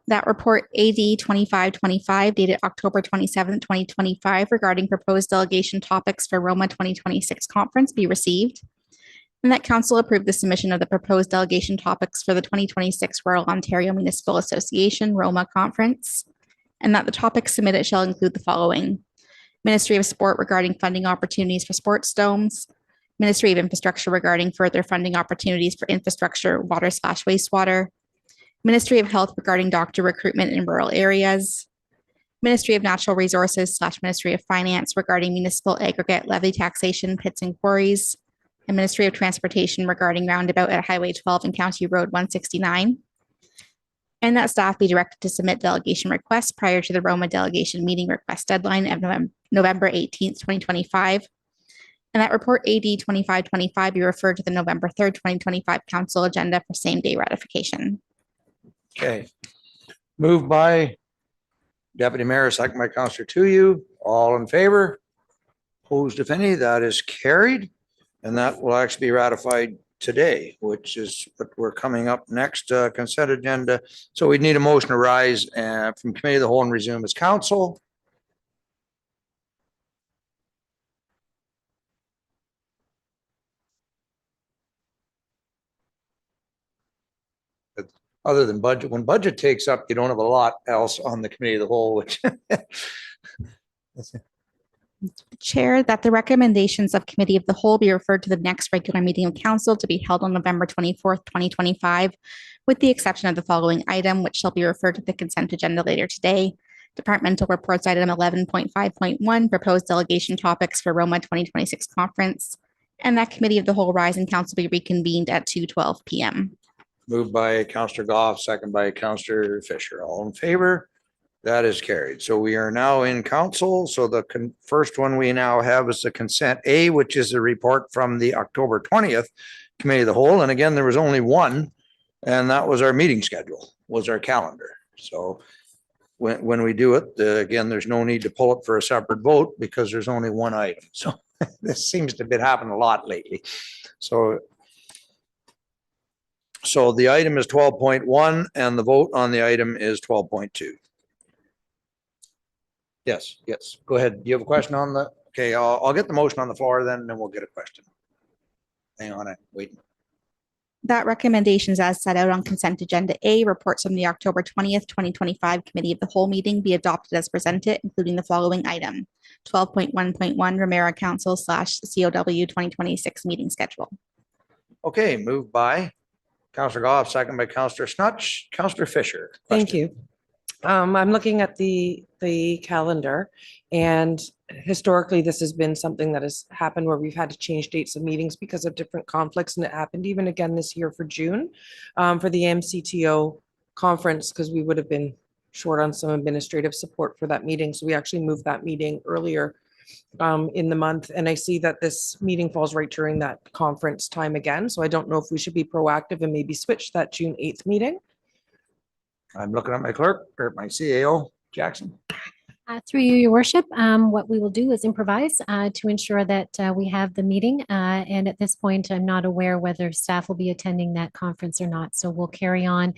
That report AD 2525 dated October 27, 2025 regarding proposed delegation topics for Roma 2026 conference be received. And that council approve the submission of the proposed delegation topics for the 2026 Royal Ontario Municipal Association Roma conference. And that the topics submitted shall include the following: Ministry of Sport regarding funding opportunities for sports domes, Ministry of Infrastructure regarding further funding opportunities for infrastructure, water/wastewater, Ministry of Health regarding doctor recruitment in rural areas, Ministry of Natural Resources/Ministry of Finance regarding municipal aggregate levy taxation, pits and quarries, and Ministry of Transportation regarding roundabout at Highway 12 and County Road 169. And that staff be directed to submit delegation requests prior to the Roma delegation meeting request deadline of November 18th, 2025. And that report AD 2525 be referred to the November 3rd, 2025 council agenda for same day ratification. Okay. Moved by Deputy Mayor, second by Councillor Tuyu. All in favor? Opposed, if any? That is carried. And that will actually be ratified today, which is what we're coming up next, consent agenda. So we need a motion to rise from committee of the whole and resume as council. other than budget. When budget takes up, you don't have a lot else on the committee of the whole, which Chair, that the recommendations of Committee of the Whole be referred to the next regular meeting of council to be held on November 24th, 2025, with the exception of the following item, which shall be referred to the consent agenda later today. Departmental reports item 11.5.1, proposed delegation topics for ROMA 2026 conference, and that Committee of the Whole rise and council be reconvened at 2:12 p.m. moved by Counselor Goff, second by Counselor Fisher. All in favor? That is carried. So we are now in council. So the first one we now have is the consent A, which is a report from the October 20th Committee of the Whole. And again, there was only one, and that was our meeting schedule, was our calendar. So when we do it, again, there's no need to pull it for a separate vote because there's only one item. So this seems to have been happening a lot lately. So the item is 12.1 and the vote on the item is 12.2. Yes, go ahead. Do you have a question on the, okay, I'll get the motion on the floor then, and then we'll get a question. Hang on, wait. That recommendations as set out on consent agenda A, reports from the October 20th, 2025 Committee of the Whole meeting be adopted as presented, including the following item: 12.1.1 Ramara Council / COW 2026 meeting schedule. Okay, moved by Counselor Goff, second by Counselor Snutch. Counselor Fisher. Thank you. I'm looking at the calendar, and historically, this has been something that has happened where we've had to change dates of meetings because of different conflicts, and it happened even again this year for June for the MCTO conference, because we would have been short on some administrative support for that meeting. So we actually moved that meeting earlier in the month, and I see that this meeting falls right during that conference time again. So I don't know if we should be proactive and maybe switch that June 8th meeting. I'm looking at my clerk or my CAO, Jackson. Through you, your worship, what we will do is improvise to ensure that we have the meeting. And at this point, I'm not aware whether staff will be attending that conference or not. So we'll carry on.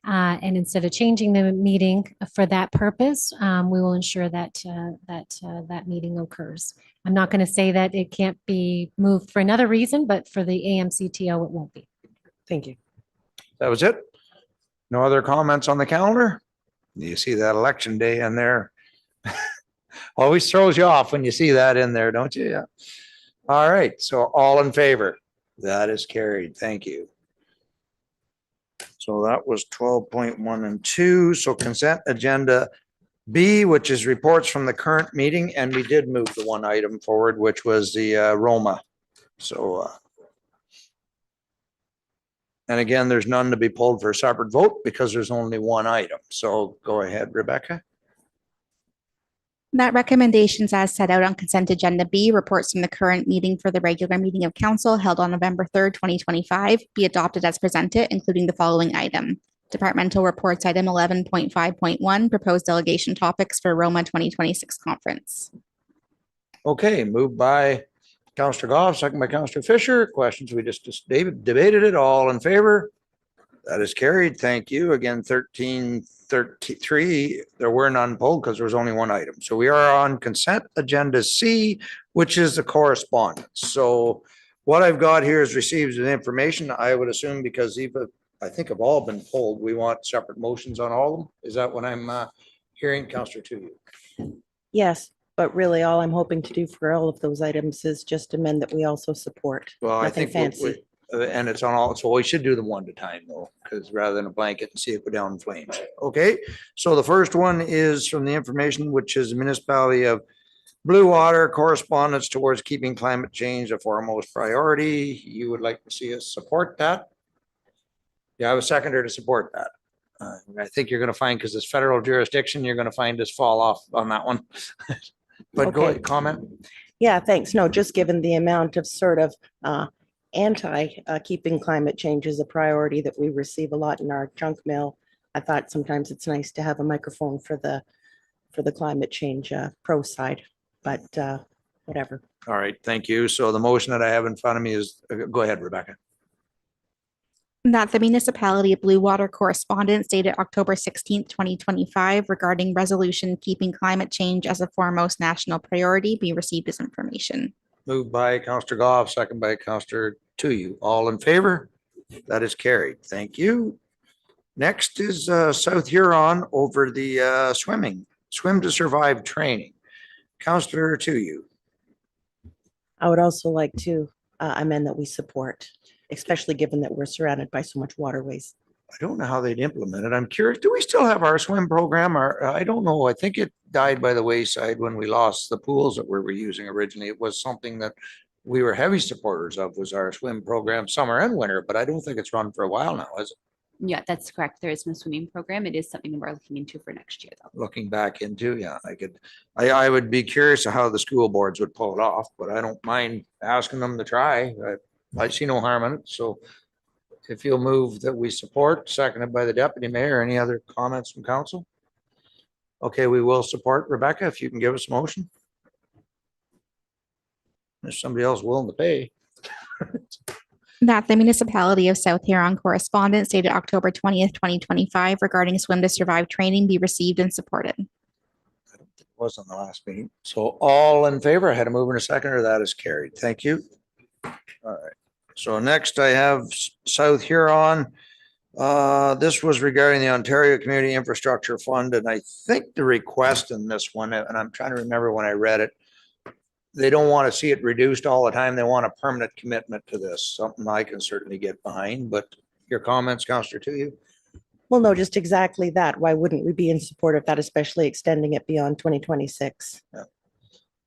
And instead of changing the meeting for that purpose, we will ensure that that meeting occurs. I'm not going to say that it can't be moved for another reason, but for the AMCTO, it won't be. Thank you. That was it. No other comments on the calendar? You see that election day in there? Always throws you off when you see that in there, don't you? Yeah. All right. So all in favor? That is carried. Thank you. So that was 12.1 and 2. So consent agenda B, which is reports from the current meeting. And we did move the one item forward, which was the ROMA. So and again, there's none to be pulled for a separate vote because there's only one item. So go ahead, Rebecca. That recommendations as set out on consent agenda B, reports from the current meeting for the regular meeting of council held on November 3rd, 2025, be adopted as presented, including the following item: departmental reports item 11.5.1, proposed delegation topics for ROMA 2026 conference. Okay, moved by Counselor Goff, second by Counselor Fisher. Questions? We just debated it. All in favor? That is carried. Thank you. Again, 1333, there were none pulled because there was only one item. So we are on consent agenda C, which is the correspondence. So what I've got here is received the information. I would assume because I think have all been pulled, we want separate motions on all of them. Is that what I'm hearing, Counselor to you? Yes, but really all I'm hoping to do for all of those items is just amend that we also support. Well, I Nothing think fancy. and it's on all, so we should do them one at a time though, because rather than a blanket and see it go down in flames. Okay, so the first one is from the information, which is the municipality of Blue Water correspondence towards keeping climate change a foremost priority. You would like to see us support that? Yeah, I have a seconder to support that. I think you're going to find, because it's federal jurisdiction, you're going to find us fall off on that one. But go ahead, comment. Yeah, thanks. No, just given the amount of sort of keeping climate change as a priority that we receive a lot in our junk mail, I thought sometimes it's nice to have a microphone for the climate change pro side, but whatever. All right, thank you. So the motion that I have in front of me is, go ahead, Rebecca. That the municipality of Blue Water correspondence dated October 16th, 2025 regarding resolution keeping climate change as a foremost national priority be received as information. Moved by Counselor Goff, second by Counselor Tuyu. All in favor? That is carried. Thank you. Next is South Huron over the swim to survive training. Counselor to you. I would also like to amend that we support, especially given that we're surrounded by so much waterways. I don't know how they'd implement it. I'm curious, do we still have our swim program? Or I don't know. I think it died by the wayside when we lost the pools that we were using originally. It was something that we were heavy supporters of, was our swim program, summer and winter, but I don't think it's run for a while now, is it? Yeah, that's correct. There is no swimming program. It is something we're looking into for next year, though. Looking back into, yeah, I would be curious of how the school boards would pull it off, but I don't mind asking them to try. I see no harm in it. So if you'll move that we support, seconded by the deputy mayor, any other comments from council? Okay, we will support. Rebecca, if you can give us a motion. There's somebody else willing to pay. That the municipality of South Huron correspondence dated October 20th, 2025 regarding swim to survive training be received and supported. Was on the last meeting. So all in favor, I had a mover and a seconder, that is carried. Thank you. All right. So next I have South Huron. This was regarding the Ontario Community Infrastructure Fund, and I think the request in this one, and I'm trying to remember when I read it, they don't want to see it reduced all the time. They want a permanent commitment to this, something I can certainly get behind, but your comments, Counselor, to you? Well, no, just exactly that. Why wouldn't we be in support of that, especially extending it beyond 2026? Yeah.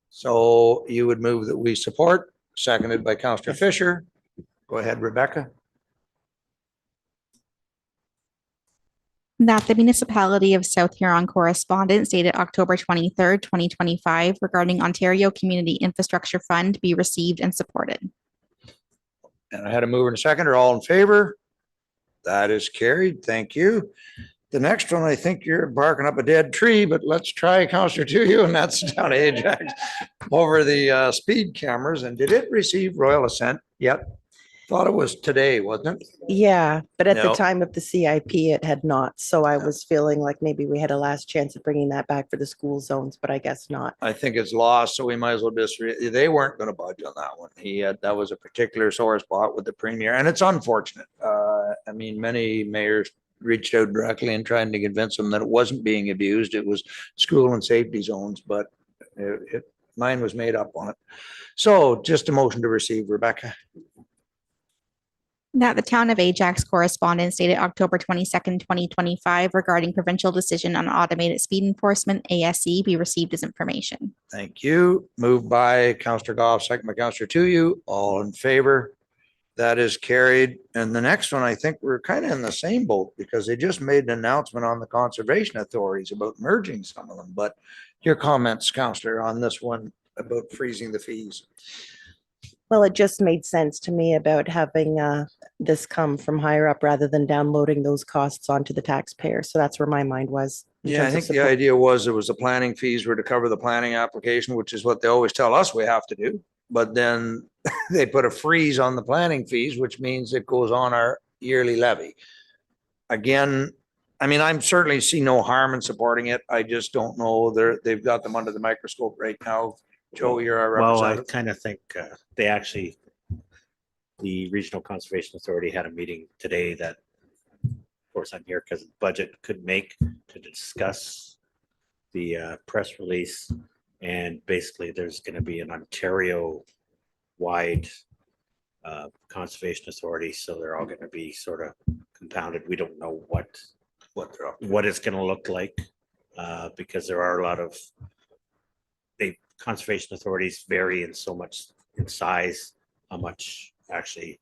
So you would move that we support, seconded by Counselor Fisher. Go ahead, Rebecca. That the municipality of South Huron correspondence dated October 23rd, 2025 regarding Ontario Community Infrastructure Fund be received and supported. And I had a mover and a seconder, all in favor? That is carried. Thank you. The next one, I think you're barking up a dead tree, but let's try Counselor to you, and that's down to Ajax over the speed cameras. And did it receive royal assent yet? Thought it was today, wasn't it? Yeah, but at No. the time of the CIP, it had not. So I was feeling like maybe we had a last chance of bringing that back for the school zones, but I guess not. I think it's lost, so we might as well just, they weren't going to budge on that one. That was a particular sore spot with the premier, and it's unfortunate. I mean, many mayors reached out directly and trying to convince them that it wasn't being abused. It was school and safety zones, but mine was made up on it. So just a motion to receive, Rebecca. That the town of Ajax correspondence dated October 22nd, 2025 regarding provincial decision on automated speed enforcement, ASE, be received as information. Thank you. Moved by Counselor Goff, second by Counselor Tuyu. All in favor? That is carried. And the next one, I think we're kind of in the same boat because they just made an announcement on the conservation authorities about merging some of them. But your comments, Counselor, on this one about freezing the fees. Well, it just made sense to me about having this come from higher up rather than downloading those costs onto the taxpayer. So that's where my mind was. Yeah, I think the idea was the planning fees were to cover the planning application, which is what they always tell us we have to do. But then they put a freeze on the planning fees, which means it goes on our yearly levy. Again, I mean, I'm certainly see no harm in supporting it. I just don't know. They've got them under the microscope right now. Joe, you're our Well, I representative. kind of think the Regional Conservation Authority had a meeting today that, of course, I'm here because the budget could make to discuss the press release. And basically, there's going to be an Ontario-wide conservation authority, so they're all going to be sort of compounded. We don't know what it's going to look like because there are a lot of conservation authorities vary in so much in size, how much actually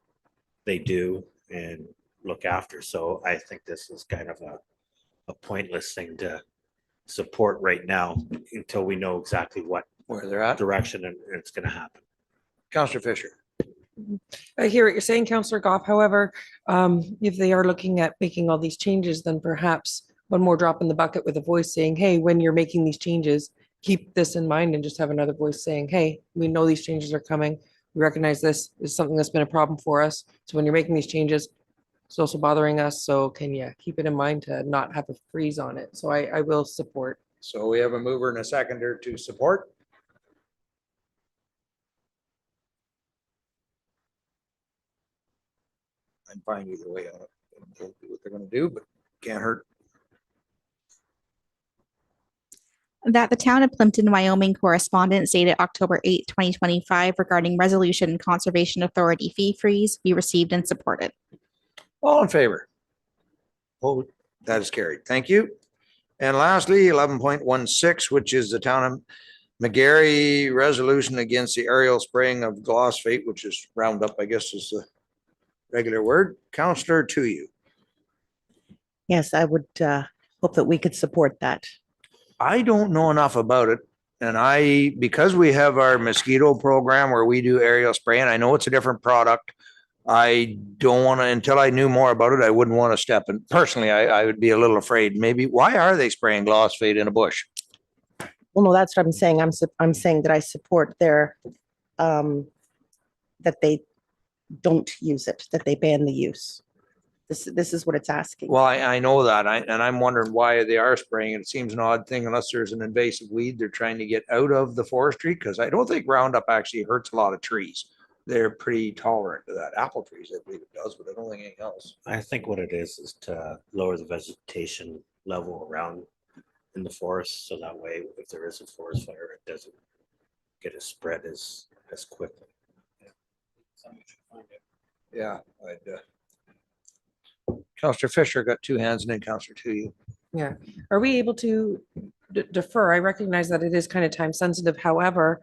they do and look after. So I think this is kind of a pointless thing to support right now until we know exactly where they're at, direction and it's going to happen. Counselor Fisher. I hear what you're saying, Councillor Goff. However, if they are looking at making all these changes, then perhaps one more drop in the bucket with a voice saying, hey, when you're making these changes, keep this in mind, and just have another voice saying, hey, we know these changes are coming. We recognize this is something that's been a problem for us. So when you're making these changes, it's also bothering us. So can you keep it in mind to not have a freeze on it? So I will support. So we have a mover and a seconder to support. I'm fine either way on it. I don't know what they're going to do, but Can't hurt. That the town of Plimpton, Wyoming correspondence dated October 8th, 2025 regarding resolution conservation authority fee freeze be received and supported. All in favor? Oh, that is carried. Thank you. And lastly, 11.16, which is the town of McGarry resolution against the aerial spraying of glyphosate, which is Roundup, I guess is the regular word. Counselor, to you. Yes, I would hope that we could support that. I don't know enough about it. And because we have our mosquito program where we do aerial spraying, I know it's a different product. I don't want to, until I knew more about it, I wouldn't want to step in. Personally, I would be a little afraid. Maybe, why are they spraying glyphosate in a bush? Well, no, that's what I'm saying. I'm saying that I support their, that they don't use it, that they ban the use. This is what it's asking. Well, I know that. And I'm wondering why they are spraying it. It seems an odd thing unless there's an invasive weed they're trying to get out of the forestry, because I don't think Roundup actually hurts a lot of trees. They're pretty tolerant to that. Apple trees, I believe it does, but I don't think anything else. I think what it is to lower the vegetation level around in the forest, so that way if there is a forest fire, it doesn't get as spread as quickly. Yeah. Counselor Fisher got two hands and then Counselor to you. Yeah. Are we able to defer? I recognize that it is kind of time sensitive. However,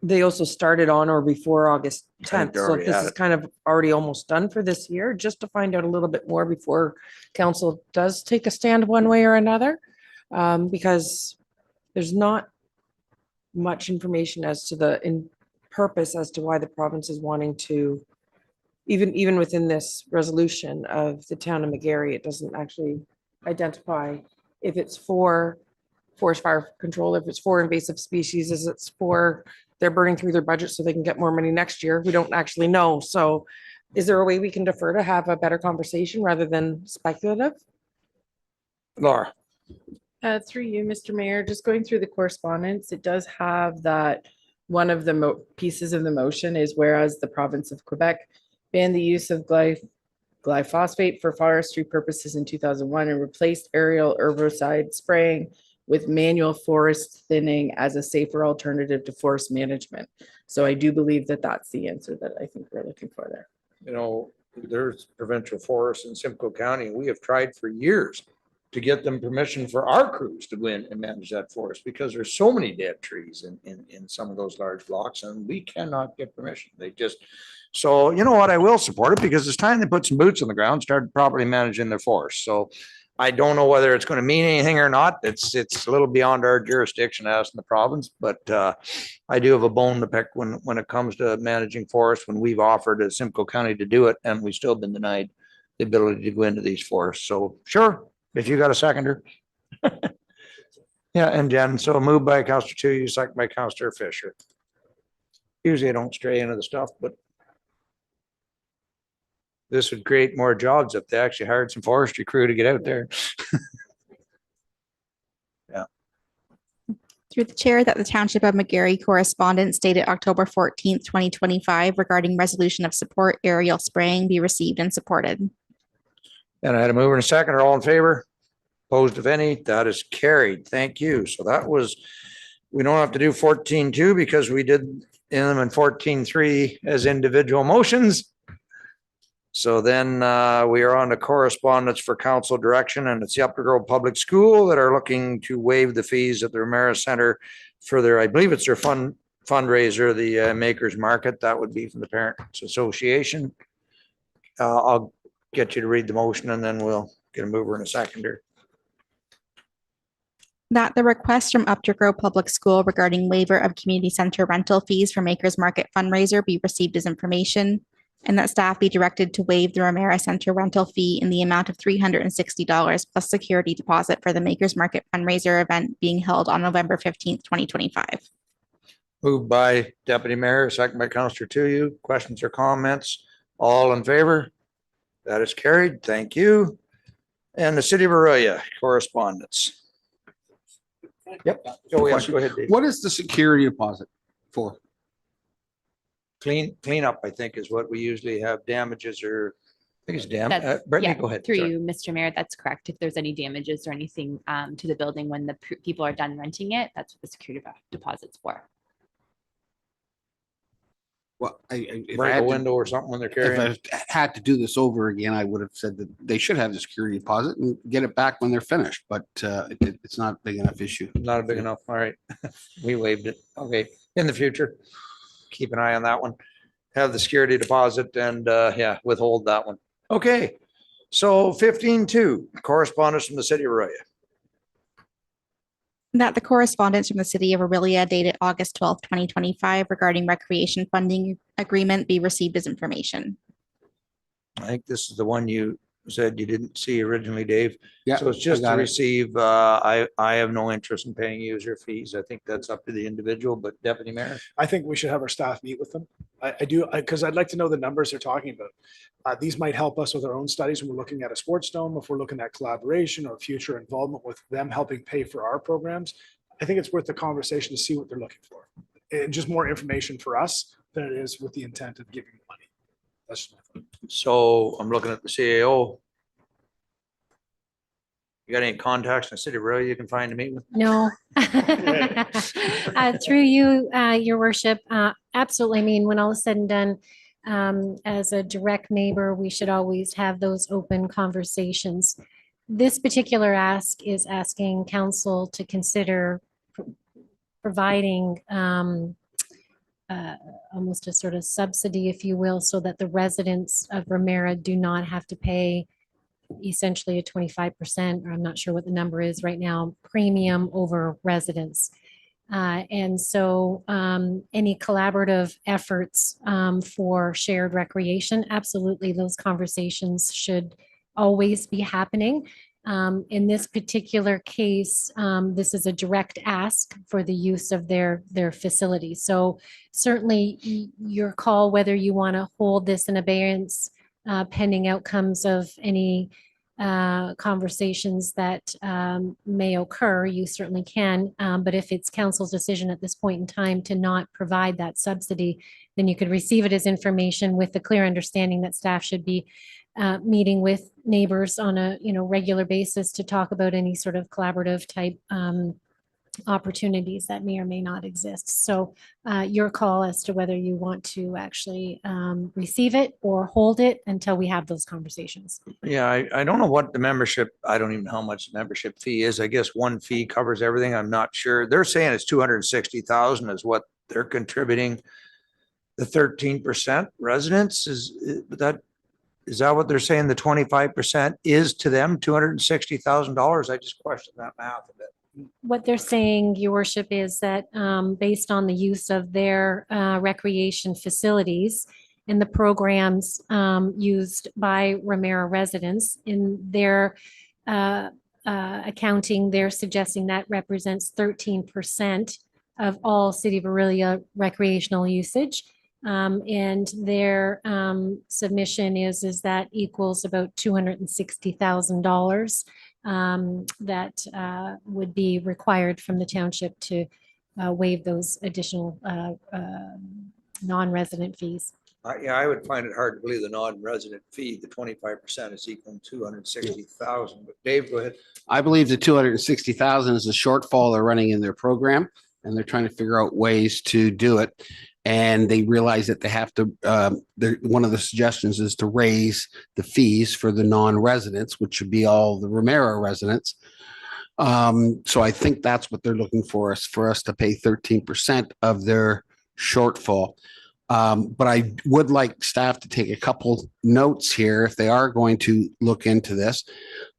they also started on or before August I think 10th. they're So already this at is it. kind of already almost done for this year, just to find out a little bit more before council does take a stand one way or another. Because there's not much information as to the purpose as to why the province is wanting to, even within this resolution of the town of McGarry, it doesn't actually identify if it's for forest fire control, if it's for invasive species, is it's for they're burning through their budget so they can get more money next year. We don't actually know. So is there a way we can defer to have a better conversation rather than speculative? Laura. Through you, Mr. Mayor, just going through the correspondence, it does have that one of the pieces of the motion is whereas the province of Quebec banned the use of glyphosate for forestry purposes in 2001 and replaced aerial herbicide spraying with manual forest thinning as a safer alternative to forest management. So I do believe that that's the answer that I think we're looking for there. You know, there's provincial forests in Simcoe County. We have tried for years to get them permission for our crews to go in and manage that forest because there's so many dead trees in some of those large blocks and we cannot get permission. They just, so you know what, I will support it because it's time they put some boots on the ground, start properly managing their forest. So I don't know whether it's going to mean anything or not. It's a little beyond our jurisdiction as in the province, but I do have a bone to pick when it comes to managing forests, when we've offered as Simcoe County to do it and we've still been denied the ability to go into these forests. So sure. If you got a seconder. Yeah, and Jen, so moved by Counselor Two, you second by Counselor Fisher. Usually I don't stray into the stuff, but this would create more jobs if they actually hired some forestry crew to get out there. Yeah. Through the chair, that the Township of McGarry correspondence dated October 14th, 2025 regarding resolution of support aerial spraying be received and supported. And I had a mover and a second. Are all in favor? Opposed, if any? That is carried. Thank you. So that was, we don't have to do 14.2 because we did in them in 14.3 as individual motions. So then we are on to correspondence for council direction, and it's the Uptergrove Public School that are looking to waive the fees at the Ramara Center for their, I believe it's their fundraiser, the Makers Market. That would be from the Parents Association. I'll get you to read the motion and then we'll get a mover and a seconder. That the request from Uptergrove Public School regarding waiver of community center rental fees for Makers Market fundraiser be received as information, and that staff be directed to waive the Ramara Center rental fee in the amount of $360 plus security deposit for the Makers Market fundraiser event being held on November 15th, 2025. Moved by Deputy Mayor, second by Councillor Tuyu. Questions or comments? All in favor? That is carried. Thank you. And the City of Orillia correspondence. Yep. Oh, yes, go ahead, Dave. What is the security deposit for? Clean up, I think, is what we usually have. Damages or Thanks, Dan. That's- Brittany, yeah, go ahead. Through Sorry. you, Mr. Mayor, that's correct. If there's any damages or anything to the building when the people are done renting it, that's what the security deposit's for. Well, if I Break a had to- window or something when they're if carrying. I had to do this over again, I would have said that they should have the security deposit and get it back when they're finished, but it's not a big enough issue. Not a big enough. All right. We waived it. Okay. In the future, keep an eye on that one. Have the security deposit and yeah, withhold that one. Okay. So 15.2, correspondence from the city of Orillia. That the correspondence from the city of Orillia dated August 12th, 2025 regarding recreation funding agreement be received as information. I think this is the one you said you didn't see originally, Dave. Yeah, So it's I just to got it. receive, I have no interest in paying user fees. I think that's up to the individual, but Deputy Mayor. I think we should have our staff meet with them. I do, because I'd like to know the numbers they're talking about. These might help us with our own studies when we're looking at a sports dome, if we're looking at collaboration or future involvement with them helping pay for our programs. I think it's worth the conversation to see what they're looking for. And just more information for us than it is with the intent of giving money. That's just my thought. So I'm looking at the CAO. You got any contacts in the city of Orillia you can find to meet with? No. Through you, your worship, absolutely. I mean, when all is said and done, as a direct neighbor, we should always have those open conversations. This particular ask is asking council to consider providing almost a sort of subsidy, if you will, so that the residents of Ramara do not have to pay essentially a 25%, or I'm not sure what the number is right now, premium over residents. And so any collaborative efforts for shared recreation, absolutely, those conversations should always be happening. In this particular case, this is a direct ask for the use of their facility. So certainly your call, whether you want to hold this in abeyance pending outcomes of any conversations that may occur, you certainly can. But if it's council's decision at this point in time to not provide that subsidy, then you could receive it as information with the clear understanding that staff should be meeting with neighbors on a regular basis to talk about any sort of collaborative type opportunities that may or may not exist. So your call as to whether you want to actually receive it or hold it until we have those conversations. Yeah, I don't know what the membership, I don't even know how much the membership fee is. I guess one fee covers everything. I'm not sure. They're saying it's 260,000 is what they're contributing. The 13% residents is that what they're saying? The 25% is to them, $260,000? I just question that math a bit. What they're saying, your worship, is that based on the use of their recreation facilities and the programs used by Ramara residents in their accounting, they're suggesting that represents 13% of all City of Orillia recreational usage. And their submission is that equals about $260,000 that would be required from the township to waive those additional non-resident fees. Yeah, I would find it hard to believe the non-resident fee, the 25% is equal to 260,000. But Dave, go ahead. I believe the 260,000 is the shortfall they're running in their program, and they're trying to figure out ways to do it. And they realize that they have to, one of the suggestions is to raise the fees for the non-residents, which should be all the Ramara residents. So I think that's what they're looking for us to pay 13% of their shortfall. But I would like staff to take a couple notes here if they are going to look into this.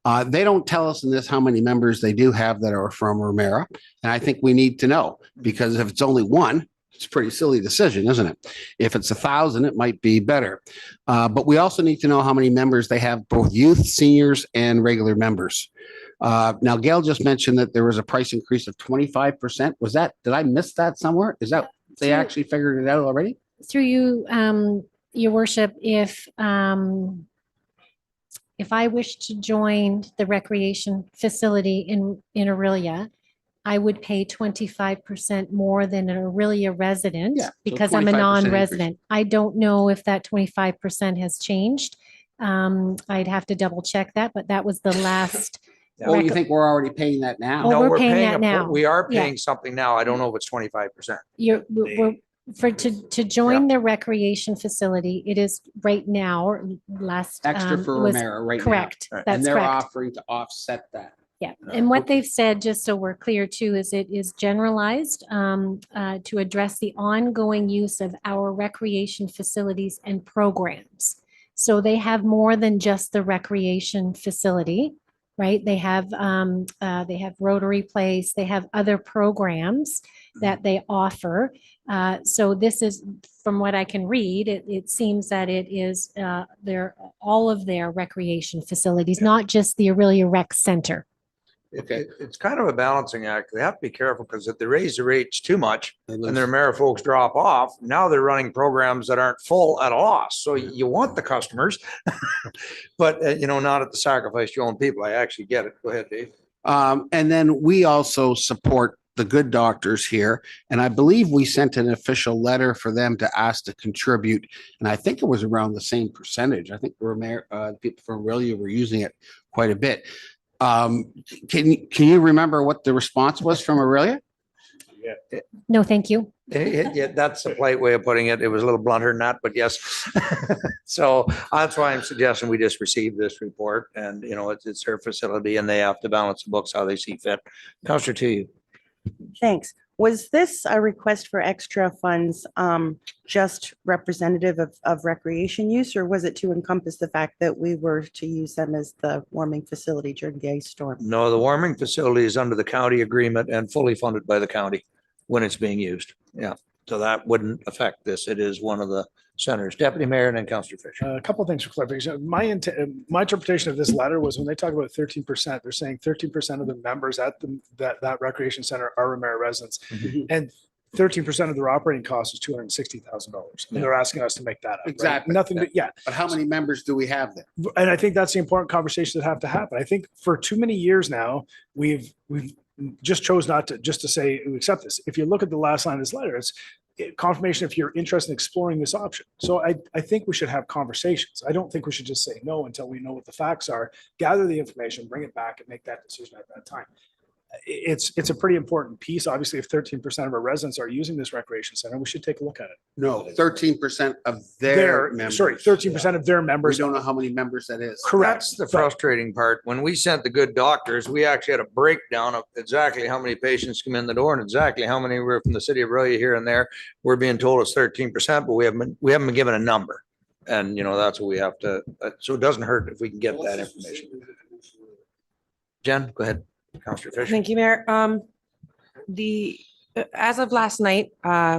They don't tell us in this how many members they do have that are from Ramara. And I think we need to know, because if it's only one, it's a pretty silly decision, isn't it? If it's 1,000, it might be better. But we also need to know how many members they have, both youth, seniors, and regular members. Now, Gail just mentioned that there was a price increase of 25%. Was that, did I miss that somewhere? Is that, they actually figured it out already? Through you, your worship, if I wish to join the recreation facility in Orillia, I would pay 25% more than an Orillia resident Yeah, so because I'm a 25% non-resident. I don't know if that 25% has changed. I'd have to double check that, but that was the last. Oh, you think we're already paying that now? Oh, No, we're paying that a- now. We are Yeah. paying something now. I don't know if it's 25%. We're, to join the recreation facility, it is right now, or last. Extra for was Ramara right now. Correct. And That's they're correct. offering to offset that. Yeah, and what they've said, just so we're clear too, is it is generalized to address the ongoing use of our recreation facilities and programs. So they have more than just the recreation facility, right? They have Rotary Place, they have other programs that they offer. So this is, from what I can read, it seems that it is all of their recreation facilities, not just the Orillia Rec Center. It's kind of a balancing act. They have to be careful because if they raise the rates too much and their mayor folks drop off, now they're running programs that aren't full at a loss. So you want the customers, but not at the sacrifice of your own people. I actually get it. Go ahead, Dave. And then we also support the good doctors here. And I believe we sent an official letter for them to ask to contribute. And I think it was around the same percentage. I think people from Orillia were using it quite a bit. Can you remember what the response was from Orillia? No, thank you. Yeah, that's a polite way of putting it. It was a little blunter than that, but yes. So that's why I'm suggesting we just receive this report and, it's their facility and they have to balance the books how they see fit. Counselor, to you. Thanks. Was this a request for extra funds just representative of recreation use, or was it to encompass the fact that we were to use them as the warming facility during the ice storm? No, the warming facility is under the county agreement and fully funded by the county when it's being used. Yeah. So that wouldn't affect this. It is one of the centers. Deputy Mayor and then Councillor Fisher. A couple of things for clarification. My interpretation of this letter was when they talk about 13%, they're saying 13% of the members at that recreation center are Ramara residents, and 13% of their operating cost is $260,000. And they're asking us to make that up. Exactly. Right? Nothing, but yeah. But how many members do we have there? And I think that's the important conversation that have to happen. I think for too many years now, we've just chose not to just to say we accept this. If you look at the last line of this letter, it's confirmation if you're interested in exploring this option. So I think we should have conversations. I don't think we should just say no until we know what the facts are, gather the information, bring it back and make that decision at that time. It's a pretty important piece. Obviously, if 13% of our residents are using this recreation center, we should take a look at it. No, 13% of their members. Sorry, 13% of their members. We don't know how many members that is. Correct. That's the frustrating part. When we sent the good doctors, we actually had a breakdown of exactly how many patients come in the door and exactly how many were from the city of Orillia here and there. We're being told it's 13%, but we haven't been given a number. And that's what we have to, so it doesn't hurt if we can get that information. Jen, go ahead. Councillor Fisher. Thank you, Mayor. As of last night,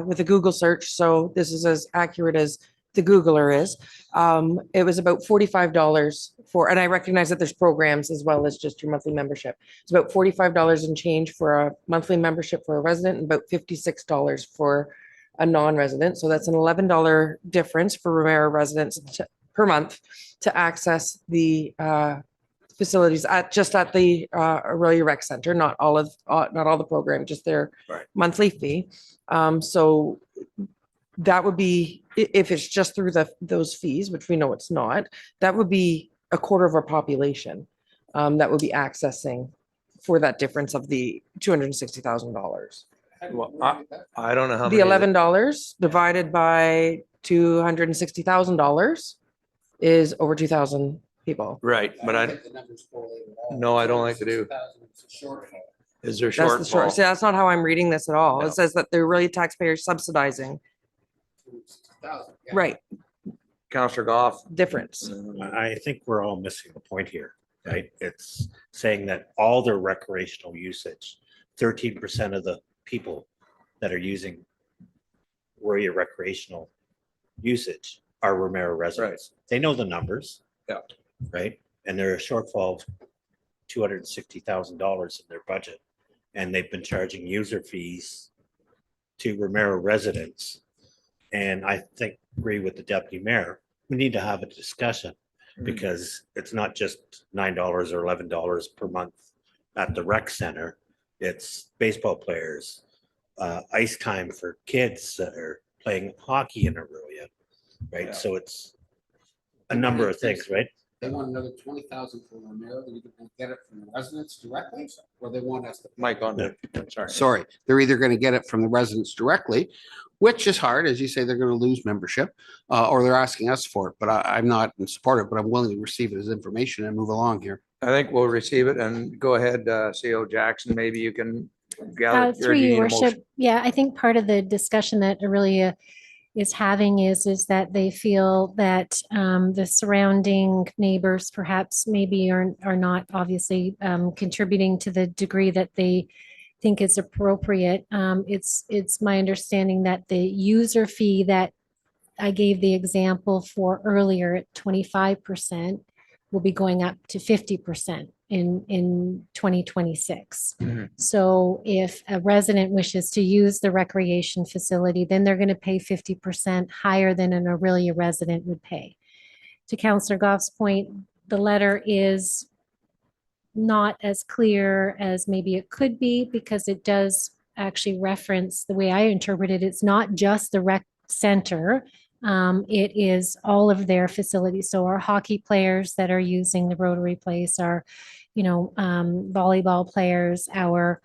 with a Google search, so this is as accurate as the Googler is, it was about $45 for, and I recognize that there's programs as well as just your monthly membership. It's about $45 and change for a monthly membership for a resident and about $56 for a non-resident. So that's an $11 difference for Ramara residents per month to access the facilities at the Orillia Rec Center, not all the program, just their monthly fee. So that would be, if it's just through those fees, which we know it's not, that would be a quarter of our population that would be accessing for that difference of the $260,000. Well, I don't know how The $11 divided by $260,000 is over 2,000 people. Right, but I don't like to do. Is there That's the short. shortfall? See, that's not how I'm reading this at all. No. It says that they're really taxpayers subsidizing. Right, Councillor Goff. difference. I think we're all missing the point here, right? It's saying that all their recreational usage, 13% of the people that are using Orillia recreational usage are Ramara residents. They know the numbers. Yeah. Right? And they're a shortfall of $260,000 in their budget. And they've been charging user fees to Ramara residents. And I think, agree with the deputy mayor, we need to have a discussion because it's not just $9 or $11 per month at the rec center. It's baseball players, ice time for kids that are playing hockey in Orillia, right? So it's a number of things, right? They want another 20,000 from Ramara. They're either going to get it from the residents directly, or they want us to. Mike on there. Sorry. Sorry, they're either going to get it from the residents directly, which is hard, as you say, they're going to lose membership, or they're asking us for it. But I'm not in support of it, but I'm willing to receive it as information and move along here. I think we'll receive it and go ahead, CO Jackson, maybe you can gather. Through your worship, yeah, I think part of the discussion that Orillia is having is that they feel that the surrounding neighbors perhaps maybe are not obviously contributing to the degree that they think is appropriate. It's my understanding that the user fee that I gave the example for earlier at 25% will be going up to 50% in 2026. So if a resident wishes to use the recreation facility, then they're going to pay 50% higher than an Orillia resident would pay. To Councillor Goff's point, the letter is not as clear as maybe it could be because it does actually reference, the way I interpret it, it's not just the rec center. It is all of their facilities. So our hockey players that are using the Rotary Place, our, volleyball players, our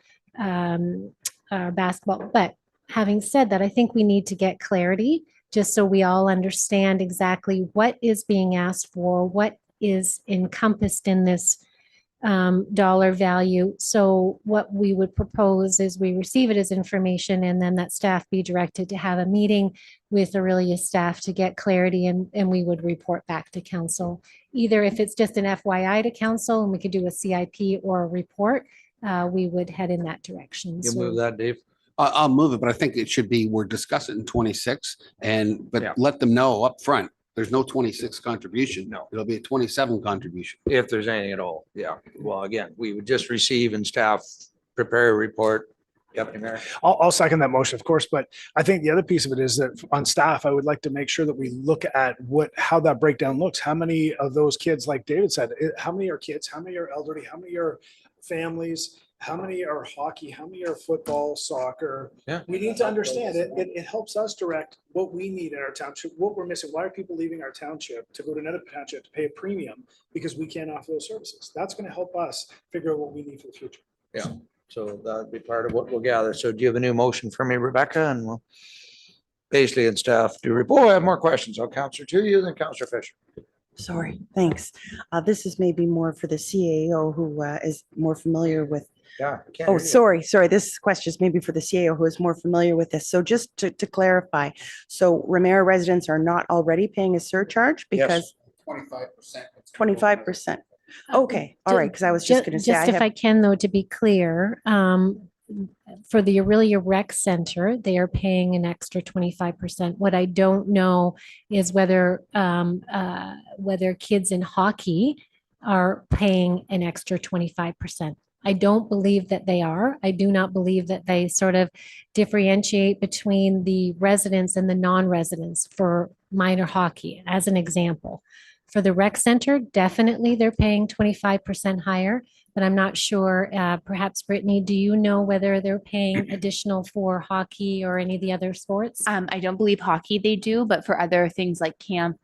basketball. But having said that, I think we need to get clarity just so we all understand exactly what is being asked for, what is encompassed in this dollar value. So what we would propose is we receive it as information and then that staff be directed to have a meeting with Orillia staff to get clarity and we would report back to council. Either if it's just an FYI to council and we could do a CIP or a report, we would head in that direction. You So- move that, Dave? I'll move it, but I think it should be, we're discussing it in 26 but let them know up front. There's no 26 contribution. No. It'll be a 27 contribution. If there's anything at all. Yeah. Well, again, we would just receive and staff prepare a report. Deputy Mayor. I'll second that motion, of course, but I think the other piece of it is that on staff, I would like to make sure that we look at how that breakdown looks. How many of those kids, like David said, how many are kids? How many are elderly? How many are families? How many are hockey? How many are football, soccer? Yeah. We need to understand it. It helps us direct what we need in our township, what we're missing. Why are people leaving our township to go to another township to pay a premium because we can't offer those services? That's going to help us figure out what we need for the future. Yeah. So that'd be part of what we'll gather. So do you have a new motion for me, Rebecca? And we'll basically and staff do report. I have more questions. I'll Councillor to you, then Councillor Fisher. Sorry, thanks. This is maybe more for the CAO who is more familiar with. Yeah. Oh, sorry. This question is maybe for the CAO who is more familiar with this. So just to clarify, so Ramara residents are not already paying a surcurcharge because 25%. 25%. Okay, all right, because I was just going to say. Just if I can, though, to be clear, for the Orillia Rec Center, they are paying an extra 25%. What I don't know is whether kids in hockey are paying an extra 25%. I don't believe that they are. I do not believe that they sort of differentiate between the residents and the non-residents for minor hockey, as an example. For the rec center, definitely they're paying 25% higher, but I'm not sure. Perhaps Brittany, do you know whether they're paying additional for hockey or any of the other sports? I don't believe hockey they do, but for other things like camp,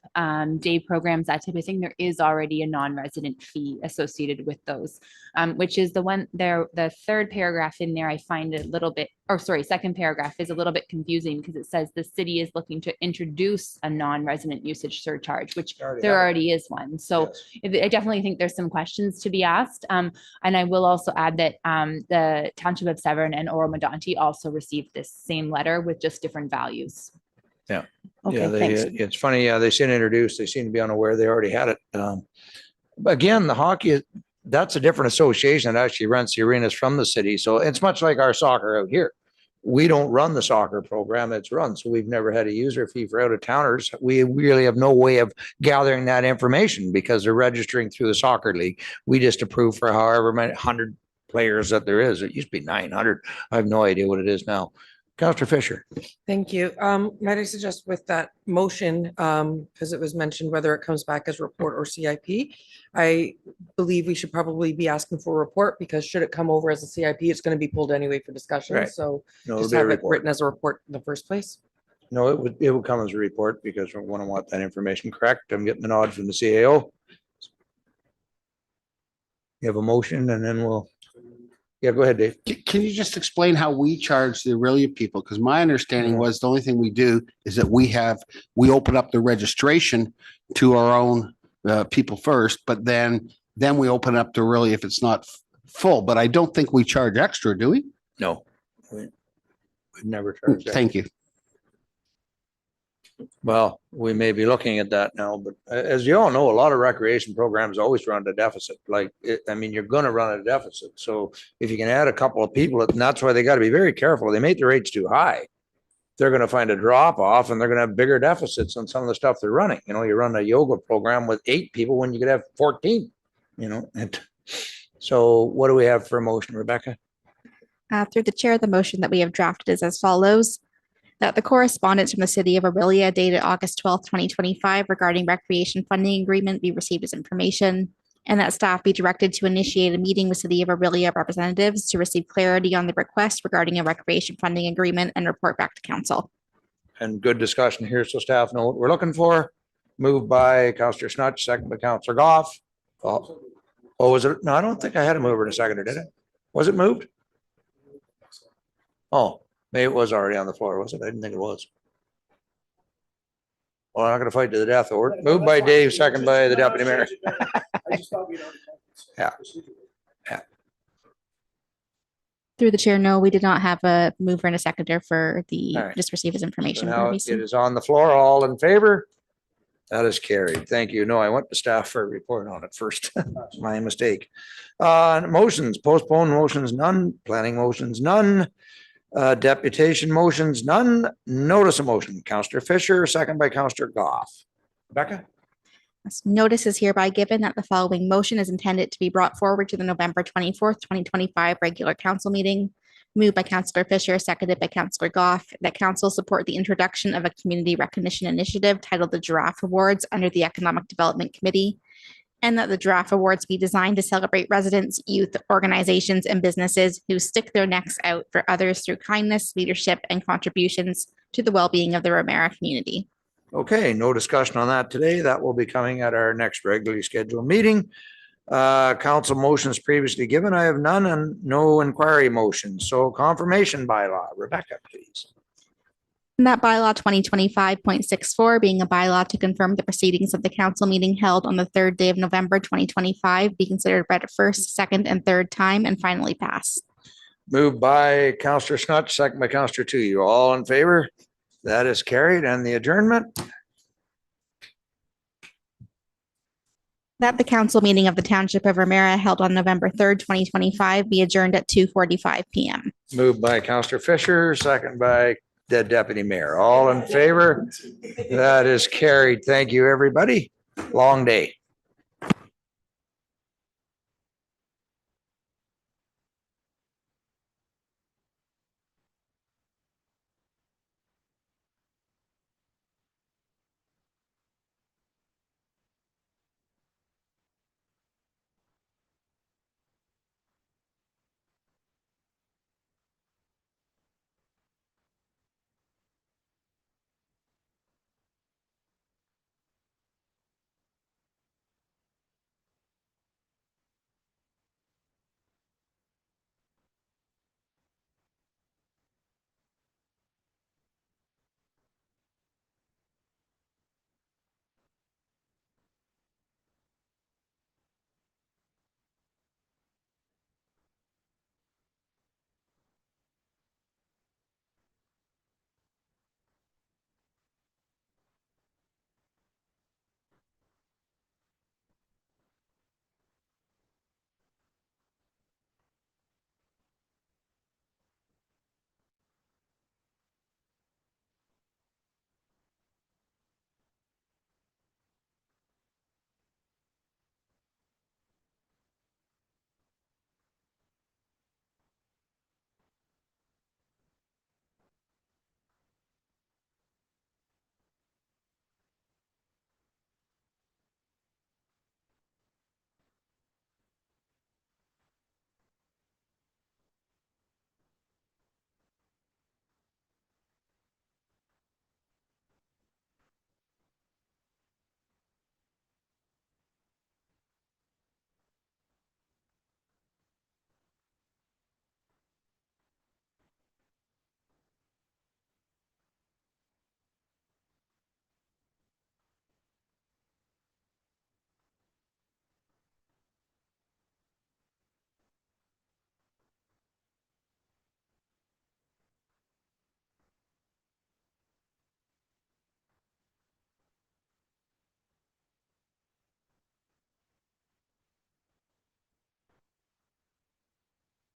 day programs, that type of thing, there is already a non-resident fee associated with those, which is the one there. The third paragraph in there, I find it a little bit, second paragraph is a little bit confusing because it says the city is looking to introduce a non-resident usage surcharge, which there already is one. So I definitely think there's some questions to be asked. And I will also add that the Township of Severn and Oromadonti also received this same letter with just different values. Yeah. Okay, Yeah, thanks. it's funny. Yeah, they seem introduced. They seem to be unaware they already had it. But again, the hockey, that's a different association that actually rents the arenas from the city. So it's much like our soccer out here. We don't run the soccer program, it's run. So we've never had a user fee for out of towners. We really have no way of gathering that information because they're registering through the soccer league. We just approve for however many 100 players that there is. It used to be 900. I have no idea what it is now. Councillor Fisher. Thank you. Might I suggest with that motion, because it was mentioned whether it comes back as report or CIP, I believe we should probably be asking for a report because should it come over as a CIP, it's going to be pulled anyway for discussion. Right. So No, just it'll be a have it report. written as a report in the first place. No, it would come as a report because we want to want that information correct. I'm getting the nod from the CAO. You have a motion and then we'll, yeah, go ahead, Dave. Can you just explain how we charge the Orillia people? Because my understanding was the only thing we do is that we open up the registration to our own people first, but then we open up to Orillia if it's not full. But I don't think we charge extra, do we? No. We've never charged that. Thank you. Well, we may be looking at that now, but as you all know, a lot of recreation programs always run a deficit. Like, you're gonna run a deficit. So if you can add a couple of people, and that's why they gotta be very careful. They make the rates too high. They're gonna find a drop off and they're gonna have bigger deficits on some of the stuff they're running. You know, you run a yoga program with 8 people when you could have 14, you know? So what do we have for a motion, Rebecca? Through the chair, the motion that we have drafted is as follows. That the correspondence from the city of Orillia dated August 12th, 2025 regarding recreation funding agreement be received as information, and that staff be directed to initiate a meeting with city of Orillia representatives to receive clarity on the request regarding a recreation funding agreement and report back to council. And good discussion here, so staff know what we're looking for. Moved by Councillor Snutch, second by Councillor Goff. Oh, was it? No, I don't think I had a mover and a seconder, did it? Was it moved? Oh, maybe it was already on the floor, was it? I didn't think it was. Well, I'm not gonna fight to the death or moved by Dave, second by the deputy mayor. Yeah. Yeah. Through the chair, no, we did not have a mover and a seconder for the All right. just receive as So information. now purpose. it is on the floor. All in favor? That is carried. Thank you. No, I went to staff for a report on it first. That's my mistake. Motions, postpone motions, none. Planning motions, none. Deputation motions, none. Notice of motion. Councillor Fisher, second by Councillor Goff. Rebecca? Notice is hereby given that the following motion is intended to be brought forward to the November 24th, 2025 regular council meeting. Moved by Councillor Fisher, seconded by Councillor Goff, that council support the introduction of a community recognition initiative titled the Giraffe Awards under the Economic Development Committee, and that the Giraffe Awards be designed to celebrate residents, youth, organizations, and businesses who stick their necks out for others through kindness, leadership, and contributions to the well-being of the Ramara community. Okay, no discussion on that today. That will be coming at our next regularly scheduled meeting. Council motions previously given, I have none and no inquiry motions. So confirmation bylaw, Rebecca, please. And that bylaw 2025.64 being a bylaw to confirm the proceedings of the council meeting held on the 3rd day of November 2025 be considered read a first, second, and third time and finally pass. Moved by Councillor Snutch, second by Councillor Tuyu. All in favor? That is carried. And the adjournment? That the council meeting of the Township of Ramara held on November 3rd, 2025 be adjourned at 2:45 p.m. Moved by Councillor Fisher, second by the deputy mayor. All in favor? That is carried. Thank you, everybody. Long day.